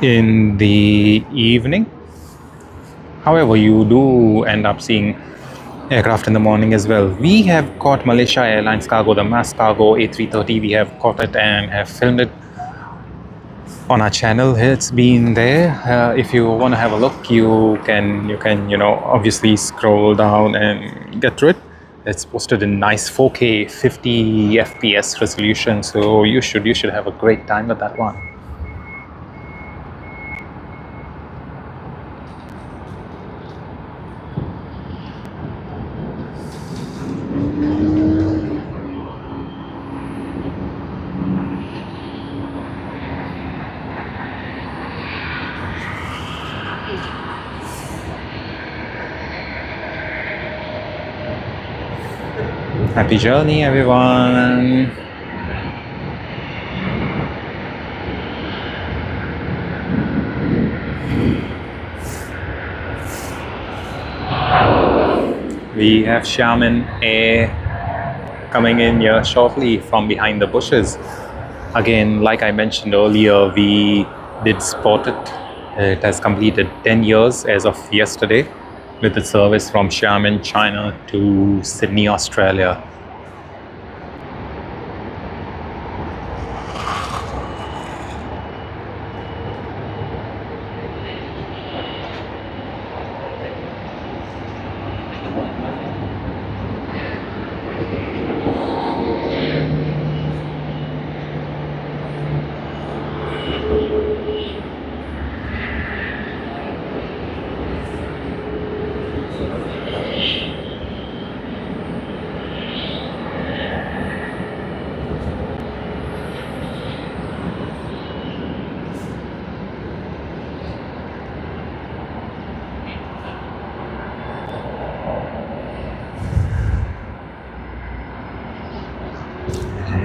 in the evening. However, you do end up seeing aircraft in the morning as well. We have caught Malaysia Airlines cargo, the mass cargo A330. We have caught it and have filmed it on our channel. It's been there. If you want to have a look, you can obviously scroll down and get to it. It's posted in nice 4K 50 FPS resolution, so you should have a great time with that one. Happy journey, everyone. We have Xiamen Air coming in here shortly from behind the bushes. Again, like I mentioned earlier, we did spot it. It has completed 10 years as of yesterday with the service from Xiamen, China to Sydney, Australia.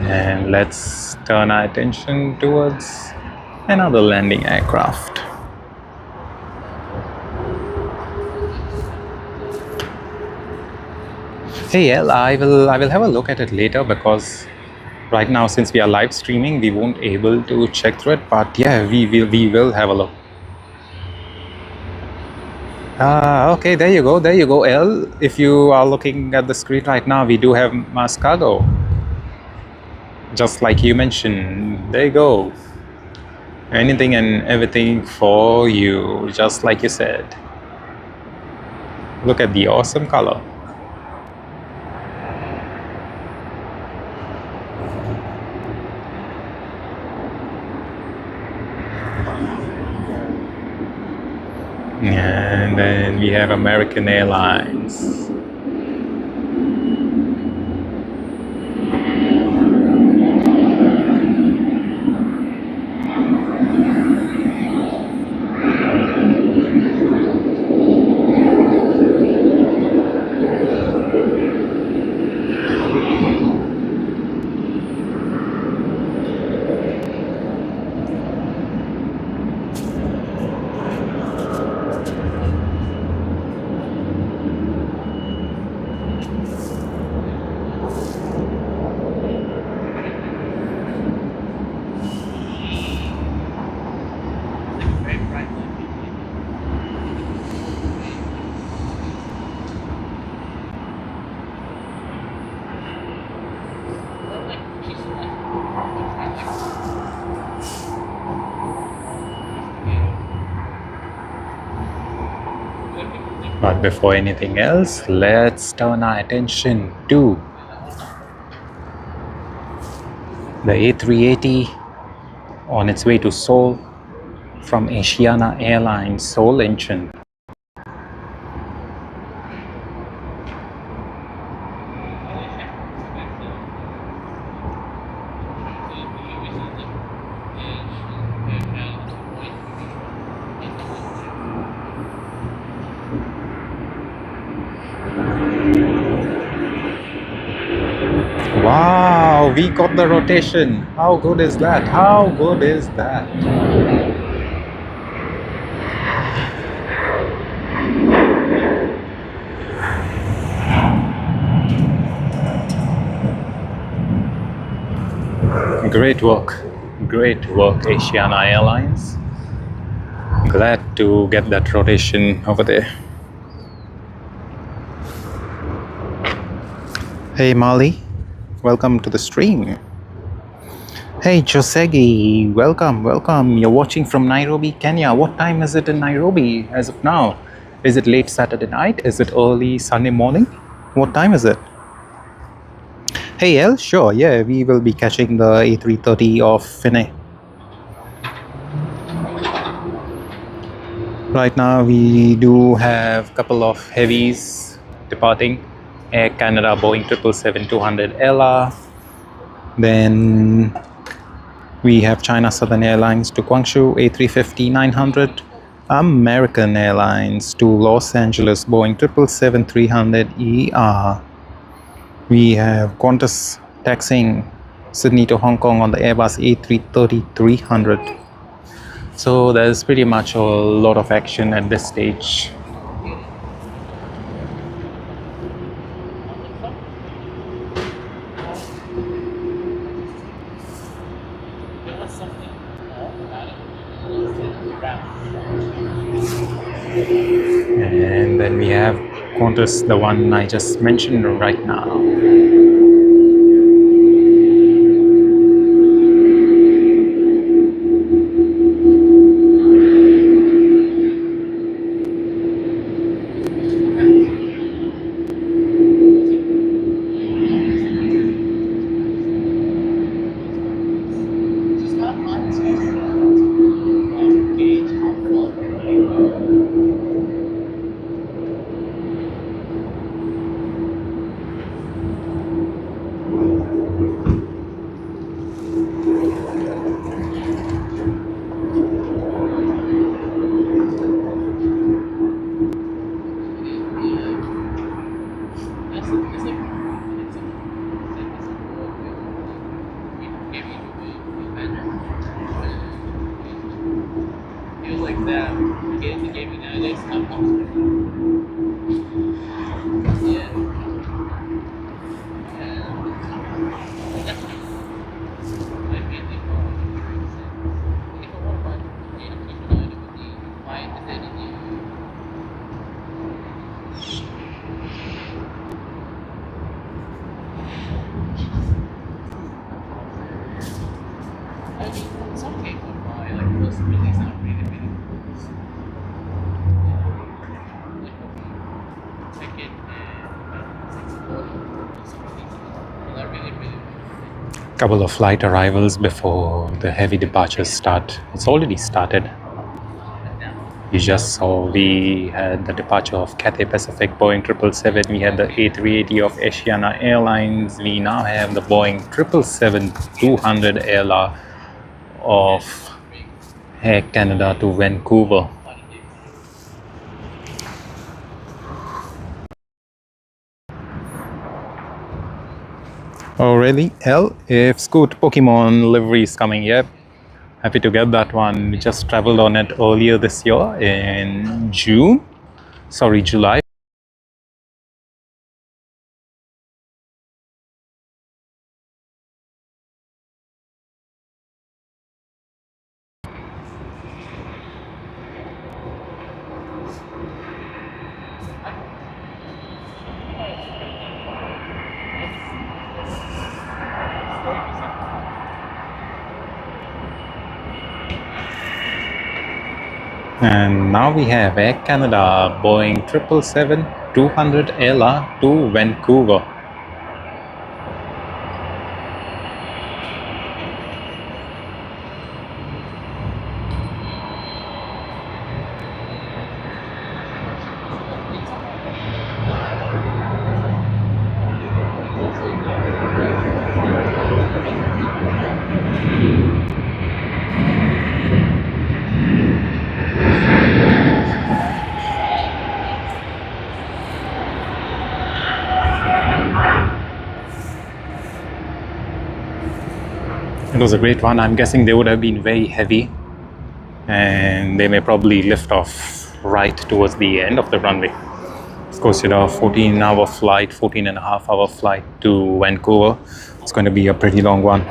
And let's turn our attention towards another landing aircraft. Hey, I will have a look at it later because right now, since we are live streaming, we won't able to check through it. But yeah, we will have a look. Okay, there you go, L. If you are looking at the screen right now, we do have mass cargo. Just like you mentioned, there you go. Anything and everything for you, just like you said. Look at the awesome color. And then we have American Airlines. But before anything else, let's turn our attention to the A380 on its way to Seoul from Asiana Airlines Seoul engine. Wow, we got the rotation. How good is that? How good is that? Great work, Asiana Airlines. Glad to get that rotation over there. Hey Molly, welcome to the stream. Hey Josegi, welcome. You're watching from Nairobi, Kenya. What time is it in Nairobi as of now? Is it late Saturday night? Is it early Sunday morning? What time is it? Hey El, sure, yeah, we will be catching the A330 off Finney. Right now we do have a couple of heavies departing. Air Canada Boeing 777-200 LR. Then we have China Southern Airlines to Guangzhou A350-900. American Airlines to Los Angeles Boeing 777-300ER. We have Qantas taxiing Sydney to Hong Kong on the Airbus A330-300. So there's pretty much a lot of action at this stage. And then we have Qantas, the one I just mentioned right now. Couple of flight arrivals before the heavy departures start. It's already started. You just saw we had the departure of Cathay Pacific Boeing 777. We had the A380 of Asiana Airlines. We now have the Boeing 777-200 airline of Air Canada to Vancouver. Oh really? L, if Scoot Pokemon livery is coming, yep. Happy to get that one. We just traveled on it earlier this year in July. And now we have Air Canada Boeing 777-200 airline to Vancouver. It was a great one. I'm guessing they would have been very heavy and they may probably lift off right towards the end of the runway. Of course, 14-hour flight, 14.5-hour flight to Vancouver. It's going to be a pretty long one.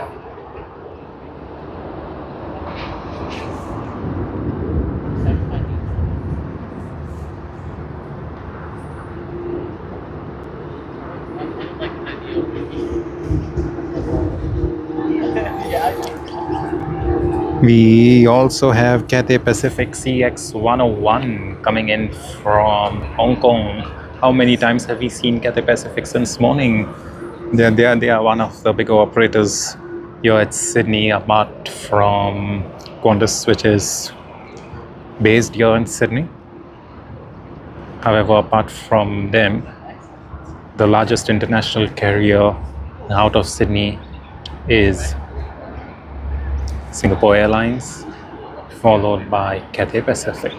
We also have Cathay Pacific CX-101 coming in from Hong Kong. How many times have we seen Cathay Pacific since morning? They are one of the bigger operators here at Sydney, apart from Quantas, which is based here in Sydney. However, apart from them, the largest international carrier out of Sydney is Singapore Airlines, followed by Cathay Pacific.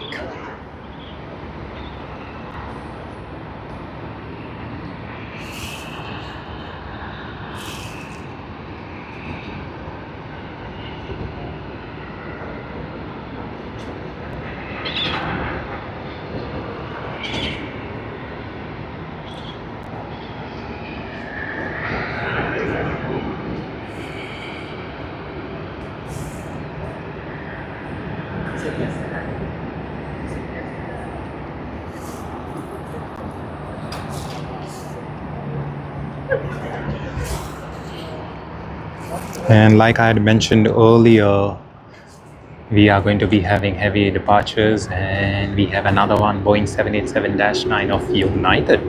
And like I had mentioned earlier, we are going to be having heavy departures, and we have another one, Boeing 787-9 of United.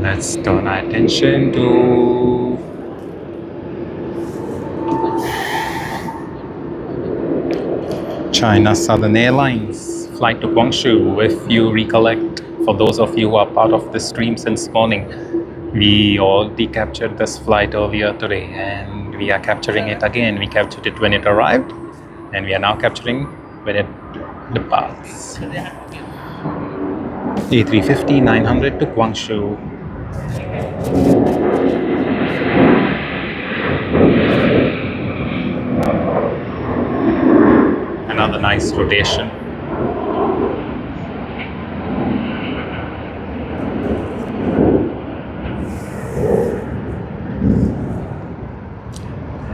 Let's turn our attention to China Southern Airlines flight to Guangzhou. If you recollect, for those of you who are part of the stream since morning, we already captured this flight earlier today, and we are capturing it again. We captured it when it arrived, and we are now capturing when it departs. A350-900 to Guangzhou. Another nice rotation.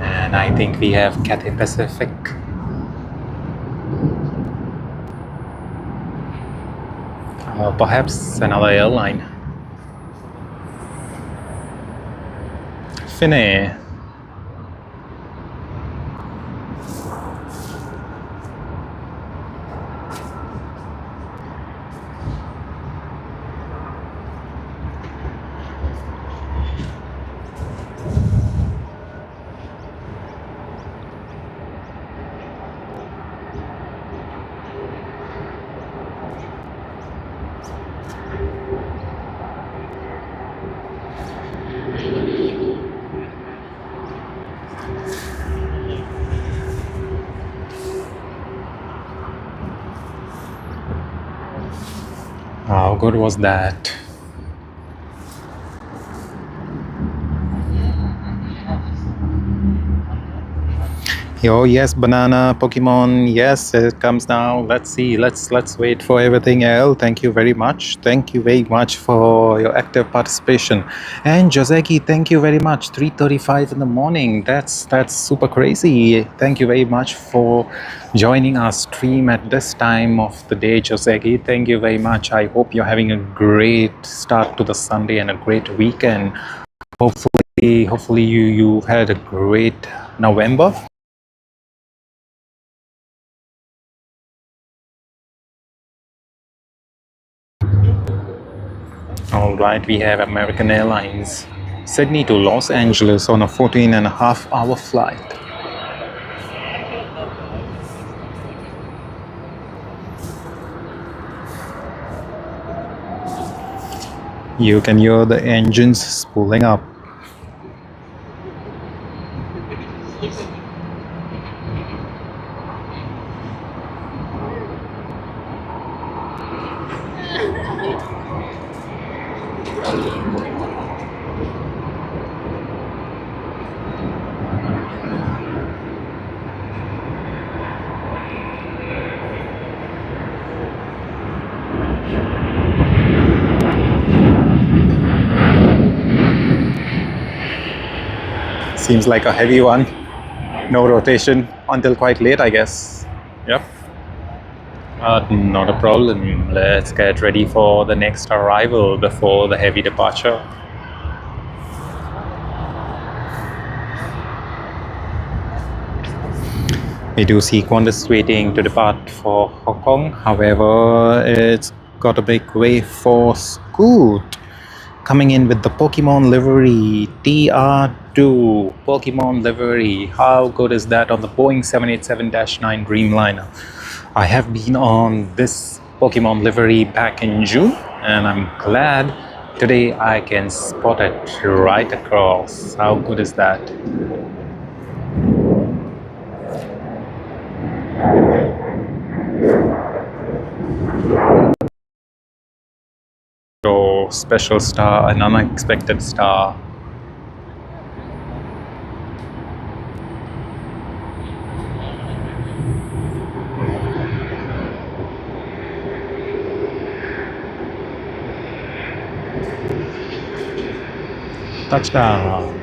And I think we have Cathay Pacific. Perhaps another airline. Finnair. How good was that? Oh yes, banana Pokemon. Yes, it comes now. Let's see. Let's wait for everything else. Thank you very much. Thank you very much for your active participation. And Joseki, thank you very much. 3:35 in the morning. That's super crazy. Thank you very much for joining our stream at this time of the day, Joseki. Thank you very much. I hope you're having a great start to the Sunday and a great weekend. Hopefully you had a great November. All right, we have American Airlines, Sydney to Los Angeles on a 14.5-hour flight. You can hear the engines spooling up. Seems like a heavy one. No rotation until quite late, I guess. Yep. Not a problem. Let's get ready for the next arrival before the heavy departure. We do see Qantas waiting to depart for Hong Kong. However, it's got a big way for Scoot. Coming in with the Pokemon livery, TR2 Pokemon livery. How good is that on the Boeing 787-9 Dreamliner? I have been on this Pokemon livery back in June, and I'm glad today I can spot it right across. How good is that? So, special star, an unexpected star. Touchdown.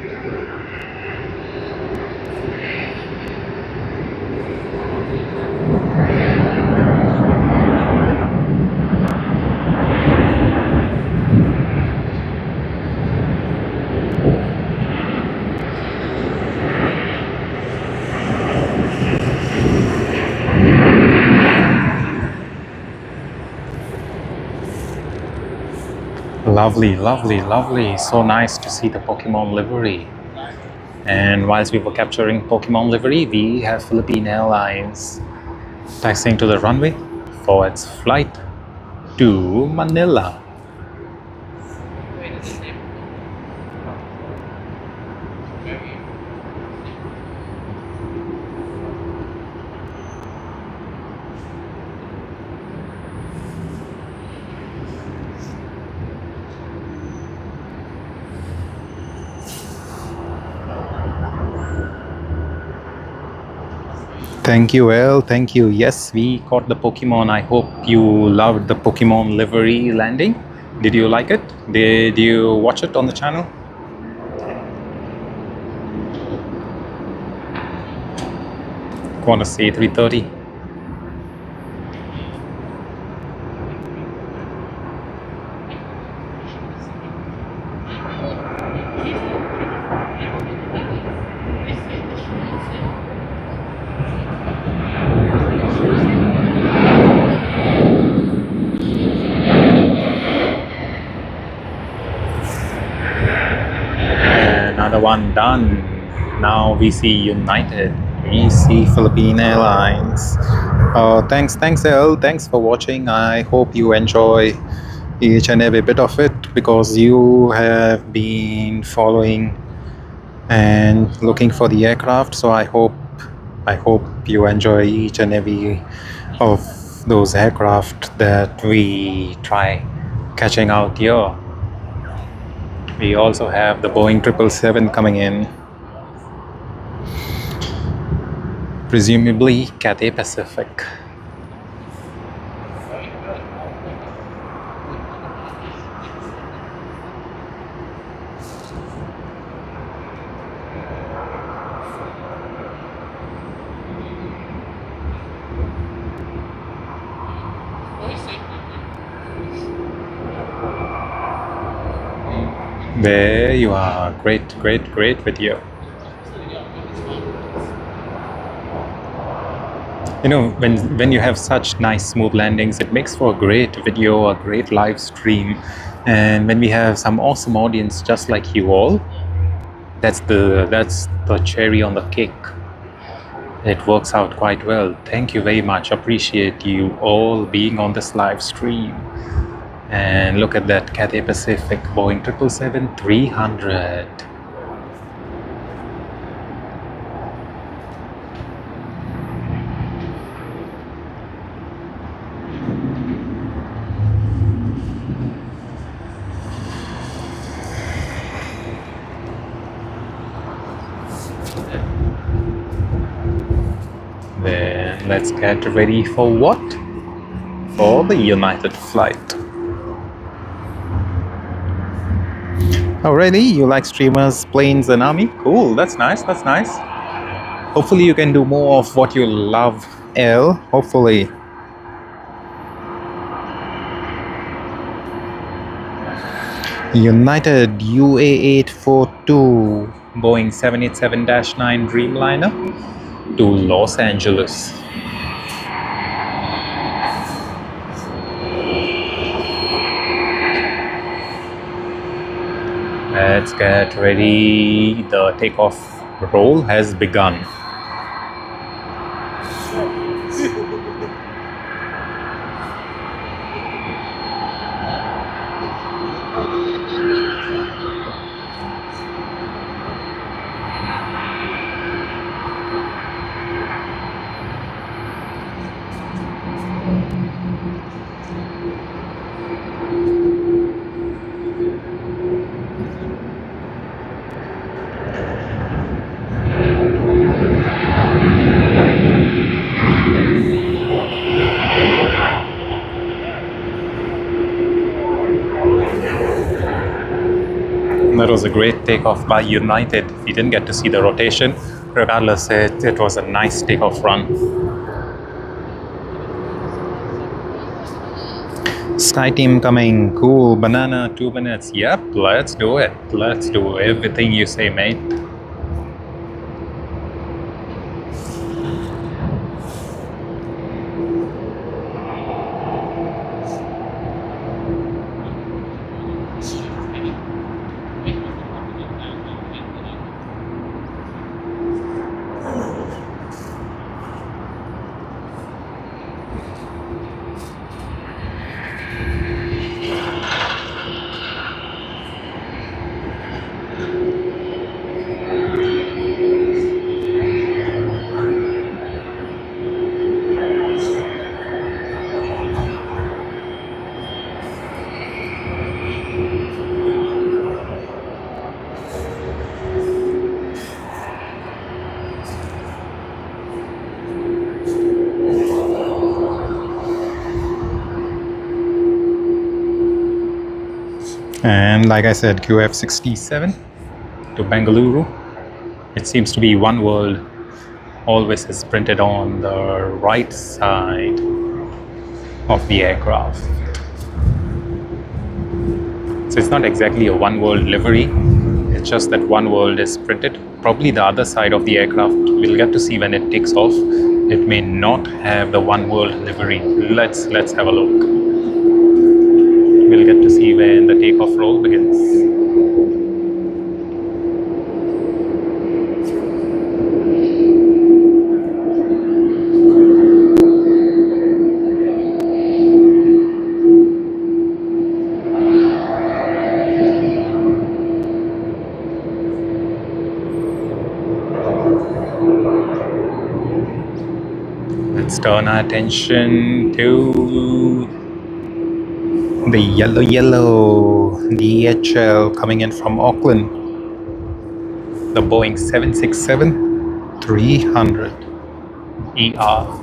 Lovely, lovely, lovely. So nice to see the Pokemon livery. And whilst we were capturing Pokemon livery, we have Philippine Airlines taxiing to the runway for its flight to Manila. Thank you, El. Thank you. Yes, we caught the Pokemon. I hope you loved the Pokemon livery landing. Did you like it? Did you watch it on the channel? Quantas A330. another one done. Now we see United, we see Philippine Airlines. Thanks Elle, thanks for watching. I hope you enjoy each and every bit of it, because you have been following and looking for the aircraft. So I hope you enjoy each and every of those aircraft that we try catching out here. We also have the Boeing 777 coming in, presumably Cathay Pacific. There you are. Great video. You know, when you have such nice smooth landings, it makes for a great video, a great live stream. And when we have some awesome audience just like you all, that's the cherry on the cake. It works out quite well. Thank you very much. Appreciate you all being on this live stream. And look at that Cathay Pacific Boeing 777-300. Then let's get ready for what? For the United flight. Already, you like streamers, planes and army? Cool, that's nice. Hopefully you can do more of what you love, L. Hopefully. United UA842 Boeing 787-9 Dreamliner to Los Angeles. Let's get ready. The takeoff roll has begun. That was a great takeoff by United. We didn't get to see the rotation. Regardless, it was a nice takeoff run. Sky team coming. Cool. Banana, 2 minutes. Yep, let's do it. Let's do everything you say, mate. And like I said, QF67 to Bengaluru. It seems to be One World. Always is printed on the right side of the aircraft. So it's not exactly a One World livery. It's just that One World is printed. Probably the other side of the aircraft, we'll get to see when it takes off. It may not have the One World livery. Let's have a look. We'll get to see when the takeoff roll begins. let's turn our attention to the yellow DHL coming in from Auckland. The Boeing 767-300 ER.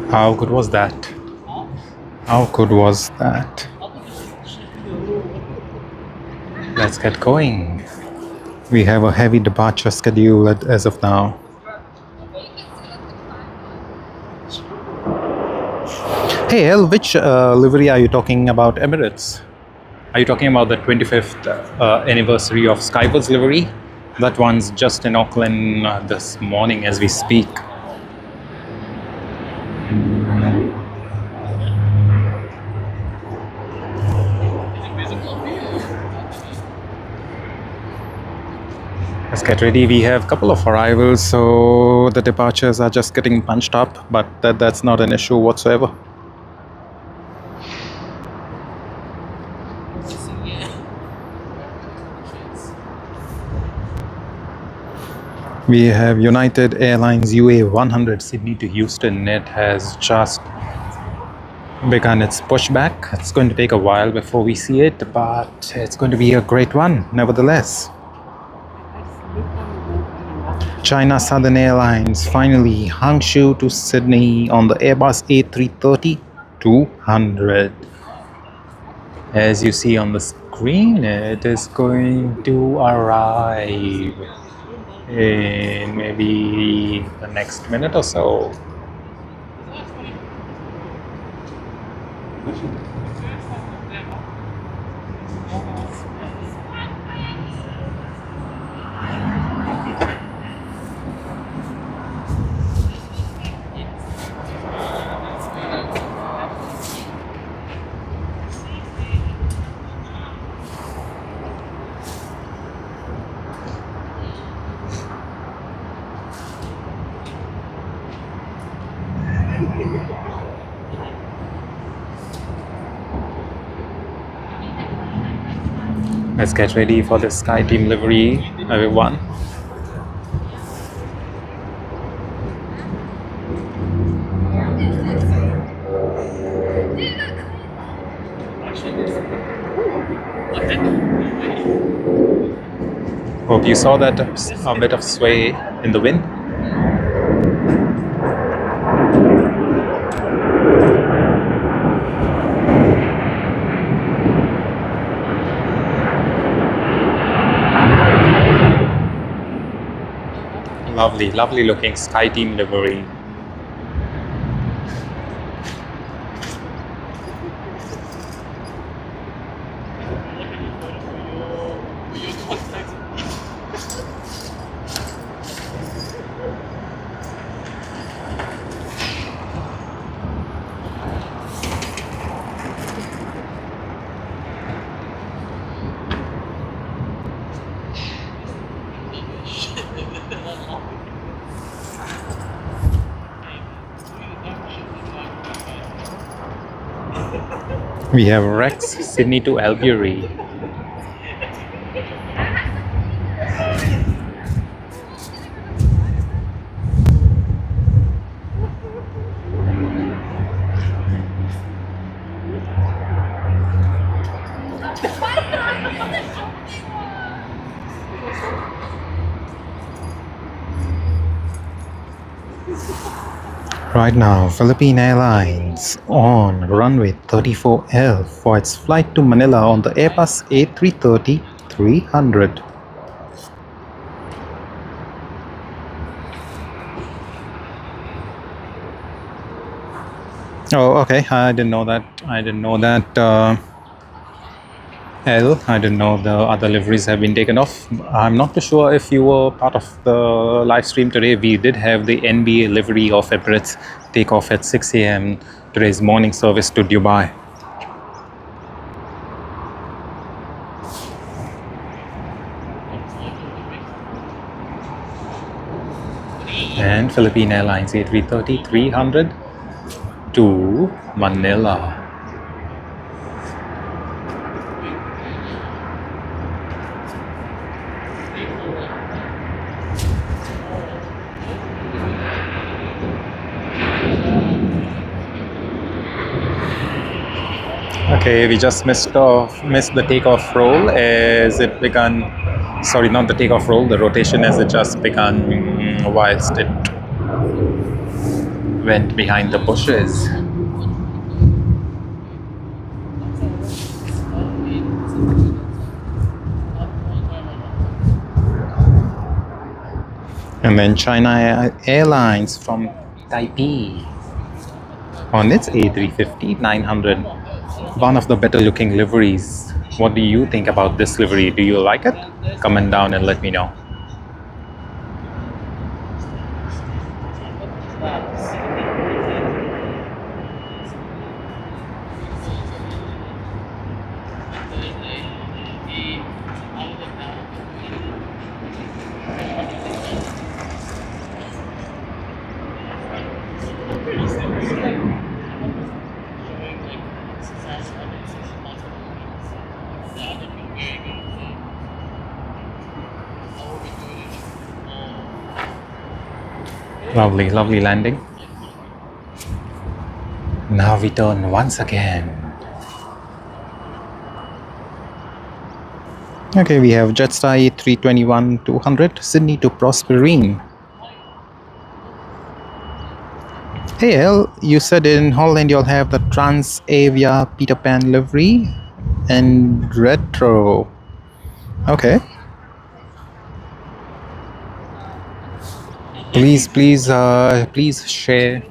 How good was that? How good was that? Let's get going. We have a heavy departure schedule as of now. Hey El, which livery are you talking about, Emirates? Are you talking about the 25th anniversary of Skywards livery? That one's just in Auckland this morning as we speak. Let's get ready. We have a couple of arrivals, so the departures are just getting punched up, but that's not an issue whatsoever. We have United Airlines UA100 Sydney to Houston. It has just begun its pushback. It's going to take a while before we see it, but it's going to be a great one nevertheless. China Southern Airlines finally Hangzhou to Sydney on the Airbus A330-200. As you see on the screen, it is going to arrive in maybe the next minute or so. Let's get ready for the Sky Team livery, everyone. Hope you saw that a bit of sway in the wind. Lovely, lovely looking Sky Team livery. We have Rex Sydney to Albury. Right now, Philippine Airlines on runway 34L for its flight to Manila on the Airbus A330-300. Oh, okay. I didn't know that. I didn't know that. I didn't know the other liveries have been taken off. I'm not too sure if you were part of the live stream today. We did have the NBA livery of Emirates take off at 6 a.m. today's morning service to Dubai. And Philippine Airlines A330-300 to Manila. Okay, we just missed the takeoff roll as it began. Sorry, not the takeoff roll. The rotation as it just began whilst it went behind the bushes. And then China Airlines from Taipei on its A350-900, one of the better looking liveries. What do you think about this livery? Do you like it? Comment down and let me know. Lovely, lovely landing. Now we turn once again. Okay, we have Jetstar A321-200, Sydney to Prosperine. Hey El, you said in Holland you'll have the Transavia Peter Pan livery and retro. Okay. Please share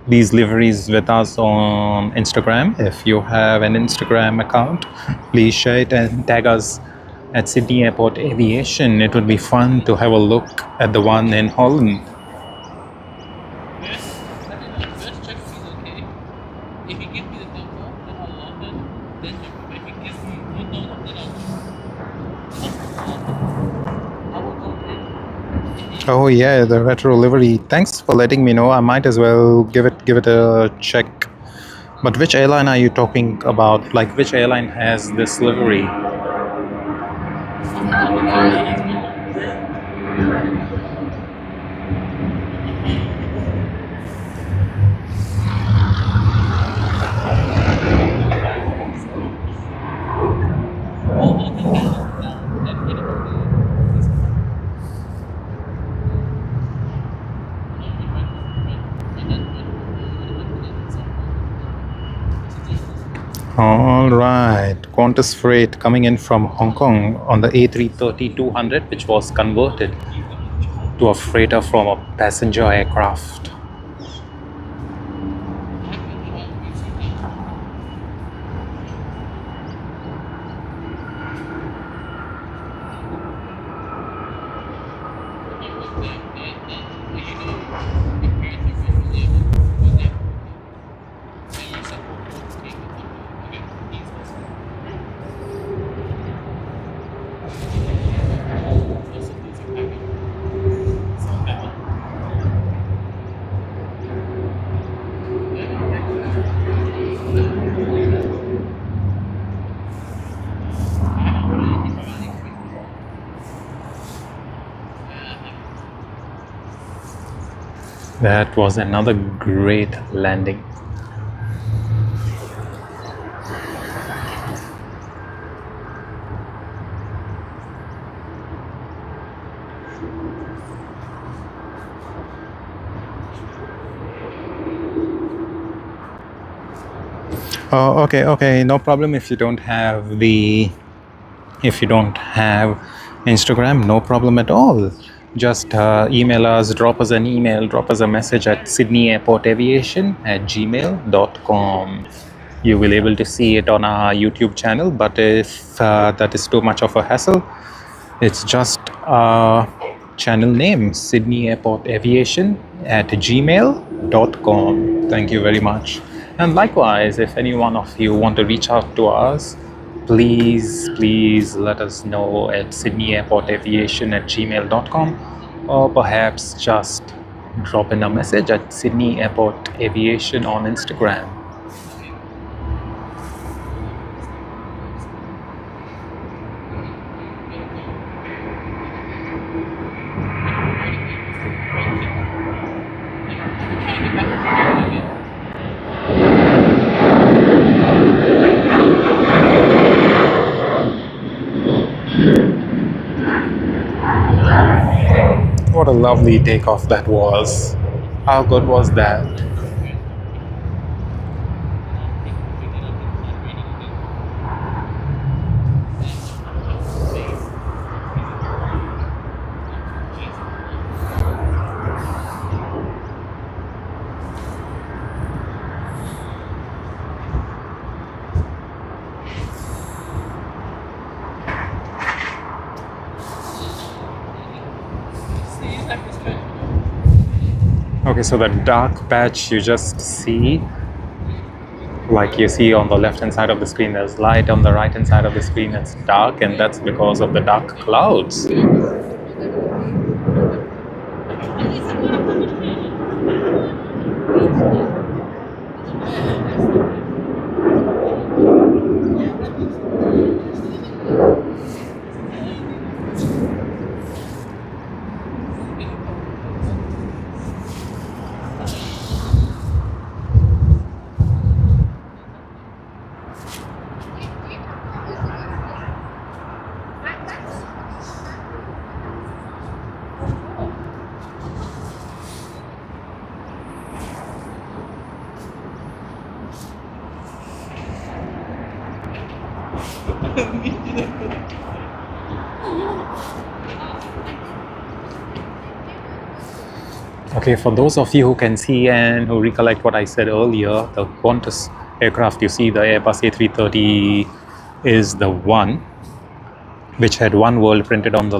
these liveries with us on Instagram. If you have an Instagram account, please share it and tag us at Sydney Airport Aviation. It would be fun to have a look at the one in Holland. Just check if he's okay. If he gives me the thumbs up, then I'll love it. Then if he gives me no thumbs up, then I will go in. Oh yeah, the retro livery. Thanks for letting me know. I might as well give it a check. But which airline are you talking about? Like which airline has this livery? All right, Qantas freight coming in from Hong Kong on the A330-200, which was converted to a freighter from a passenger aircraft. That was another great landing. Oh, okay, no problem if you don't have Instagram, no problem at all. Just email us, drop us an email, drop us a message at sydneyairportaviation@gmail.com. You will able to see it on our YouTube channel, but if that is too much of a hassle, it's just our channel name, sydneyairportaviation@gmail.com. Thank you very much. And likewise, if any one of you want to reach out to us, please let us know at sydneyairportaviation@gmail.com, or perhaps just drop in a message at Sydney Airport Aviation on Instagram. What a lovely takeoff that was. How good was that? Okay, so the dark patch you just see, like you see on the left hand side of the screen, there's light. On the right hand side of the screen, it's dark, and that's because of the dark clouds. Okay, for those of you who can see and who recollect what I said earlier, the Qantas aircraft you see, the Airbus A330, is the one which had one world printed on the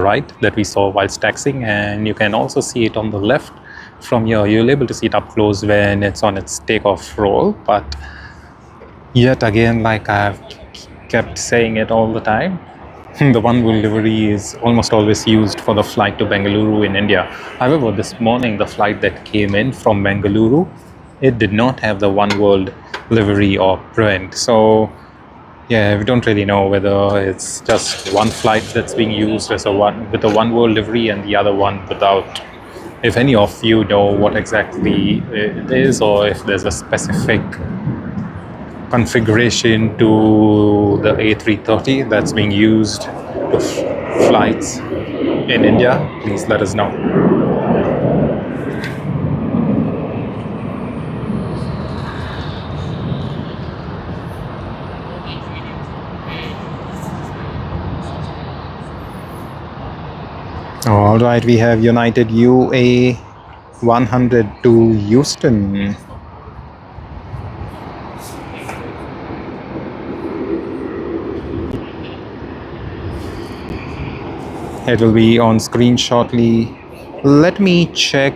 right that we saw whilst taxiing, and you can also see it on the left from here. You'll be able to see it up close when it's on its takeoff roll, but yet again, like I've kept saying it all the time, the one world livery is almost always used for the flight to Bengaluru in India. However, this morning the flight that came in from Bengaluru, it did not have the one world livery or print. So yeah, we don't really know whether it's just one flight that's being used as with a one world livery and the other one without. If any of you know what exactly it is, or if there's a specific configuration to the A330 that's being used to flights in India, please let us know. All right, we have United UA 100 to Houston. It will be on screen shortly. Let me check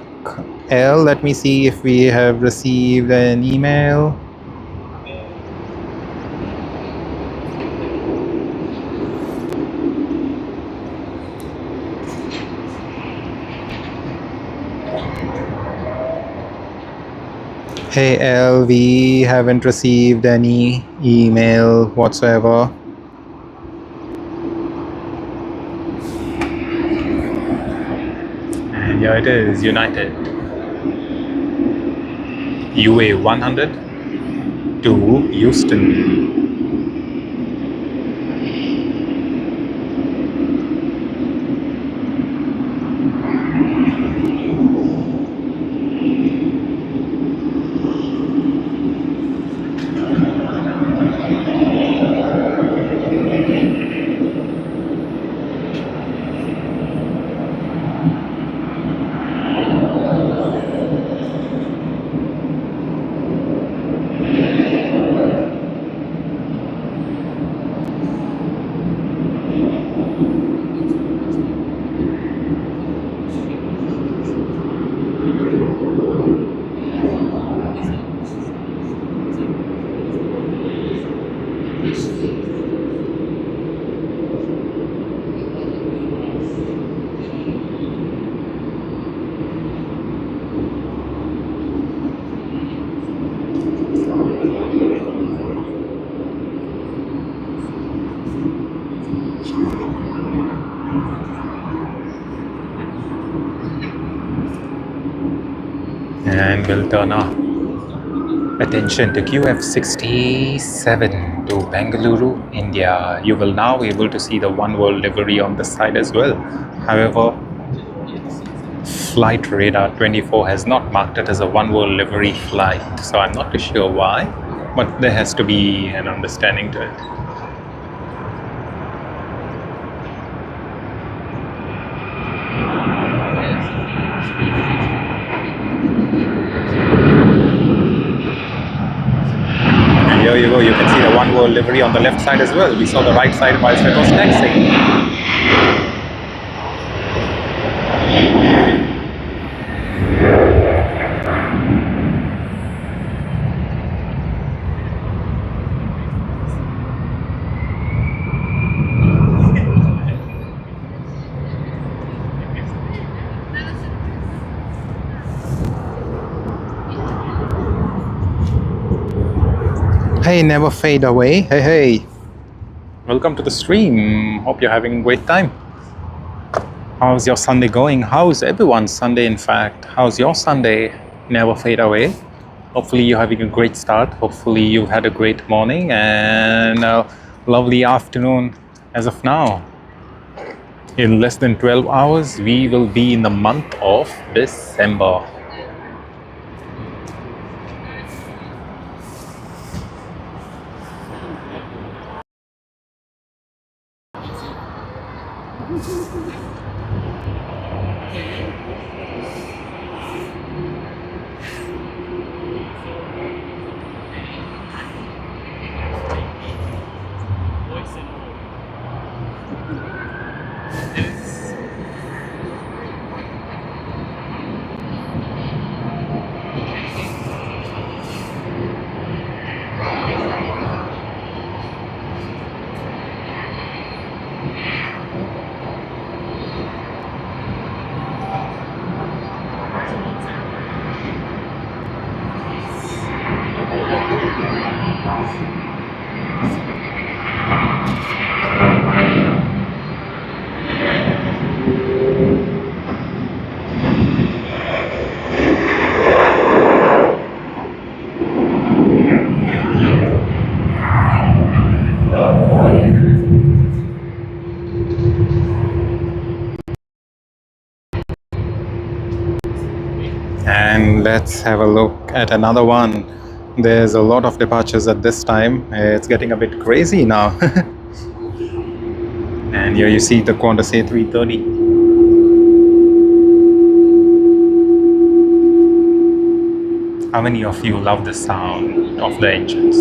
L. Let me see if we have received an email. Hey L, we haven't received any email whatsoever. And here it is, United UA 100 to Houston. And we'll turn our attention to QF67 to Bengaluru, India. You will now be able to see the One World livery on the side as well. However, Flight Radar 24 has not marked it as a One World livery flight, so I'm not too sure why, but there has to be an understanding to it. And here you go, you can see the One World livery on the left side as well. We saw the right side whilst it was taxiing. Hey, never fade away. Hey, hey. Welcome to the stream. Hope you're having a great time. How's your Sunday going? How's everyone's Sunday, in fact? How's your Sunday? Never fade away. Hopefully you're having a great start. Hopefully you've had a great morning and a lovely afternoon as of now. In less than 12 hours, we will be in the month of December. And let's have a look at another one. There's a lot of departures at this time. It's getting a bit crazy now. And here you see the Qantas A330. How many of you love the sound of the engines?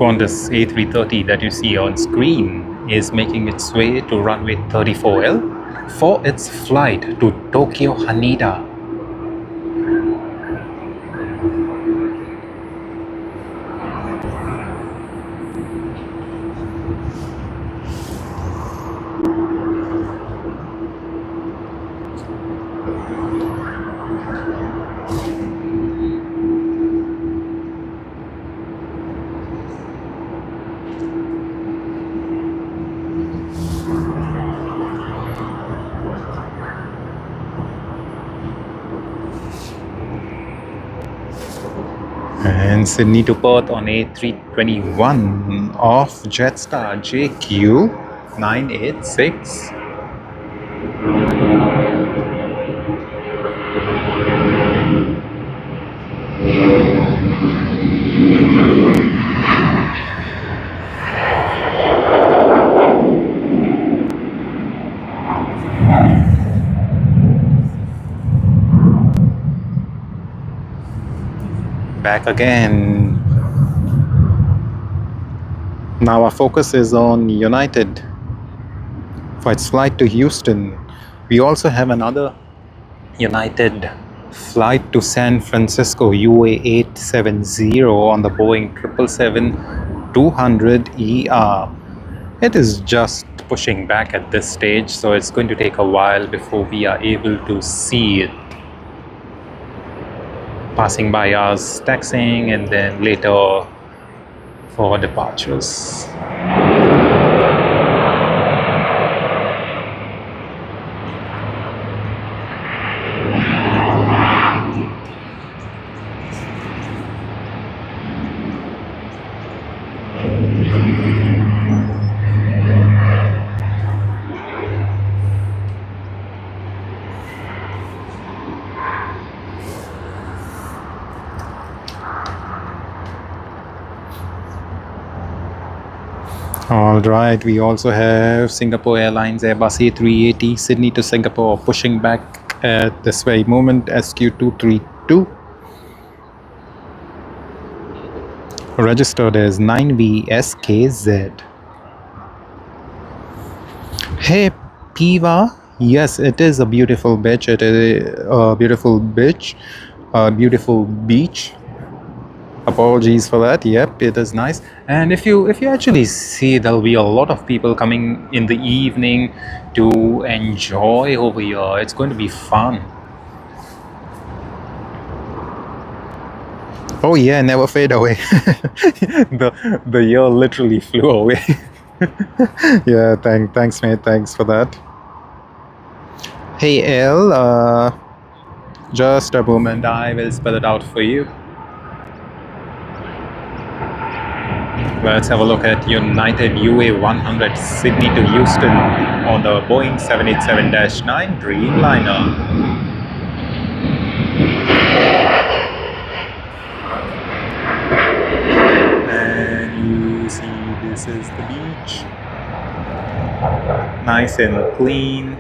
Qantas A330 that you see on screen is making its way to runway 34L for its flight to Tokyo Haneda. And Sydney to Perth on A321 of Jetstar JQ986. Back again. Now our focus is on United for its flight to Houston. We also have another United flight to San Francisco, UA 870 on the Boeing 777-200ER. It is just pushing back at this stage, so it's going to take a while before we are able to see it. Passing by us, taxiing, and then later for departures. Alright, we also have Singapore Airlines Airbus A380 Sydney to Singapore pushing back at this very moment, SQ232. Registered as 9VSKZ. Hey Piva, yes, it is a beautiful beach. It is a beautiful beach, a beautiful beach. Apologies for that. Yep, it is nice. And if you actually see, there'll be a lot of people coming in the evening to enjoy over here. It's going to be fun. Oh yeah, never fade away. the year literally flew away. Yeah, thanks mate, thanks for that. Hey L, just a moment, I will spell it out for you. Let's have a look at United UA 100 Sydney to Houston on the Boeing 787-9 Dreamliner. And you see this is the beach. Nice and clean.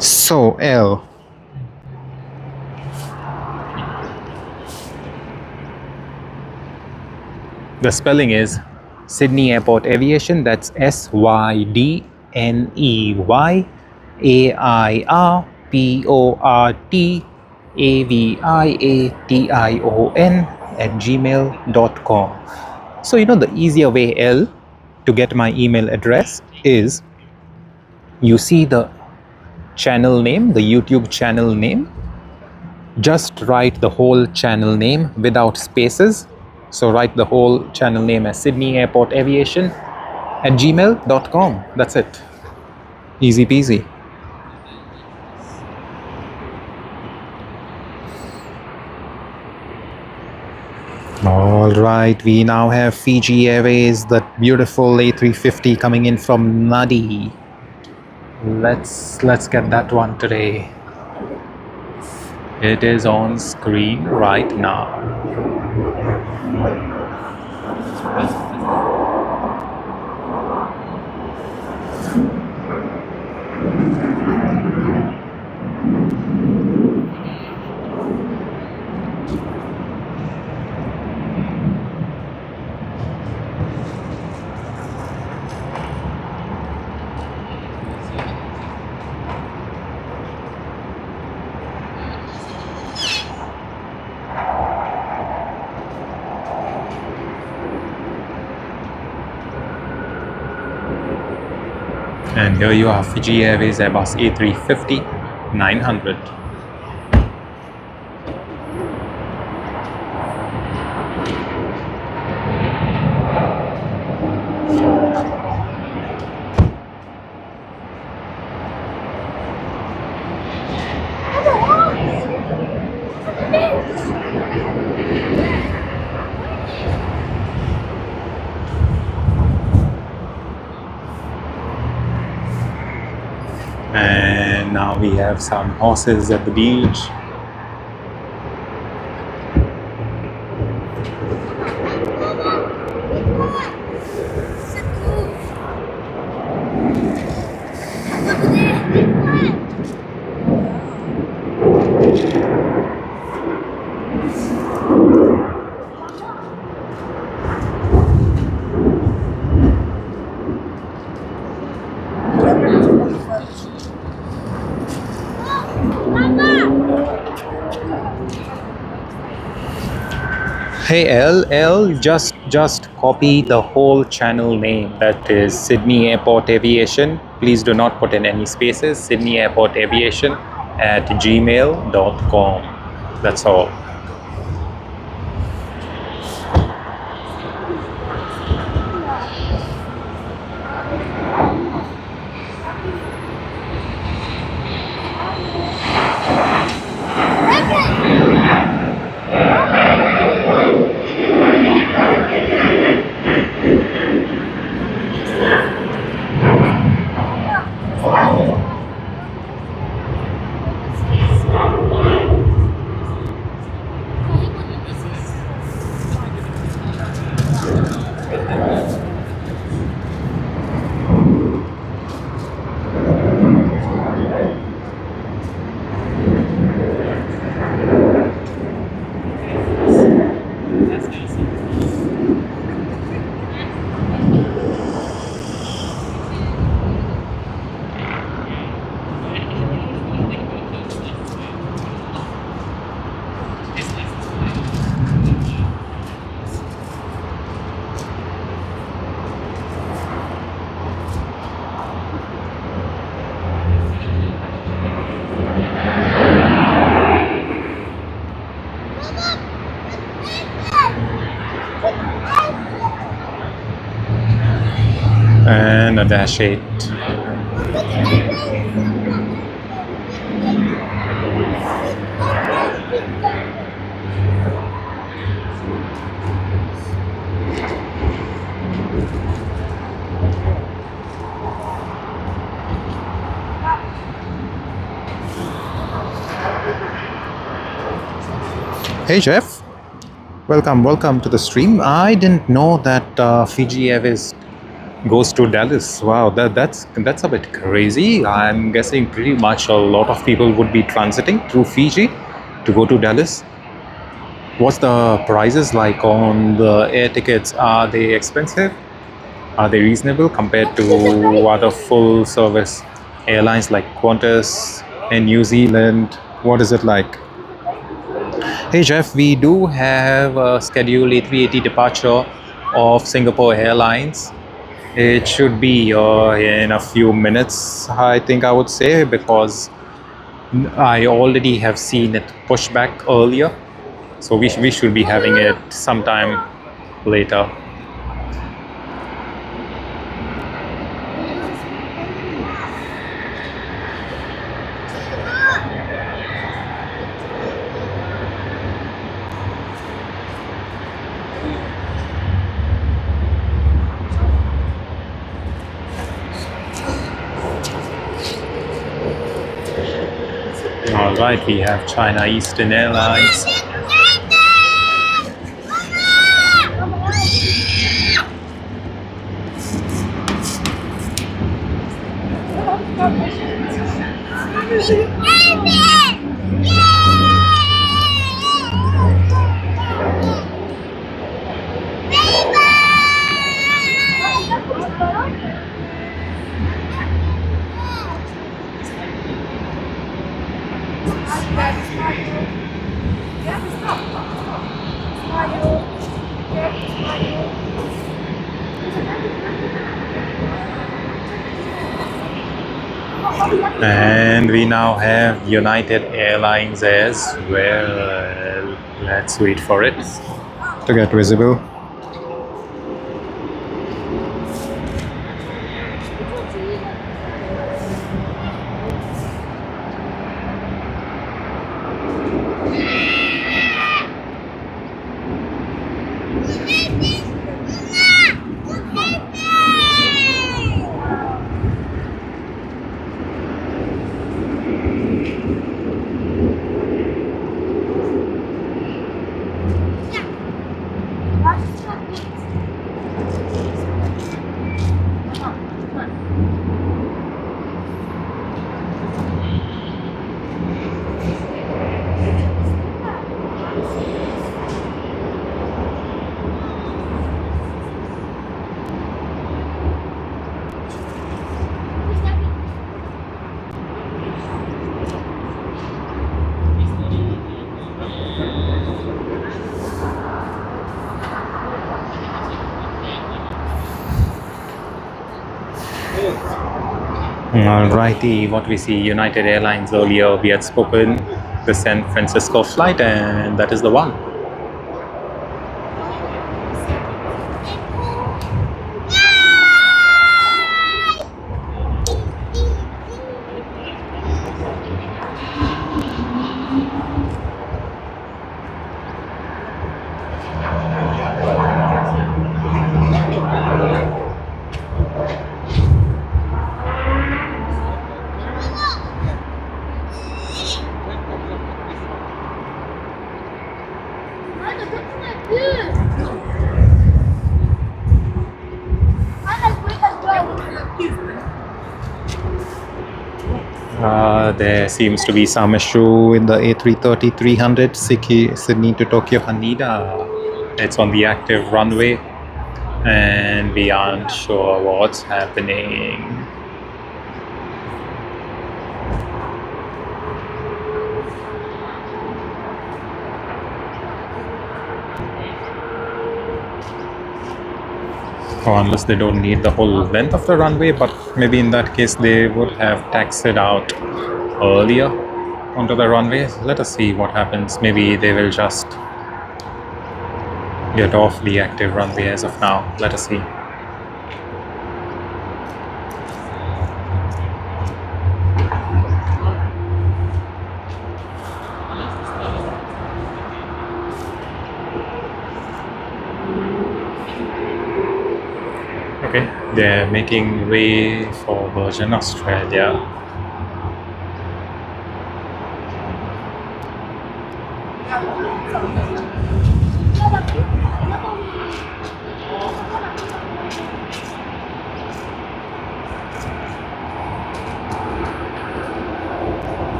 So L, the spelling is Sydney Airport Aviation. That's SYDNEYAIRPORTAVIATION@gmail.com. So the easier way, L, to get my email address is, you see the channel name, the YouTube channel name, just write the whole channel name without spaces. So write the whole channel name as Sydney Airport Aviation at gmail.com. That's it. Easy peasy. All right, we now have Fiji Airways, that beautiful A350 coming in from Nadi. Let's get that one today. It is on screen right now. And here you are, Fiji Airways Airbus A350-900. And now we have some horses at the beach. Hey L, just copy the whole channel name. That is Sydney Airport Aviation. Please do not put in any spaces. Sydney Airport Aviation at gmail.com. That's all. And a dash 8. Hey Jeff, welcome to the stream. I didn't know that Fiji Airways goes to Dallas. Wow, that's a bit crazy. I'm guessing pretty much a lot of people would be transiting through Fiji to go to Dallas. What's the prices like on the air tickets? Are they expensive? Are they reasonable compared to other full service airlines like Qantas and New Zealand? What is it like? Hey Jeff, we do have a scheduled A380 departure of Singapore Airlines. It should be in a few minutes, I think I would say, because I already have seen it pushed back earlier. So we should be having it sometime later. All right, we have China Eastern Airlines. And we now have United Airlines as well. Let's wait for it to get visible. Alrighty, what we see, United Airlines earlier, we had spoken the San Francisco flight, and that is the one. There seems to be some issue in the A330-300 Sydney to Tokyo Haneda. It's on the active runway and we aren't sure what's happening. Or unless they don't need the whole length of the runway, but maybe in that case they would have taxied out earlier onto the runway. Let us see what happens. Maybe they will just get off the active runway as of now. Let us see. Okay, they're making way for Virgin Australia.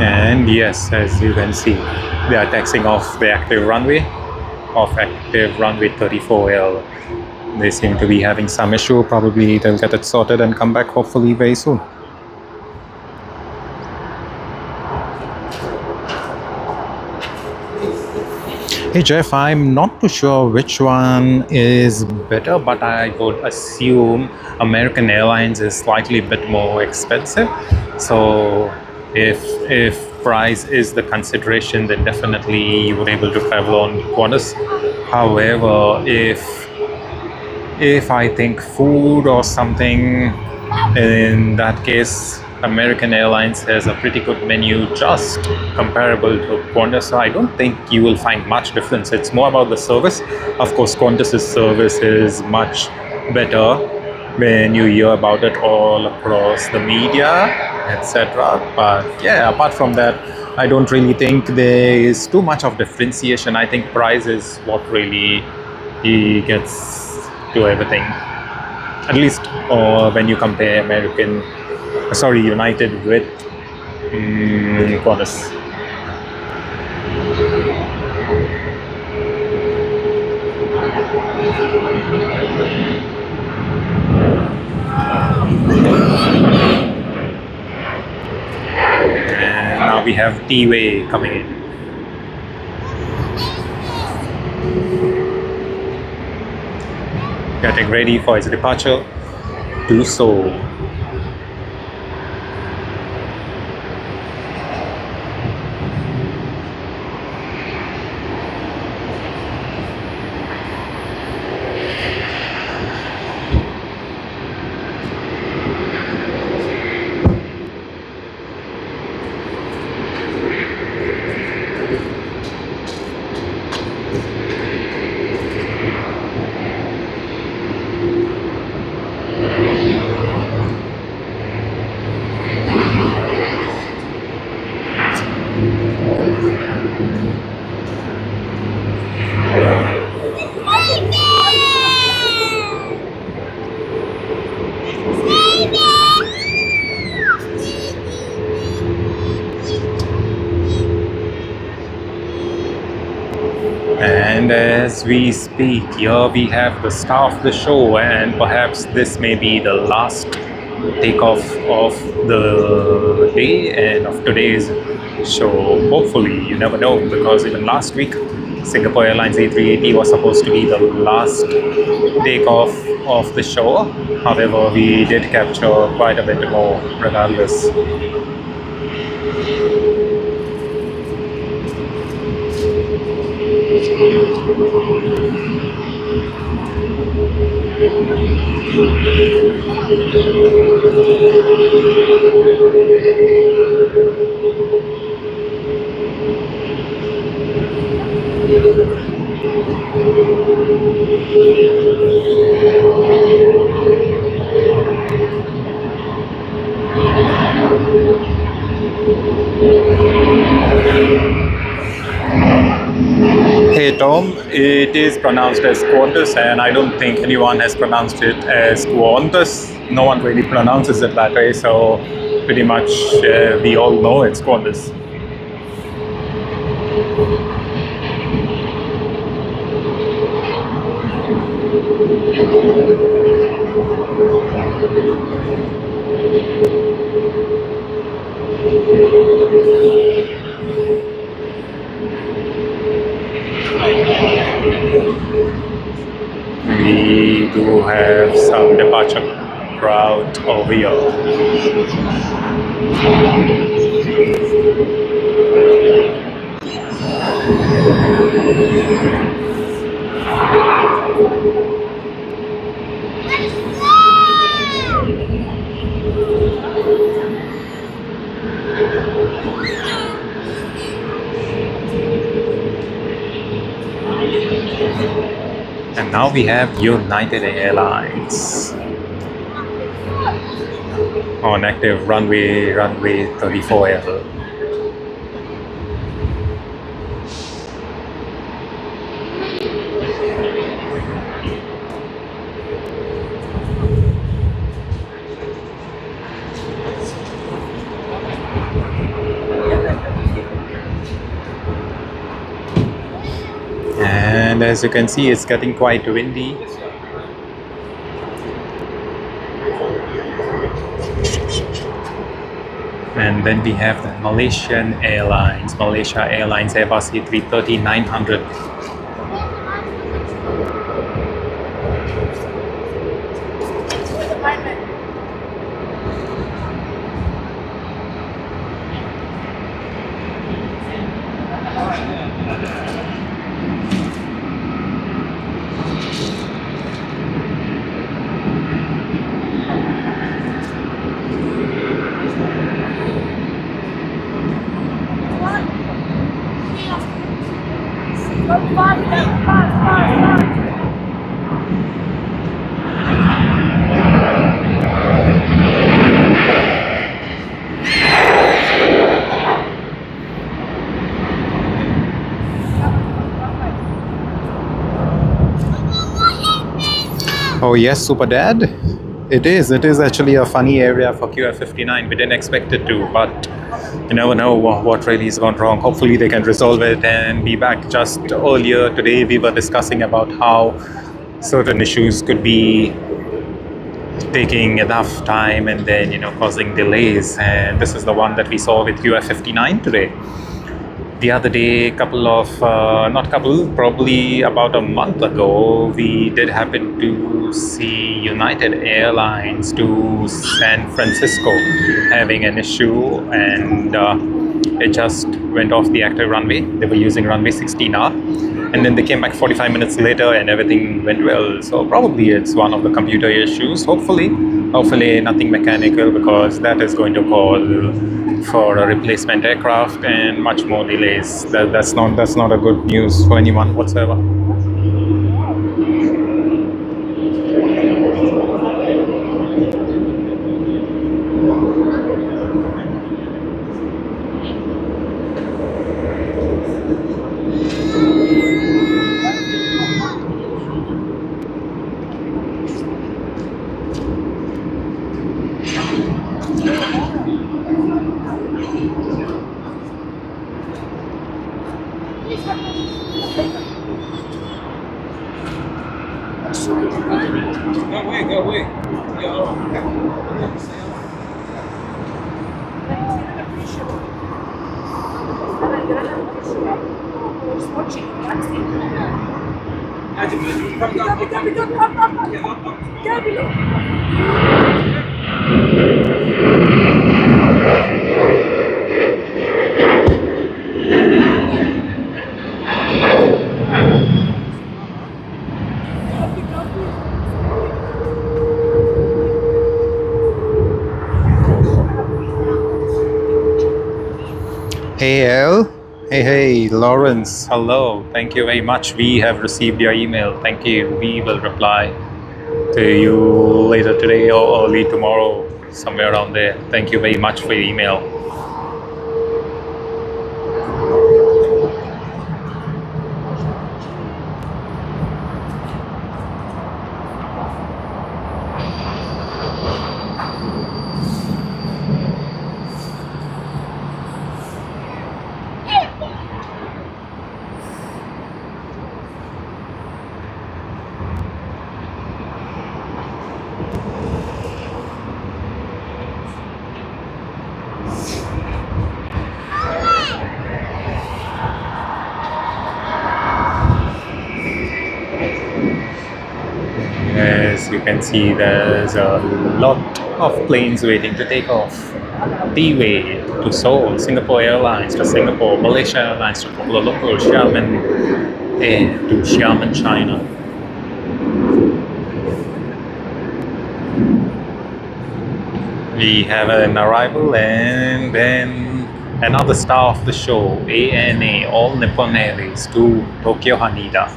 And yes, as you can see, they are taxiing off the active runway, off active runway 34L. They seem to be having some issue. Probably they'll get it sorted and come back hopefully very soon. Hey Jeff, I'm not too sure which one is better, but I would assume American Airlines is slightly bit more expensive. So if price is the consideration, then definitely you would able to travel on Qantas. However, if I think food or something, in that case American Airlines has a pretty good menu, just comparable to Qantas. So I don't think you will find much difference. It's more about the service. Of course, Qantas's service is much better when you hear about it all across the media, etc. But yeah, apart from that, I don't really think there is too much of differentiation. I think price is what really gets to everything, at least when you compare United with Qantas. And now we have T-Way coming in. Getting ready for its departure to Seoul. we speak, here we have the star of the show, and perhaps this may be the last takeoff of the day and of today's show. Hopefully, you never know, because even last week, Singapore Airlines A380 was supposed to be the last takeoff of the show. However, we did capture quite a bit more regardless. Hey Tom, it is pronounced as Quantas, and I don't think anyone has pronounced it as Quantas. No one really pronounces it that way, so pretty much we all know it's Quantas. We do have some departure crowd over here. And now we have United Airlines on active runway 34L. And as you can see, it's getting quite windy. And then we have the Malaysia Airlines Airbus A330-900. Oh yes, Super Dad. It is actually a funny area for QF59. We didn't expect it to, but you never know what really has gone wrong. Hopefully they can resolve it and be back. Just earlier today we were discussing about how certain issues could be taking enough time and then causing delays, and this is the one that we saw with QF59 today. The other day, probably about a month ago, we did happen to see United Airlines to San Francisco having an issue, and it just went off the active runway. They were using runway 16R, and then they came back 45 minutes later and everything went well. So probably it's one of the computer issues. Hopefully nothing mechanical, because that is going to call for a replacement aircraft and much more delays. That's not a good news for anyone whatsoever. Go away. Hey L. Hey Lawrence. Hello. Thank you very much. We have received your email. Thank you. We will reply to you later today or early tomorrow, somewhere around there. Thank you very much for your email. As you can see, there's a lot of planes waiting to take off. D-Way to Seoul, Singapore Airlines to Singapore, Malaysia Airlines to Kuala Lumpur, Xiamen Air to Xiamen, China. We have an arrival and then another star of the show, ANA, All Nippon Airways to Tokyo Haneda.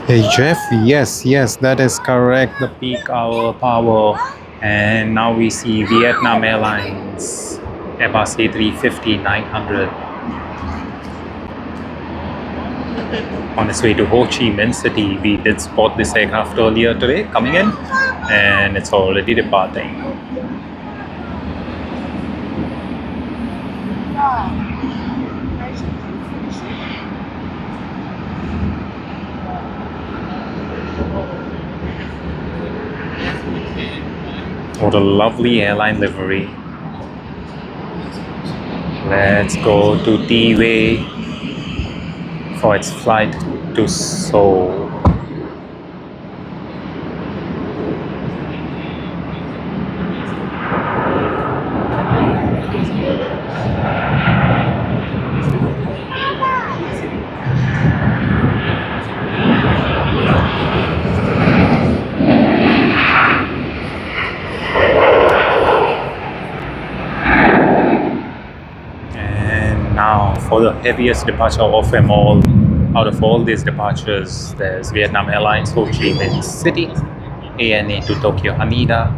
Hey Jeff, yes, that is correct. The peak hour power, and now we see Vietnam Airlines Airbus A350-900 on its way to Ho Chi Minh City. We did spot this aircraft earlier today coming in, and it's already departing. What a lovely airline livery. Let's go to D-Way for its flight to Seoul. For the heaviest departure of them all, out of all these departures, there's Vietnam Airlines Ho Chi Minh City, ANA to Tokyo Haneda,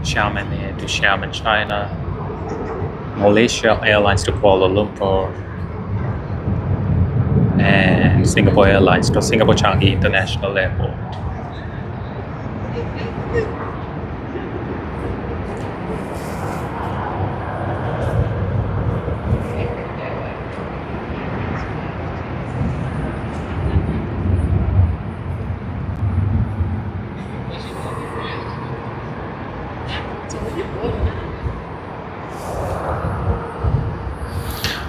Xiamen Air to Xiamen, China, Malaysia Airlines to Kuala Lumpur, and Singapore Airlines to Singapore Changi International Airport.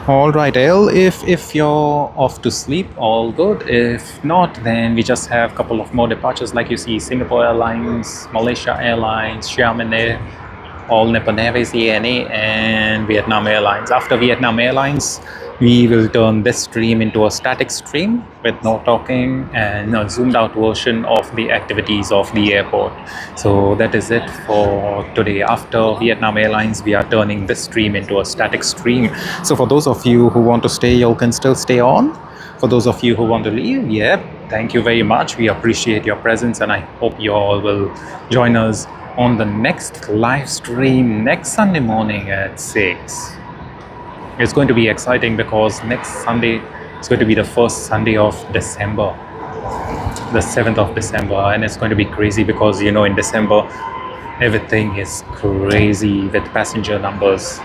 All right, L, if you're off to sleep, all good. If not, then we just have a couple of more departures. Like you see, Singapore Airlines, Malaysia Airlines, Xiamen Air, All Nippon Airways, ANA, and Vietnam Airlines. After Vietnam Airlines, we will turn this stream into a static stream with no talking and a zoomed out version of the activities of the airport. So that is it for today. After Vietnam Airlines, we are turning this stream into a static stream. So for those of you who want to stay, you can still stay on. For those of you who want to leave, yeah, thank you very much. We appreciate your presence, and I hope you all will join us on the next live stream next Sunday morning at 6. It's going to be exciting because next Sunday is going to be the first Sunday of December, the 7th of December, and it's going to be crazy because, you know, in December everything is crazy with passenger numbers.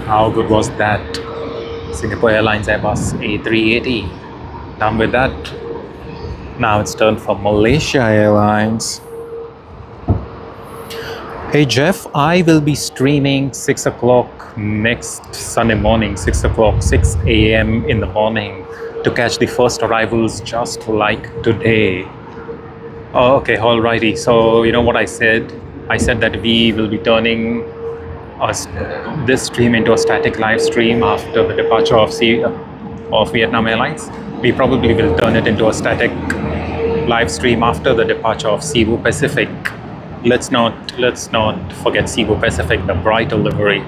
How good was that? Singapore Airlines Airbus A380. Done with that. Now it's turn for Malaysia Airlines. Hey Jeff, I will be streaming 6 o'clock next Sunday morning, 6 o'clock, 6 a.m. in the morning to catch the first arrivals just like today. Oh, okay, alrighty. So you know what I said? I said that we will be turning this stream into a static live stream after the departure of Vietnam Airlines. We probably will turn it into a static live stream after the departure of Cebu Pacific. Let's not forget Cebu Pacific, the brighter livery.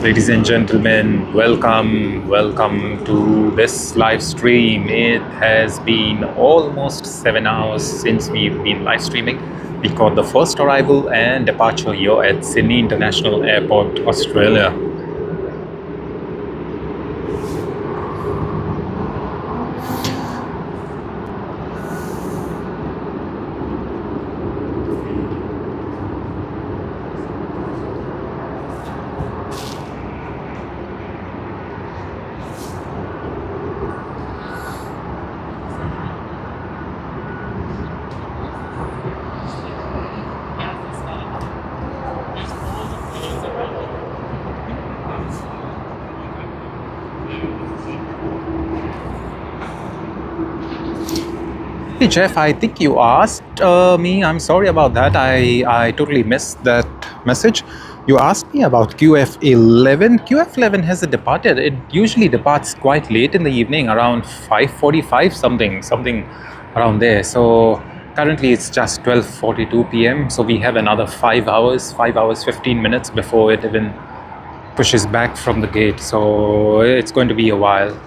Ladies and gentlemen, welcome to this live stream. It has been almost 7 hours since we've been live streaming. We caught the first arrival and departure here at Sydney International Airport, Australia. Hey Jeff, I think you asked me. I'm sorry about that. I totally missed that message. You asked me about QF11. QF11 hasn't departed. It usually departs quite late in the evening, around 5:45, something around there. So currently it's just 12:42 p.m. So we have another 5 hours, 15 minutes before it even pushes back from the gate. So it's going to be a while.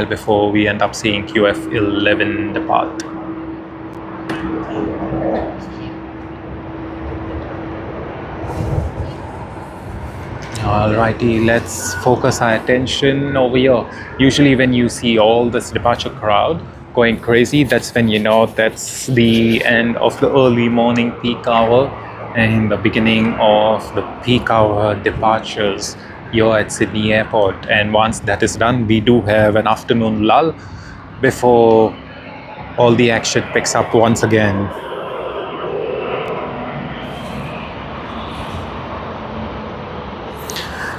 Before we end up seeing QF11 depart. Alrighty, let's focus our attention over here. Usually when you see all this departure crowd going crazy, that's when you know that's the end of the early morning peak hour and the beginning of the peak hour departures here at Sydney Airport. And once that is done, we do have an afternoon lull before all the action picks up once again.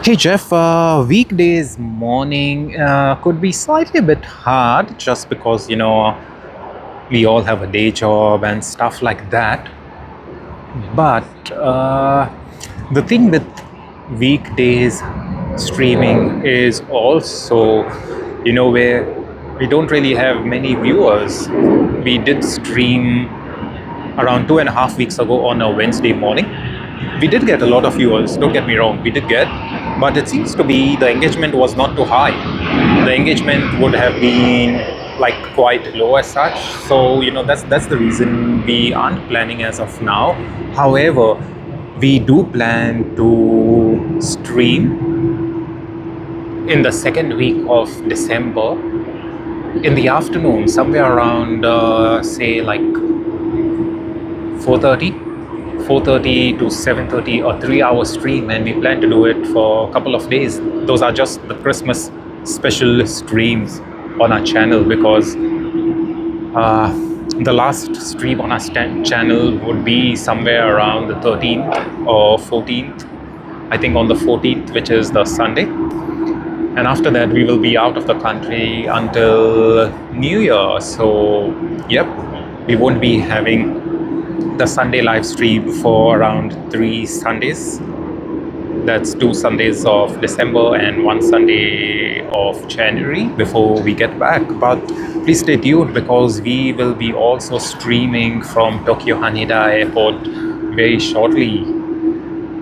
Hey Jeff, weekdays morning could be slightly a bit hard just because, you know, we all have a day job and stuff like that. But the thing with weekdays streaming is also, you know, where we don't really have many viewers. We did stream around 2.5 weeks ago on a Wednesday morning. We did get a lot of viewers, don't get me wrong, we did get, but it seems to be the engagement was not too high. The engagement would have been like quite low as such. So, you know, that's the reason we aren't planning as of now. However, we do plan to stream in the second week of December in the afternoon, somewhere around say like 4:30, 4:30 to 7:30, a 3-hour stream, and we plan to do it for a couple of days. Those are just the Christmas special streams on our channel, because the last stream on our channel would be somewhere around the 13th or 14th. I think on the 14th, which is the Sunday. And after that, we will be out of the country until New Year. So, yep, we won't be having the Sunday live stream for around 3 Sundays. That's 2 Sundays of December and 1 Sunday of January before we get back. But please stay tuned, because we will be also streaming from Tokyo Haneda Airport very shortly.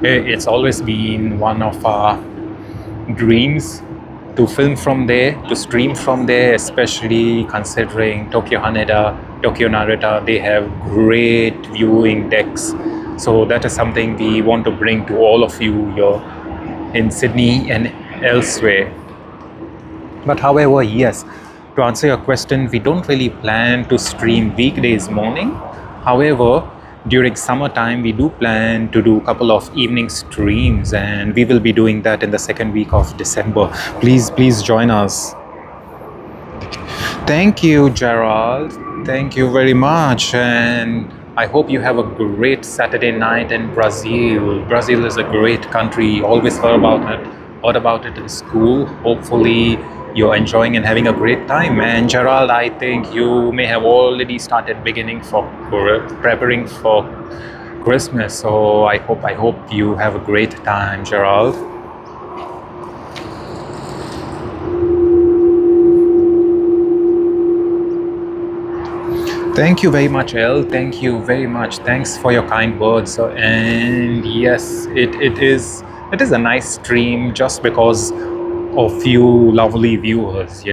It's always been one of our dreams to film from there, to stream from there, especially considering Tokyo Haneda, Tokyo Narita, they have great viewing decks. So that is something we want to bring to all of you here in Sydney and elsewhere. But however, yes, to answer your question, we don't really plan to stream weekdays morning. However, during summertime, we do plan to do a couple of evening streams, and we will be doing that in the second week of December. Please join us. Thank you, Gerald. Thank you very much. And I hope you have a great Saturday night in Brazil. Brazil is a great country. Always heard about it in school. Hopefully you're enjoying and having a great time. And Gerald, I think you may have already started preparing for Christmas. So I hope you have a great time, Gerald. Thank you very much, El. Thank you very much. Thanks for your kind words. And yes, it is a nice stream just because of you lovely viewers.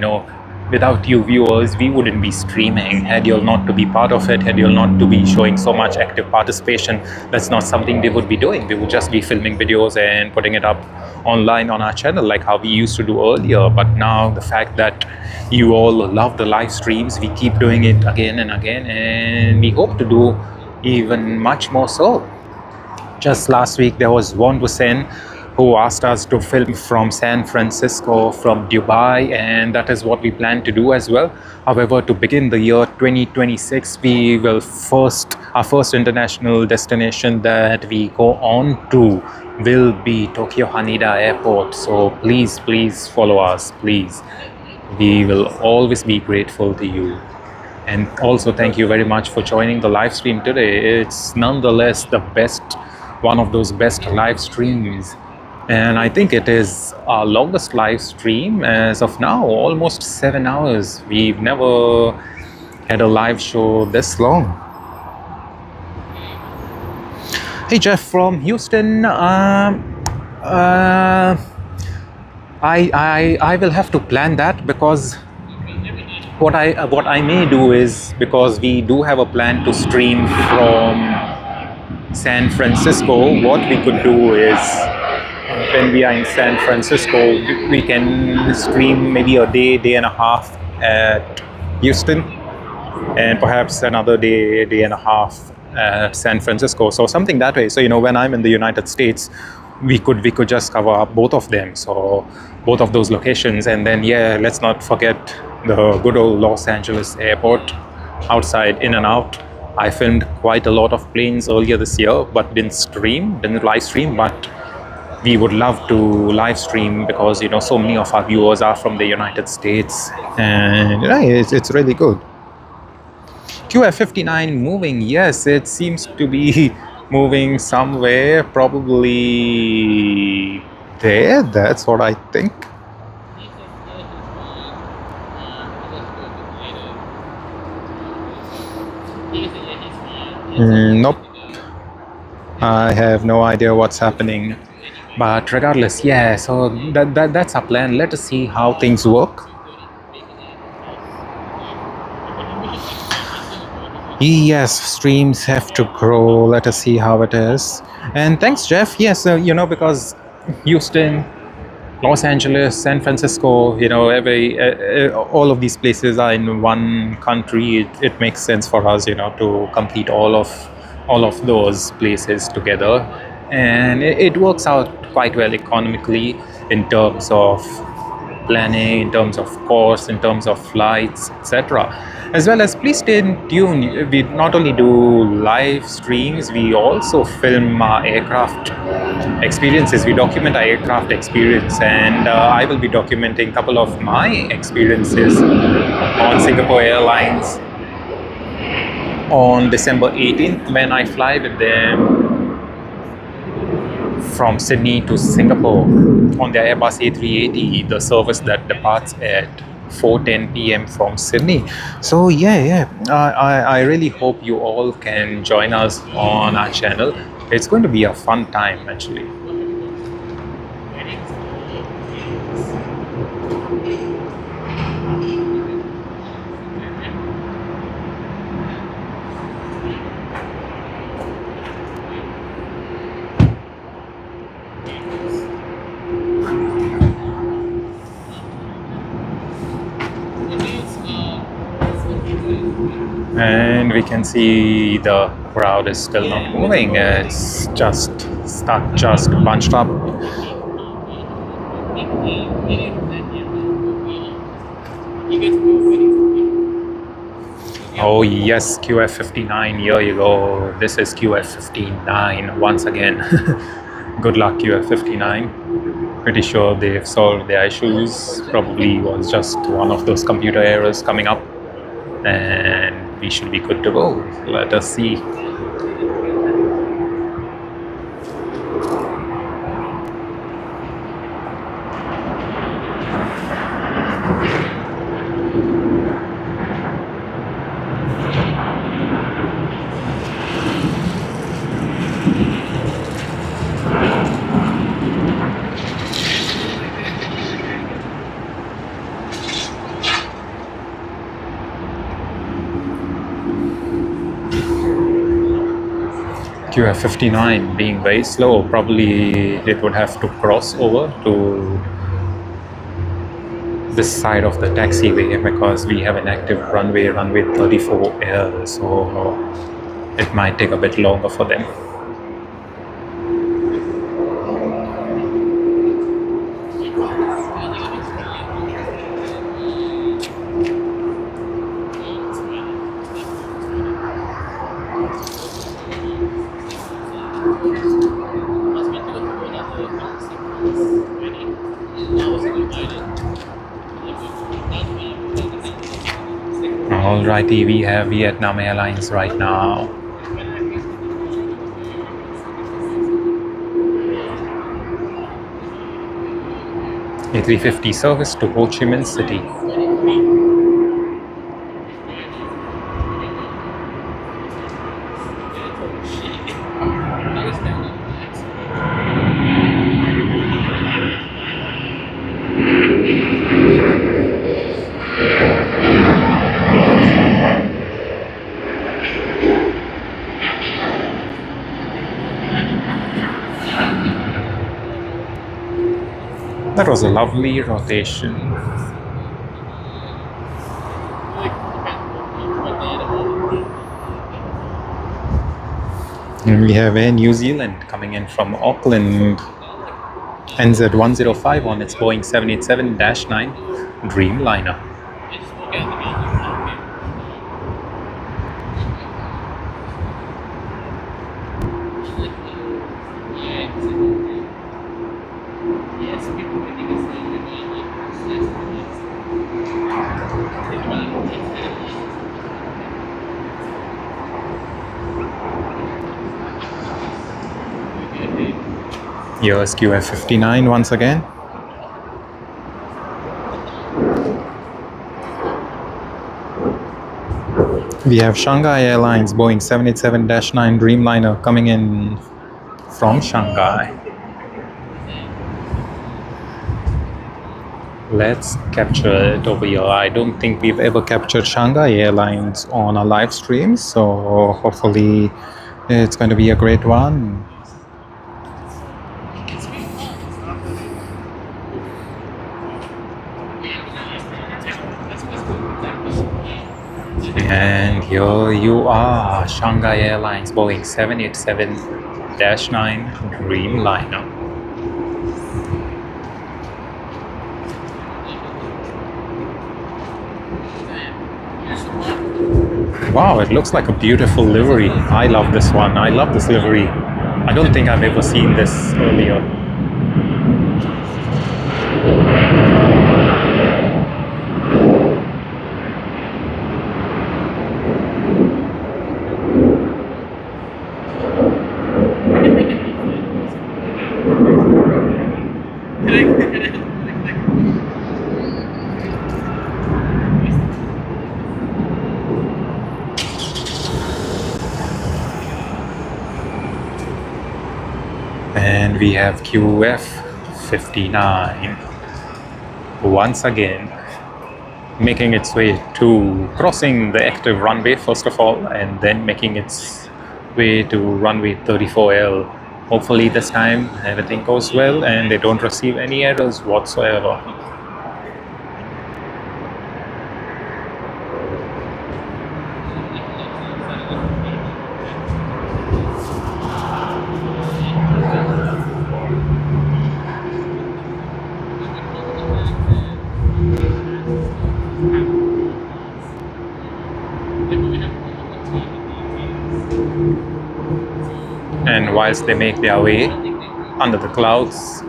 Without you viewers, we wouldn't be streaming. Had you not to be part of it, had you not to be showing so much active participation, that's not something they would be doing. We would just be filming videos and putting it up online on our channel like how we used to do earlier. But now the fact that you all love the live streams, we keep doing it again and again, and we hope to do even much more so. Just last week there was one Hussein who asked us to film from San Francisco, from Dubai, and that is what we plan to do as well. However, to begin the year 2026, we will our first international destination that we go on to will be Tokyo Haneda Airport. So please follow us, please. We will always be grateful to you. And also thank you very much for joining the live stream today. It's nonetheless one of those best live streams. And I think it is our longest live stream as of now, almost 7 hours. We've never had a live show this long. Hey Jeff from Houston. I will have to plan that, because what I may do is, because we do have a plan to stream from San Francisco, what we could do is, when we are in San Francisco, we can stream maybe a day and a half at Houston, and perhaps another day and a half at San Francisco. So something that way. So when I'm in the United States, we could just cover up both of them, so both of those locations. And then let's not forget the good old Los Angeles airport outside In and Out. I filmed quite a lot of planes earlier this year, but didn't live stream, but we would love to live stream, because so many of our viewers are from the United States, and it's really good. QF59 moving, yes, it seems to be moving somewhere, probably there. That's what I think. Nope, I have no idea what's happening. But regardless, so that's our plan. Let us see how things work. Yes, streams have to grow. Let us see how it is. And thanks, Jeff. Yes, because Houston, Los Angeles, San Francisco, all of these places are in one country. It makes sense for us, to complete all of all of those places together, and it works out quite well economically in terms of planning, in terms of cost, in terms of flights, etc. As well as, please stay tuned. We not only do live streams, we also film our aircraft experiences. We document our aircraft experience, and I will be documenting a couple of my experiences on Singapore Airlines on December 18th when I fly with them from Sydney to Singapore on the Airbus A380, the service that departs at 4:10 p.m. from Sydney. So I really hope you all can join us on our channel. It's going to be a fun time actually. And we can see the crowd is still not moving. It's just bunched up. Oh yes, QF59, here you go. This is QF59 once again. Good luck, QF59. Pretty sure they've solved their issues. Probably was just one of those computer errors coming up, and we should be good to go. Let us see. QF59 being very slow, probably it would have to cross over to this side of the taxiway because we have an active runway 34L, so it might take a bit longer for them. Alrighty, we have Vietnam Airlines right now. A350 service to Ho Chi Minh City. That was a lovely rotation. And we have Air New Zealand coming in from Auckland, NZ105 on its Boeing 787-9 Dreamliner. Here's QF59 once again. We have Shanghai Airlines Boeing 787-9 Dreamliner coming in from Shanghai. Let's capture it over here. I don't think we've ever captured Shanghai Airlines on a live stream, so hopefully it's going to be a great one. And here you are, Shanghai Airlines Boeing 787-9 Dreamliner. Wow, it looks like a beautiful livery. I love this one. I love this livery. I don't think I've ever seen this earlier. And we have QF59 once again making its way to crossing the active runway first of all, and then making its way to runway 34L. Hopefully this time everything goes well and they don't receive any errors whatsoever. And whilst they make their way under the clouds,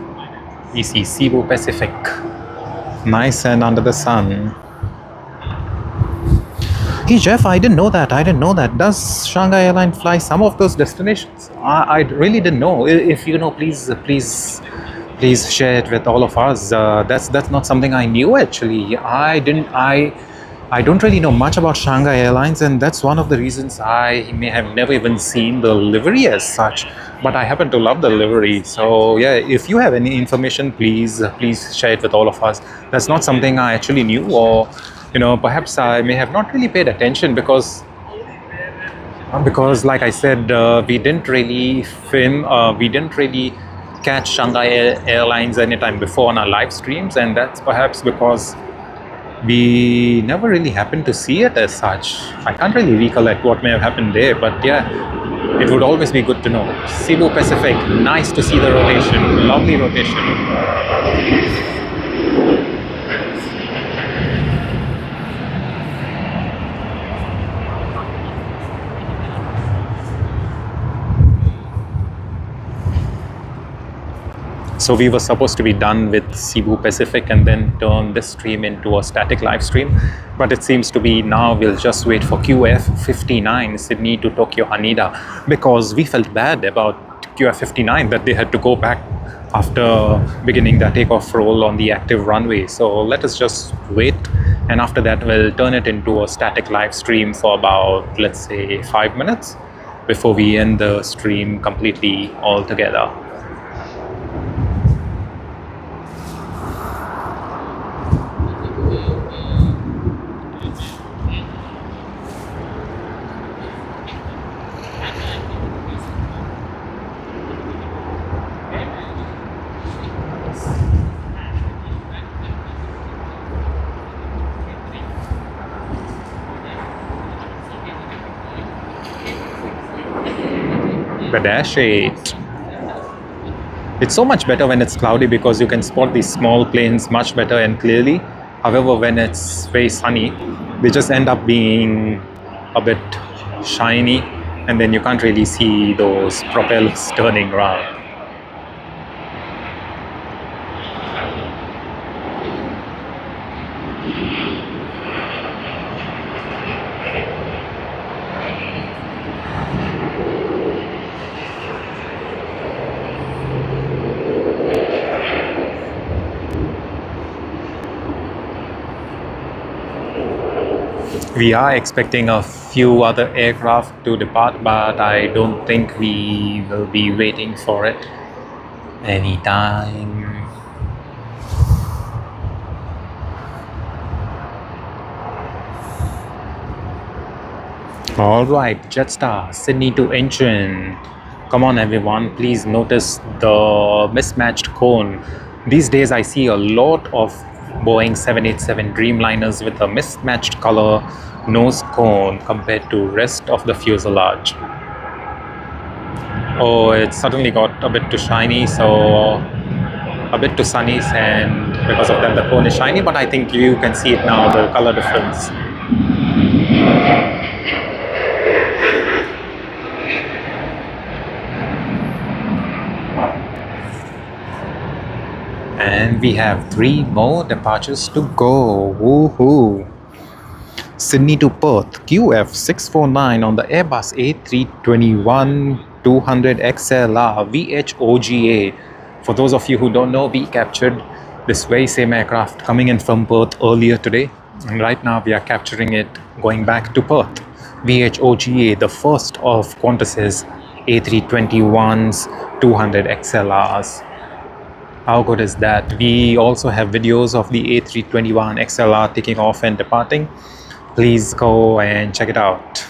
we see Cebu Pacific, nice and under the sun. Hey Jeff, I didn't know that. Does Shanghai Airlines fly some of those destinations? I really didn't know. If you know, please share it with all of us. That's not something I knew actually. I don't really know much about Shanghai Airlines, and that's one of the reasons I may have never even seen the livery as such. But I happen to love the livery. So yeah, if you have any information, please share it with all of us. That's not something I actually knew, or perhaps I may have not really paid attention because like I said, we didn't really catch Shanghai Airlines anytime before on our live streams, and that's perhaps because we never really happened to see it as such. I can't really recollect what may have happened there, but yeah, it would always be good to know. Cebu Pacific, nice to see the rotation, lovely rotation. So we were supposed to be done with Cebu Pacific and then turn this stream into a static live stream. But it seems to be now we'll just wait for QF59 Sydney to Tokyo Haneda, because we felt bad about QF59 that they had to go back after beginning their takeoff roll on the active runway. So let us just wait, and after that we'll turn it into a static live stream for about, let's say, 5 minutes before we end the stream completely altogether. The Dash 8. It's so much better when it's cloudy because you can spot these small planes much better and clearly. However, when it's very sunny, they just end up being a bit shiny, and then you can't really see those propellers turning around. We are expecting a few other aircraft to depart, but I don't think we will be waiting for it anytime. Alright, Jetstar, Sydney to Incheon. Come on everyone, please notice the mismatched cone. These days I see a lot of Boeing 787 Dreamliners with a mismatched color nose cone compared to rest of the fuselage. Oh, it suddenly got a bit too shiny, so a bit too sunny, and because of that the cone is shiny, but I think you can see it now, the color difference. And we have 3 more departures to go. Woohoo! Sydney to Perth, QF649 on the Airbus A321-200 XLR VHOGA. For those of you who don't know, we captured this very same aircraft coming in from Perth earlier today, and right now we are capturing it going back to Perth. VHOGA, the first of Qantas's A321s 200 XLRs. How good is that? We also have videos of the A321 XLR taking off and departing. Please go and check it out.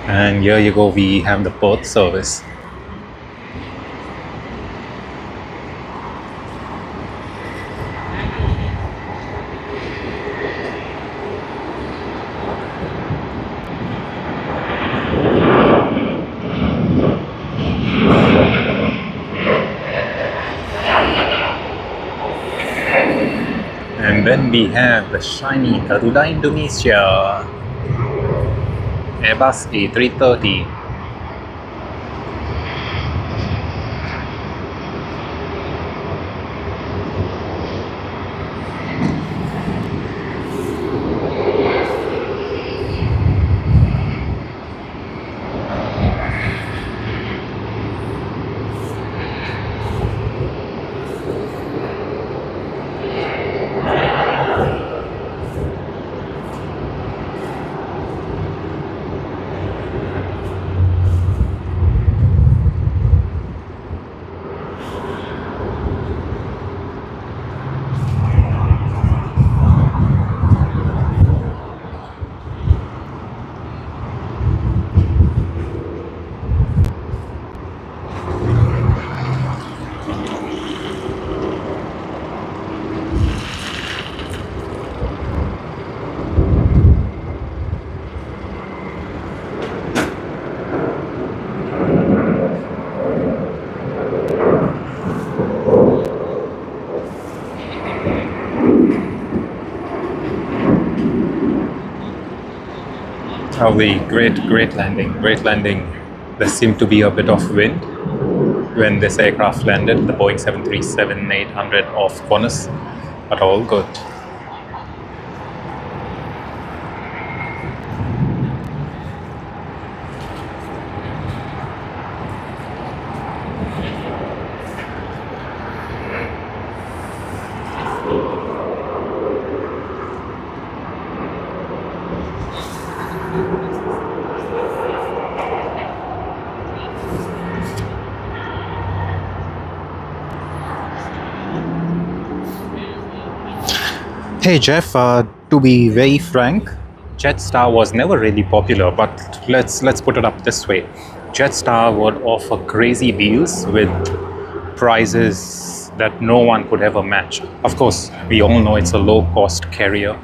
And here you go, we have the Perth service. And then we have the shiny Garuda Indonesia, Airbus A330. Lovely, great landing. There seemed to be a bit of wind when this aircraft landed, the Boeing 737-800 off Qantas, but all good. Hey Jeff, to be very frank, Jetstar was never really popular, but let's put it up this way. Jetstar would offer crazy deals with prices that no one could ever match. Of course, we all know it's a low-cost carrier,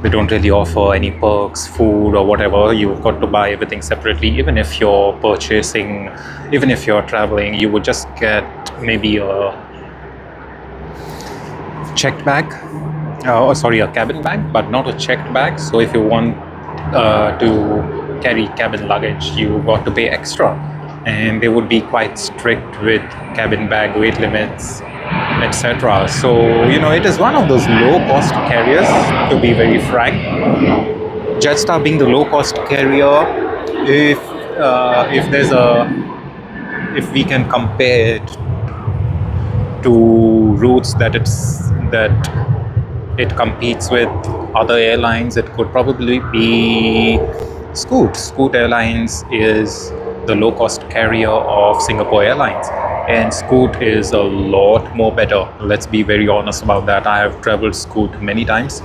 They don't really offer any perks, food or whatever. You've got to buy everything separately. Even if you're purchasing, even if you're traveling, you would just get maybe a checked bag, a cabin bag, but not a checked bag. So if you want to carry cabin luggage, you got to pay extra, and they would be quite strict with cabin bag weight limits, etc. So it is one of those low-cost carriers, to be very frank. Jetstar being the low-cost carrier, if we can compare it to routes that it competes with other airlines, it could probably be Scoot. Scoot Airlines is the low-cost carrier of Singapore Airlines, and Scoot is a lot more better. Let's be very honest about that. I have traveled Scoot many times.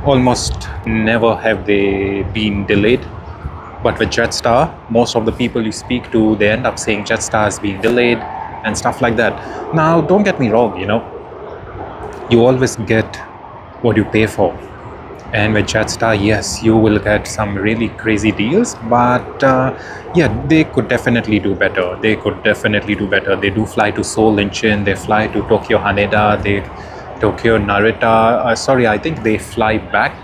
Almost never have they been delayed. But with Jetstar, most of the people you speak to, they end up saying Jetstar has been delayed and stuff like that. Now, don't get me wrong, you always get what you pay for. And with Jetstar, yes, you will get some really crazy deals, but they could definitely do better. They do fly to Seoul, Incheon, they fly to Tokyo Haneda, Tokyo Narita. I think they fly back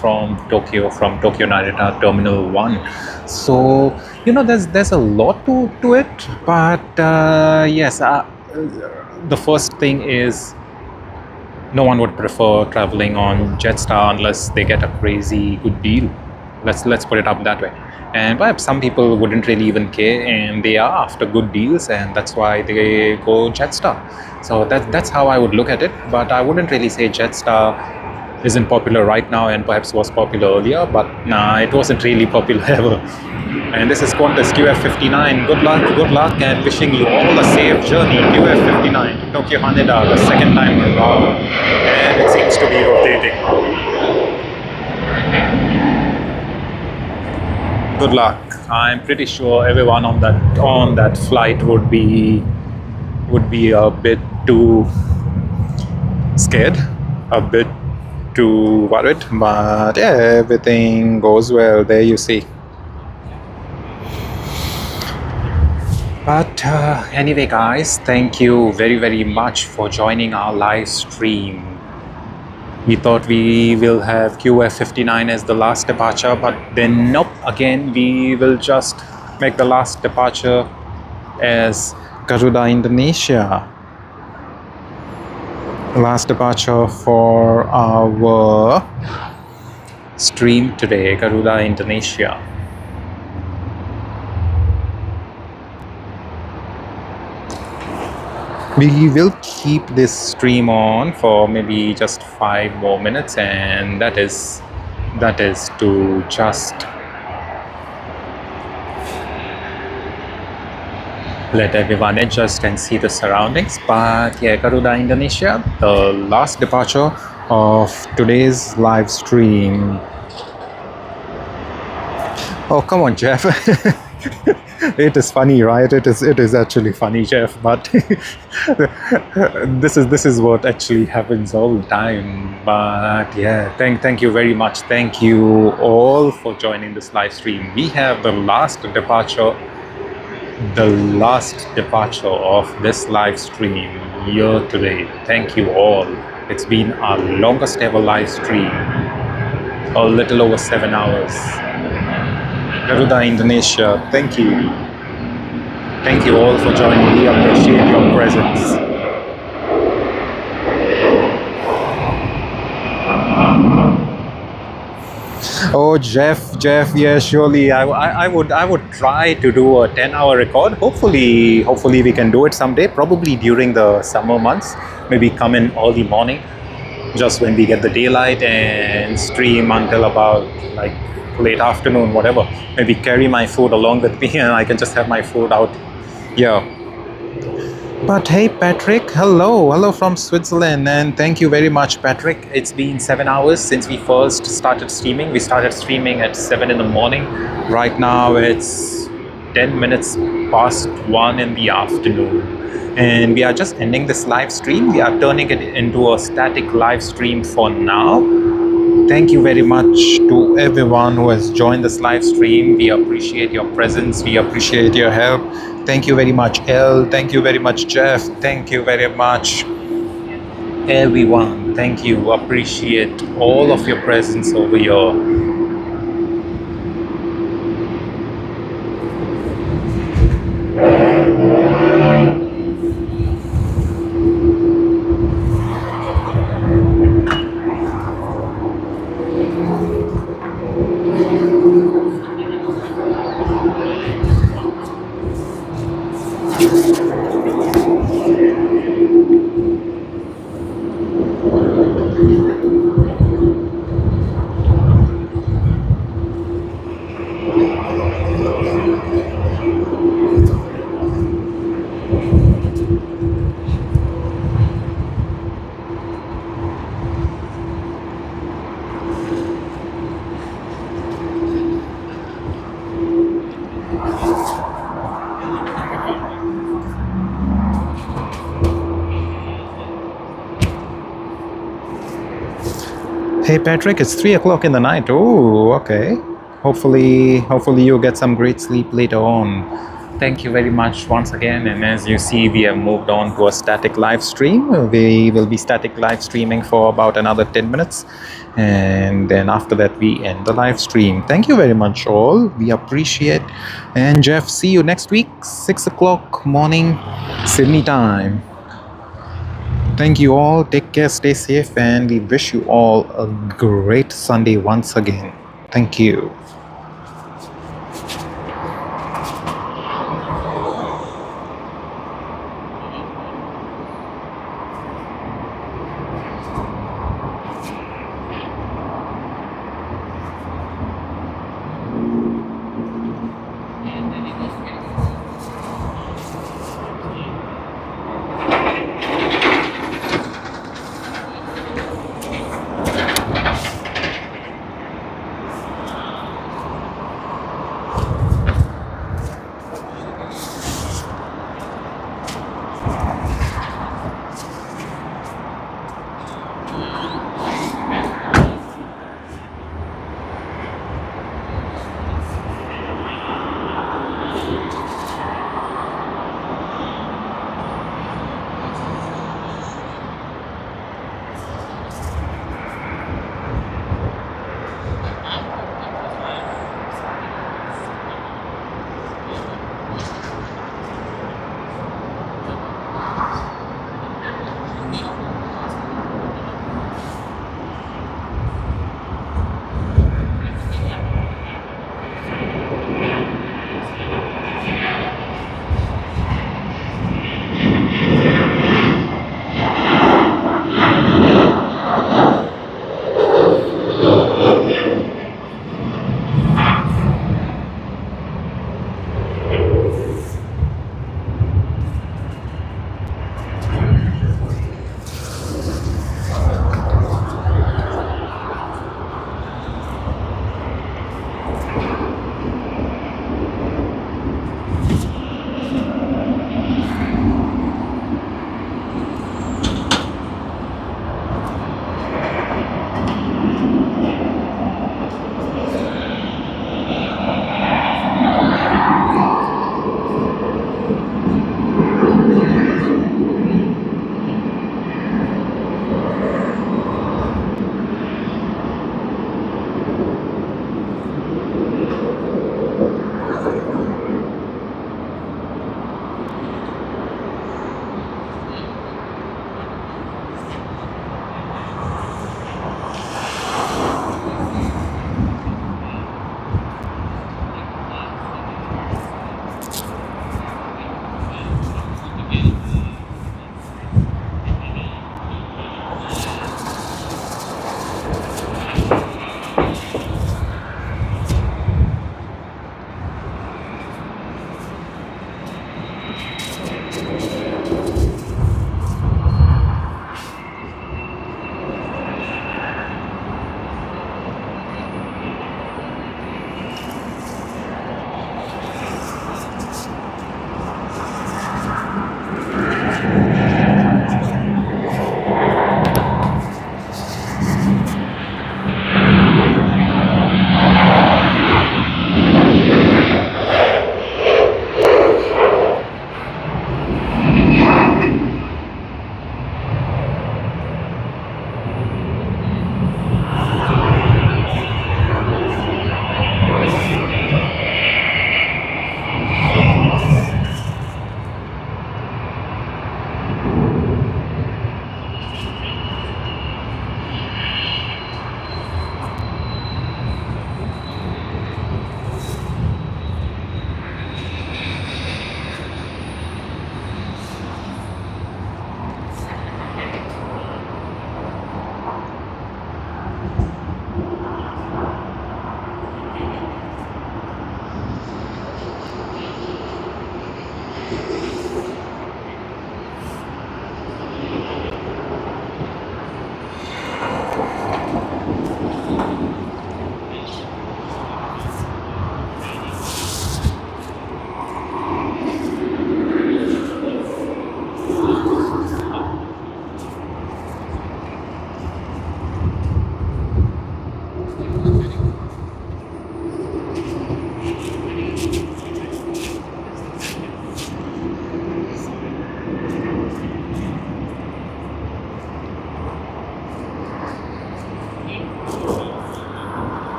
from Tokyo Narita Terminal 1. So, there's a lot to it, but yes, the first thing is, no one would prefer traveling on Jetstar unless they get a crazy good deal. Let's put it up that way. And perhaps some people wouldn't really even care, and they are after good deals, and that's why they go Jetstar. So that's how I would look at it. But I wouldn't really say Jetstar isn't popular right now and perhaps was popular earlier, but nah, it wasn't really popular ever. And this is Qantas QF59. Good luck, and wishing you all a safe journey. QF59 to Tokyo Haneda, the second time around, and it seems to be rotating. Good luck. I'm pretty sure everyone on that flight would be a bit too scared, a bit too worried, but yeah, everything goes well. There you see. But anyway, guys, thank you very, very much for joining our live stream. We thought we will have QF59 as the last departure, but then nope, again we will just make the last departure as Garuda Indonesia. Last departure for our stream today, Garuda Indonesia. We will keep this stream on for maybe just 5 more minutes, and that is to just let everyone adjust and see the surroundings. But yeah, Garuda Indonesia, the last departure of today's live stream. Oh, come on, Jeff. It is funny, right? It is actually funny, Jeff, but this is what actually happens all the time. But yeah, thank you very much. Thank you all for joining this live stream. We have the last departure of this live stream here today. Thank you all. It's been our longest ever live stream, a little over 7 hours. Garuda Indonesia, thank you. Thank you all for joining. We appreciate your presence. Oh, Jeff, yeah, surely I would try to do a 10-hour record. Hopefully we can do it someday, probably during the summer months. Maybe come in early morning, just when we get the daylight, and stream until about like late afternoon, whatever. Maybe carry my food along with me, and I can just have my food out. Yeah. But hey, Patrick, hello from Switzerland, and thank you very much, Patrick. It's been 7 hours since we first started streaming. We started streaming at 7 in the morning. Right now it's 10 minutes past 1 in the afternoon, and we are just ending this live stream. We are turning it into a static live stream for now. Thank you very much to everyone who has joined this live stream. We appreciate your presence. We appreciate your help. Thank you very much, Elle. Thank you very much, Jeff. Thank you very much, everyone. Thank you. Appreciate all of your presence over here. Hey Patrick, it's 3 o'clock in the night. Oh, okay. Hopefully you'll get some great sleep later on. Thank you very much once again. And as you see, we have moved on to a static live stream. We will be static live streaming for about another 10 minutes. And then after that, we end the live stream. Thank you very much all. We appreciate. And Jeff, see you next week, 6 o'clock morning, Sydney time. Thank you all. Take care, stay safe, and we wish you all a great Sunday once again. Thank you.